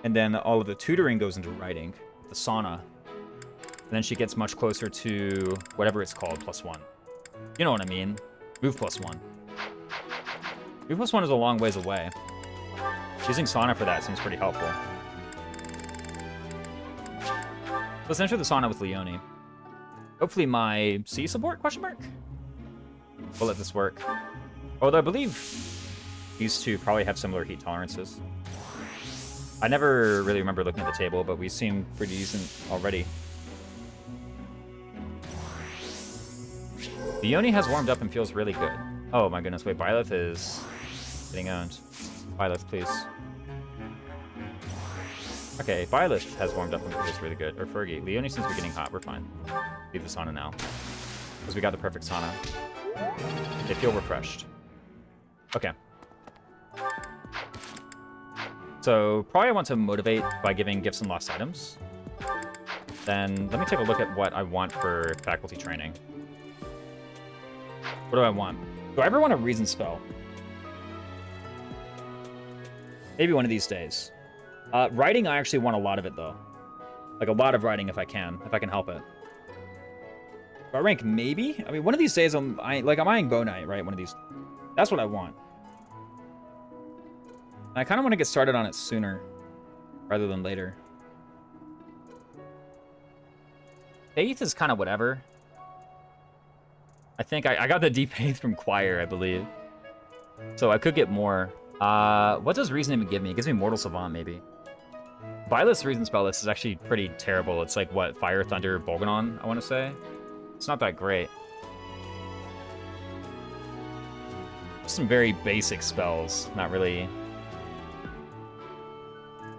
and then all of the tutoring goes into riding, the sauna, and then she gets much closer to whatever it's called, +1. You know what I mean? Move +1. Move +1 is a long ways away. Using sauna for that seems pretty helpful. Let's enter the sauna with Leonie. Hopefully my C support, question mark? We'll let this work. Although I believe these two probably have similar heat tolerances. I never really remember looking at the table, but we seem pretty decent already. Leonie has warmed up and feels really good. Oh my goodness, wait, Byleth is getting owned. Byleth, please. Okay, Byleth has warmed up and feels really good. Or Fergie. Leonie seems to be getting hot, we're fine. Leave the sauna now. Because we got the perfect sauna. They feel refreshed. Okay. So, probably I want to motivate by giving gifts and lost items. Then, let me take a look at what I want for faculty training. What do I want? Do I ever want a reason spell? Maybe one of these days. Writing, I actually want a lot of it, though. Like, a lot of writing if I can help it. Bar rank, maybe? I mean, one of these days, I'm eyeing Bow Knight, right? One of these. That's what I want. And I kind of want to get started on it sooner, rather than later. Faith is kind of whatever. I think I got the deep faith from Choir, I believe. So I could get more. What does Reason even give me? It gives me Mortal Savant, maybe. Byleth's Reason spell list is actually pretty terrible. It's like, what, Fire, Thunder, Bolganon, I want to say? It's not that great. Some very basic spells, not really.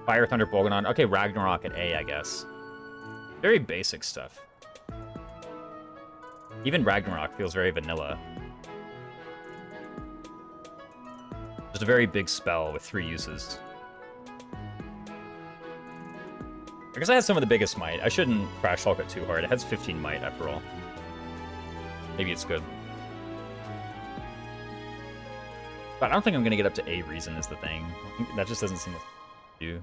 Fire, Thunder, Bolganon. Okay, Ragnarok at A, I guess. Very basic stuff. Even Ragnarok feels very vanilla. Just a very big spell with 3 uses. I guess I had some of the biggest might. I shouldn't crash Hulk it too hard. It has 15 might after all. Maybe it's good. But I don't think I'm going to get up to A reason is the thing. That just doesn't seem to do.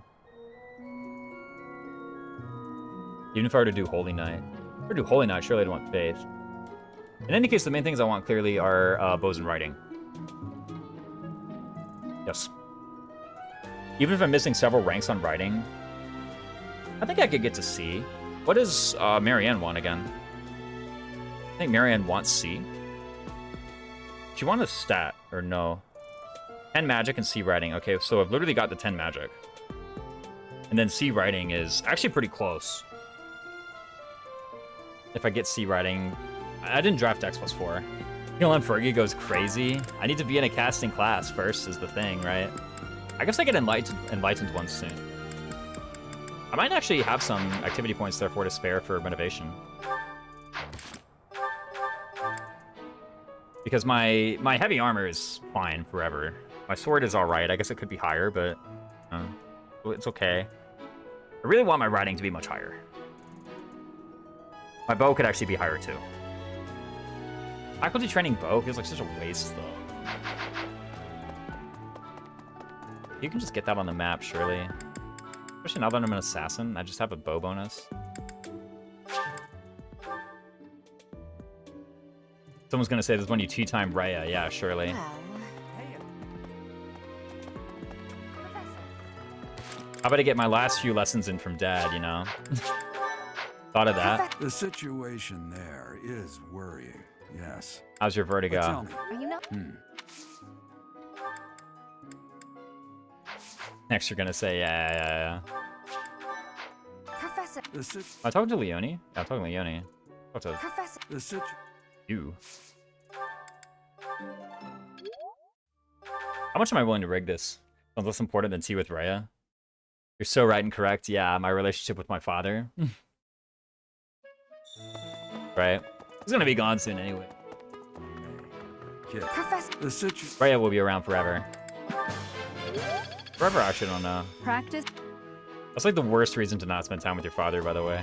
Even if I were to do Holy Knight. If I were to do Holy Knight, surely I'd want Faith. In any case, the main things I want clearly are bows and riding. Yes. Even if I'm missing several ranks on riding, I think I could get to C. What does Marianne want again? I think Marianne wants C. She wanted a stat, or no? 10 magic and C riding. Okay, so I've literally got the 10 magic. And then C riding is actually pretty close. If I get C riding, I didn't draft X plus 4. Elon Fergie goes crazy. I need to be in a casting class first is the thing, right? I guess I get enlightened one soon. I might actually have some activity points, therefore, to spare for renovation. Because my heavy armor is fine forever. My sword is alright. I guess it could be higher, but it's okay. I really want my riding to be much higher. My bow could actually be higher, too. Faculty training bow feels like such a waste, though. You can just get that on the map, surely. Especially now that I'm an assassin, I just have a bow bonus. Someone's gonna say this when you T-time Rhea. Yeah, surely. How about I get my last few lessons in from Dad, you know? Thought of that. The situation there is worrying, yes. How's your vertigo? Tell me. Are you not? Next you're gonna say, yeah. Professor. Am I talking to Leone? Yeah, I'm talking to Leone. Talk to Professor. you. How much am I willing to rig this? Sounds less important than tea with Rhea. You're so right and correct. Yeah, my relationship with my father. Right? He's gonna be gone soon anyway. Professor. Rhea will be around forever. Forever, I actually don't know. Practice. That's like the worst reason to not spend time with your father, by the way.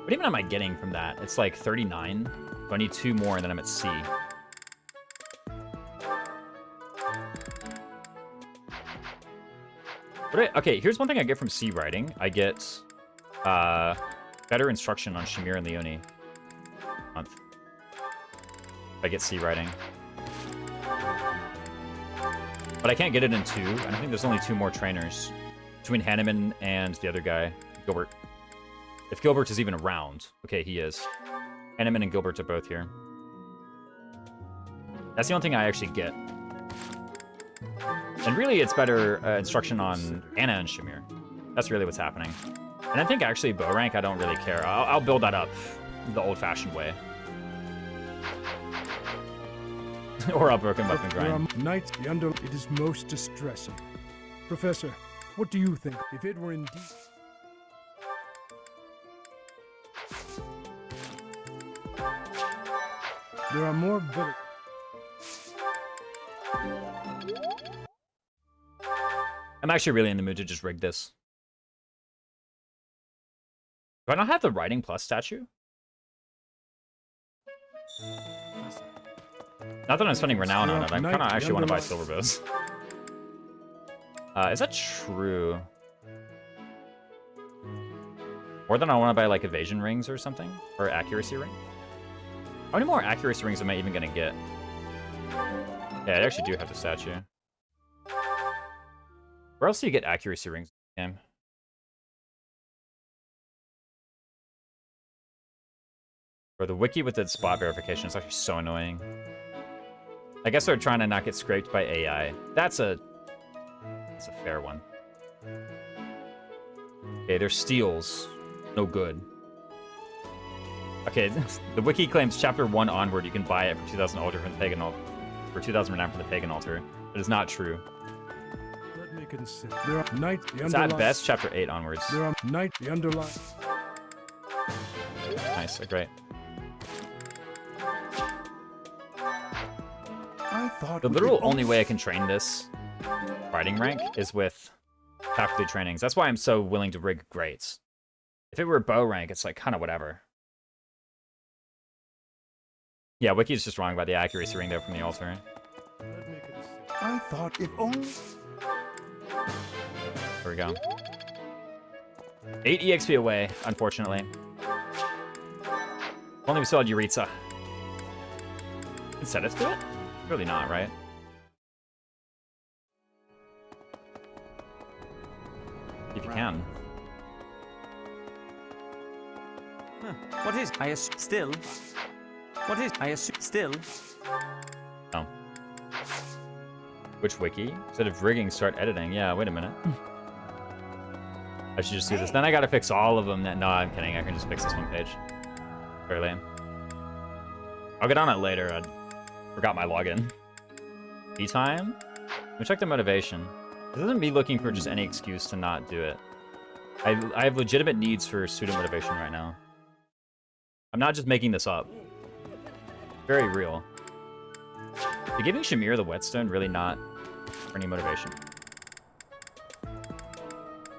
What even am I getting from that? It's like 39. So I need 2 more and then I'm at C. Okay, here's one thing I get from C writing. I get better instruction on Shamir and Leone. Month. I get C writing. But I can't get it in 2. And I think there's only 2 more trainers. Between Hanneman and the other guy, Gilbert. If Gilbert is even around. Okay, he is. Hanneman and Gilbert are both here. That's the only thing I actually get. And really, it's better instruction on Anna and Shamir. That's really what's happening. And I think actually bow rank, I don't really care. I'll build that up the old-fashioned way. Or I'll broken weapon grind. Knights, it is most distressing. Professor, what do you think? If it were indeed... There are more villains. I'm actually really in the mood to just rig this. Do I not have the Riding Plus statue? Not that I'm spending Renown on it. I kind of actually want to buy Silver Bows. Is that true? Or then I want to buy like Evasion Rings or something? Or Accuracy Ring? How many more Accuracy Rings am I even going to get? Yeah, I actually do have the statue. Where else do you get Accuracy Rings in the game? Or the wiki with its spot verification is actually so annoying. I guess they're trying to not get scraped by AI. That's a fair one. Okay, there's steals. No good. Okay, the wiki claims chapter 1 onward you can buy it for 2,000 altar from the pagan altar. For 2,000 renown from the pagan altar. It is not true. Let me consider. There are knights, It's at best chapter 8 onwards. There are knights, the underlying. Nice, great. thought The we literal could only way I can train this riding rank is with faculty trainings. That's why I'm so willing to rig grades. If it were bow rank, it's like kind of whatever. Yeah, Wiki's just wrong about the accuracy ring there from the altar. I thought if only... There we go. 8 EXP away, unfortunately. Only we still had Yuritsa. Instead, let's do it? Really not, right? If you can. Huh. What is? I assume still. What is? I assume still. Oh. Which wiki? Instead of rigging, start editing. Yeah, wait a minute. I should just do this. Then I gotta fix all of them. No, I'm kidding. I can just fix this one page. Very lame. I'll get on it later. I forgot my login. Tea time? Let me check the motivation. This isn't me looking for just any excuse to not do it. I have legitimate needs for student motivation right now. I'm not just making this up. Very real. Is giving Shamir the whetstone really not for any motivation?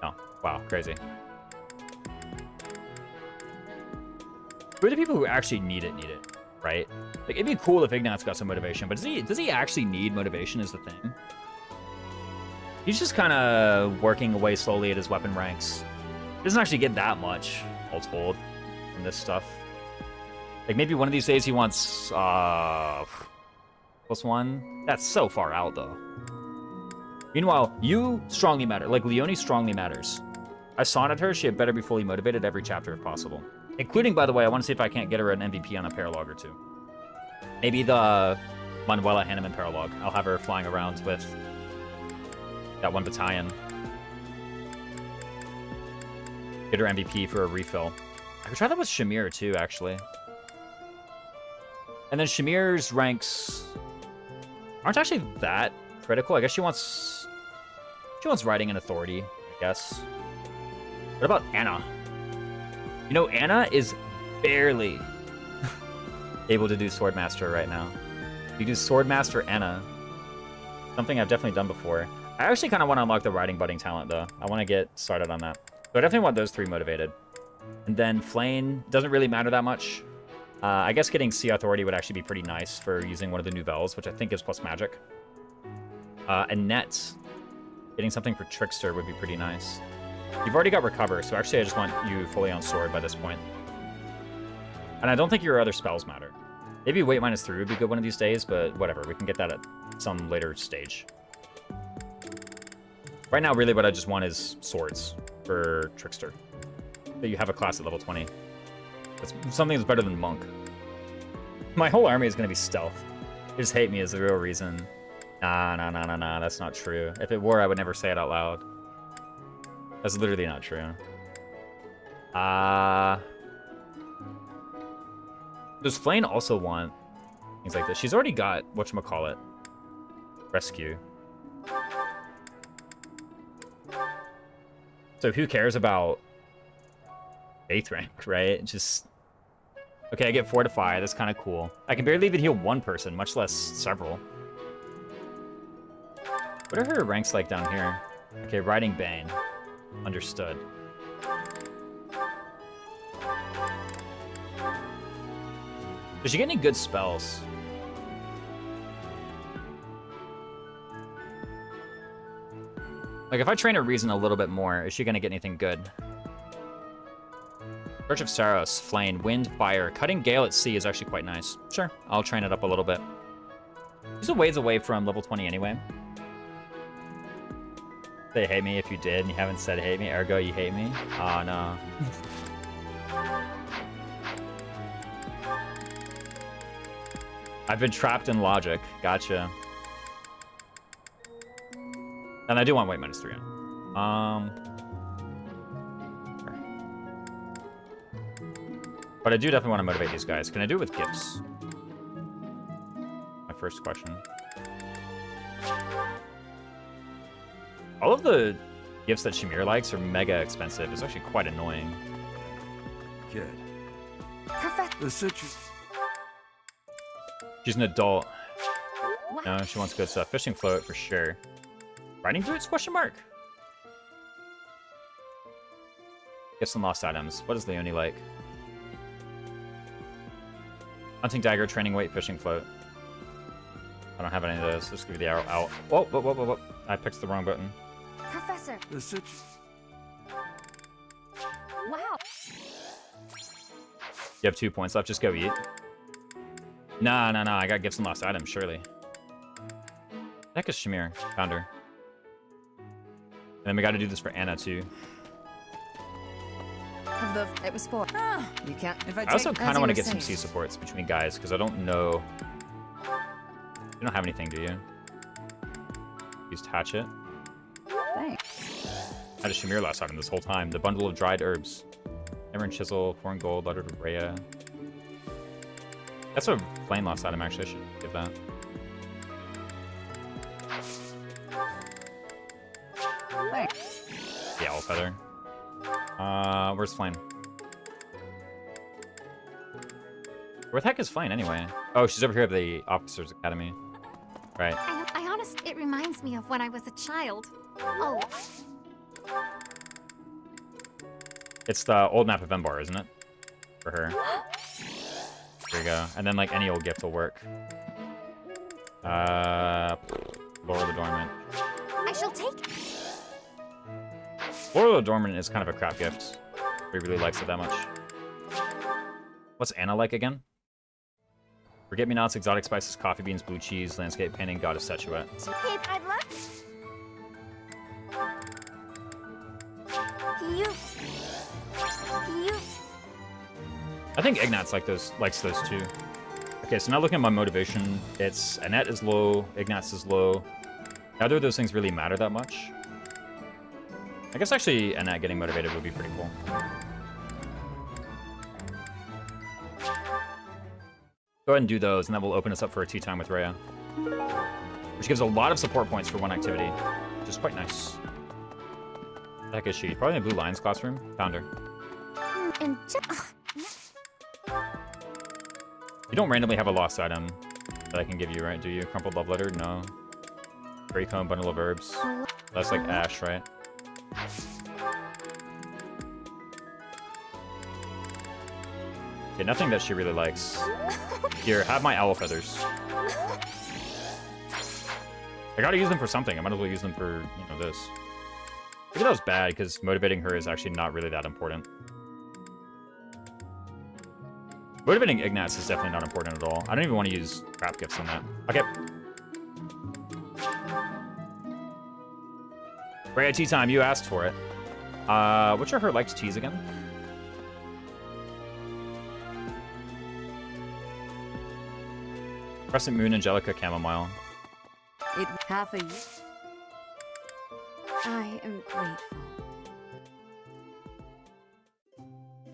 Oh, wow, crazy. Who are the people who actually need it, right? Like, it'd be cool if Ignat's got some motivation, but does he actually need motivation is the thing? He's just kind of working away slowly at his weapon ranks. He doesn't actually get that much, all told, from this stuff. Like, maybe one of these days he wants, +1. That's so far out, though. Meanwhile, you strongly matter. Like, Leonie strongly matters. I sonnet her. She had better be fully motivated every chapter if possible. Including, by the way, I want to see if I can't get her an MVP on a paralog or two. Maybe the Manuela Hanneman paralog. I'll have her flying around with that one battalion. Get her MVP for a refill. I could try that with Shamir, too, actually. And then Shamir's ranks aren't actually that critical. I guess she wants riding and authority, I guess. What about Anna? You know, Anna is barely able to do Swordmaster right now. You do Swordmaster Anna. Something I've definitely done before. I actually kind of want to unlock the riding budding talent, though. I want to get started on that. So I definitely want those 3 motivated. And then Flame doesn't really matter that much. I guess getting Sea Authority would actually be pretty nice for using one of the nouvelles, which I think is plus magic. And Nets, getting something for Trickster would be pretty nice. You've already got Recover, so actually I just want you fully on sword by this point. And I don't think your other spells matter. Maybe Weight -3 would be good one of these days, but whatever. We can get that at some later stage. Right now, really what I just want is swords for Trickster. That you have a class at level 20. That's something that's better than Monk. My whole army is going to be stealth. They just hate me is the real reason. Nah, that's not true. If it were, I would never say it out loud. That's literally not true. Does Flane also want things like this? She's already got, whatchamacallit, Rescue. So who cares about 8th rank, right? Just... Okay, I get Fortify. That's kind of cool. I can barely even heal one person, much less several. What are her ranks like down here? Okay, Riding Bane. Understood. Does she get any good spells? Like, if I train her Reason a little bit more, is she going to get anything good? Church of Saros, Flame, Wind, Fire. Cutting Gale at Sea is actually quite nice. Sure, I'll train it up a little bit. She's a ways away from level 20 anyway. They hate me if you did, and you haven't said hate me. Ergo, you hate me? Oh, no. I've been trapped in logic. Gotcha. And I do want weight -3 on. But I do definitely want to motivate these guys. Can I do it with gifts? My first question. All of the gifts that Shamir likes are mega expensive. It's actually quite annoying. Kid. Perfect. The situation. She's an adult. No, she wants good stuff. Fishing float for sure. Riding boots? Question mark. Get some lost items. What is Leonie like? Hunting dagger, training weight, fishing float. I don't have any of those. Let's give you the arrow out. Whoa, whoa, whoa, whoa, whoa. I picked the wrong button. Professor. The sit- Wow. You have 2 points left. Just go eat. Nah. I got gifts and lost items, surely. Heck is Shamir. Found her. And then we got to do this for Anna, too. It was for. You can't. If I also kind of want to get some sea C supports between guys, because I don't know... You don't have anything, do you? Used hatchet. Thanks. I had a Shamir last item this whole time. The bundle of dried herbs. Hammer and chisel, 4 and gold, letter to Rhea. That's a plain lost item, actually. I should give that. Thanks. The owl feather. Where's Flame? Where the heck is Flame, anyway? Oh, she's over here at the Officers Academy. Right. I honestly, it reminds me of when I was a child. Oh, It's the old map of Embar, isn't it? For her. There you go. And then, like, any old gift will work. Lore of the Dormant. I shall take. Lore of the Dormant is kind of a crap gift. He really likes it that much. What's Anna like again? Forget-me-nots, exotic spices, coffee beans, blue cheese, landscape painting, goddess statuette. Hey, I'd love. You. I think Ignat's likes those two. Okay, so now looking at my motivation, it's Annette is low, Ignat's is low. Neither of those things really matter that much. I guess actually Annette getting motivated would be pretty cool. Go ahead and do those, and that will open us up for a tea time with Rhea. Which gives a lot of support points for one activity, which is quite nice. What the heck is she? Probably in the Blue Lions classroom. Found her. And You don't randomly have a lost item that I can give you, right? Do you? Crumpled love letter? No. Gray comb, bundle of herbs. That's like ash, right? Okay, nothing that she really likes. Here, have my owl feathers. I gotta use them for something. I might as well use them for, you know, this. Maybe that was bad, because motivating her is actually not really that important. Motivating Ignatz is definitely not important at all. I don't even want to use crap gifts on that. Okay. Rhea, tea time. You asked for it. Which are her liked teas again? Crescent Moon, Angelica, Chamomile. It half a year. I am grateful.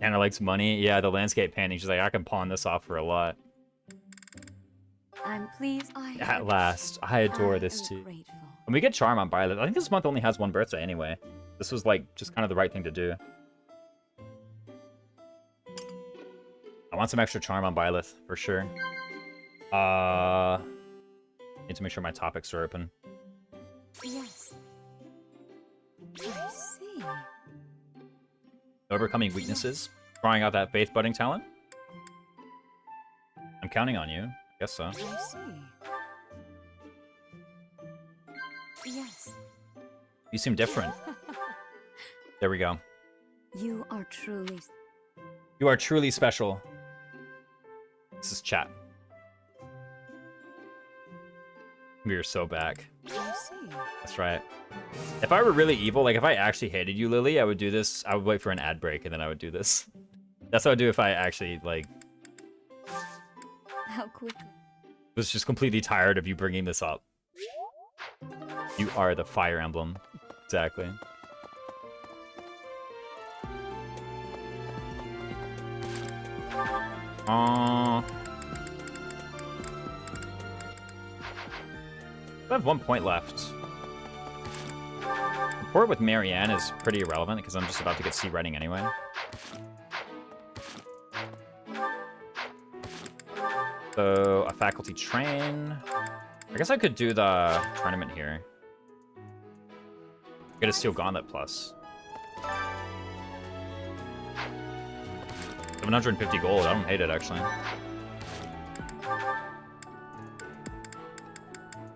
Anna likes money. Yeah, the landscape painting. She's like, I can pawn this off for a lot. I'm pleased. At last. I adore this am too. Grateful. And we get Charm on Violet. I think this month only has one birthday anyway. This was like just kind of the right thing to do. I want some extra Charm on Violet for sure. Need to make sure my topics are open. Yes. I see. Overcoming weaknesses. Trying out that faith budding talent. I'm counting on you. I guess so. I see. Yes. You seem different. There we go. You are truly. You are truly special. This is chat. We are so back. I see. That's right. If I were really evil, like if I actually hated you, Lily, I would do this. I would wait for an ad break and then I would do this. That's what I would do if I actually, like, How quickly. was just completely tired of you bringing this up. You are the Fire Emblem. Exactly. I have 1 point left. Report with Marianne is pretty irrelevant because I'm just about to get C writing anyway. So, a faculty train. I guess I could do the tournament here. Get a Steel Gauntlet plus. 750 gold. I don't hate it, actually.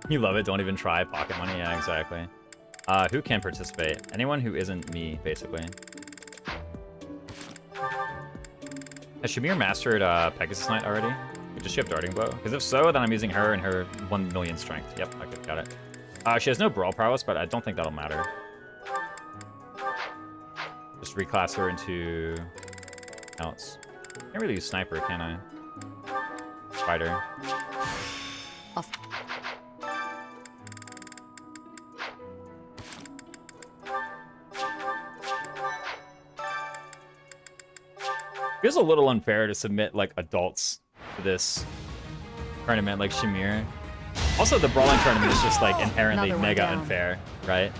You love it. Don't even try. Pocket money. Yeah, exactly. Who can participate? Anyone who isn't me, basically. Has Shamir mastered Pegasus Knight already? Does she have Darting Bow? Because if so, then I'm using her and her 1 million strength. Yep, okay, got it. She has no Brawl Prowess, but I don't think that'll matter. Just reclass her into else. Can't really use Sniper, can I? Spider. Off. Feels a little unfair to submit, like, adults to this tournament, like Shamir. Also, the Brawling tournament is just, like, inherently mega unfair, right?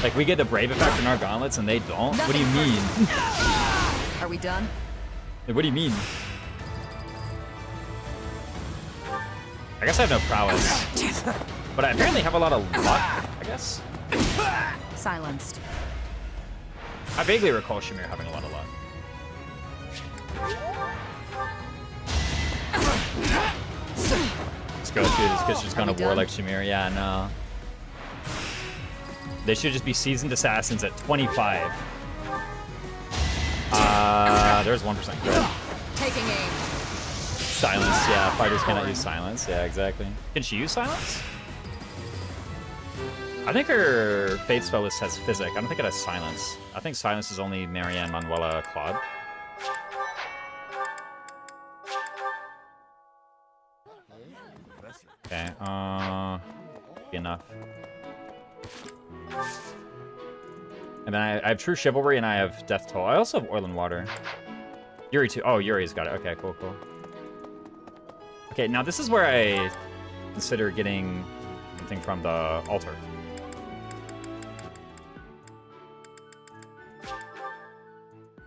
Like, we get the Brave effect in our gauntlets and they don't? What do you mean? Are we done? Like, what do you mean? I guess I have no prowess. But I apparently have a lot of luck, I guess? Silenced. I vaguely recall Shamir having a lot of luck. Let's go, dude. This kid's just gonna war like Shamir. Yeah, no. They should just be seasoned assassins at 25. There's 1% crit. Taking aim. Silence, yeah. Fighters cannot use silence. Yeah, exactly. Can she use silence? I think her Fate spell list has Physic. I don't think it has Silence. I think Silence is only Marianne, Manuela, Claude. Okay, enough. And then I have True Chivalry and I have Death Toll. I also have Oil and Water. Yuri too. Oh, Yuri's got it. Okay, cool, cool. Okay, now this is where I consider getting something from the altar.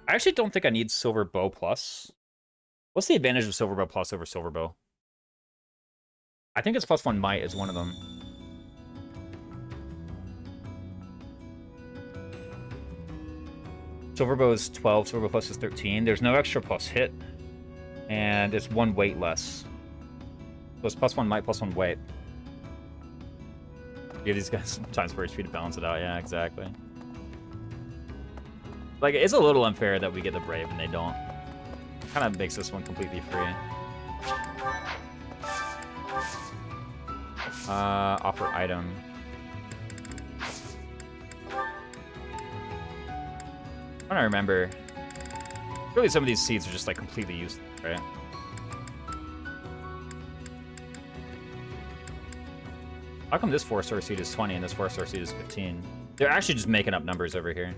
I actually don't think I need Silver Bow Plus. What's the advantage of Silver Bow Plus over Silver Bow? I think it's +1 might is one of them. Silver Bow is 12, Silver Bow Plus is 13. There's no extra plus hit. And it's 1 weight less. So it's +1 might, +1 weight. Give these guys some times per HP to balance it out. Yeah, exactly. Like, it's a little unfair that we get the Brave and they don't. Kind of makes this one completely free. Offer item. I don't remember. Really, some of these seeds are just, like, completely useless, right? How come this 4-star seed is 20 and this 4-star seed is 15? They're actually just making up numbers over here.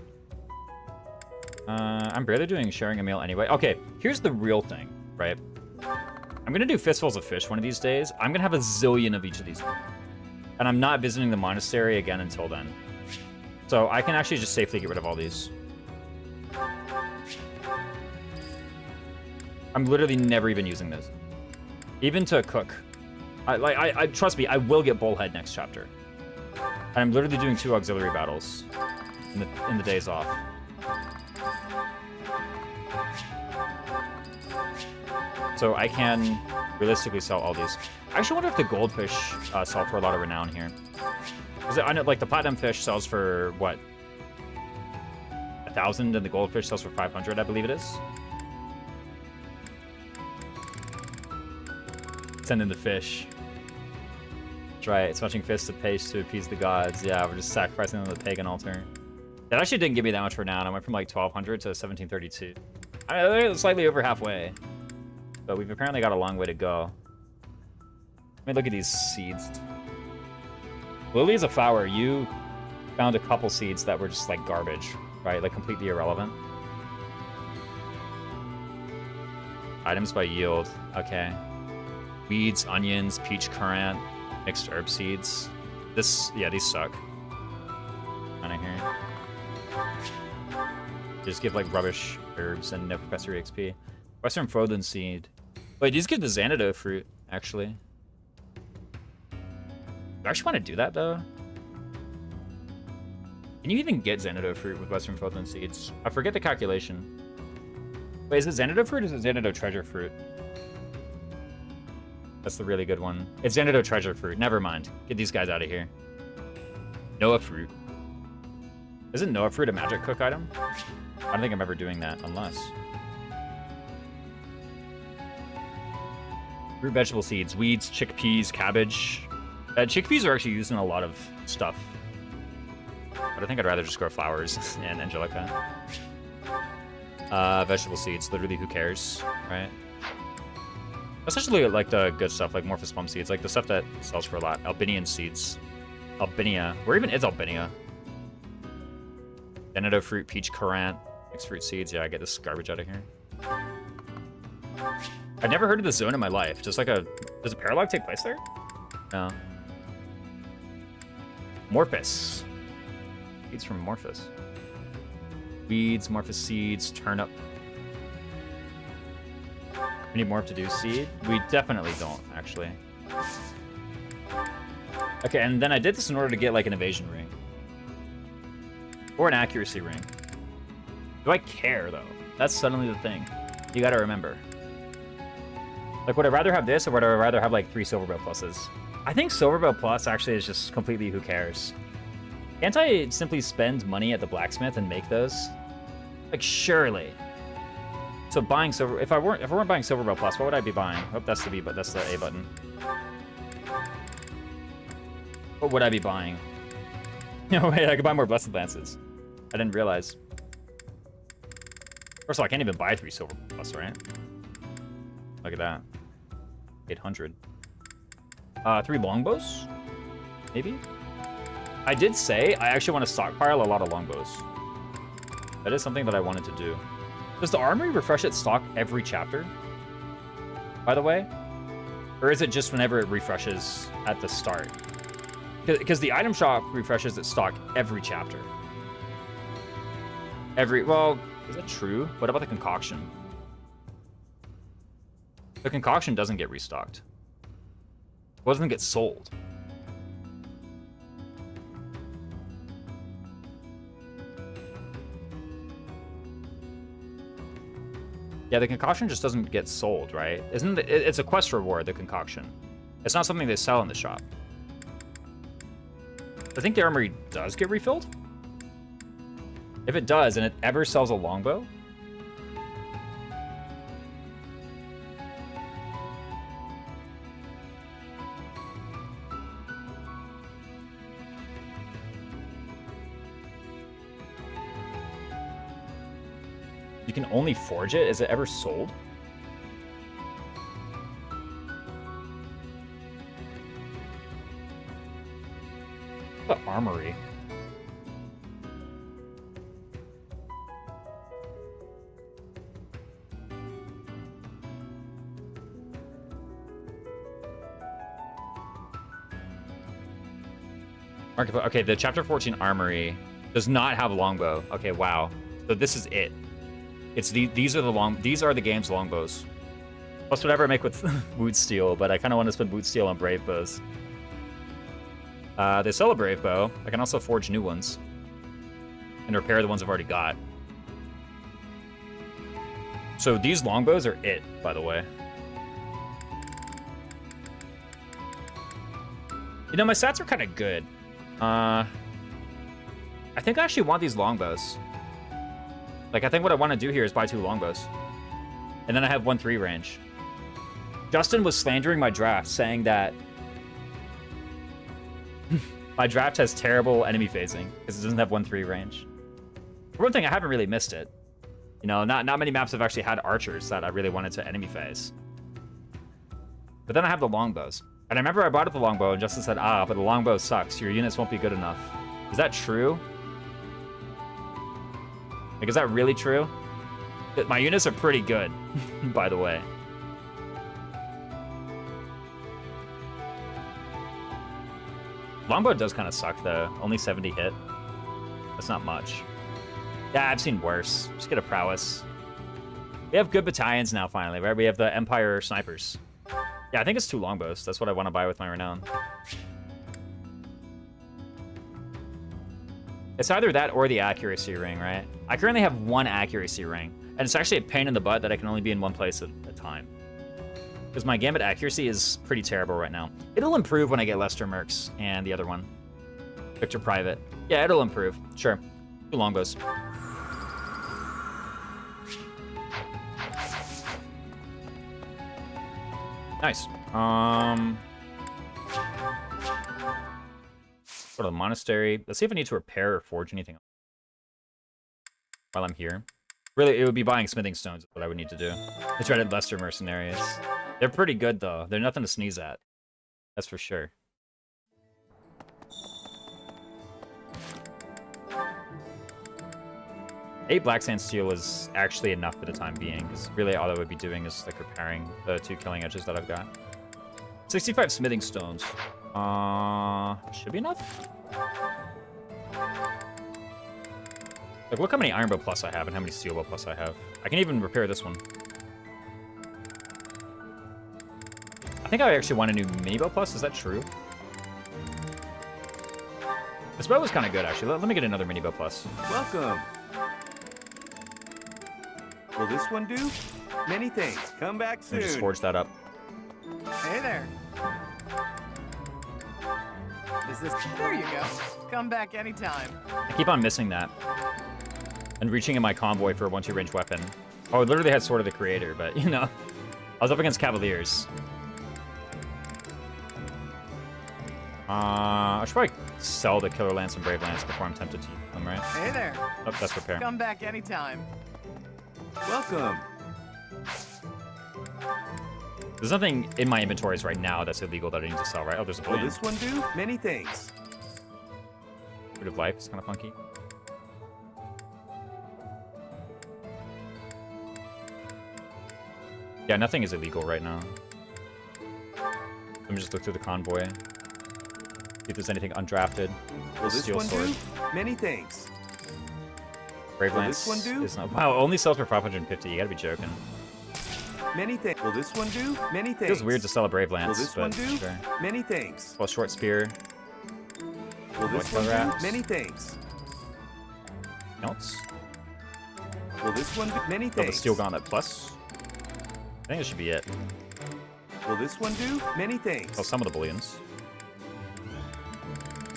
I'm barely doing sharing a meal anyway. Okay, here's the real thing, right? I'm gonna do Fistfuls of Fish one of these days. I'm gonna have a zillion of each of these. And I'm not visiting the monastery again until then. So I can actually just safely get rid of all these. I'm literally never even using this. Even to cook. I trust me, I will get Bullhead next chapter. And I'm literally doing 2 auxiliary battles in the days off. So I can realistically sell all these. I actually wonder if the goldfish sell for a lot of renown here. Because I know, like, the platinum fish sells for, what? 1,000, and the goldfish sells for 500, I believe it is. Send in the fish. That's right, smashing fists of paste to appease the gods. Yeah, we're just sacrificing on the pagan altar. That actually didn't give me that much renown. I went from like 1,200 to 1,732. I mean, slightly over halfway. But we've apparently got a long way to go. Let me look at these seeds. Lily is a flower. You found a couple seeds that were just like garbage, right? Like completely irrelevant. Items by yield. Okay. Weeds, onions, peach currant, mixed herb seeds. Yeah, these suck. Kind of here. Just give like rubbish herbs and no Professor XP. Western Frozen Seed. Wait, these give the Xanadu fruit, actually. Do I actually want to do that, though? Can you even get Xanadu fruit with Western Frozen Seeds? I forget the calculation. Wait, is it Xanadu fruit or is it Xanadu treasure fruit? That's the really good one. It's Xanadu treasure fruit. Never mind. Get these guys out of here. Noah fruit. Isn't Noah fruit a magic cook item? I don't think I'm ever doing that, unless. Root vegetable seeds, weeds, chickpeas, cabbage. Chickpeas are actually used in a lot of stuff. But I think I'd rather just grow flowers and Angelica. Vegetable seeds, literally who cares, right? Essentially like the good stuff, like Morphous plum seeds, like the stuff that sells for a lot. Albinian seeds. Albinia. Where even is Albinia? Xanadu fruit, peach currant, mixed fruit seeds. Yeah, I get this garbage out of here. I've never heard of this zone in my life. Just like a... Does a paralog take place there? No. Morphous. Seeds from Morphous. Weeds, Morphous seeds, turnip. We need more to do seed? We definitely don't, actually. Okay, and then I did this in order to get like an evasion ring. Or an accuracy ring. Do I care, though? That's suddenly the thing. You gotta remember. Like, would I rather have this, or would I rather have, like, 3 Silverbell pluses? I think Silverbell plus actually is just completely who cares. Can't I simply spend money at the blacksmith and make those? Like, surely. So buying silver... If I weren't buying Silverbell plus, what would I be buying? Oh, that's the B, but that's the A button. What would I be buying? No, wait, I could buy more Blessed Lances. I didn't realize. First of all, I can't even buy 3 silver plus, right? Look at that. 800. 3 longbows? Maybe? I did say I actually want to stockpile a lot of longbows. That is something that I wanted to do. Does the armory refresh its stock every chapter? By the way? Or is it just whenever it refreshes at the start? Because the item shop refreshes its stock every chapter. Well, is that true? What about the concoction? The concoction doesn't get restocked. It doesn't get sold. Yeah, the concoction just doesn't get sold, right? Isn't it? It's a quest reward, the concoction. It's not something they sell in the shop. I think the armory does get refilled. If it does, and it ever sells a longbow, you can only forge it. Is it ever sold? The armory. Okay, the chapter 14 armory does not have a longbow. Okay, wow. So this is it. It's these are the game's longbows. Plus whatever I make with boot steel, but I kind of want to spend boot steel on brave bows. They sell a brave bow. I can also forge new ones and repair the ones I've already got. So these longbows are it, by the way. You know, my stats are kind of good. I think I actually want these longbows. Like, I think what I want to do here is buy 2 longbows. And then I have 1-3 range. Justin was slandering my draft, saying that my draft has terrible enemy phasing because it doesn't have 1-3 range. For one thing, I haven't really missed it. You know, not many maps have actually had archers that I really wanted to enemy phase. But then I have the longbows. And I remember I brought up the longbow and Justin said, but the longbow sucks. Your units won't be good enough. Is that true? Like, is that really true? My units are pretty good, by the way. Longbow does kind of suck, though. Only 70 hit. That's not much. Yeah, I've seen worse. Just get a prowess. We have good battalions now, finally, right? We have the Empire snipers. Yeah, I think it's 2 longbows. That's what I want to buy with my renown. It's either that or the accuracy ring, right? I currently have 1 accuracy ring, and it's actually a pain in the butt that I can only be in one place at a time. Because my gambit accuracy is pretty terrible right now. It'll improve when I get Lester Mercs and the other one. Victor Private. Yeah, it'll improve. Sure. 2 longbows. Nice. Go to the monastery. Let's see if I need to repair or forge anything while I'm here. Really, it would be buying smithing stones is what I would need to do. I tried Lester Mercenaries. They're pretty good, though. They're nothing to sneeze at. That's for sure. Eight black sand steel is actually enough for the time being, because really all I would be doing is like repairing the 2 killing edges that I've got. 65 smithing stones. Should be enough. Like, look how many iron bow plus I have and how many steel bow plus I have. I can even repair this one. I think I actually want a new mini bow plus. Is that true? This bow was kind of good, actually. Let me get another mini bow plus. Welcome. Will this one do? Many thanks. Come back Let soon. me just forge that up. Hey there. Is this... There you go. Come back anytime. I keep on missing that. And reaching in my convoy for a 1-2 range weapon. Oh, I literally had Sword of the Creator, but, you know. I was up against Cavaliers. I should probably sell the Killer Lance and Brave Lance before I'm tempted to use them, right? Hey there. Oh, that's repair. Come back anytime. Welcome. There's nothing in my inventories right now that's illegal that I need to sell, right? Oh, there's a Will bullion. this one do? Many thanks. Fruit of Life is kind of funky. Yeah, nothing is illegal right now. Let me just look through the convoy. See if there's anything undrafted. Will this Steel one sword. do? Many thanks. Brave Will Lance this one do? is not. Wow, only sells for 550. You gotta be joking. Many thanks. Will this one do? Many thanks. Feels weird to sell a Brave Lance, Will this one but do? sure. Many thanks. Well, short spear. Will this What one color do? Many thanks. Else? Will this one do? Many Oh, the thanks. Steel Gauntlet Plus. I think that should be it. Will this one do? Many thanks. Oh, some of the bullions.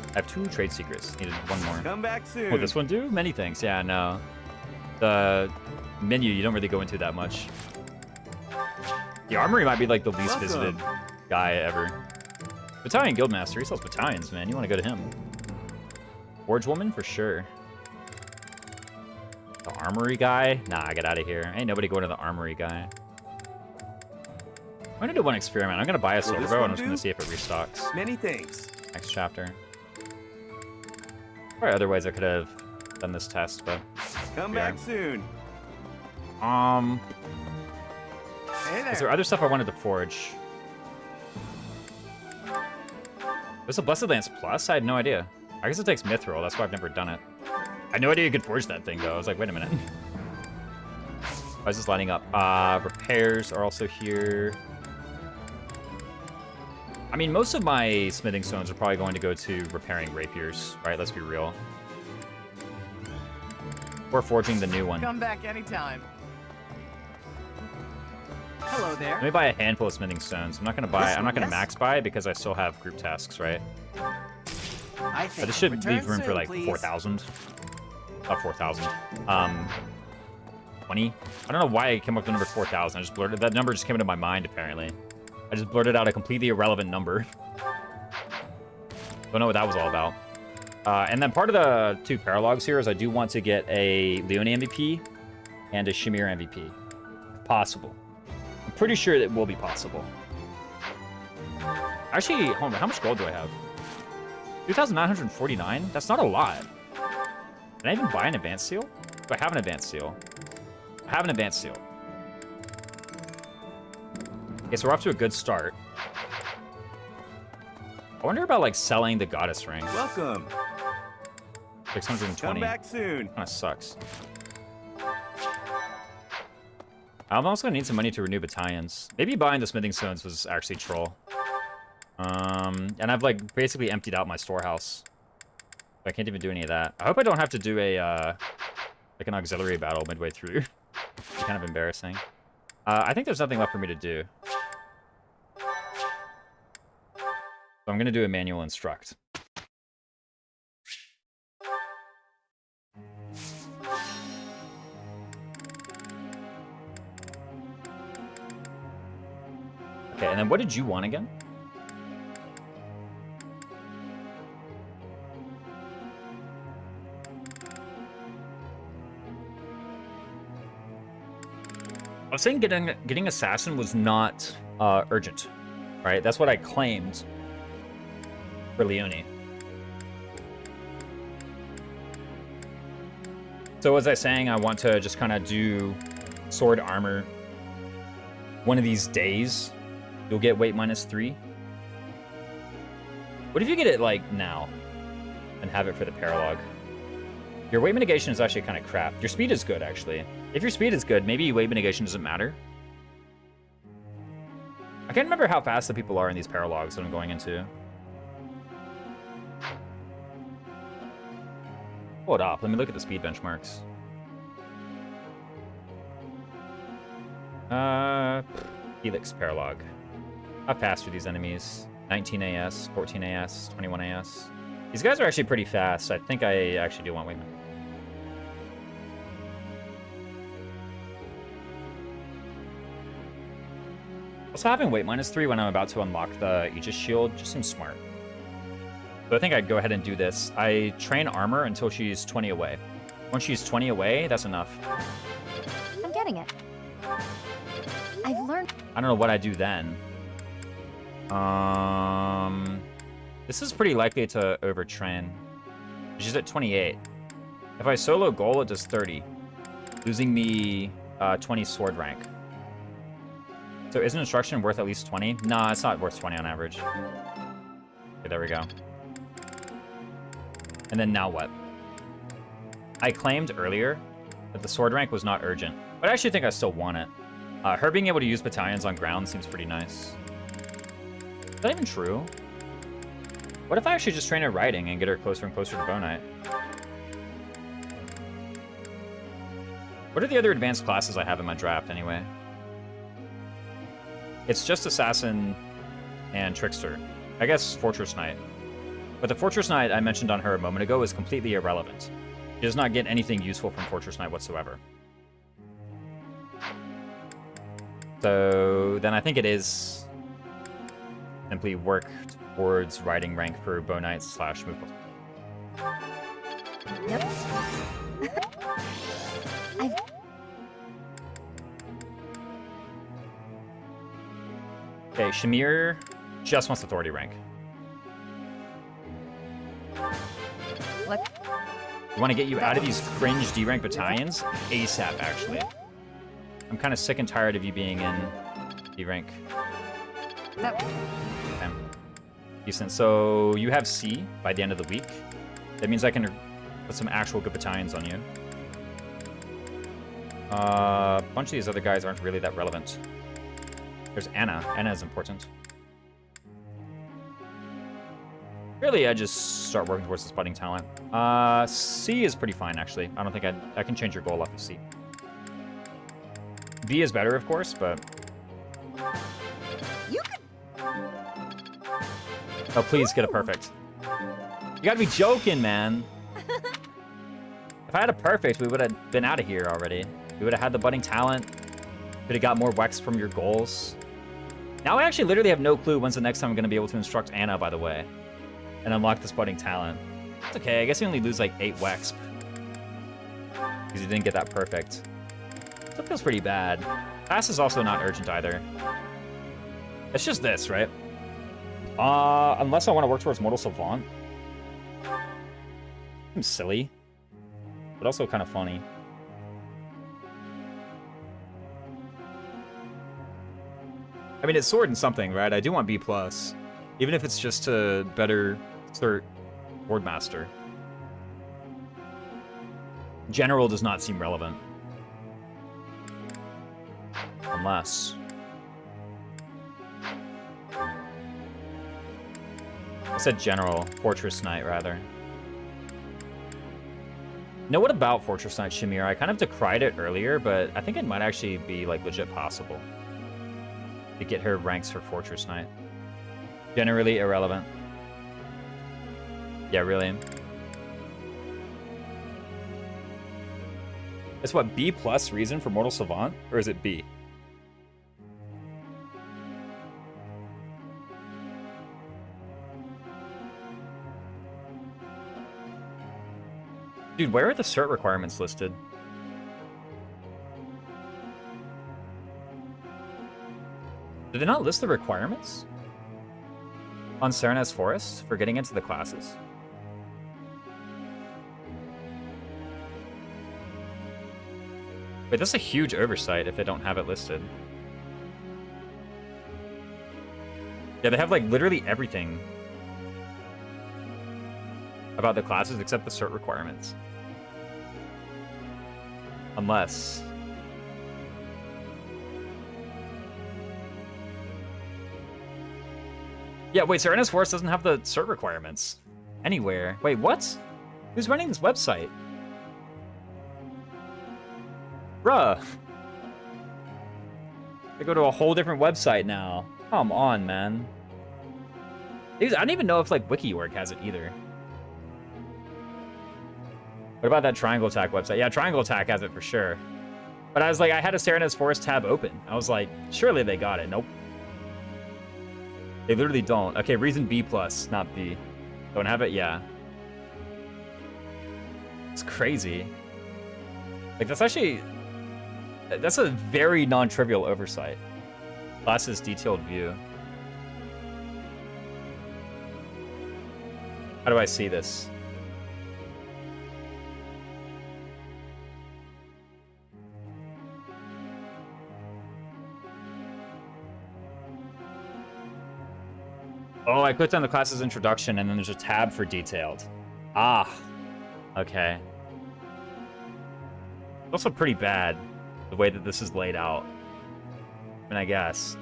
I have 2 trade secrets. Needed 1 more. Come back soon. Will this one do? Many things. Yeah, no. The menu you don't really go into that much. The armory might be like the least visited guy ever. Battalion Guildmaster. He sells battalions, man. You want to go to him. Forge Woman for sure. The armory guy? Nah, get out of here. Ain't nobody going to the armory guy. I'm gonna do 1 experiment. I'm gonna buy a silver bow and I'm just gonna see if it restocks. Many thanks. Next chapter. Probably other ways I could have done this test, but Come back soon. Hey there. is there other stuff I wanted to forge? There's a Blessed Lance Plus? I had no idea. I guess it takes Mithril, that's why I've never done it. I had no idea you could forge that thing, though. I was like, wait a minute. Why is this lining up? Repairs are also here. I mean, most of my smithing stones are probably going to go to repairing rapiers, right? Let's be real. Or forging the new one. Come back anytime. Hello there. Let me buy a handful of smithing stones. I'm not gonna buy. I'm not gonna max buy because I still have group tasks, right? I But think. this should Return leave room for soon, like please. 4,000. Not 4,000. 20. I don't know why I came up with the number 4,000. I just blurted that number. Just came into my mind apparently. I just blurted out a completely irrelevant number. Don't know what that was all about. And then part of the 2 paralogs here is I do want to get a Leone MVP and a Shamir MVP, if possible. I'm pretty sure it will be possible. Actually, hold on. How much gold do I have? 2,949? That's not a lot. Can I even buy an advanced seal? Do I have an advanced seal? I have an advanced seal. Okay, so we're off to a good start. I wonder about, like, selling the goddess ring. Welcome. 620. Come back soon. Kinda sucks. I'm also gonna need some money to renew battalions. Maybe buying the smithing stones was actually troll. And I've like basically emptied out my storehouse. I can't even do any of that. I hope I don't have to do a like an auxiliary battle midway through. It's kind of embarrassing. I think there's nothing left for me to do. So I'm gonna do a manual instruct. Okay, and then what did you want again? I was saying getting assassin was not urgent, right? That's what I claimed for Leone. So was I saying I want to just kind of do sword armor one of these days? You'll get weight -3. What if you get it like now and have it for the paralog? Your weight mitigation is actually kind of crap. Your speed is good, actually. If your speed is good, maybe weight mitigation doesn't matter. I can't remember how fast the people are in these paralogs that I'm going into. Hold up, let me look at the speed benchmarks. Helix paralog. How fast are these enemies? 19 AS, 14 AS, 21 AS. These guys are actually pretty fast. I think I actually do want weight mitigation. Also, having weight -3 when I'm about to unlock the Aegis shield just seems smart. So I think I'd go ahead and do this. I train armor until she's 20 away. Once she's 20 away, that's enough. I'm getting it. I've learned. I don't know what I do then. This is pretty likely to overtrain. She's at 28. If I solo goal, it does 30, losing me 20 sword rank. So is an instruction worth at least 20? Nah, it's not worth 20 on average. Okay, there we go. And then now what? I claimed earlier that the sword rank was not urgent, but I actually think I still want it. Her being able to use battalions on ground seems pretty nice. Is that even true? What if I actually just train her riding and get her closer and closer to Bow Knight? What are the other advanced classes I have in my draft anyway? It's just Assassin and Trickster. I guess Fortress Knight. But the Fortress Knight I mentioned on her a moment ago is completely irrelevant. She does not get anything useful from Fortress Knight whatsoever. So then I think it is simply work towards riding rank for Bow Knight / move. Yep. Okay, Shamir just wants authority rank. What? We want to get you out of these cringe D-rank battalions ASAP, actually. I'm kind of sick and tired of you being in D-rank. That... Okay. Decent. So you have C by the end of the week. That means I can put some actual good battalions on you. A bunch of these other guys aren't really that relevant. There's Anna. Anna is important. Really, I just start working towards this budding talent. C is pretty fine, actually. I don't think I can change your goal off of C. B is better, of course, but... You could... Oh, please get a perfect. You gotta be joking, man. If I had a perfect, we would have been out of here already. We would have had the budding talent. Could have got more Wex from your goals. Now I actually literally have no clue when's the next time I'm going to be able to instruct Anna, by the way. And unlock this budding talent. It's okay, I guess you only lose like 8 Wex. Because you didn't get that perfect. Still feels pretty bad. Pass is also not urgent either. It's just this, right? Unless I want to work towards Mortal Savant. Seems silly. But also kind of funny. I mean, it's sword and something, right? I do want B+. Even if it's just to better start Swordmaster. General does not seem relevant. Unless... I said general. Fortress Knight, rather. You know what about Fortress Knight Shamir? I kind of decried it earlier, but I think it might actually be, like, legit possible to get her ranks for Fortress Knight. Generally irrelevant. Yeah, really. It's what, B plus reason for Mortal Savant? Or is it B? Dude, where are the cert requirements listed? Did they not list the requirements? On Serenez Forest for getting into the classes? Wait, that's a huge oversight if they don't have it listed. Yeah, they have, like, literally everything about the classes except the cert requirements. Unless... Yeah, wait, Serenez Forest doesn't have the cert requirements anywhere. Wait, what? Who's running this website? Bruh. I go to a whole different website now. Come on, man. I don't even know if, like, WikiOrg has it either. What about that Triangle Attack website? Yeah, Triangle Attack has it for sure. But I was like, I had a Serenez Forest tab open. I was like, surely they got it. Nope. They literally don't. Okay, reason B+, not B. Don't have it? Yeah. It's crazy. Like, that's actually... That's a very non-trivial oversight. Classes detailed view. How do I see this? Oh, I clicked on the class's introduction, and then there's a tab for detailed. Ah. Okay. It's also pretty bad, the way that this is laid out. I mean, I guess.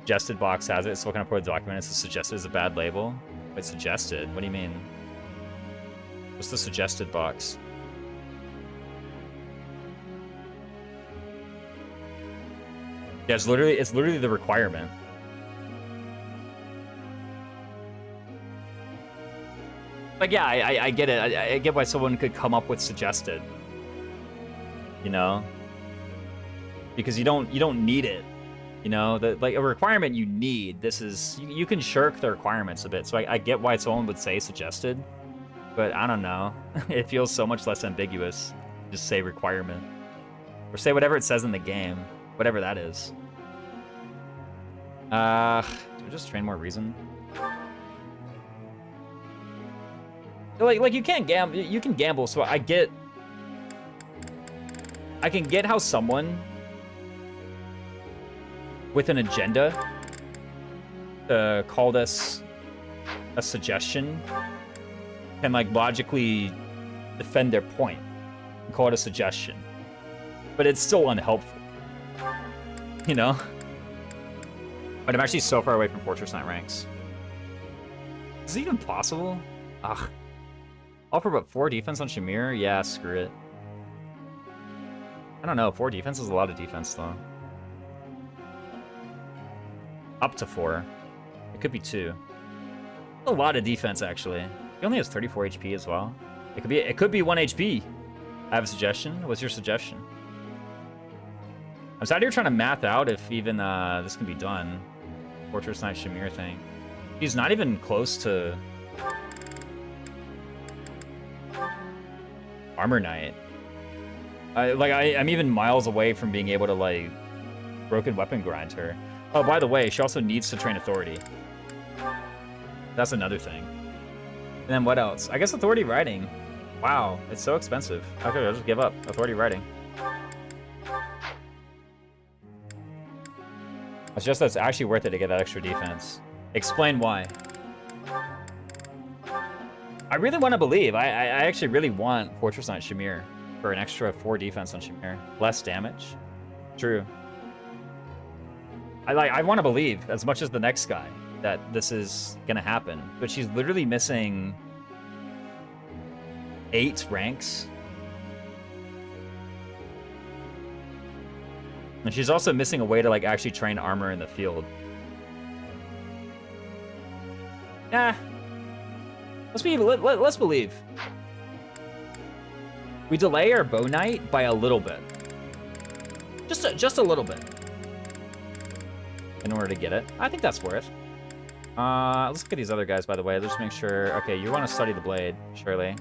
Suggested box has it, so what kind of part of the document is suggested as a bad label? Wait, suggested? What do you mean? What's the suggested box? Yeah, it's literally the requirement. Like, yeah, I get it. I get why someone could come up with suggested. You know? Because you don't need it. You know? Like, a requirement you need. This is... You can shirk the requirements a bit. So I get why someone would say suggested. But I don't know. It feels so much less ambiguous. Just say requirement. Or say whatever it says in the game. Whatever that is. Do I just train more reason? Like you can't gamble. You can gamble, so I can get how someone with an agenda call this a suggestion can, like, logically defend their point and call it a suggestion, but it's still unhelpful, you know. But I'm actually so far away from Fortress Knight ranks. Is it even possible? Ugh. Offer but 4 defense on Shamir? Yeah, screw it. I don't know, 4 defense is a lot of defense, though. Up to 4. It could be 2. A lot of defense, actually. He only has 34 HP as well. It could be 1 HP. I have a suggestion. What's your suggestion? I'm sad you're trying to math out if even this can be done. Fortress Knight Shamir thing. He's not even close to... Armor Knight. I'm even miles away from being able to, like, broken weapon grind her. Oh, by the way, she also needs to train Authority. That's another thing. And then what else? I guess Authority Riding. Wow, it's so expensive. Okay, I'll just give up. Authority Riding. It's just that it's actually worth it to get that extra defense. Explain why. I really want to believe. I actually really want Fortress Knight Shamir for an extra 4 defense on Shamir. Less damage. True. I want to believe, as much as the next guy, that this is gonna happen. But she's literally missing 8 ranks. And she's also missing a way to, like, actually train armor in the field. Let's believe. We delay our bow night by a little bit. Just a little bit. In order to get it. I think that's worth. Let's look at these other guys, by the way. Let's just make sure. Okay, you want to study the blade, surely.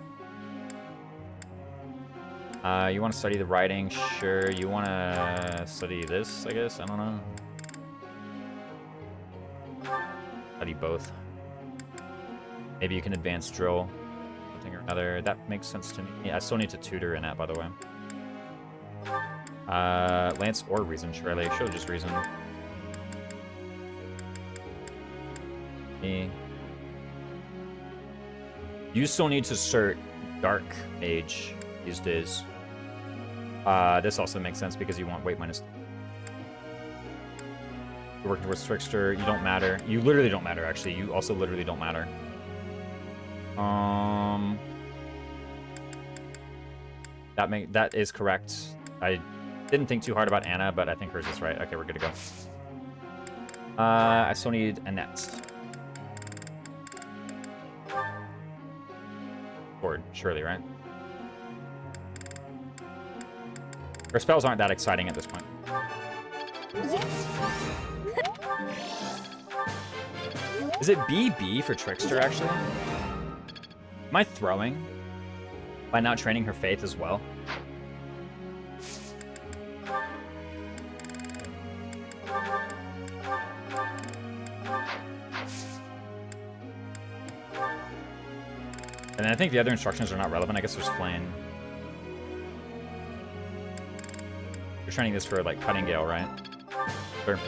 You want to study the riding, sure. You want to study this, I guess. I don't know. Study both. Maybe you can advance drill, something or another. That makes sense to me. I still need to tutor in that, by the way. Lance or reason, surely. Should just reason. You still need to cert Dark Mage these days. This also makes sense because you want weight minus. You're working towards Trickster. You don't matter. You literally don't matter, actually. You also literally don't matter. That is correct. I didn't think too hard about Anna, but I think hers is right. Okay, we're good to go. I still need Annette. Board, surely, right? Her spells aren't that exciting at this point. Is it BB for Trickster, actually? Am I throwing by not training her faith as well? And I think the other instructions are not relevant. I guess there's Flame. You're training this for, like, Cutting Gale, right? Or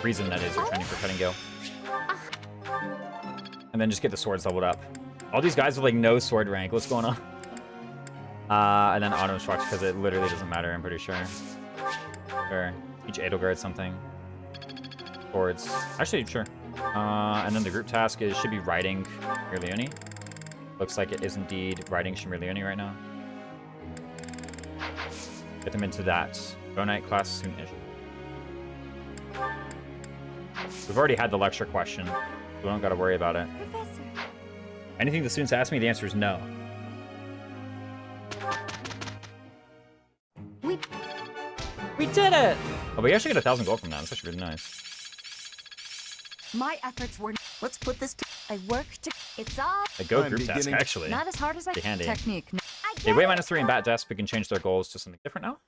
reason, that is, you're training for Cutting Gale. And then just get the swords leveled up. All these guys with, like, no sword rank. What's going on? And then auto instruct, because it literally doesn't matter, I'm pretty sure. Or each Edelgard something. Swords. Actually, sure. And then the group task should be riding Mirleone. Looks like it is indeed riding Mirleone right now. Get them into that Bow Knight class soon-ish. We've already had the lecture question. So we don't got to worry about it. Professor. Anything the students ask me, the answer is no. We did it! Oh, we actually got 1,000 gold from that. That's actually really nice. My efforts were. Let's put this to. I work to. It's all A go group task, actually. Not as hard as I. Be handy. Technique. They weigh -3 in bat desk, but can change their goals to something different now.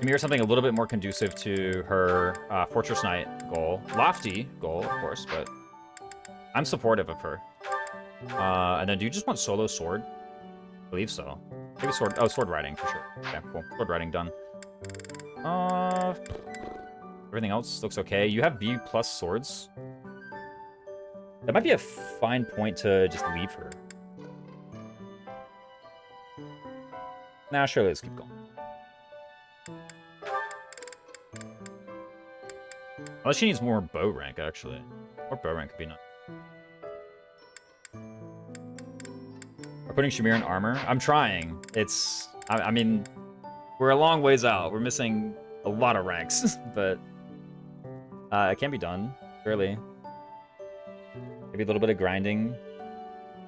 Ymir something a little bit more conducive to her Fortress Knight goal. Lofty goal, of course, but I'm supportive of her. And then do you just want solo sword? I believe so. Maybe sword. Oh, sword riding for sure. Okay, cool. Sword riding done. Everything else looks okay. You have B+ swords. That might be a fine point to just leave her. Nah, sure, let's keep going. Unless she needs more bow rank, actually. More bow rank could be nice. We're putting Shamir in armor. I'm trying. It's... I mean, we're a long ways out. We're missing a lot of ranks, but... it can be done, surely. Maybe a little bit of grinding.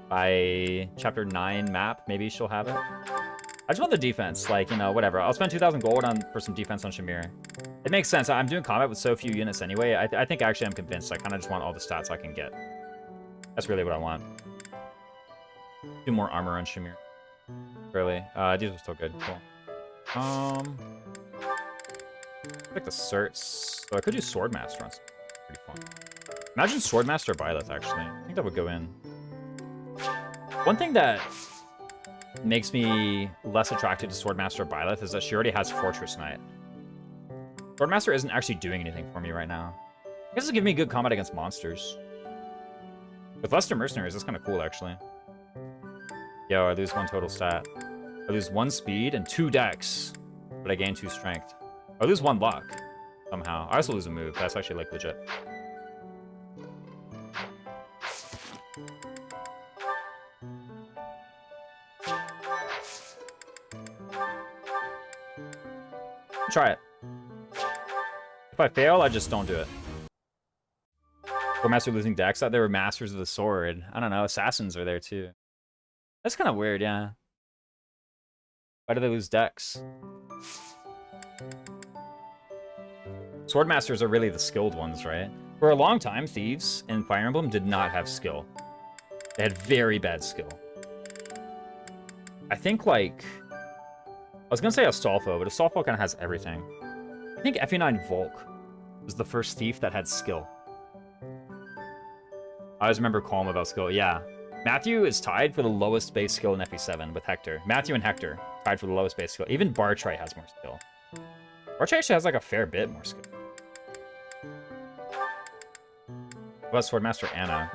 By chapter 9 map, maybe she'll have it. I just want the defense, like, you know, whatever. I'll spend 2,000 gold for some defense on Shamir. It makes sense. I'm doing combat with so few units anyway. I think actually I'm convinced. I kind of just want all the stats I can get. That's really what I want. Do more armor on Shamir. Really. These are still good. Cool. Like the certs. So I could do Swordmaster on something. Pretty fun. Imagine Swordmaster Byleth, actually. I think that would go in. One thing that makes me less attracted to Swordmaster Byleth is that she already has Fortress Knight. Swordmaster isn't actually doing anything for me right now. I guess it's giving me good combat against monsters. With Leicester Mercenaries, that's kind of cool, actually. Yo, I lose 1 total stat. I lose 1 speed and 2 dex. but I gain 2 strength. I lose 1 luck somehow. I also lose a move. That's actually like legit. Try it. If I fail, I just don't do it. Or master losing decks. I thought they were masters of the sword. I don't know. Assassins are there too. That's kind of weird, yeah. Why do they lose decks? Sword masters are really the skilled ones, right? For a long time, thieves in Fire Emblem did not have skill. They had very bad skill. I think, like... I was gonna say Astolfo, but Astolfo kind of has everything. I think FE9 Volk was the first thief that had skill. I always remember calling about skill. Yeah. Matthew is tied for the lowest base skill in FE7 with Hector. Matthew and Hector tied for the lowest base skill. Even Bartray has more skill. Bartray actually has like a fair bit more skill. What about Swordmaster Anna?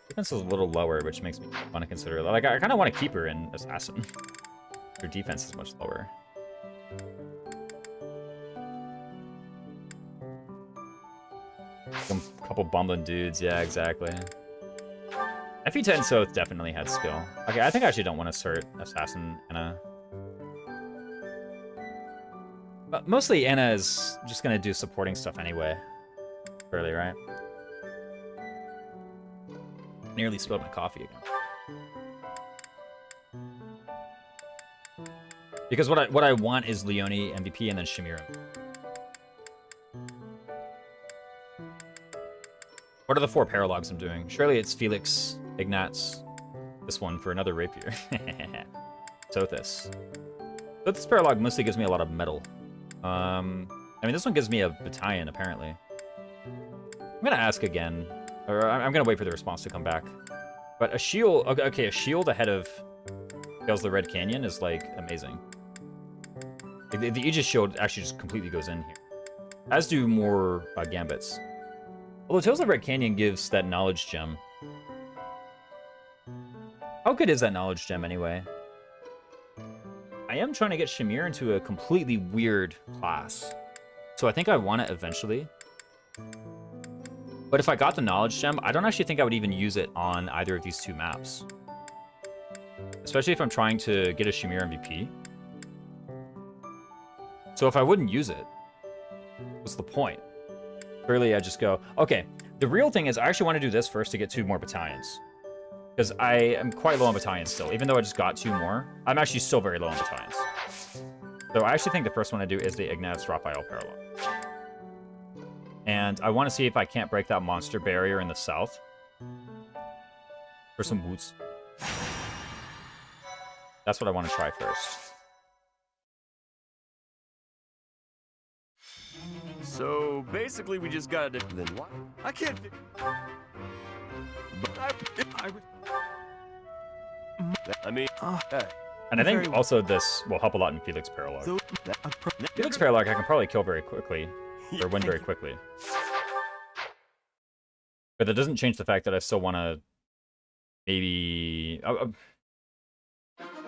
Defense is a little lower, which makes me want to consider it. Like, I kind of want to keep her in Assassin. Her defense is much lower. Some couple bumbling dudes, yeah, exactly. FE10 Soth definitely had skill. Okay, I think I actually don't want to assert Assassin Anna. But mostly Anna is just gonna do supporting stuff anyway. Early, right? Nearly spilled my coffee again. Because what I want is Leone MVP and then Shamira. What are the 4 paralogs I'm doing? Surely it's Felix, Ignatz, this one for another rapier. Sothis. Sothis paralog mostly gives me a lot of metal. I mean, this one gives me a battalion, apparently. I'm gonna ask again. Or I'm gonna wait for the response to come back. But a shield... Okay, a shield ahead of Gales the Red Canyon is, like, amazing. The Aegis shield actually just completely goes in here. As do more Gambits. Although Tales of Red Canyon gives that knowledge gem. How good is that knowledge gem, anyway? I am trying to get Shamir into a completely weird class. So I think I want it eventually. But if I got the knowledge gem, I don't actually think I would even use it on either of these 2 maps. Especially if I'm trying to get a Shamir MVP. So if I wouldn't use it, what's the point? Clearly, I just go, okay, the real thing is I actually want to do this first to get 2 more battalions. Because I am quite low on battalions still. Even though I just got 2 more, I'm actually still very low on battalions. So I actually think the first one I do is the Ignatz Raphael parallel. And I want to see if I can't break that monster barrier in the south. For some boots. That's what I want to try first. So basically, we just gotta. Then what? I can't. But I mean, hey. And I think also this will help a lot in Felix Paralog. Felix Paralog I can probably kill very quickly, or win very quickly. But that doesn't change the fact that I still want to maybe. I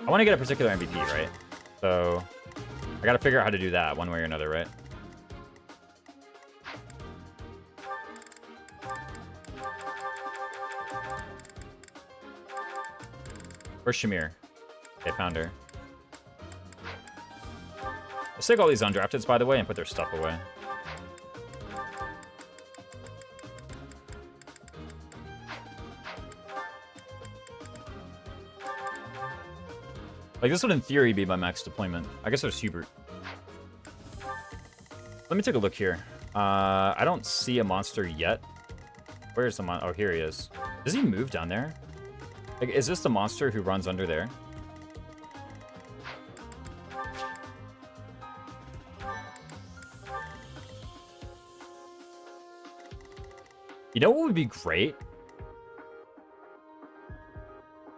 want to get a particular MVP, right? So I got to figure out how to do that one way or another, right? Where's Shamir? Okay, found her. Let's take all these undrafteds, by the way, and put their stuff away. Like, this would, in theory, be my max deployment. I guess there's Hubert. Let me take a look here. I don't see a monster yet. Where's the mon- Oh, here he is. Does he move down there? Like, is this the monster who runs under there? You know what would be great?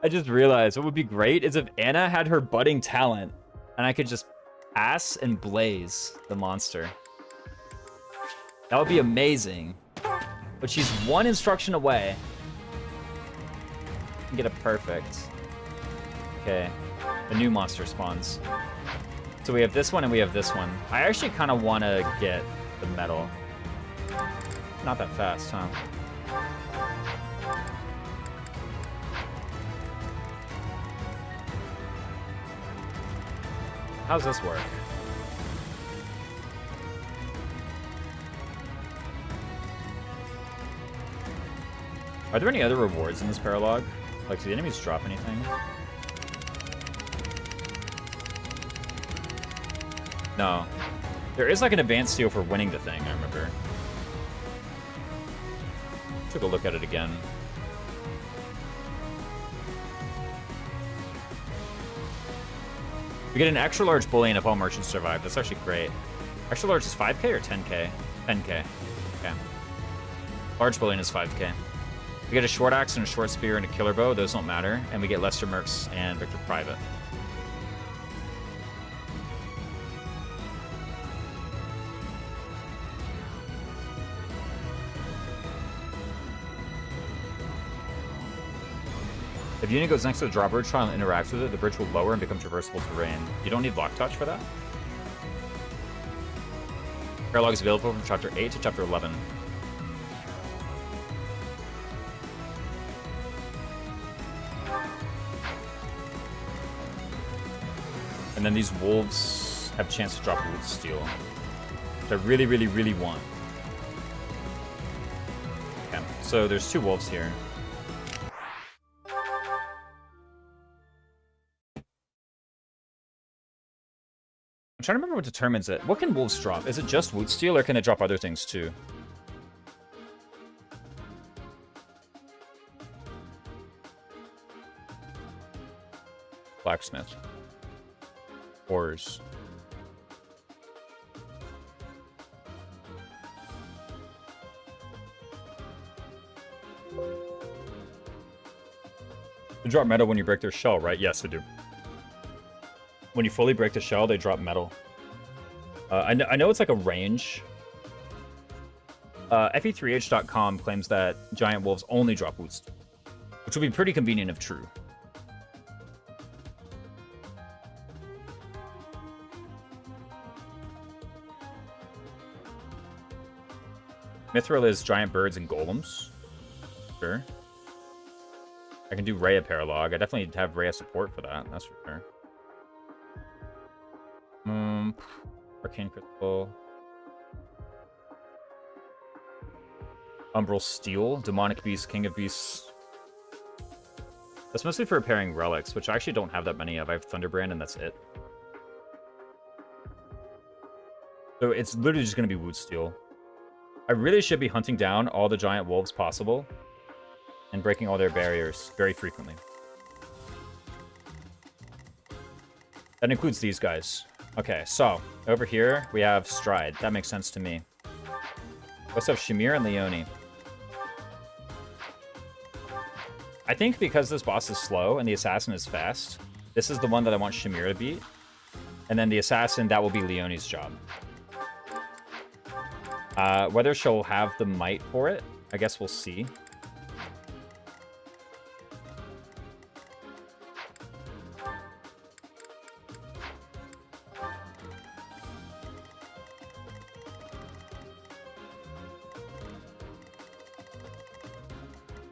I just realized what would be great is if Anna had her budding talent and I could just pass and blaze the monster. That would be amazing. But she's 1 instruction away. Get it perfect. Okay. A new monster spawns. So we have this one and we have this one. I actually kind of want to get the metal. Not that fast, huh? How's this work? Are there any other rewards in this paralog? Like, do the enemies drop anything? No. There is like an advanced seal for winning the thing, I remember. Took a look at it again. We get an extra large bullion if all merchants survive. That's actually great. Extra large is 5k or 10k? 10k. Okay. Large bullion is 5k. We get a short axe and a short spear and a killer bow. Those don't matter. And we get Lester Mercs and Victor Private. If the unit goes next to the drawbridge trial and interacts with it, the bridge will lower and become traversable terrain. You don't need lock touch for that? Paralog is available from chapter 8 to chapter 11. And then these wolves have a chance to drop wood steel, which I really, really, really want. Okay, so there's 2 wolves here. I'm trying to remember what determines it. What can wolves drop? Is it just wood steel, or can it drop other things too? Blacksmith. Ores. They drop metal when you break their shell, right? Yes, they do. When you fully break the shell, they drop metal. I know it's like a range. FE3H.com claims that giant wolves only drop wood steel, which would be pretty convenient if true. Mithril is giant birds and golems. Sure. I can do Rhea Paralog. I definitely have Rhea support for that, that's for sure. Arcane Crystal. Umbral Steel. Demonic Beast, King of Beasts. That's mostly for repairing relics, which I actually don't have that many of. I have Thunderbrand and that's it. So it's literally just going to be Wood Steel. I really should be hunting down all the giant wolves possible and breaking all their barriers very frequently. That includes these guys. Okay, so over here we have Stride. That makes sense to me. We also have Shamir and Leone. I think because this boss is slow and the assassin is fast, this is the one that I want Shamir to beat. And then the assassin, that will be Leone's job. Whether she'll have the might for it, I guess we'll see.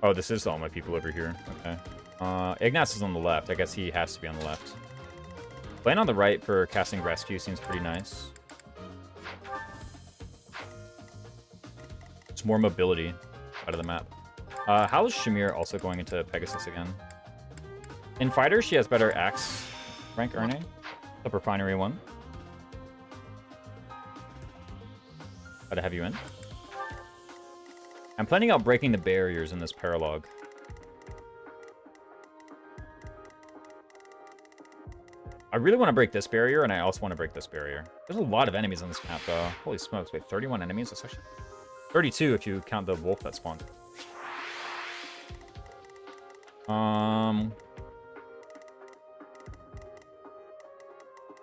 Oh, this is all my people over here. Okay. Ignaz is on the left. I guess he has to be on the left. Playing on the right for casting Rescue seems pretty nice. It's more mobility out of the map. How is Shamir also going into Pegasus again? In Fighter, she has better axe rank earning. The Refinery one. Gotta have you in. I'm planning on breaking the barriers in this paralog. I really want to break this barrier, and I also want to break this barrier. There's a lot of enemies on this map, though. Holy smokes, wait, 31 enemies? That's actually 32 if you count the wolf that spawned.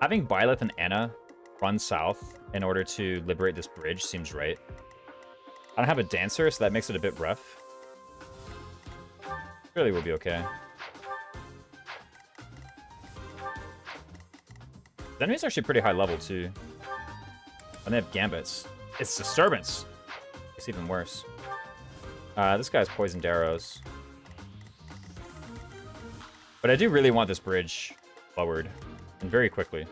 Having Byleth and Anna run south in order to liberate this bridge seems right. I don't have a dancer, so that makes it a bit rough. Surely we'll be okay. The enemy's actually pretty high level, too. And they have gambits. It's disturbance. It's even worse. This guy's poisoned arrows. But I do really want this bridge lowered. And very quickly.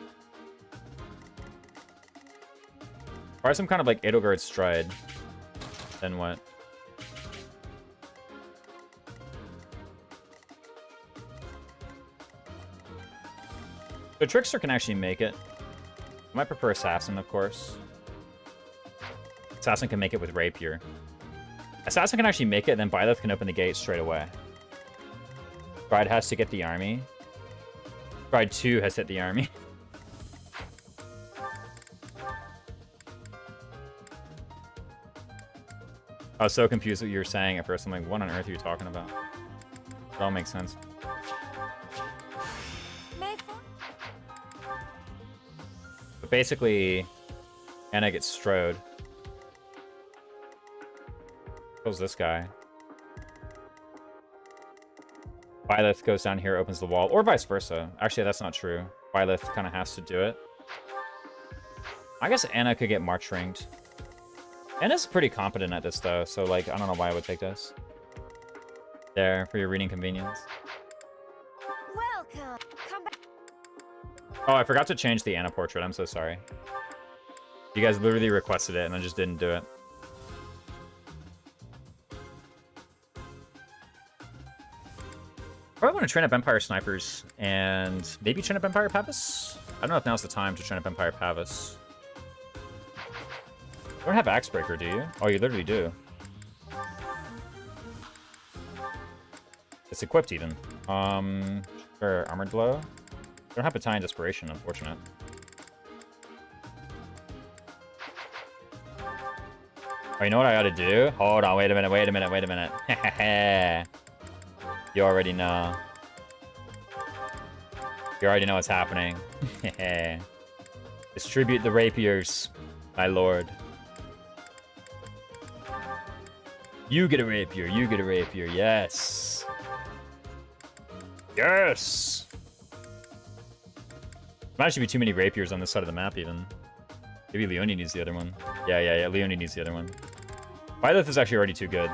Try some kind of like Edelgard stride. Then what? So Trickster can actually make it. I might prefer Assassin, of course. Assassin can make it with Rapier. Assassin can actually make it, then Byleth can open the gate straight away. Stride has to get the army. Stride 2 has hit the army. I was so confused what you were saying at first. I'm like, what on earth are you talking about? It all makes sense. But basically, Anna gets strode. Kills this guy. Byleth goes down here, opens the wall, or vice versa. Actually, that's not true. Byleth kind of has to do it. I guess Anna could get March ringed. Anna's pretty competent at this, though, so, like, I don't know why I would take this. There, for your reading convenience. Welcome. Come back. Oh, I forgot to change the Anna portrait. I'm so sorry. You guys literally requested it, and I just didn't do it. Probably want to train up Empire Snipers, and maybe train up Empire Pavis? I don't know if now's the time to train up Empire Pavis. You don't have Axebreaker, do you? Oh, you literally do. It's equipped, even. Sure, Armored Blow. Don't have Battalion Desperation, unfortunate. Oh, you know what I ought to do? Hold on, wait a minute. You already know. You already know what's happening. Distribute the rapiers, my lord. You get a rapier, yes. Yes! Might actually be too many rapiers on this side of the map, even. Maybe Leone needs the other one. Yeah, Leone needs the other one. Byleth is actually already too good.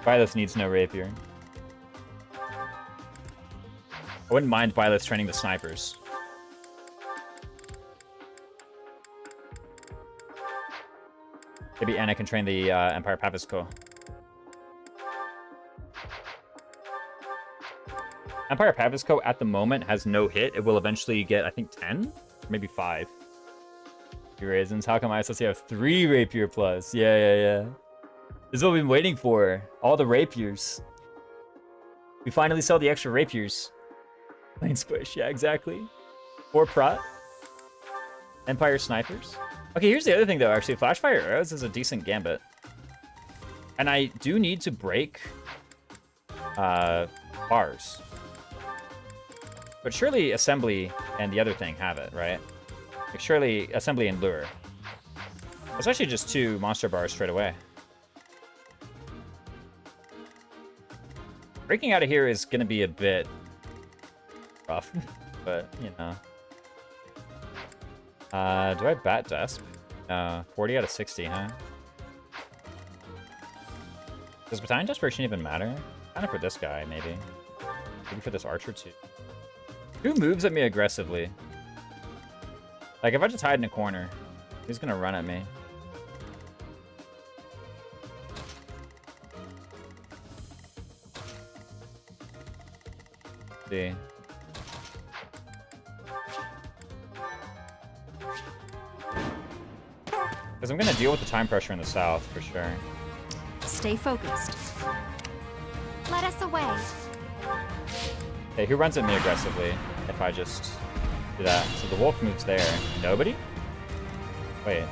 Byleth needs no rapier. I wouldn't mind Byleth training the snipers. Maybe Anna can train the Empire Pavisco. Empire Pavisco at the moment has no hit. It will eventually get, I think, 10? Maybe 5. Raisins. How come I supposed to have 3 rapier plus? Yeah. This is what we've been waiting for. All the rapiers. We finally sell the extra rapiers. Plain squish. Yeah, exactly. 4 prot. Empire snipers. Okay, here's the other thing, though, actually. Flashfire arrows is a decent gambit. And I do need to break bars. But surely Assembly and the other thing have it, right? Like, surely Assembly and Lure. It's actually just 2 monster bars straight away. Breaking out of here is going to be a bit rough, but, you know. Do I bat Desp? 40 out of 60, huh? Does Battalion Desperation even matter? Kind of for this guy, maybe. Maybe for this archer, too. Who moves at me aggressively? Like, if I just hide in a corner, who's gonna run at me? Let's see. Because I'm gonna deal with the time pressure in the south, for sure. Stay focused. Let us away. Hey, who runs at me aggressively if I just do that? So the wolf moves there. Nobody? Wait.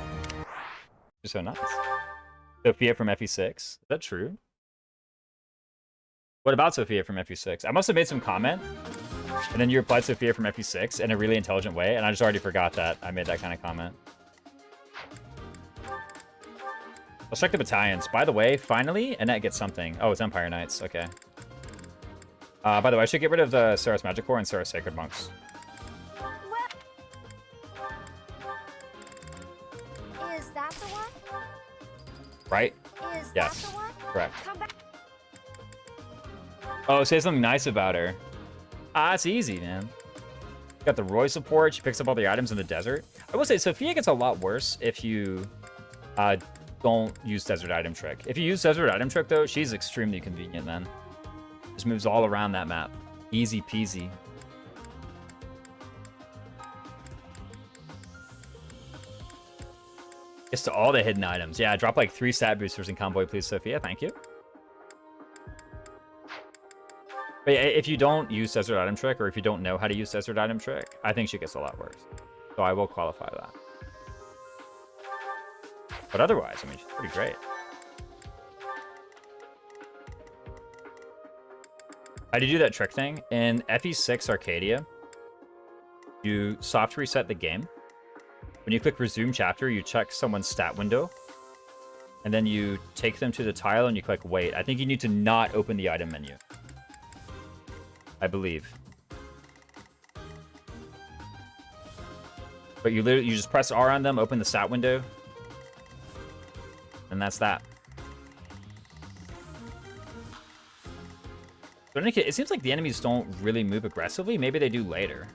You're so nuts. Sophia from FE6. Is that true? What about Sophia from FE6? I must have made some comment, and then you replied Sophia from FE6 in a really intelligent way, and I just already forgot that I made that kind of comment. Let's check the battalions. By the way, finally, Annette gets something. Oh, it's Empire Knights. Okay. By the way, I should get rid of the Sarah's Magic Corps and Sarah's Sacred Monks. Is that the one? Right? Is Yes. that the one? Correct. Come back. Oh, say something nice about her. Ah, it's easy, man. Got the Roy support. She picks up all the items in the desert. I will say, Sophia gets a lot worse if you don't use Desert Item Trick. If you use Desert Item Trick, though, she's extremely convenient, man. Just moves all around that map. Easy peasy. Gets to all the hidden items. Yeah, drop like 3 stat boosters in Convoy, please, Sophia. Thank you. But yeah, if you don't use Desert Item Trick, or if you don't know how to use Desert Item Trick, I think she gets a lot worse. So I will qualify that. But otherwise, I mean, she's pretty great. How do you do that trick thing? In FE6 Arcadia, you soft reset the game. When you click resume chapter, you check someone's stat window. And then you take them to the tile and you click wait. I think you need to not open the item menu. I believe. But you literally, you just press R on them, open the stat window. And that's that. But in any case, it seems like the enemies don't really move aggressively. Maybe they do later.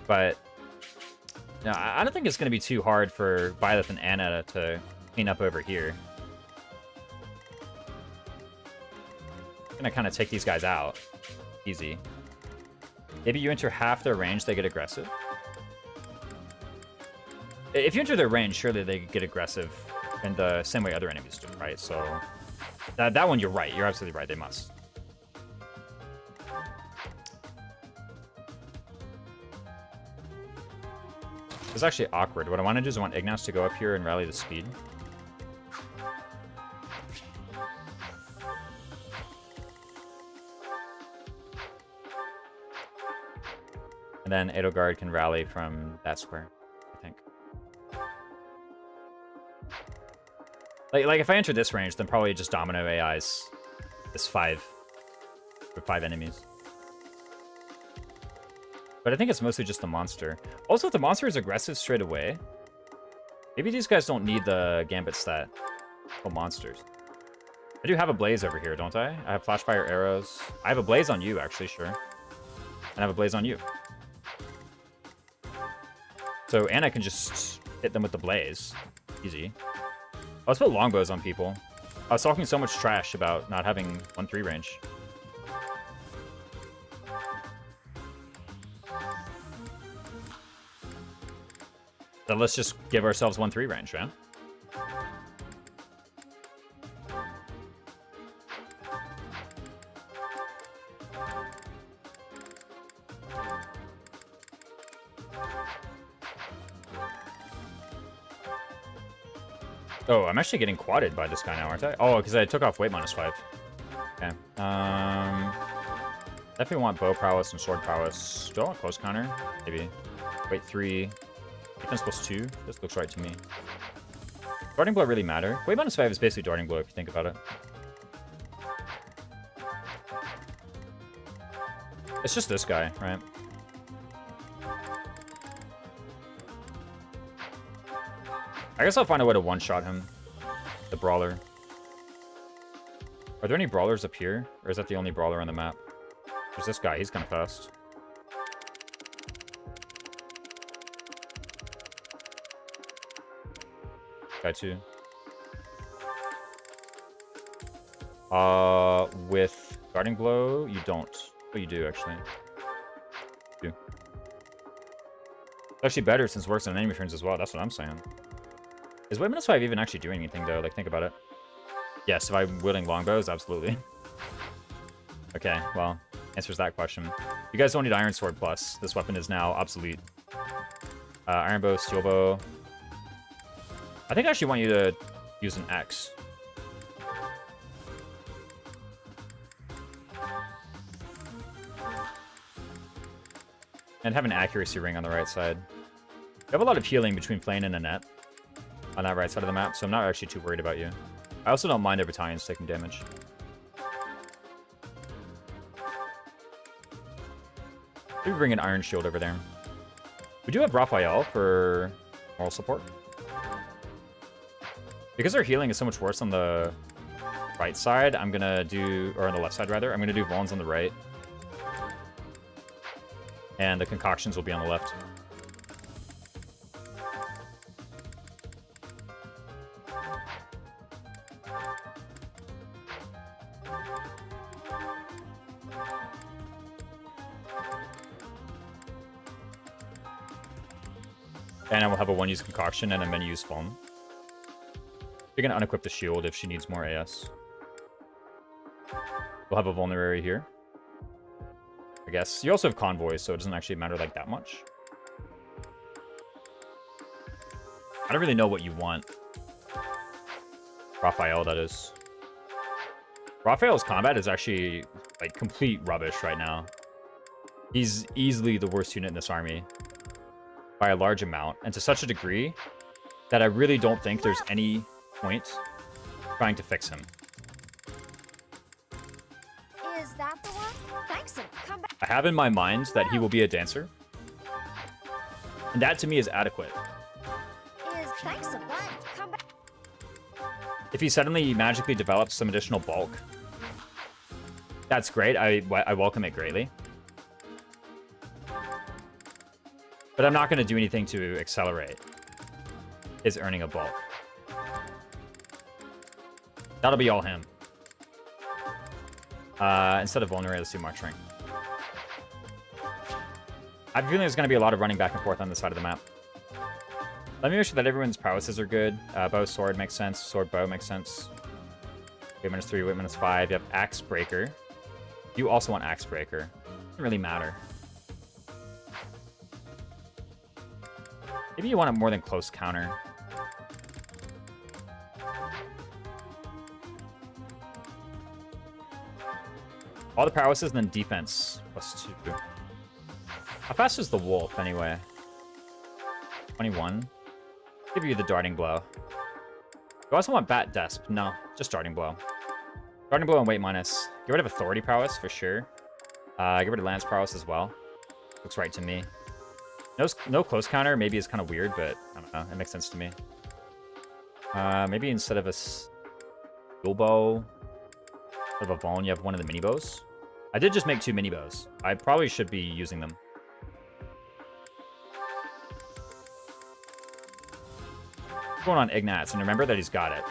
But no, I don't think it's going to be too hard for Byleth and Anna to clean up over here. I'm going to kind of take these guys out. Easy. Maybe you enter half their range, they get aggressive. If you enter their range, surely they get aggressive in the same way other enemies do, right? So that one, you're right. You're absolutely right. They must. It's actually awkward. What I want to do is I want Ignace to go up here and rally the speed. And then Edelgard can rally from that square, I think. Like if I enter this range, then probably just Domino AIs this 5 enemies. But I think it's mostly just the monster. Also, if the monster is aggressive straight away, maybe these guys don't need the Gambit stat for monsters. I do have a Blaze over here, don't I? I have Flashfire arrows. I have a Blaze on you, actually, sure. And I have a Blaze on you. So Anna can just hit them with the Blaze. Easy. Oh, let's put longbows on people. I was talking so much trash about not having 1-3 range. So let's just give ourselves 1-3 range, man. Oh, I'm actually getting quadded by this guy now, aren't I? Oh, because I took off weight -5. Okay. Definitely want bow prowess and sword prowess. Do I want close counter? Maybe. Weight 3. Defense +2. This looks right to me. Darting blow really matter. Weight -5 is basically darting blow if you think about it. It's just this guy, right? I guess I'll find a way to one-shot him. The brawler. Are there any brawlers up here? Or is that the only brawler on the map? There's this guy. He's kind of fast. Guy too. With guarding blow, you don't. Oh, you do actually. You do. It's actually better since it works on enemy turns as well. That's what I'm saying. Is weight -5 even actually doing anything though? Like, think about it. Yes, if I'm wielding longbows, absolutely. Okay, well, answers that question. You guys don't need Iron Sword Plus. This weapon is now obsolete. Iron Bow, Steel Bow. I think I actually want you to use an X. And have an accuracy ring on the right side. You have a lot of healing between Plane and Annette on that right side of the map, so I'm not actually too worried about you. I also don't mind the battalions taking damage. Maybe bring an Iron Shield over there. We do have Raphael for moral support. Because our healing is so much worse on the right side, I'm gonna do, or on the left side rather, I'm gonna do Vaughn's on the right. And the concoctions will be on the left. And I will have a one-use concoction and a many-use foam. You're gonna unequip the shield if she needs more AS. We'll have a vulnerary here, I guess. You also have convoys, so it doesn't actually matter like that much. I don't really know what you want. Raphael, that is. Raphael's combat is actually like complete rubbish right now. He's easily the worst unit in this army by a large amount, and to such a degree that I really don't think there's any point trying to fix him. Is that the one? Thanks, come back. I have in my mind that he will be a dancer, and that to me is adequate. Thanks a bunch. Come back. If he suddenly magically develops some additional bulk, that's great. I welcome it greatly. But I'm not going to do anything to accelerate his earning of bulk. That'll be all him. Instead of vulnerary, let's do marching. I have a feeling there's going to be a lot of running back and forth on this side of the map. Let me make sure that everyone's prowesses are good. Bow, sword makes sense. Sword, bow makes sense. Weight -3, weight -5. You have Axe Breaker. You also want Axe Breaker. Doesn't really matter. Maybe you want it more than close counter. All the prowesses and then defense +2. How fast is the wolf anyway? 21. Give you the darting blow. You also want bat desp. No, just darting blow. Darting blow and weight minus. Get rid of authority prowess for sure. Get rid of lance prowess as well. Looks right to me. No close counter maybe is kind of weird, but I don't know. It makes sense to me. Maybe instead of a dual bow, instead of a Vaughn, you have one of the mini bows. I did just make 2 mini bows. I probably should be using them. Going on Ignatz, and remember that he's got it.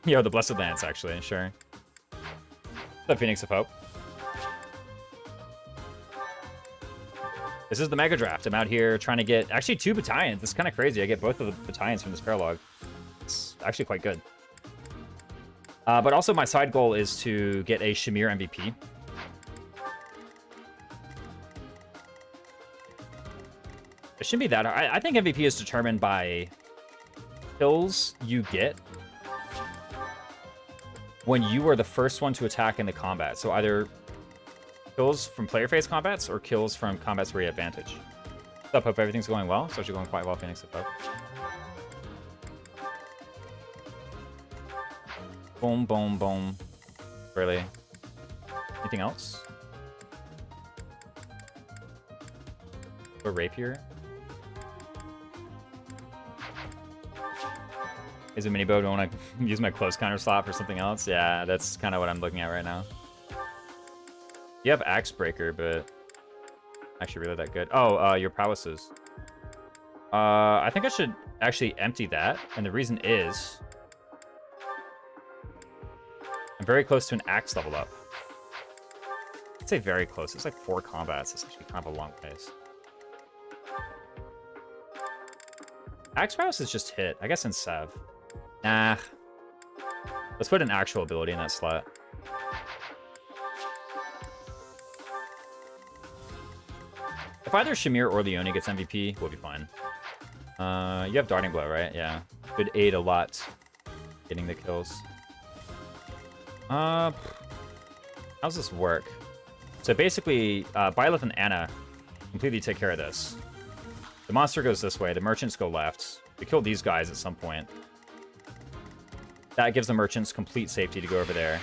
Yo, the Blessed Lance, actually, sure. The Phoenix of Hope. This is the Mega Draft. I'm out here trying to get, actually, 2 battalions. It's kind of crazy. I get both of the battalions from this paralog. It's actually quite good. But also my side goal is to get a Shamir MVP. It shouldn't be that hard. I think MVP is determined by kills you get when you are the first one to attack in the combat. So either kills from player phase combats or kills from combats where you have advantage. What's up? Hope everything's going well. It's actually going quite well, Phoenix. Hope. Boom, boom, boom. Really? Anything else? Or rapier? Is it mini bow? Do I want to use my close counter slot for something else? Yeah, that's kind of what I'm looking at right now. You have Axe Breaker, but actually really that good. Oh, your prowesses. I think I should actually empty that, and the reason is I'm very close to an axe level up. I'd say very close. It's like 4 combats. It's actually kind of a long pace. Axe prowess is just hit. I guess in Sev. Nah. Let's put an actual ability in that slot. If either Shamir or Leone gets MVP, we'll be fine. You have Darting Blow, right? Yeah. Could aid a lot getting the kills. How's this work? So basically, Byleth and Anna completely take care of this. The monster goes this way, the merchants go left. We kill these guys at some point. That gives the merchants complete safety to go over there.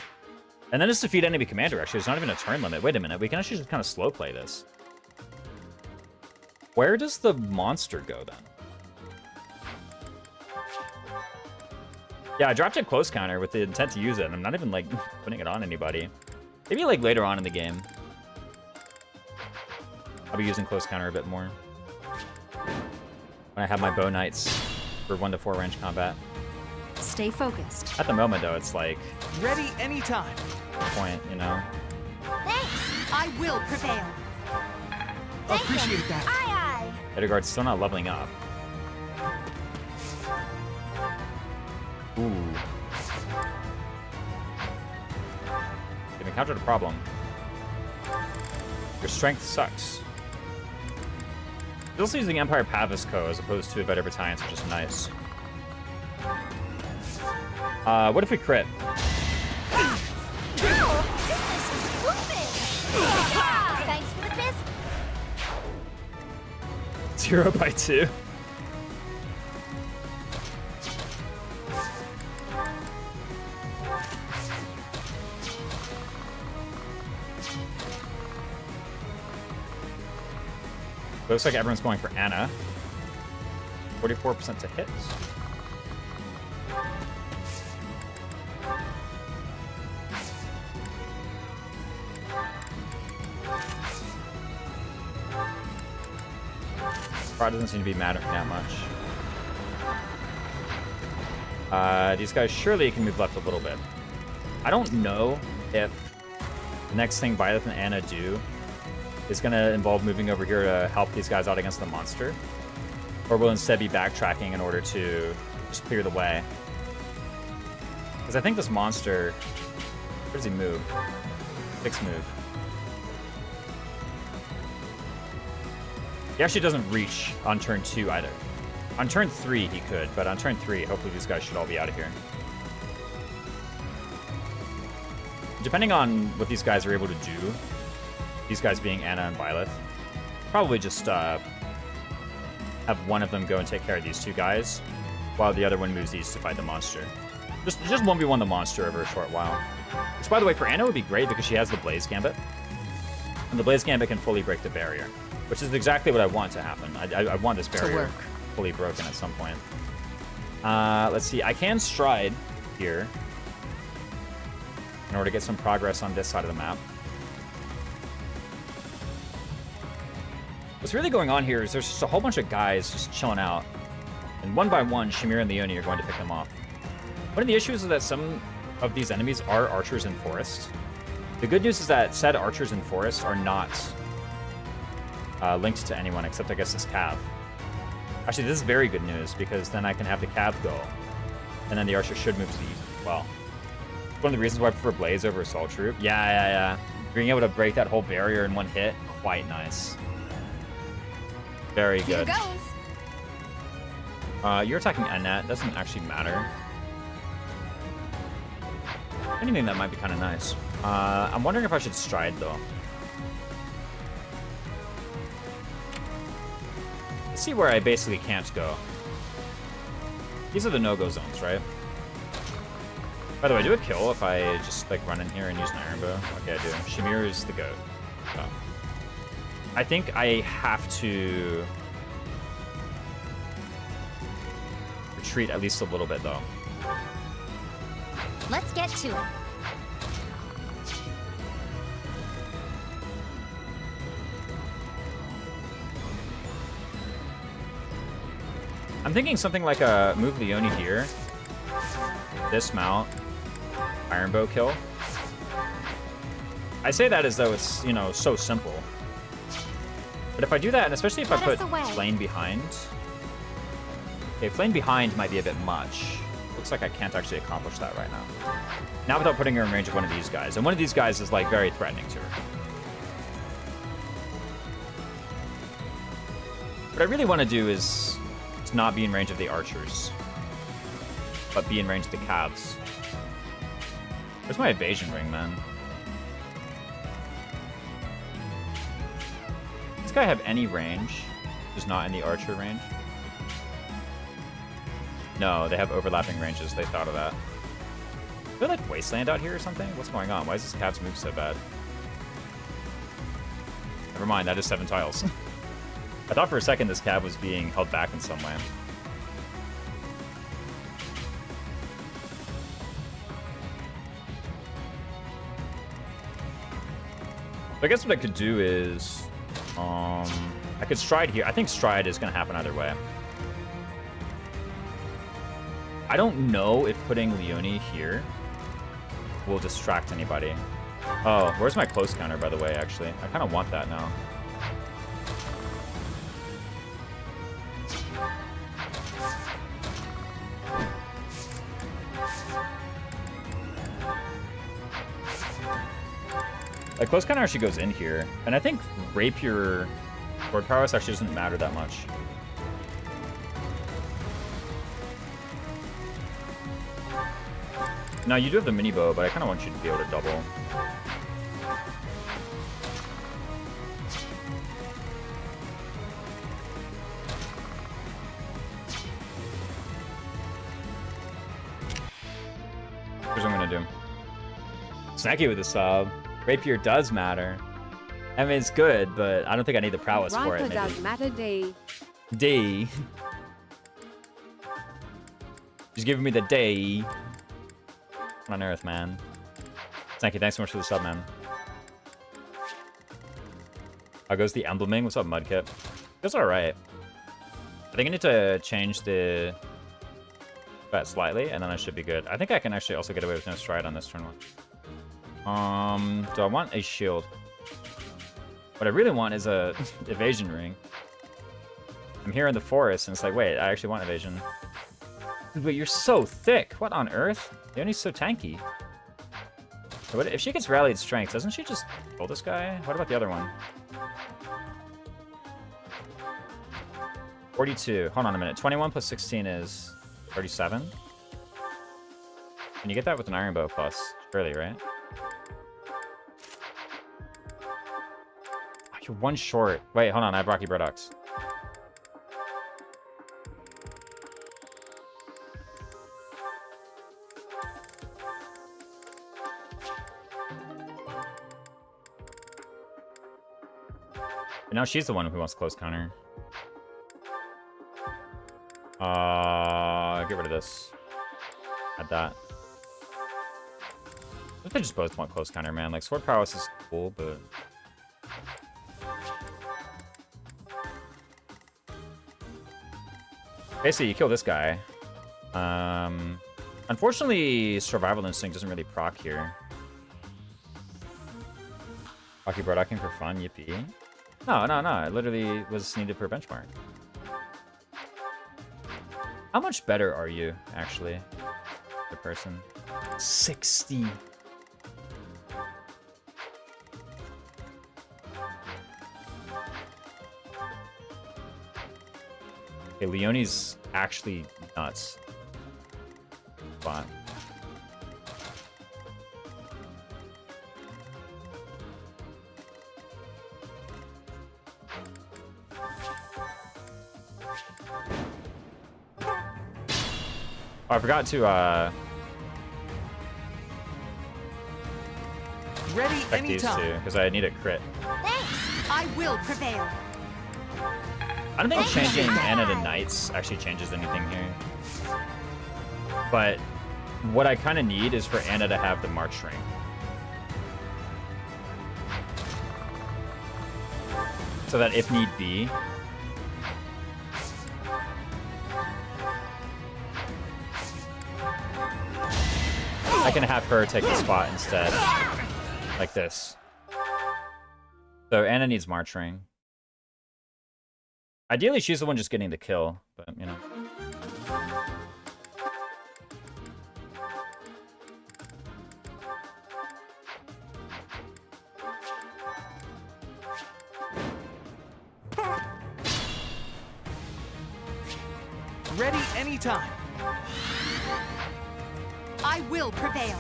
And then just defeat enemy commander, actually. It's not even a turn limit. Wait a minute. We can actually just kind of slow play this. Where does the monster go, then? Yeah, I dropped a close counter with the intent to use it, and I'm not even, like, putting it on anybody. Maybe, like, later on in the game. I'll be using close counter a bit more. When I have my bow knights for 1 to 4 range combat. Stay focused. At the moment, though, it's like... Ready anytime. Point, you know? Thanks. I will prevail. Appreciate that. Aye, Edelgard's still not leveling up. Ooh. You've encountered a problem. Your strength sucks. You're also using Empire Pavisco as opposed to a better battalions, which is nice. What if we crit? Thanks for the biscuit. 0 by 2. Looks like everyone's going for Anna. 44% to hit. Prod doesn't seem to be mattering that much. These guys surely can move left a little bit. I don't know if the next thing Byleth and Anna do is going to involve moving over here to help these guys out against the monster, or will instead be backtracking in order to just clear the way. Because I think this monster... Where does he move? 6 move. He actually doesn't reach on turn 2 either. On turn 3 he could, but on turn 3, hopefully these guys should all be out of here. Depending on what these guys are able to do, these guys being Anna and Byleth, probably just have one of them go and take care of these 2 guys, while the other one moves east to fight the monster. Just 1v1 the monster over a short while. Which, by the way, for Anna would be great because she has the Blaze Gambit. And the Blaze Gambit can fully break the barrier, which is exactly what I want to happen. I want this barrier fully broken at some point. Let's see. I can stride here in order to get some progress on this side of the map. What's really going on here is there's just a whole bunch of guys just chilling out. And one by one, Shamir and Leonie are going to pick them off. One of the issues is that some of these enemies are archers in forest. The good news is that said archers in forest are not linked to anyone except, I guess, this Cav. Actually, this is very good news because then I can have the Cav go. And then the archer should move to the east as well. One of the reasons why I prefer Blaze over Assault Troop. Yeah. Being able to break that whole barrier in one hit, quite nice. Very good. Here goes. You're attacking Annette. Doesn't actually matter. Anything that might be kind of nice. I'm wondering if I should stride, though. Let's see where I basically can't go. These are the no-go zones, right? By the way, do a kill if I just, like, run in here and use an iron bow? Okay, I do. Shamir is the goat. So. I think I have to retreat at least a little bit, though. Let's get to it. I'm thinking something like a move Leonie here, dismount, iron bow kill. I say that as though it's, you know, so simple. But if I do that, and especially if I put Flame behind... Okay, Flame behind might be a bit much. Looks like I can't actually accomplish that right now. Not without putting her in range of one of these guys. And one of these guys is, like, very threatening to her. What I really want to do is to not be in range of the archers, but be in range of the Cavs. Where's my evasion ring, man? Does this guy have any range? Just not in the archer range? No, they have overlapping ranges. They thought of that. Is there like wasteland out here or something? What's going on? Why is this cat's move so bad? Never mind, that is 7 tiles. I thought for a second this cab was being held back in some way. So I guess what I could do is, I could stride here. I think stride is going to happen either way. I don't know if putting Leone here will distract anybody. Oh, where's my close counter, by the way, actually? I kind of want that now. Like, close counter actually goes in here. And I think rapier sword prowess actually doesn't matter that much. Now, you do have the mini bow, but I kind of want you to be able to double. Here's what I'm going to do. Snacky with the sub. Rapier does matter. I mean, it's good, but I don't think I need the prowess for it. Rapier does matter, D. D. She's giving me the day. What on earth, man? Thank you. Thanks so much for the sub, man. How goes the embleming? What's up, Mudkip? It's alright. I think I need to change the bet slightly, and then I should be good. I think I can actually also get away with no stride on this turn one. Do I want a shield? What I really want is a evasion ring. I'm here in the forest, and it's like, wait, I actually want evasion. But you're so thick. What on earth? Leonie's so tanky. What if she gets rallied strength? Doesn't she just kill this guy? What about the other one? 42. Hold on a minute. 21 plus 16 is 37. Can you get that with an iron bow plus? Surely, right? Oh, you're one short. Wait, hold on. I have Rocky Burdocks. And now she's the one who wants close counter. Get rid of this. Add that. I think they just both want close counter, man. Like, sword prowess is cool, but... Basically, you kill this guy. Unfortunately, survival instinct doesn't really proc here. Rocky Burdocking for fun, yippee. No, it literally was needed for a benchmark. How much better are you, actually, the person? 60. Okay, Leonie's actually nuts. But... Oh, I forgot to, Ready check these two, because I need a crit. Thanks. I will prevail. I don't think changing Anna to Knights actually changes anything here. But what I kind of need is for Anna to have the March ring. So that if need be... I can have her take the spot instead. Like this. So Anna needs March ring. Ideally, she's the one just getting the kill, but, you know. Ready anytime. I will prevail.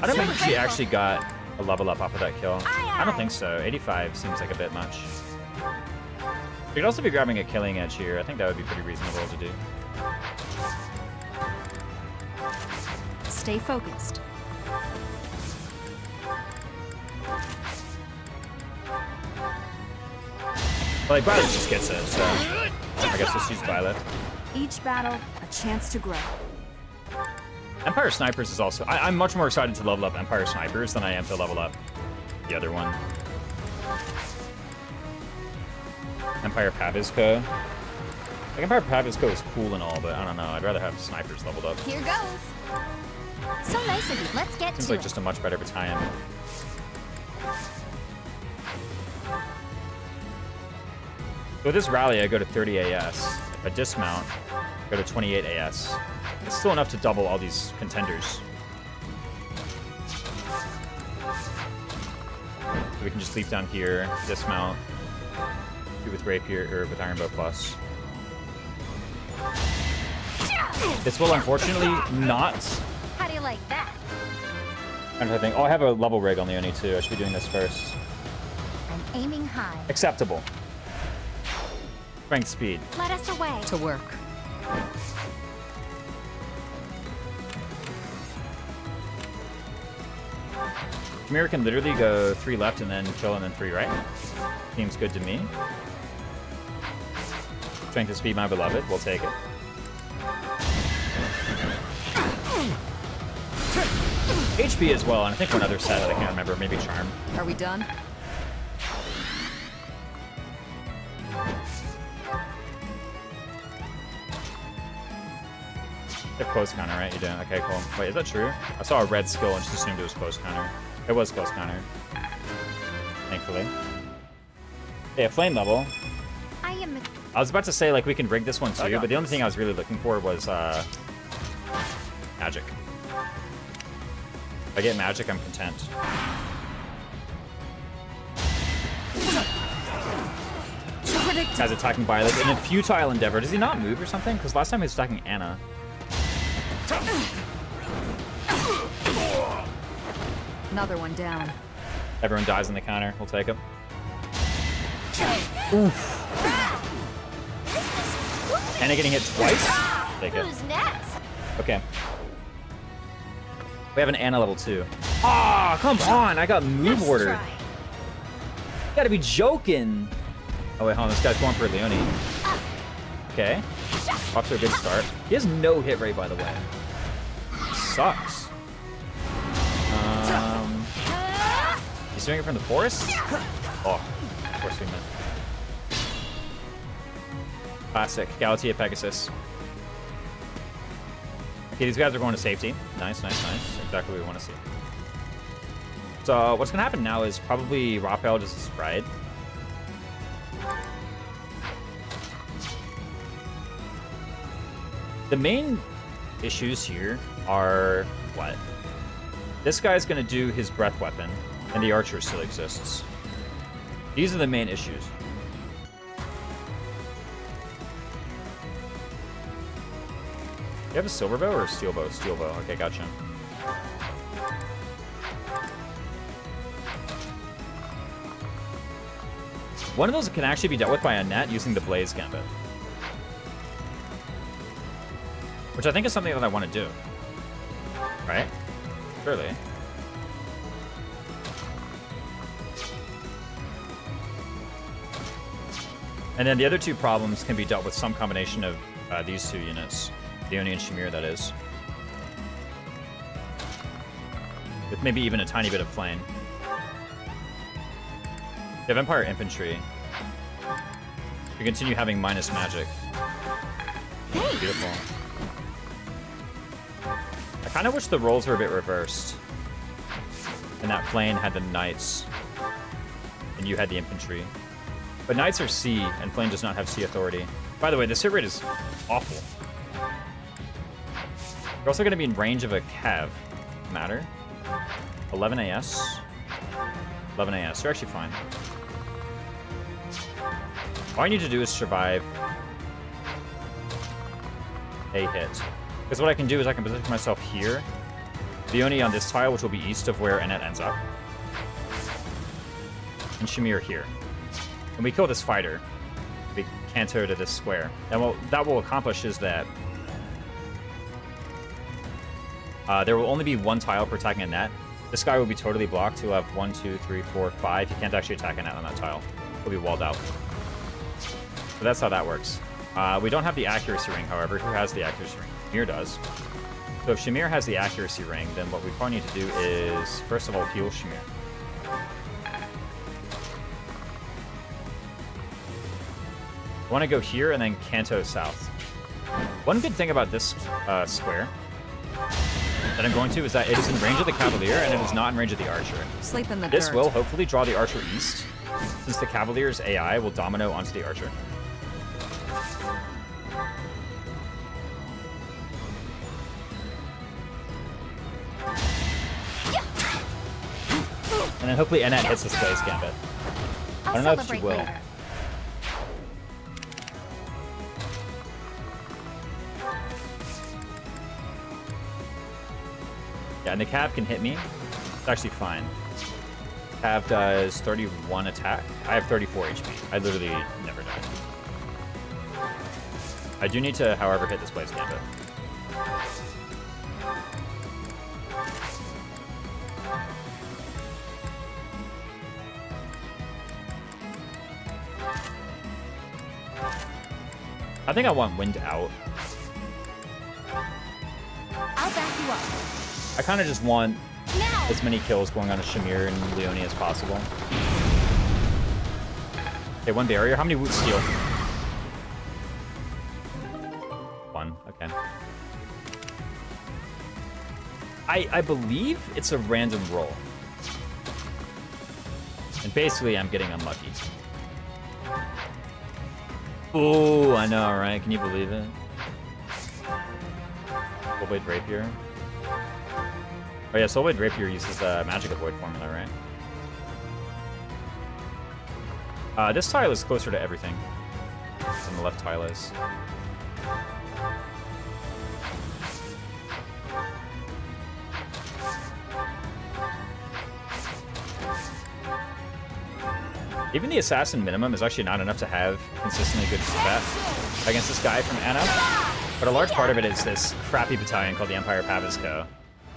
I don't think she actually got a level up off of that kill. I don't think so. 85 seems like a bit much. You could also be grabbing a killing edge here. I think that would be pretty reasonable to do. Stay focused. But like, Violet just gets it, so I guess let's use Violet. Each battle, a chance to grow. Empire Snipers is also... I'm much more excited to level up Empire Snipers than I am to level up the other one. Empire Pavisco. Like, Empire Pavisco is cool and all, but I don't know. I'd rather have Snipers leveled up. Here goes. So nice of you. Let's get Seems to like it. just a much better battalion. So with this rally, I go to 30 AS. If I dismount, I go to 28 AS. It's still enough to double all these contenders. So we can just leap down here, dismount, do with Rapier, or with Iron Bow Plus. This will unfortunately not... How do you like that? I'm trying to think. Oh, I have a level rig on the Oni too. I should be doing this first. I'm aiming high. Acceptable. Strength speed. Let us away. To work. Chimera can literally go 3 left and then kill and then 3 right. Seems good to me. Strength and speed, my beloved. We'll take it. HP as well, and I think one other set that I can't remember. Maybe Charm. Are we done? You have close counter, right? You do. Okay, cool. Wait, is that true? I saw a red skill and just assumed it was close counter. It was close counter. Thankfully. Hey, a flame level. I was about to say, like, we can rig this one too, but the only thing I was really looking for was, magic. If I get magic, I'm content. Guy's attacking Violet in a futile endeavor. Does he not move or something? Because last time he was attacking Anna. Another one down. Everyone dies on the counter. We'll take him. Oof. Anna getting hit twice? Take it. Who's next? Okay. We have an Anna level 2. Ah, oh, come on! I got move ordered. You gotta be joking. Oh wait, hold on. This guy's going for Leone. Okay. Off to a good start. He has no hit rate, by the way. Sucks. He's doing it from the forest? Oh, of course we meant. Classic. Galatea Pegasus. Okay, these guys are going to safety. Nice, nice, nice. Exactly what we want to see. So what's going to happen now is probably Raphael just sprite. The main issues here are what? This guy's going to do his breath weapon, and the archer still exists. These are the main issues. Do you have a silver bow or a steel bow? Steel bow. Okay, gotcha. One of those can actually be dealt with by a net using the Blaze Gambit. Which I think is something that I want to do. Right? Surely. And then the other two problems can be dealt with some combination of these two units. The Oni and Shamir, that is. With maybe even a tiny bit of flame. You have Empire Infantry. You continue having minus magic. Beautiful. I kind of wish the roles were a bit reversed. And that Flame had the Knights. And you had the Infantry. But Knights are C, and Flame does not have C authority. By the way, this hit rate is awful. You're also going to be in range of a Cav. Matter. 11 AS. 11 AS. You're actually fine. All I need to do is survive a hit. Because what I can do is I can position myself here. The Oni on this tile, which will be east of where Annette ends up. And Shamir here. And we kill this fighter. We canter to this square. And what that will accomplish is that There will only be one tile per attacking a net. This guy will be totally blocked. He'll have 1, 2, 3, 4, 5. He can't actually attack a net on that tile. He'll be walled out. So that's how that works. We don't have the accuracy ring, however. Who has the accuracy ring? Shamir does. So if Shamir has the accuracy ring, then what we probably need to do is, first of all, heal Shamir. I want to go here and then Kanto south. One good thing about this square that I'm going to is that it is in range of the Cavalier and it is not in range of the Archer. Sleep in the This dirt. will hopefully draw the Archer east, since the Cavalier's AI will domino onto the Archer. And then hopefully Annette hits this Blaze Gambit. I don't know if she will. Later. Yeah, and the Cav can hit me. It's actually fine. Cav does 31 attack. I have 34 HP. I literally never die. I do need to, however, hit this Blaze Gambit. I think I want Wind out. I'll back you up. I kind of just want Now! as many kills going on to Shamir and Leonie as possible. Okay, one barrier. How many Woot steal? One. Okay. I believe it's a random roll. And basically, I'm getting unlucky. Ooh, I know, right? Can you believe it? Soulblade Rapier. Oh yeah, Soulblade Rapier uses the Magic Avoid formula, right? This tile is closer to everything than the left tile is. Even the Assassin minimum is actually not enough to have consistently good stat against this guy from Anna. But a large part of it is this crappy battalion called the Empire Pavisco.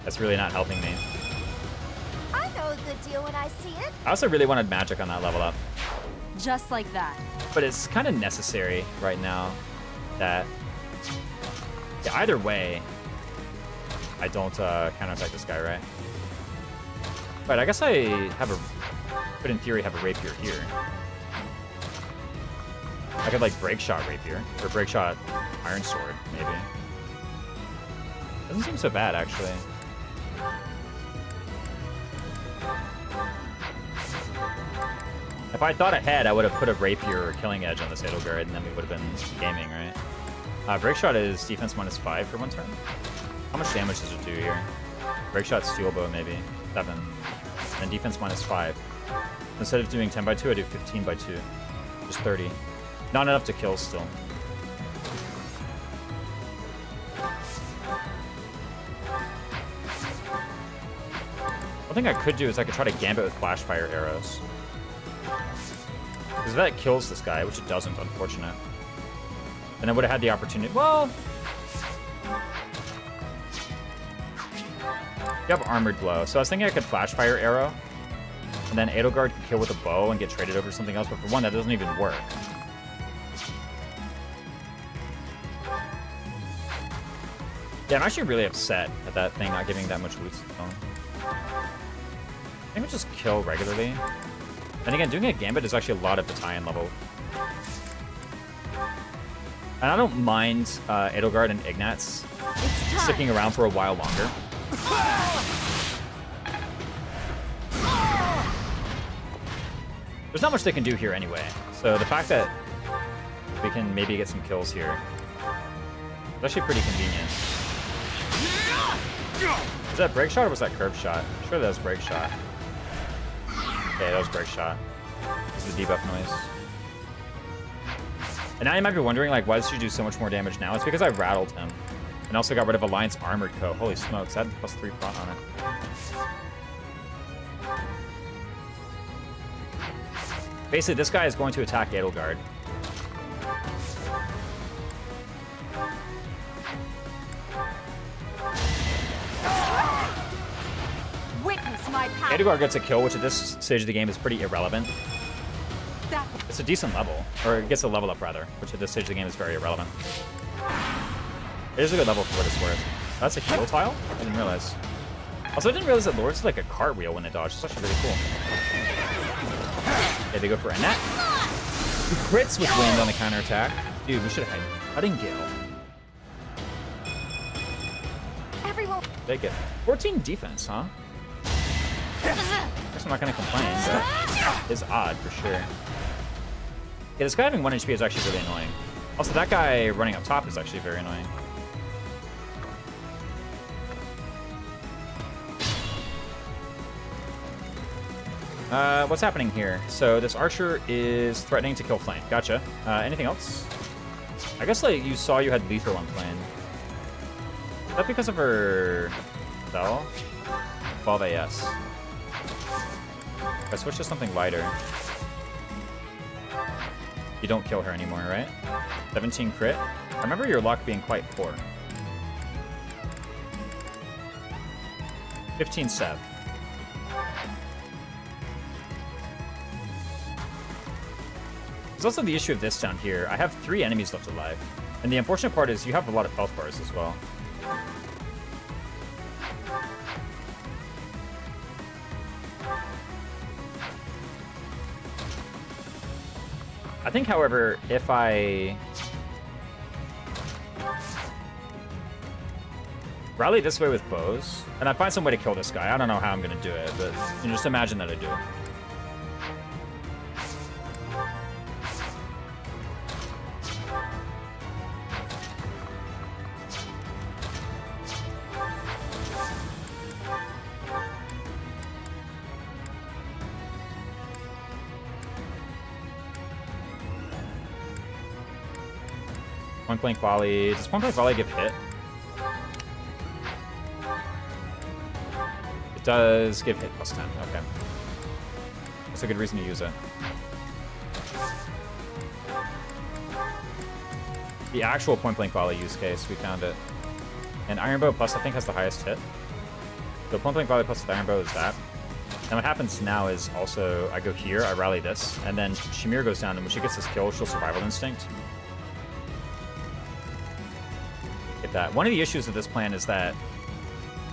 That's really not helping me. I know a good deal when I see it. I also really wanted magic on that level up. Just like that. But it's kind of necessary right now that... Yeah, either way, I don't counterattack this guy, right? But I guess I have a... Could in theory have a Rapier here. I could like Break Shot Rapier, or Break Shot Iron Sword, maybe. Doesn't seem so bad, actually. If I thought ahead, I would have put a Rapier or Killing Edge on this Edelgard, and then we would have been gaming, right? Break Shot is defense -5 for one turn. How much damage does it do here? Break Shot Steel Bow, maybe. 7. And defense -5. Instead of doing 10 by 2, I do 15 by 2. Just 30. Not enough to kill still. One thing I could do is I could try to Gambit with Flash Fire arrows. Because that kills this guy, which it doesn't, unfortunate. And I would have had the opportunity. Well, you have Armored Blow. So I was thinking I could Flash Fire arrow. And then Edelgard could kill with a bow and get traded over to something else. But for one, that doesn't even work. Yeah, I'm actually really upset at that thing not giving that much loot. I think we'll just kill regularly. And again, doing a Gambit is actually a lot of battalion level. And I don't mind Edelgard and Ignatz sticking around for a while longer. There's not much they can do here anyway. So the fact that we can maybe get some kills here is actually pretty convenient. Was that Break Shot or was that Curve Shot? I'm sure that was Break Shot. Okay, that was Break Shot. This is the debuff noise. And now you might be wondering, like, why does she do so much more damage now? It's because I rattled him. And also got rid of Alliance Armored Co. Holy smokes, that had +3 prot on it. Basically, this guy is going to attack Edelgard. Edogar gets a kill, which at this stage of the game is pretty irrelevant. It's a decent level, or it gets a level up rather, which at this stage of the game is very irrelevant. It is a good level for what it's worth. That's a heal tile? I didn't realize. Also, I didn't realize that Lord's like a cartwheel when they dodge. It's actually really cool. Okay, they go for a net. He crits with wind on the counterattack. Dude, we should have had cutting gale. Everyone. They get 14 defense, huh? Guess I'm not gonna complain, but it's odd for sure. Yeah, this guy having 1 HP is actually really annoying. Also, that guy running up top is actually very annoying. What's happening here? So this archer is threatening to kill Flame. Gotcha. Anything else? I guess like you saw you had Lethal on Flame. Is that because of her spell? 12 AS. If I switch to something lighter. You don't kill her anymore, right? 17 crit. I remember your luck being quite poor. 15 sev. There's also the issue of this down here. I have 3 enemies left alive. And the unfortunate part is you have a lot of health bars as well. I think, however, if I rally this way with bows, and I find some way to kill this guy. I don't know how I'm going to do it, but you know, just imagine that I do. Point blank volley. Does point blank volley give hit? It does give hit plus 10. Okay. That's a good reason to use it. The actual point blank volley use case, we found it. And Iron Bow plus I think has the highest hit. So point blank volley plus the Iron Bow is that. And what happens now is also I go here, I rally this, and then Shamir goes down, and when she gets this kill, she'll survival instinct. That. One of the issues of this plan is that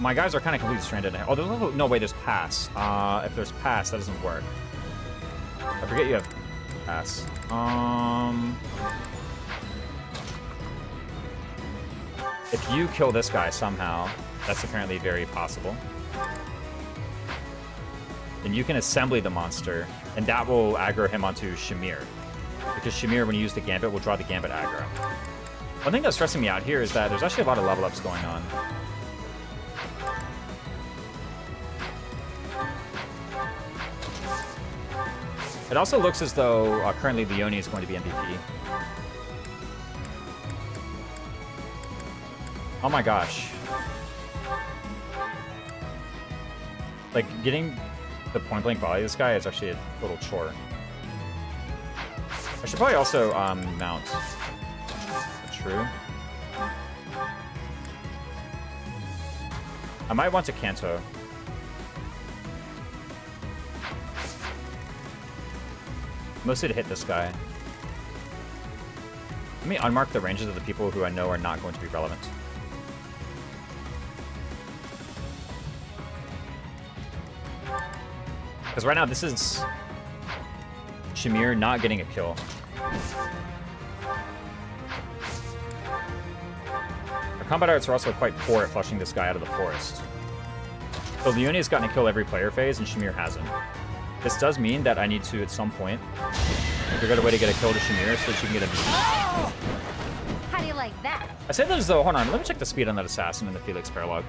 my guys are kind of completely stranded. Oh, there's also, no way there's pass. If there's pass, that doesn't work. I forget you have pass. If you kill this guy somehow, that's apparently very possible. Then you can assembly the monster, and that will aggro him onto Shamir. Because Shamir, when you use the Gambit, will draw the Gambit aggro. One thing that's stressing me out here is that there's actually a lot of level ups going on. It also looks as though currently Leone is going to be MVP. Oh my gosh. Like, getting the point blank volley of this guy is actually a little chore. I should probably also mount. True. I might want to Kanto. Mostly to hit this guy. Let me unmark the ranges of the people who I know are not going to be relevant. Because right now this is Shamir not getting a kill. Combat arts are also quite poor at flushing this guy out of the forest. So Leone has gotten a kill every player phase, and Shamir hasn't. This does mean that I need to, at some point, figure out a way to get a kill to Shamir so that she can get a beat. How do you like that? I say that as though, hold on, let me check the speed on that assassin in the Felix Paralog.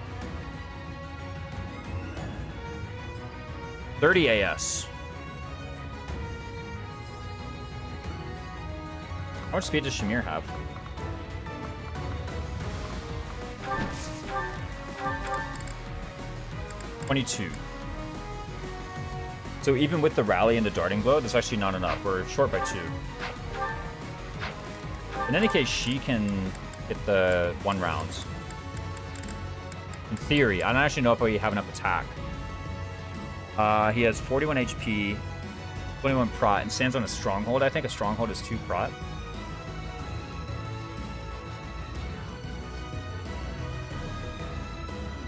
30 AS. How much speed does Shamir have? 22. So even with the rally and the darting blow, that's actually not enough. We're short by 2. In any case, she can get the 1 round. In theory, I don't actually know if we have enough attack. He has 41 HP, 21 prot, and stands on a stronghold. I think a stronghold is 2 prot.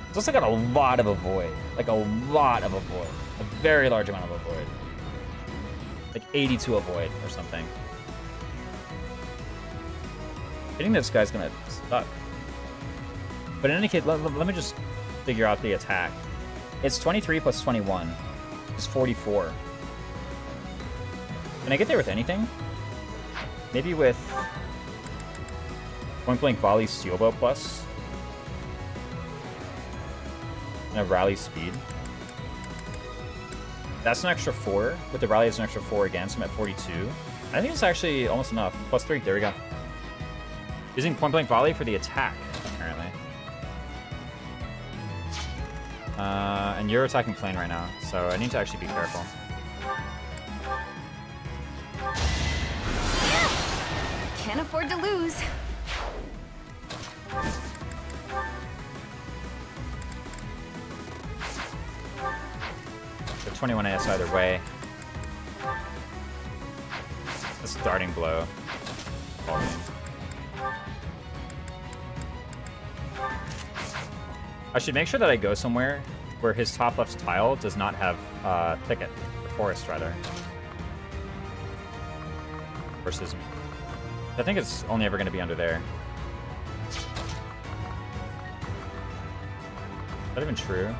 It's also got a lot of avoid. Like a lot of avoid. A very large amount of avoid. Like 82 avoid or something. Hitting this guy's gonna suck. But in any case, let me just figure out the attack. It's 23 plus 21. It's 44. Can I get there with anything? Maybe with point blank volley steel bow plus. And a rally speed. That's an extra 4. With the rally, it's an extra 4 again, so I'm at 42. I think it's actually almost enough. Plus 3. There we go. Using point blank volley for the attack, apparently. And you're attacking plane right now, so I need to actually be careful. Can't afford to lose. So 21 AS either way. A starting blow. I should make sure that I go somewhere where his top left tile does not have thicket, or forest rather. Versus me. I think it's only ever going to be under there. Is that even true?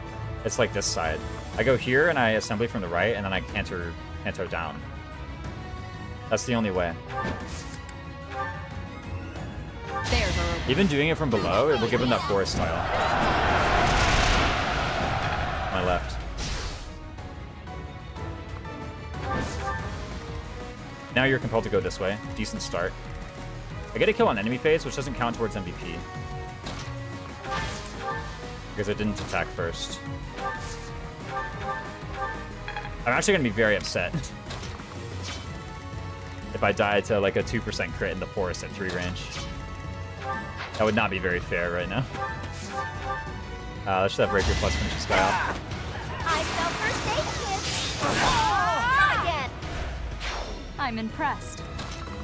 It's like this side. I go here and I assembly from the right, and then I canter down. That's the only way. Even doing it from below, it will give him that forest tile. My left. Now you're compelled to go this way. Decent start. I get a kill on enemy phase, which doesn't count towards MVP. Because I didn't attack first. I'm actually going to be very upset if I die to like a 2% crit in the forest at 3 range. That would not be very fair right now. Let's just have Rapier Plus finish this guy off. I fell first aid, kids. Not again. I'm impressed.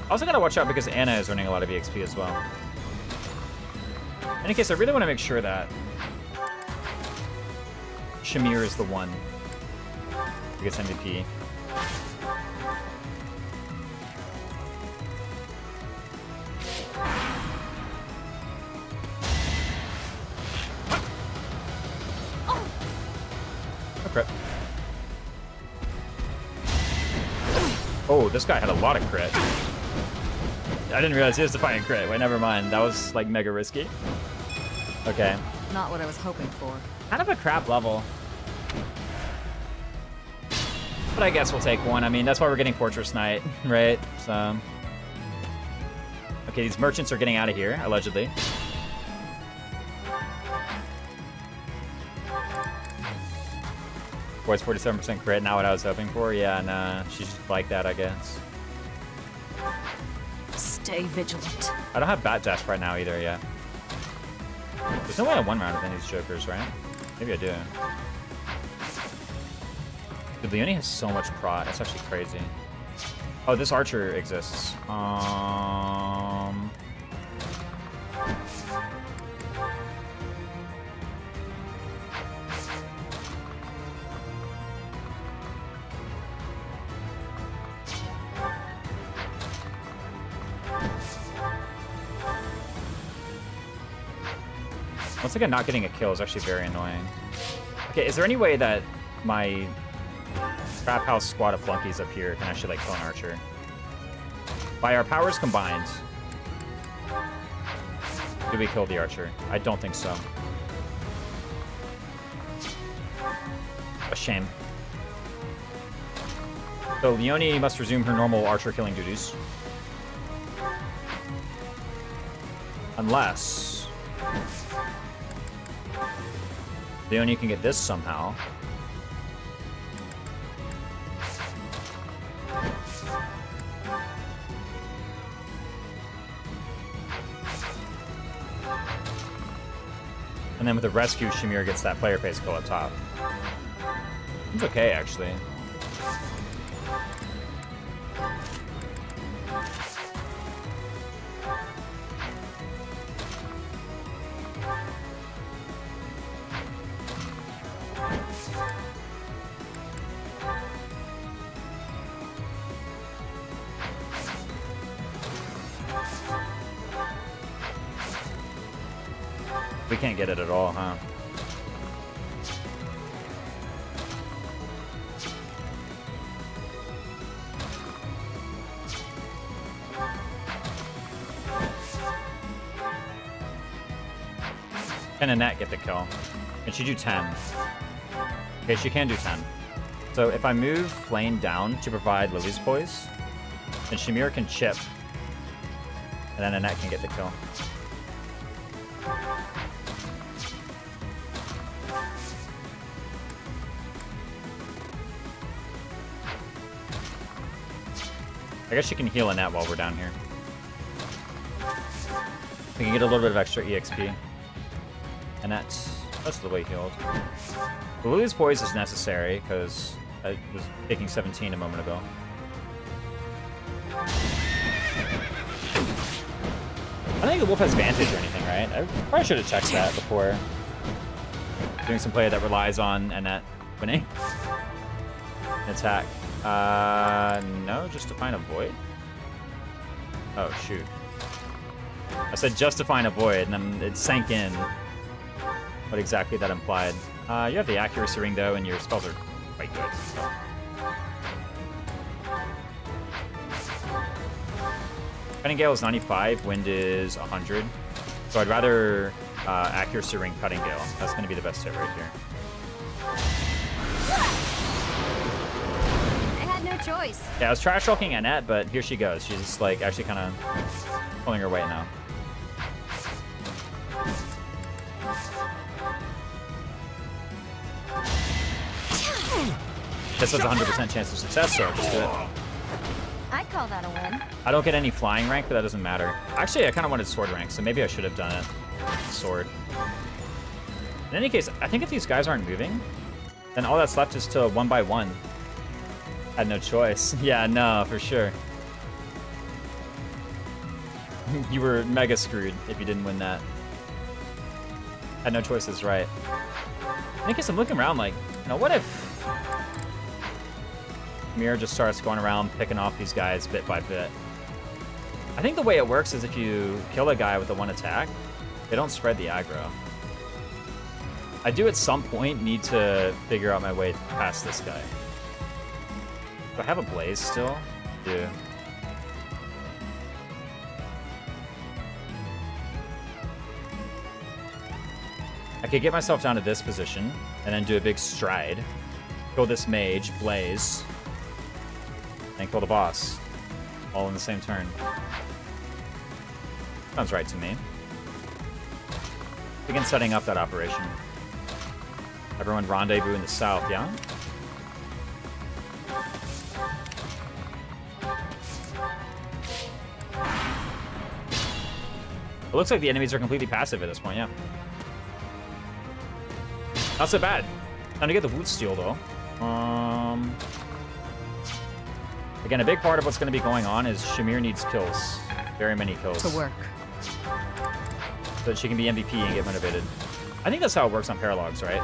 I also gotta watch out because Anna is running a lot of EXP as well. In any case, I really want to make sure that Shamir is the one who gets MVP. Okay. Oh, this guy had a lot of crit. I didn't realize he was defying crit. Wait, never mind. That was like mega risky. Okay. Not what I was hoping for. Kind of a crap level. But I guess we'll take one. I mean, that's why we're getting Fortress Knight, right? So. Okay, these merchants are getting out of here, allegedly. Boy, it's 47% crit, not what I was hoping for. Yeah, nah, she's just like that, I guess. Stay vigilant. I don't have Bat Dash right now either yet. There's no way I one round with any of these jokers, right? Maybe I do. Dude, Leone has so much prot. That's actually crazy. Oh, this archer exists. Once again, not getting a kill is actually very annoying. Okay, is there any way that my Trap House squad of flunkies up here can actually like kill an archer? By our powers combined, do we kill the archer? I don't think so. A shame. So Leone must resume her normal archer killing duties. Unless Leone can get this somehow. And then with the rescue, Shamir gets that player phase kill up top. It's okay, actually. We can't get it at all, huh? Can Annette get the kill? Can she do 10? Okay, she can do 10. So if I move Flame down to provide Lily's Poise, then Shamir can chip. And then Annette can get the kill. I guess she can heal Annette while we're down here. We can get a little bit of extra EXP. Annette, most of the way healed. The Lily's Poise is necessary, because I was taking 17 a moment ago. I don't think the wolf has Vantage or anything, right? I probably should have checked that before doing some play that relies on Annette winning an attack. No, just to find a void. Oh, shoot. I said just to find a void, and then it sank in what exactly that implied. You have the accuracy ring, though, and your spells are quite good. So. Cutting Gale is 95, Wind is 100. So I'd rather accuracy ring Cutting Gale. That's going to be the best hit right here. Choice. Yeah, I was trash talking Annette, but here she goes. She's like actually kind of pulling her weight now. This has a 100% chance of success, so just do it. I call that a win. I don't get any flying rank, but that doesn't matter. Actually, I kind of wanted sword rank, so maybe I should have done it. Sword. In any case, I think if these guys aren't moving, then all that's left is to 1 by 1. Had no choice. Yeah, no, for sure. You were mega screwed if you didn't win that. Had no choice is right. In any case, I'm looking around like, you know, what if Mir just starts going around picking off these guys bit by bit? I think the way it works is if you kill a guy with a 1 attack, they don't spread the aggro. I do at some point need to figure out my way past this guy. Do I have a blaze still? I do. I could get myself down to this position and then do a big stride. Kill this mage, blaze, and kill the boss. All in the same turn. Sounds right to me. Begin setting up that operation. Everyone rendezvous in the south, yeah? It looks like the enemies are completely passive at this point, yeah. Not so bad. Time to get the Woot Steal, though. Again, a big part of what's going to be going on is Shamir needs kills. Very many kills. To work. So that she can be MVP and get motivated. I think that's how it works on Paralogs, right?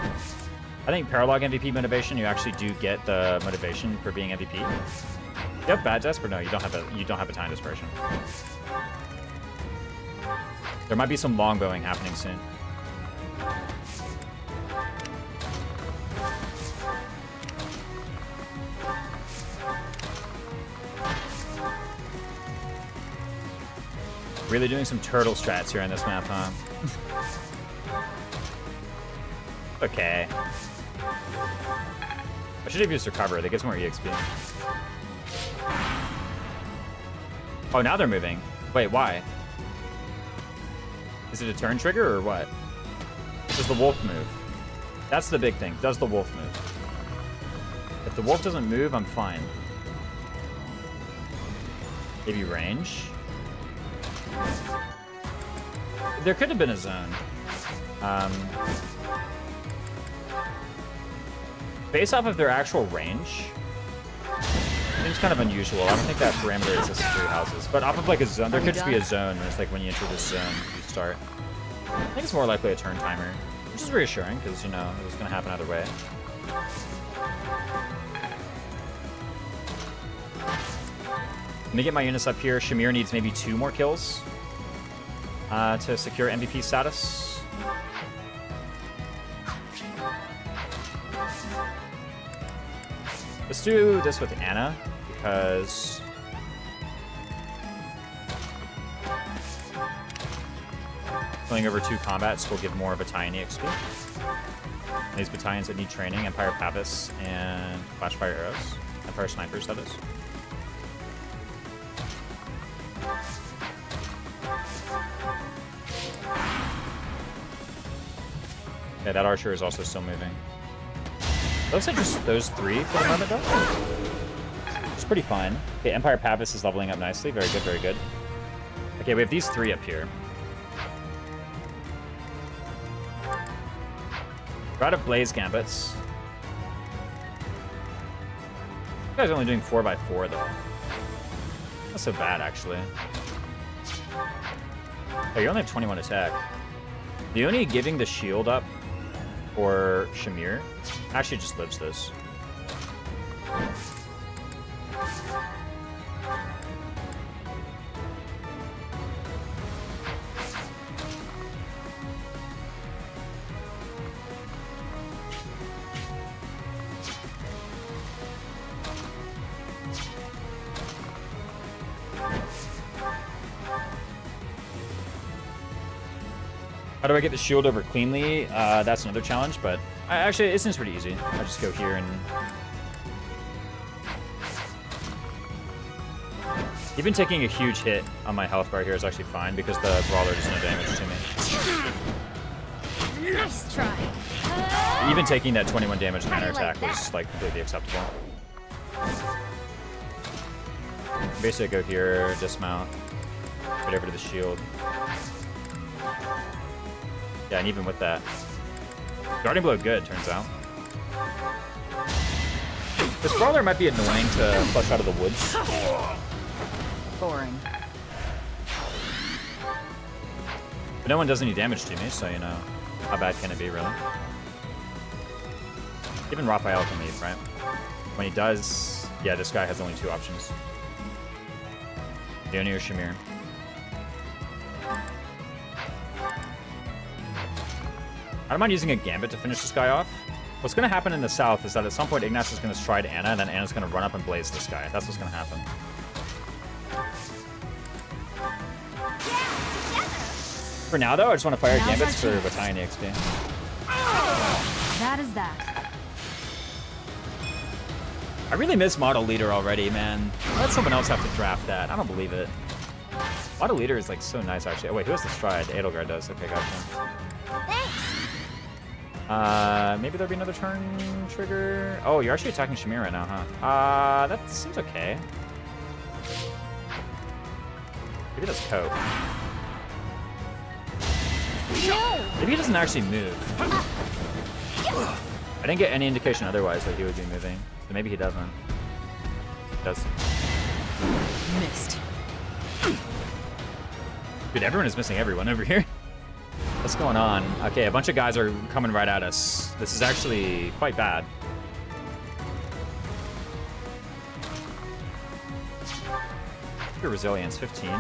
I think Paralog MVP motivation, you actually do get the motivation for being MVP. You have Bad Desp, or no, you don't have a Time Desperation. There might be some longbowing happening soon. Really doing some turtle strats here on this map, huh? Okay. I should have used Recover. That gets more EXP. Oh, now they're moving. Wait, why? Is it a turn trigger or what? Does the wolf move? That's the big thing. Does the wolf move? If the wolf doesn't move, I'm fine. Maybe range? There could have been a zone. Based off of their actual range, seems kind of unusual. I don't think that parameter exists in 3 houses. But off of like a zone, there could just be a zone, and it's like when you enter this zone, you start. I think it's more likely a turn timer, which is reassuring because, you know, it was going to happen either way. Let me get my units up here. Shamir needs maybe 2 more kills to secure MVP status. Let's do this with Anna, because killing over 2 combats will give more of battalion XP. And these battalions that need training, Empire Pavis and Flashfire Arrows. Empire Snipers, that is. Yeah, that archer is also still moving. Looks like just those 3 for the moment, though. It's pretty fine. Okay, Empire Pavis is leveling up nicely. Very good, very good. Okay, we have these 3 up here. We're out of Blaze Gambits. You guys are only doing 4x4, though. Not so bad, actually. Oh, you only have 21 attack. The only giving the shield up for Shamir actually just lives this. How do I get the shield over cleanly? That's another challenge, but actually, it seems pretty easy. I just go here and... Even taking a huge hit on my health bar here is actually fine because the Brawler does no damage to me. Nice try. Even taking that 21 damage counter attack was like completely acceptable. Basically, go here, dismount, get over to the shield. Yeah, and even with that, Guardian Blow good, turns out. This Brawler might be annoying to flush out of the woods. Boring. But no one does any damage to me, so, you know, how bad can it be, really? Even Raphael can leave, right? When he does, yeah, this guy has only 2 options. Yoni or Shamir. I don't mind using a Gambit to finish this guy off. What's going to happen in the south is that at some point Ignace is going to stride Anna, and then Anna's going to run up and blaze this guy. That's what's going to happen. For now, though, I just want to fire Gambits for battalion XP. That is that. I really miss Model Leader already, man. Let someone else have to draft that. I don't believe it. Model Leader is like so nice, actually. Oh, wait, who has the stride? Edelgard does. Okay, gotcha. Maybe there'll be another turn trigger. Oh, you're actually attacking Shamir right now, huh? That seems okay. Maybe that's Cope. Maybe he doesn't actually move. I didn't get any indication otherwise that he would be moving. So maybe he doesn't. He does. Missed. Dude, everyone is missing everyone over here. What's going on? Okay, a bunch of guys are coming right at us. This is actually quite bad. Your resilience, 15. You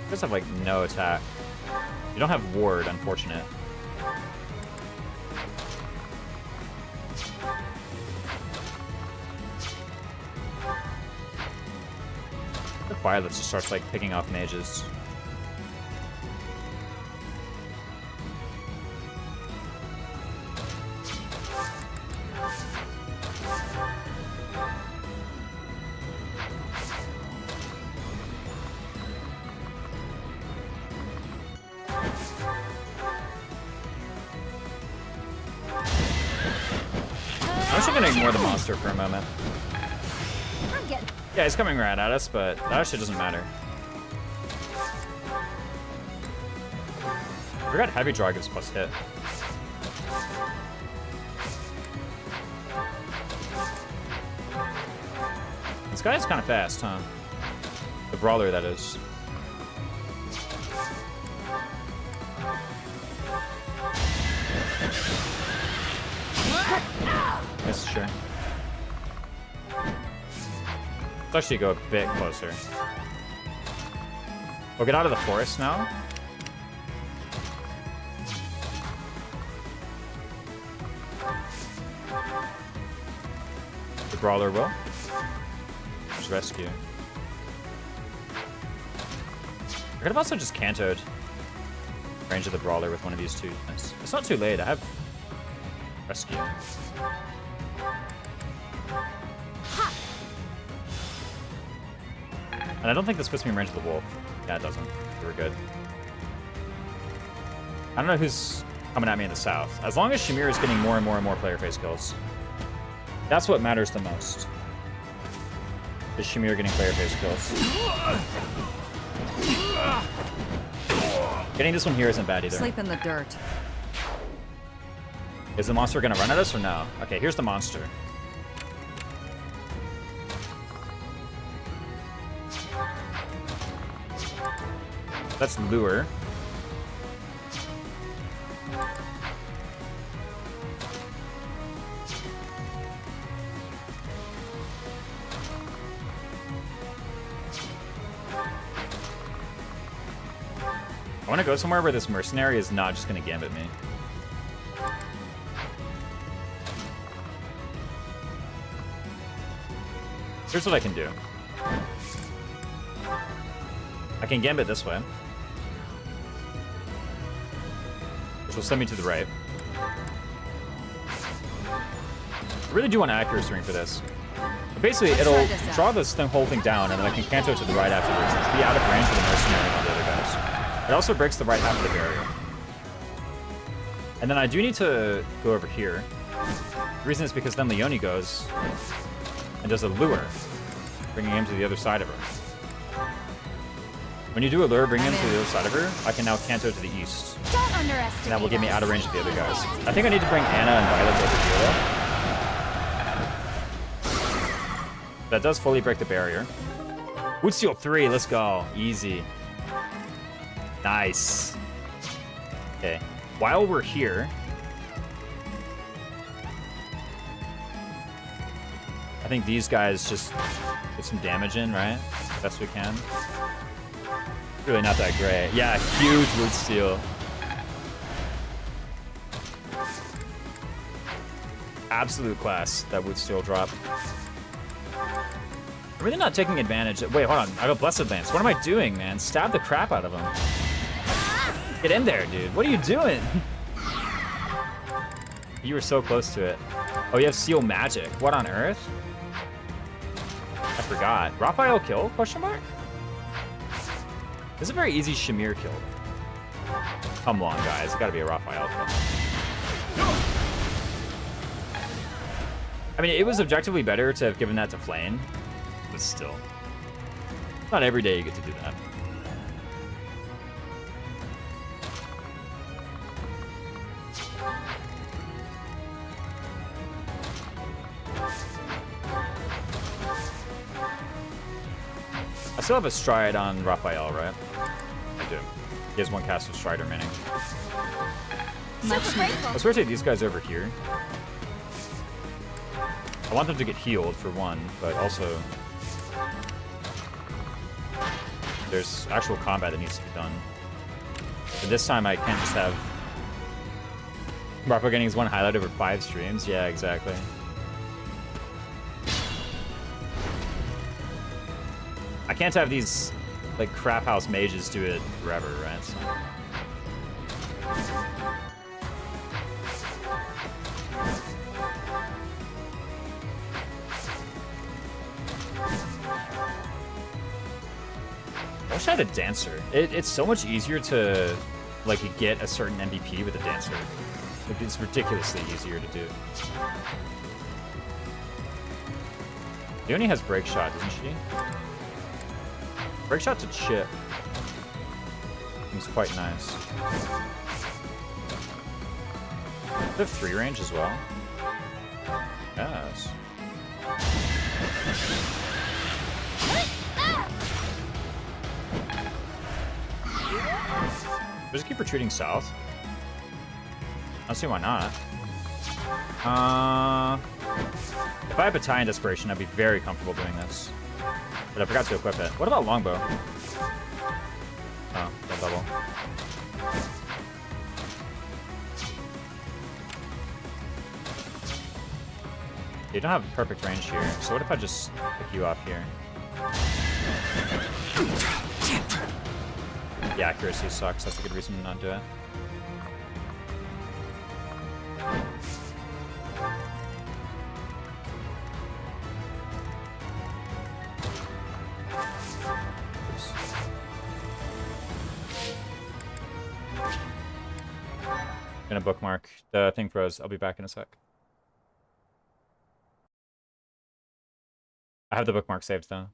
guys have like no attack. You don't have ward, unfortunate. The Violet just starts like picking off mages. I'm actually gonna ignore the monster for a moment. Yeah, he's coming right at us, but that actually doesn't matter. I forgot heavy draw gives plus hit. This guy is kind of fast, huh? The brawler, that is. Yes, sure. Let's actually go a bit closer. We'll get out of the forest now. The brawler will. Just rescue. I could have also just cantoed range of the brawler with one of these two. It's not too late. I have rescue. And I don't think this puts me in range of the wolf. Yeah, it doesn't. We're good. I don't know who's coming at me in the south. As long as Shamir is getting more and more and more player face kills. That's what matters the most. Is Shamir getting player face kills. Getting this one here isn't bad either. Sleep in the dirt. Is the monster gonna run at us or no? Okay, here's the monster. That's lure. I want to go somewhere where this mercenary is not just going to gambit me. Here's what I can do. I can gambit this way, which will send me to the right. I really do want accuracy ring for this. But basically, it'll draw this whole thing down, and then I can canto to the right afterwards, and be out of range of the mercenary and all the other guys. It also breaks the right half of the barrier. And then I do need to go over here. The reason is because then Leonie goes and does a lure, bringing him to the other side of her. When you do a lure, bring him to the other side of her, I can now canto to the east. Don't underestimate. And that will get me out of range of the other guys. I think I need to bring Anna and Violet over here, though. That does fully break the barrier. Woodsteel 3, let's go. Easy. Nice. Okay. While we're here, I think these guys just get some damage in, right? Best we can. Really not that great. Yeah, huge wood steel. Absolute class, that wood steel drop. I'm really not taking advantage. Wait, hold on. I have a Blessed Lance. What am I doing, man? Stab the crap out of him. Get in there, dude. What are you doing? You were so close to it. Oh, you have Seal Magic. What on earth? I forgot. Raphael kill? Question mark? This is a very easy Shamir kill. Come on, guys. It's gotta be a Raphael kill. I mean, it was objectively better to have given that to Flame, but still. Not every day you get to do that. I still have a Stride on Raphael, right? I do. He has one cast of Stride remaining. Let's rotate these guys over here. I want them to get healed, for one, but also there's actual combat that needs to be done. But this time I can't just have Raphael getting his one highlight over 5 streams. Yeah, exactly. I can't have these, like, crap house mages do it forever, right? So. I wish I had a dancer. It's so much easier to, like, get a certain MVP with a dancer. Like, it's ridiculously easier to do. Leonie has break shot, doesn't she? Break shot to chip. Seems quite nice. They have 3 range as well. Yes. Just keep retreating south. I don't see why not. If I had Battalion Desperation, I'd be very comfortable doing this. But I forgot to equip it. What about Longbow? Oh, no double. You don't have perfect range here, so what if I just pick you off here? Yeah, accuracy sucks. That's a good reason to not do it. Oops. Gonna bookmark. The thing froze. I'll be back in a sec. I have the bookmark saved though.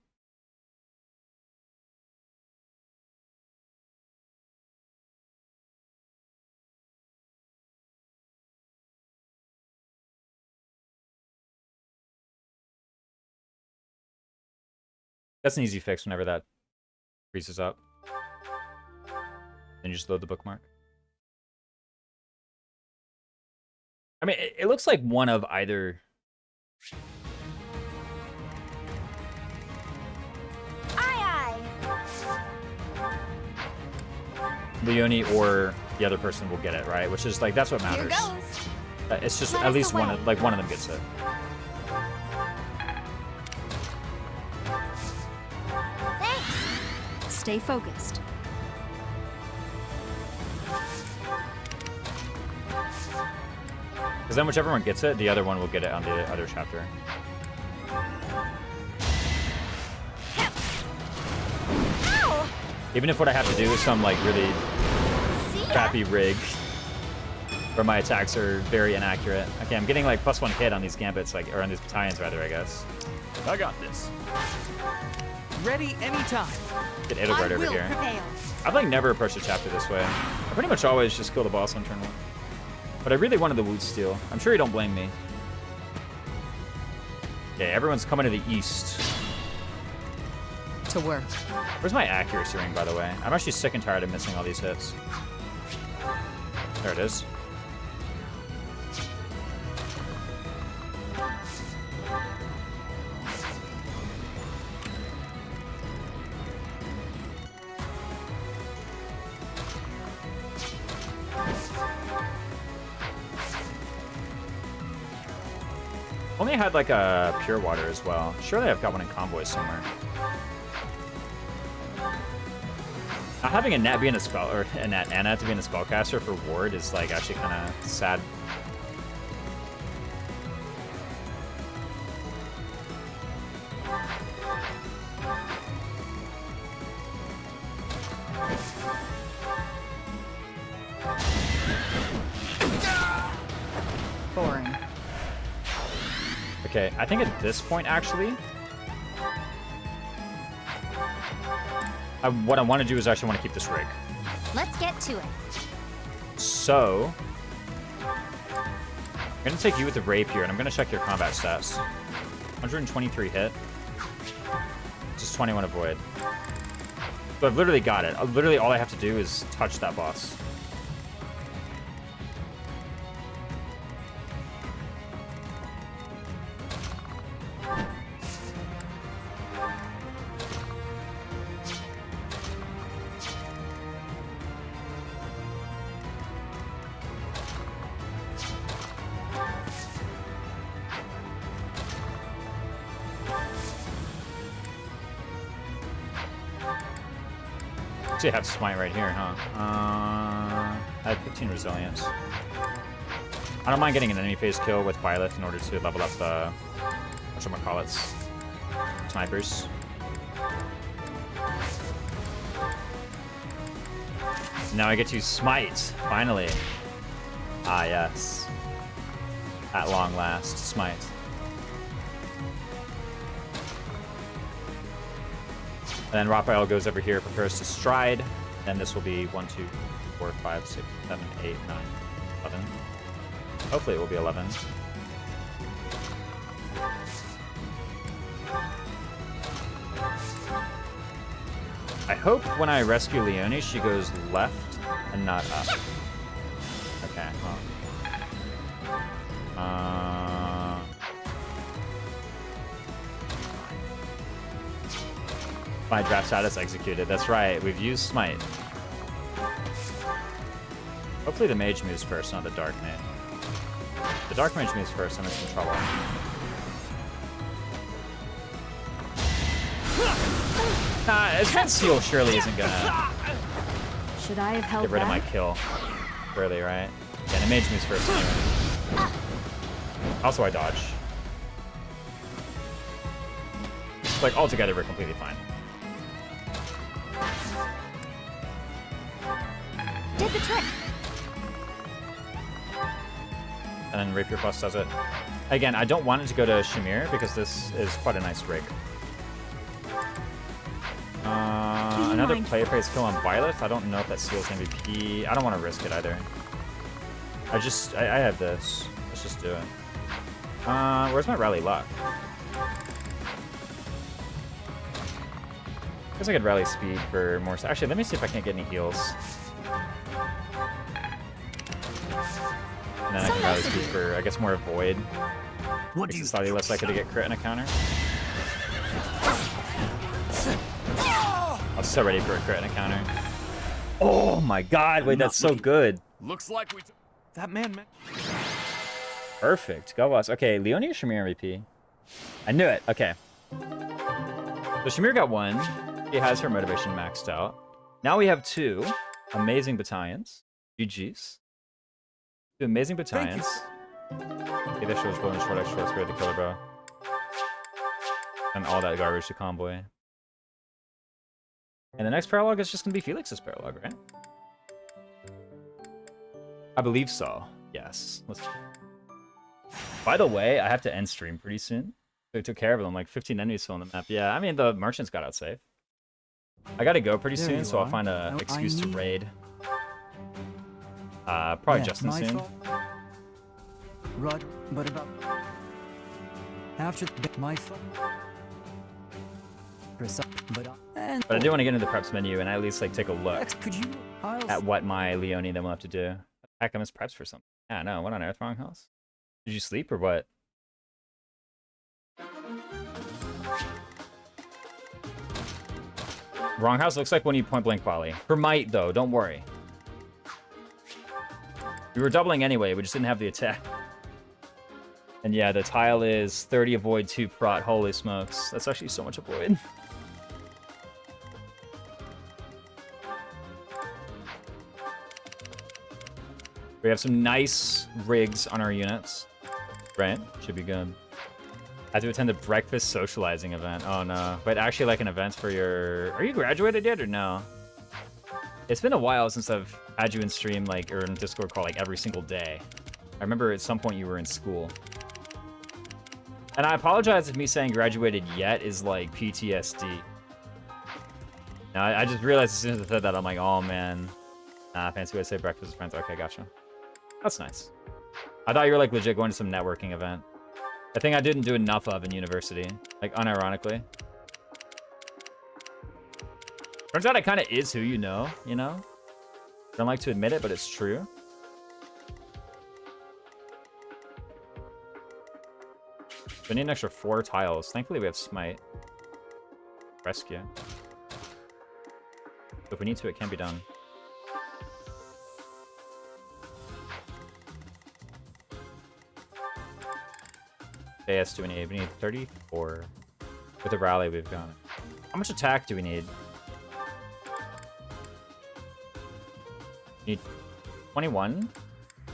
That's an easy fix whenever that freezes up. Then you just load the bookmark. I mean, it looks like one of either. Leone or the other person will get it, right? Which is like, that's what matters. Here goes. It's just at least one of them gets it. Thanks. Stay focused. Because then whichever one gets it, the other one will get it on the other chapter. Ow! Even if what I have to do is some like really crappy rig where my attacks are very inaccurate. Okay, I'm getting like +1 hit on these gambits, like, or on these battalions rather, I guess. I got this. Ready anytime. Get Edelgard over here. I've like never approached a chapter this way. I pretty much always just kill the boss on turn 1. But I really wanted the Wood Steel. I'm sure you don't blame me. Okay, everyone's coming to the east. To work. Where's my accuracy ring, by the way? I'm actually sick and tired of missing all these hits. There it is. Only had like a pure water as well. Surely I've got one in convoy somewhere. Having a Nat be in a spell, or a Nat Anna to be in a spellcaster for ward is like actually kind of sad. Boring. Okay, I think at this point actually, what I want to do is actually want to keep this rig. Let's get to it. So, I'm going to take you with the rapier, and I'm going to check your combat stats. 123 hit. Just 21 avoid. So I've literally got it. Literally all I have to do is touch that boss. I have smite right here, huh? I have 15 resilience. I don't mind getting an enemy phase kill with Byleth in order to level up the whatchamacallits, snipers. Now I get to smite, finally. Ah, yes. At long last, smite. And then Raphael goes over here, prepares to stride. And this will be 1, 2, 4, 5, 6, 7, 8, 9, 11. Hopefully it will be 11. I hope when I rescue Leone, she goes left and not up. Okay, my draft status executed. That's right. We've used Smite. Hopefully the mage moves first, not the dark mage. The dark mage moves first, I'm in some trouble. Advanced Seal surely isn't gonna Should I have held get rid of my back? kill. Surely, right? Yeah, the mage moves first anyway. Also, I dodge. Like, altogether, we're completely fine. Did the trick. And then Rapier Plus does it. Again, I don't want it to go to Shamir because this is quite a nice rig. Another play praise kill on Violet. I don't know if that seals MVP. I don't want to risk it either. I have this. Let's just do it. Where's my rally luck? I guess I could rally speed for more. Actually, let me see if I can't get any heals. And then I can rally speed for, I guess, more avoid. Makes it slightly less likely to get crit in a counter. I'm so ready for a crit in a counter. Oh my god, wait, that's so good. Looks like we that man. Perfect. Go us. Okay, Leonie or Shamir MVP? I knew it. Okay. So Shamir got 1. She has her motivation maxed out. Now we have 2 amazing battalions. GG's. 2 amazing battalions. Okay, that shows bonus short X short spirit the killer bow. And all that garbage to convoy. And the next paralog is just gonna be Felix's paralog, right? I believe so. Yes. Let's... By the way, I have to end stream pretty soon. They took care of them, like 15 enemies still on the map. Yeah, I mean, the merchants got out safe. I gotta go pretty soon, so I'll find an excuse to raid. Probably Justin soon. Rod, but about... After my fault. But I do want to get into the preps menu and at least like take a look could you at what my Leonie then will have to do. Heck, I missed preps for something. Yeah, no, what on earth, wrong house? Did you sleep or what? Wrong house looks like when you point blank volley. For might though, don't worry. We were doubling anyway, we just didn't have the attack. And yeah, the tile is 30 avoid, 2 prot. Holy smokes. That's actually so much avoid. We have some nice rigs on our units. Right? Should be good. I have to attend the breakfast socializing event. Oh no. But actually like an event for your... Are you graduated yet or no? It's been a while since I've had you in stream like, or in Discord call like every single day. I remember at some point you were in school. And I apologize if me saying graduated yet is like PTSD. Now I just realized as soon as I said that, I'm like, oh man. Nah, fancy way to say breakfast with friends. Okay, gotcha. That's nice. I thought you were like legit going to some networking event. A thing I didn't do enough of in university. Like unironically. Turns out it kind of is who you know? Don't like to admit it, but it's true. We need an extra 4 tiles. Thankfully we have Smite. Rescue. If we need to, it can be done. AS do we need? We need 34. With the rally we've got. How much attack do we need? We need 21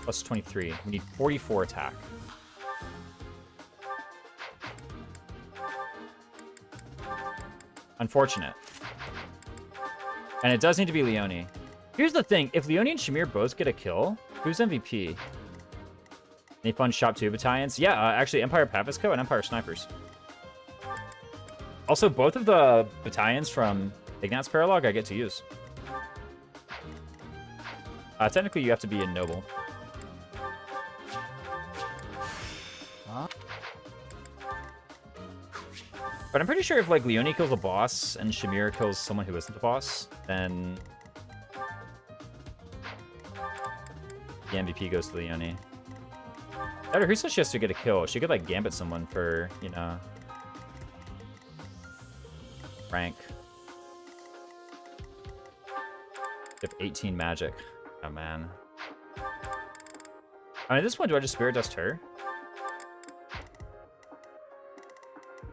plus 23. We need 44 attack. Unfortunate. And it does need to be Leonie. Here's the thing. If Leonie and Shamir both get a kill, who's MVP? Any fun shop 2 battalions? Yeah, actually Empire Pavisco and Empire Snipers. Also, both of the battalions from Ignat's Paralog I get to use. Technically, you have to be a noble. But I'm pretty sure if like Leonie kills a boss and Shamir kills someone who isn't a boss, then The MVP goes to Leonie. Who says she has to get a kill? She could, like, gambit someone for, you know... rank. You have 18 magic. Oh, man. I mean, at this point, do I just Spirit Dust her?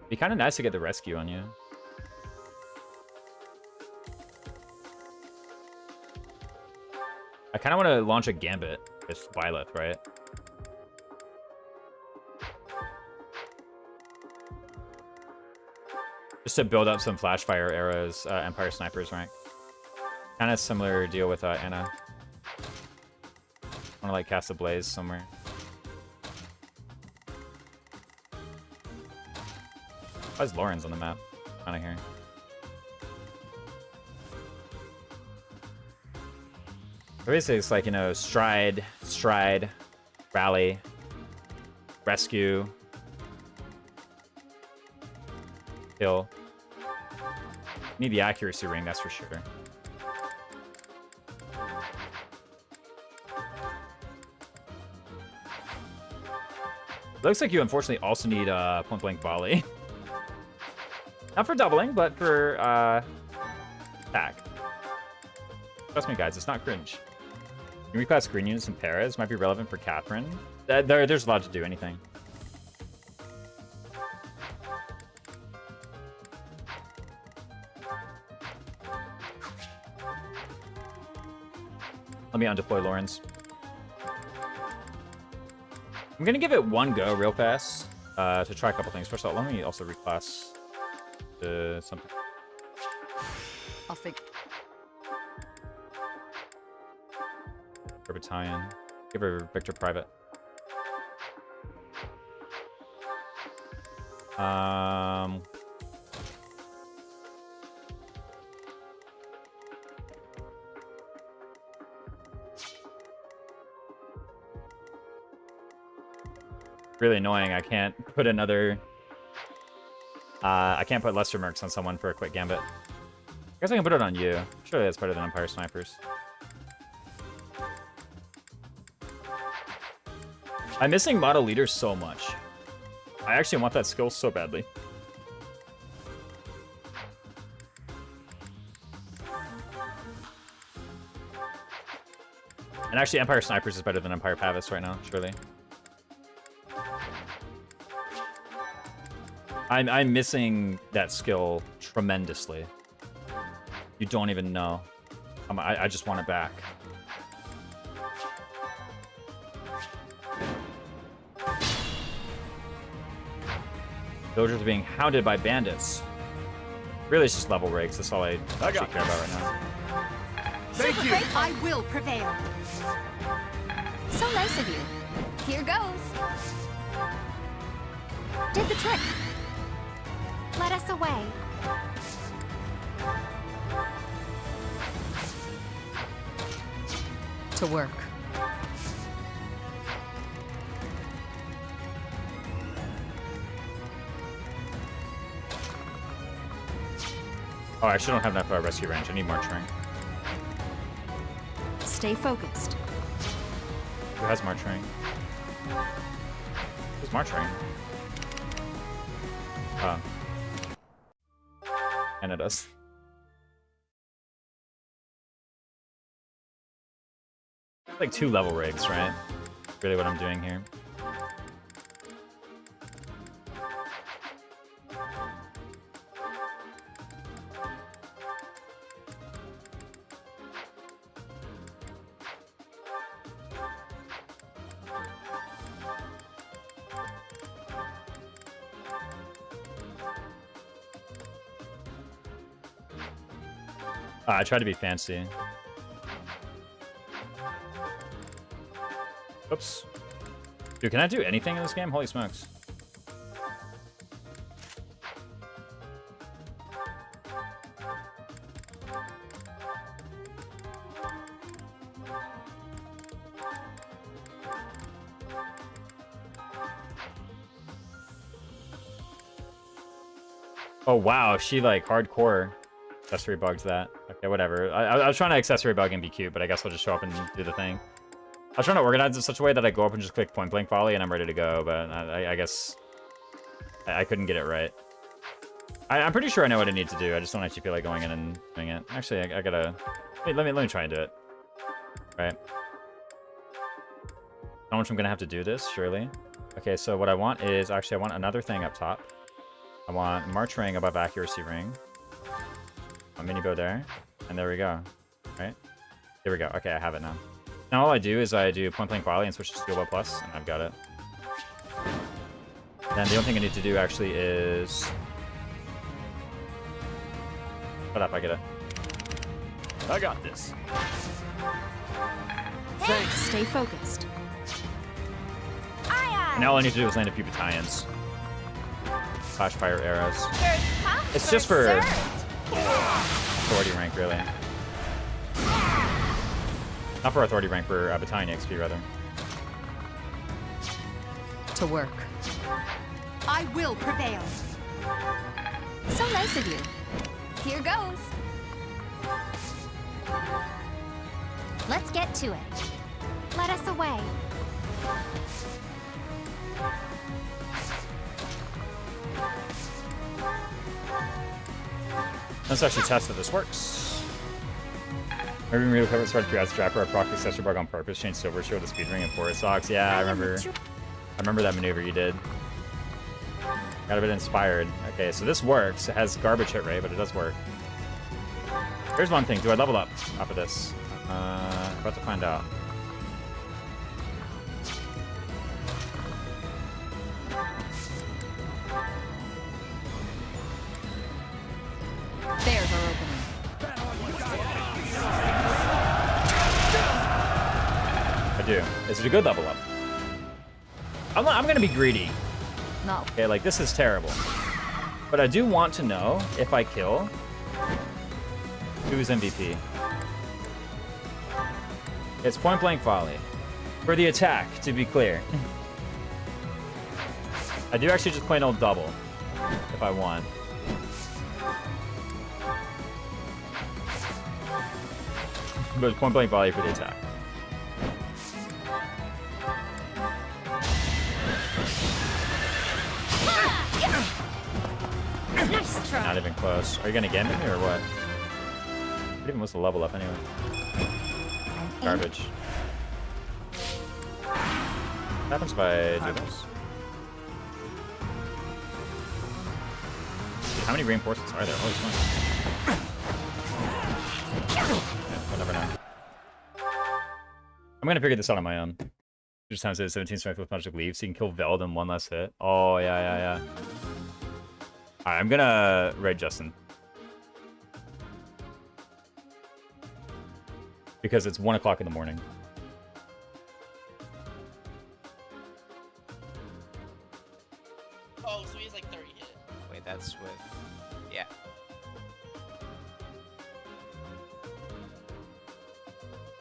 Be kind of nice to get the rescue on you. I kind of want to launch a Gambit with Byleth, right? Just to build up some Flashfire arrows, Empire Sniper's rank. Kind of similar deal with Anna. Want to like cast a Blaze somewhere. Why is Lauren's on the map? Kind of here. Basically, it's like, you know, stride, rally, rescue, kill. Need the accuracy ring, that's for sure. Looks like you unfortunately also need point blank volley. Not for doubling, but for attack. Trust me, guys, it's not cringe. Can we pass green units in Paras? Might be relevant for Catherine. There's a lot to do anything. Let me undeploy Lawrence. I'm gonna give it one go real fast to try a couple things. First of all, let me also reclass to something. I'll fix. Her battalion. Give her Victor Private. Really annoying. I can't put another. I can't put Lesser Mercs on someone for a quick gambit. I guess I can put it on you. Surely that's better than Empire Snipers. I'm missing model leaders so much. I actually want that skill so badly. And actually, Empire Snipers is better than Empire Pavis right now, surely. I'm missing that skill tremendously. You don't even know. I just want it back. Villagers are being hounded by bandits. Really, it's just level breaks. That's all I actually care about right now. Thank you. I will prevail. So nice of you. Here goes. Did the trick. Let us away. To work. Oh, I actually don't have enough rescue range. I need March Ring. Stay focused. Who has March Ring? Who's March Ring? Oh. And it does. Like 2 level rigs, right? Really what I'm doing here. I tried to be fancy. Oops. Dude, can I do anything in this game? Holy smokes. Oh wow, she like hardcore accessory bugged that. Okay, whatever. I was trying to accessory bug and be cute, but I guess I'll just show up and do the thing. I was trying to organize it in such a way that I go up and just click point blank volley and I'm ready to go, but I guess I couldn't get it right. I'm pretty sure I know what I need to do. I just don't actually feel like going in and doing it. Actually, I gotta... Wait, let me try and do it. Right. How much I'm gonna have to do this, surely. Okay, so what I want is... Actually, I want another thing up top. I want March Ring above Accuracy Ring. I'm gonna go there. And there we go. Right? There we go. Okay, I have it now. Now all I do is I do point blank volley and switch to Skill Bow Plus, and I've got it. Then the only thing I need to do actually is... Shut up, I get it. I got this. Thanks. Stay focused. Now all I need to do is land a few battalions. Flash fire arrows. It's just for authority rank, really. Not for authority rank, for battalion XP, rather. To work. I will prevail. So nice of you. Here goes. Let's get to it. Let us away. Let's actually test that this works. Maybe we recovered started throughout Strapper, a proc accessory bug on purpose, changed Silver Shield to Speed Ring and Forest Socks. Yeah, I remember that maneuver you did. Got a bit inspired. Okay, so this works. It has garbage hit rate, but it does work. Here's one thing. Do I level up off of this? About to find out. There's our opening. I do. Is it a good level up? I'm gonna be greedy. No. Okay, like this is terrible. But I do want to know if I kill who's MVP. It's point blank volley. For the attack, to be clear. I do actually just plain old double if I want. But it's point blank volley for the attack. Nice try. Not even close. Are you gonna gambit me or what? What even was the level up anyway? Garbage. What happens if I do this? How many reinforcements are there? Holy smokes. We'll never know. I'm gonna figure this out on my own. Just times it 17 strength with magic leave, so you can kill Veld in one less hit. Oh, yeah. Alright, I'm gonna raid Justin. Because it's 1 o'clock in the morning. Oh, so he has like 30 hit. Wait, that's with... Yeah.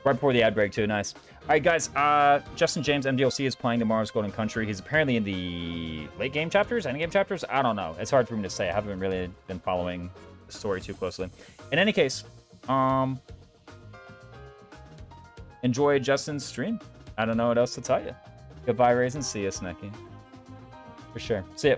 Right before the ad break, too. Nice. All right, guys. Justin James, MDLC, is playing tomorrow's Golden Country. He's apparently in the late game chapters, end game chapters. I don't know. It's hard for me to say. I haven't really been following the story too closely. In any case, enjoy Justin's stream. I don't know what else to tell you. Goodbye, Raisin. See you, Snacky. For sure. See ya.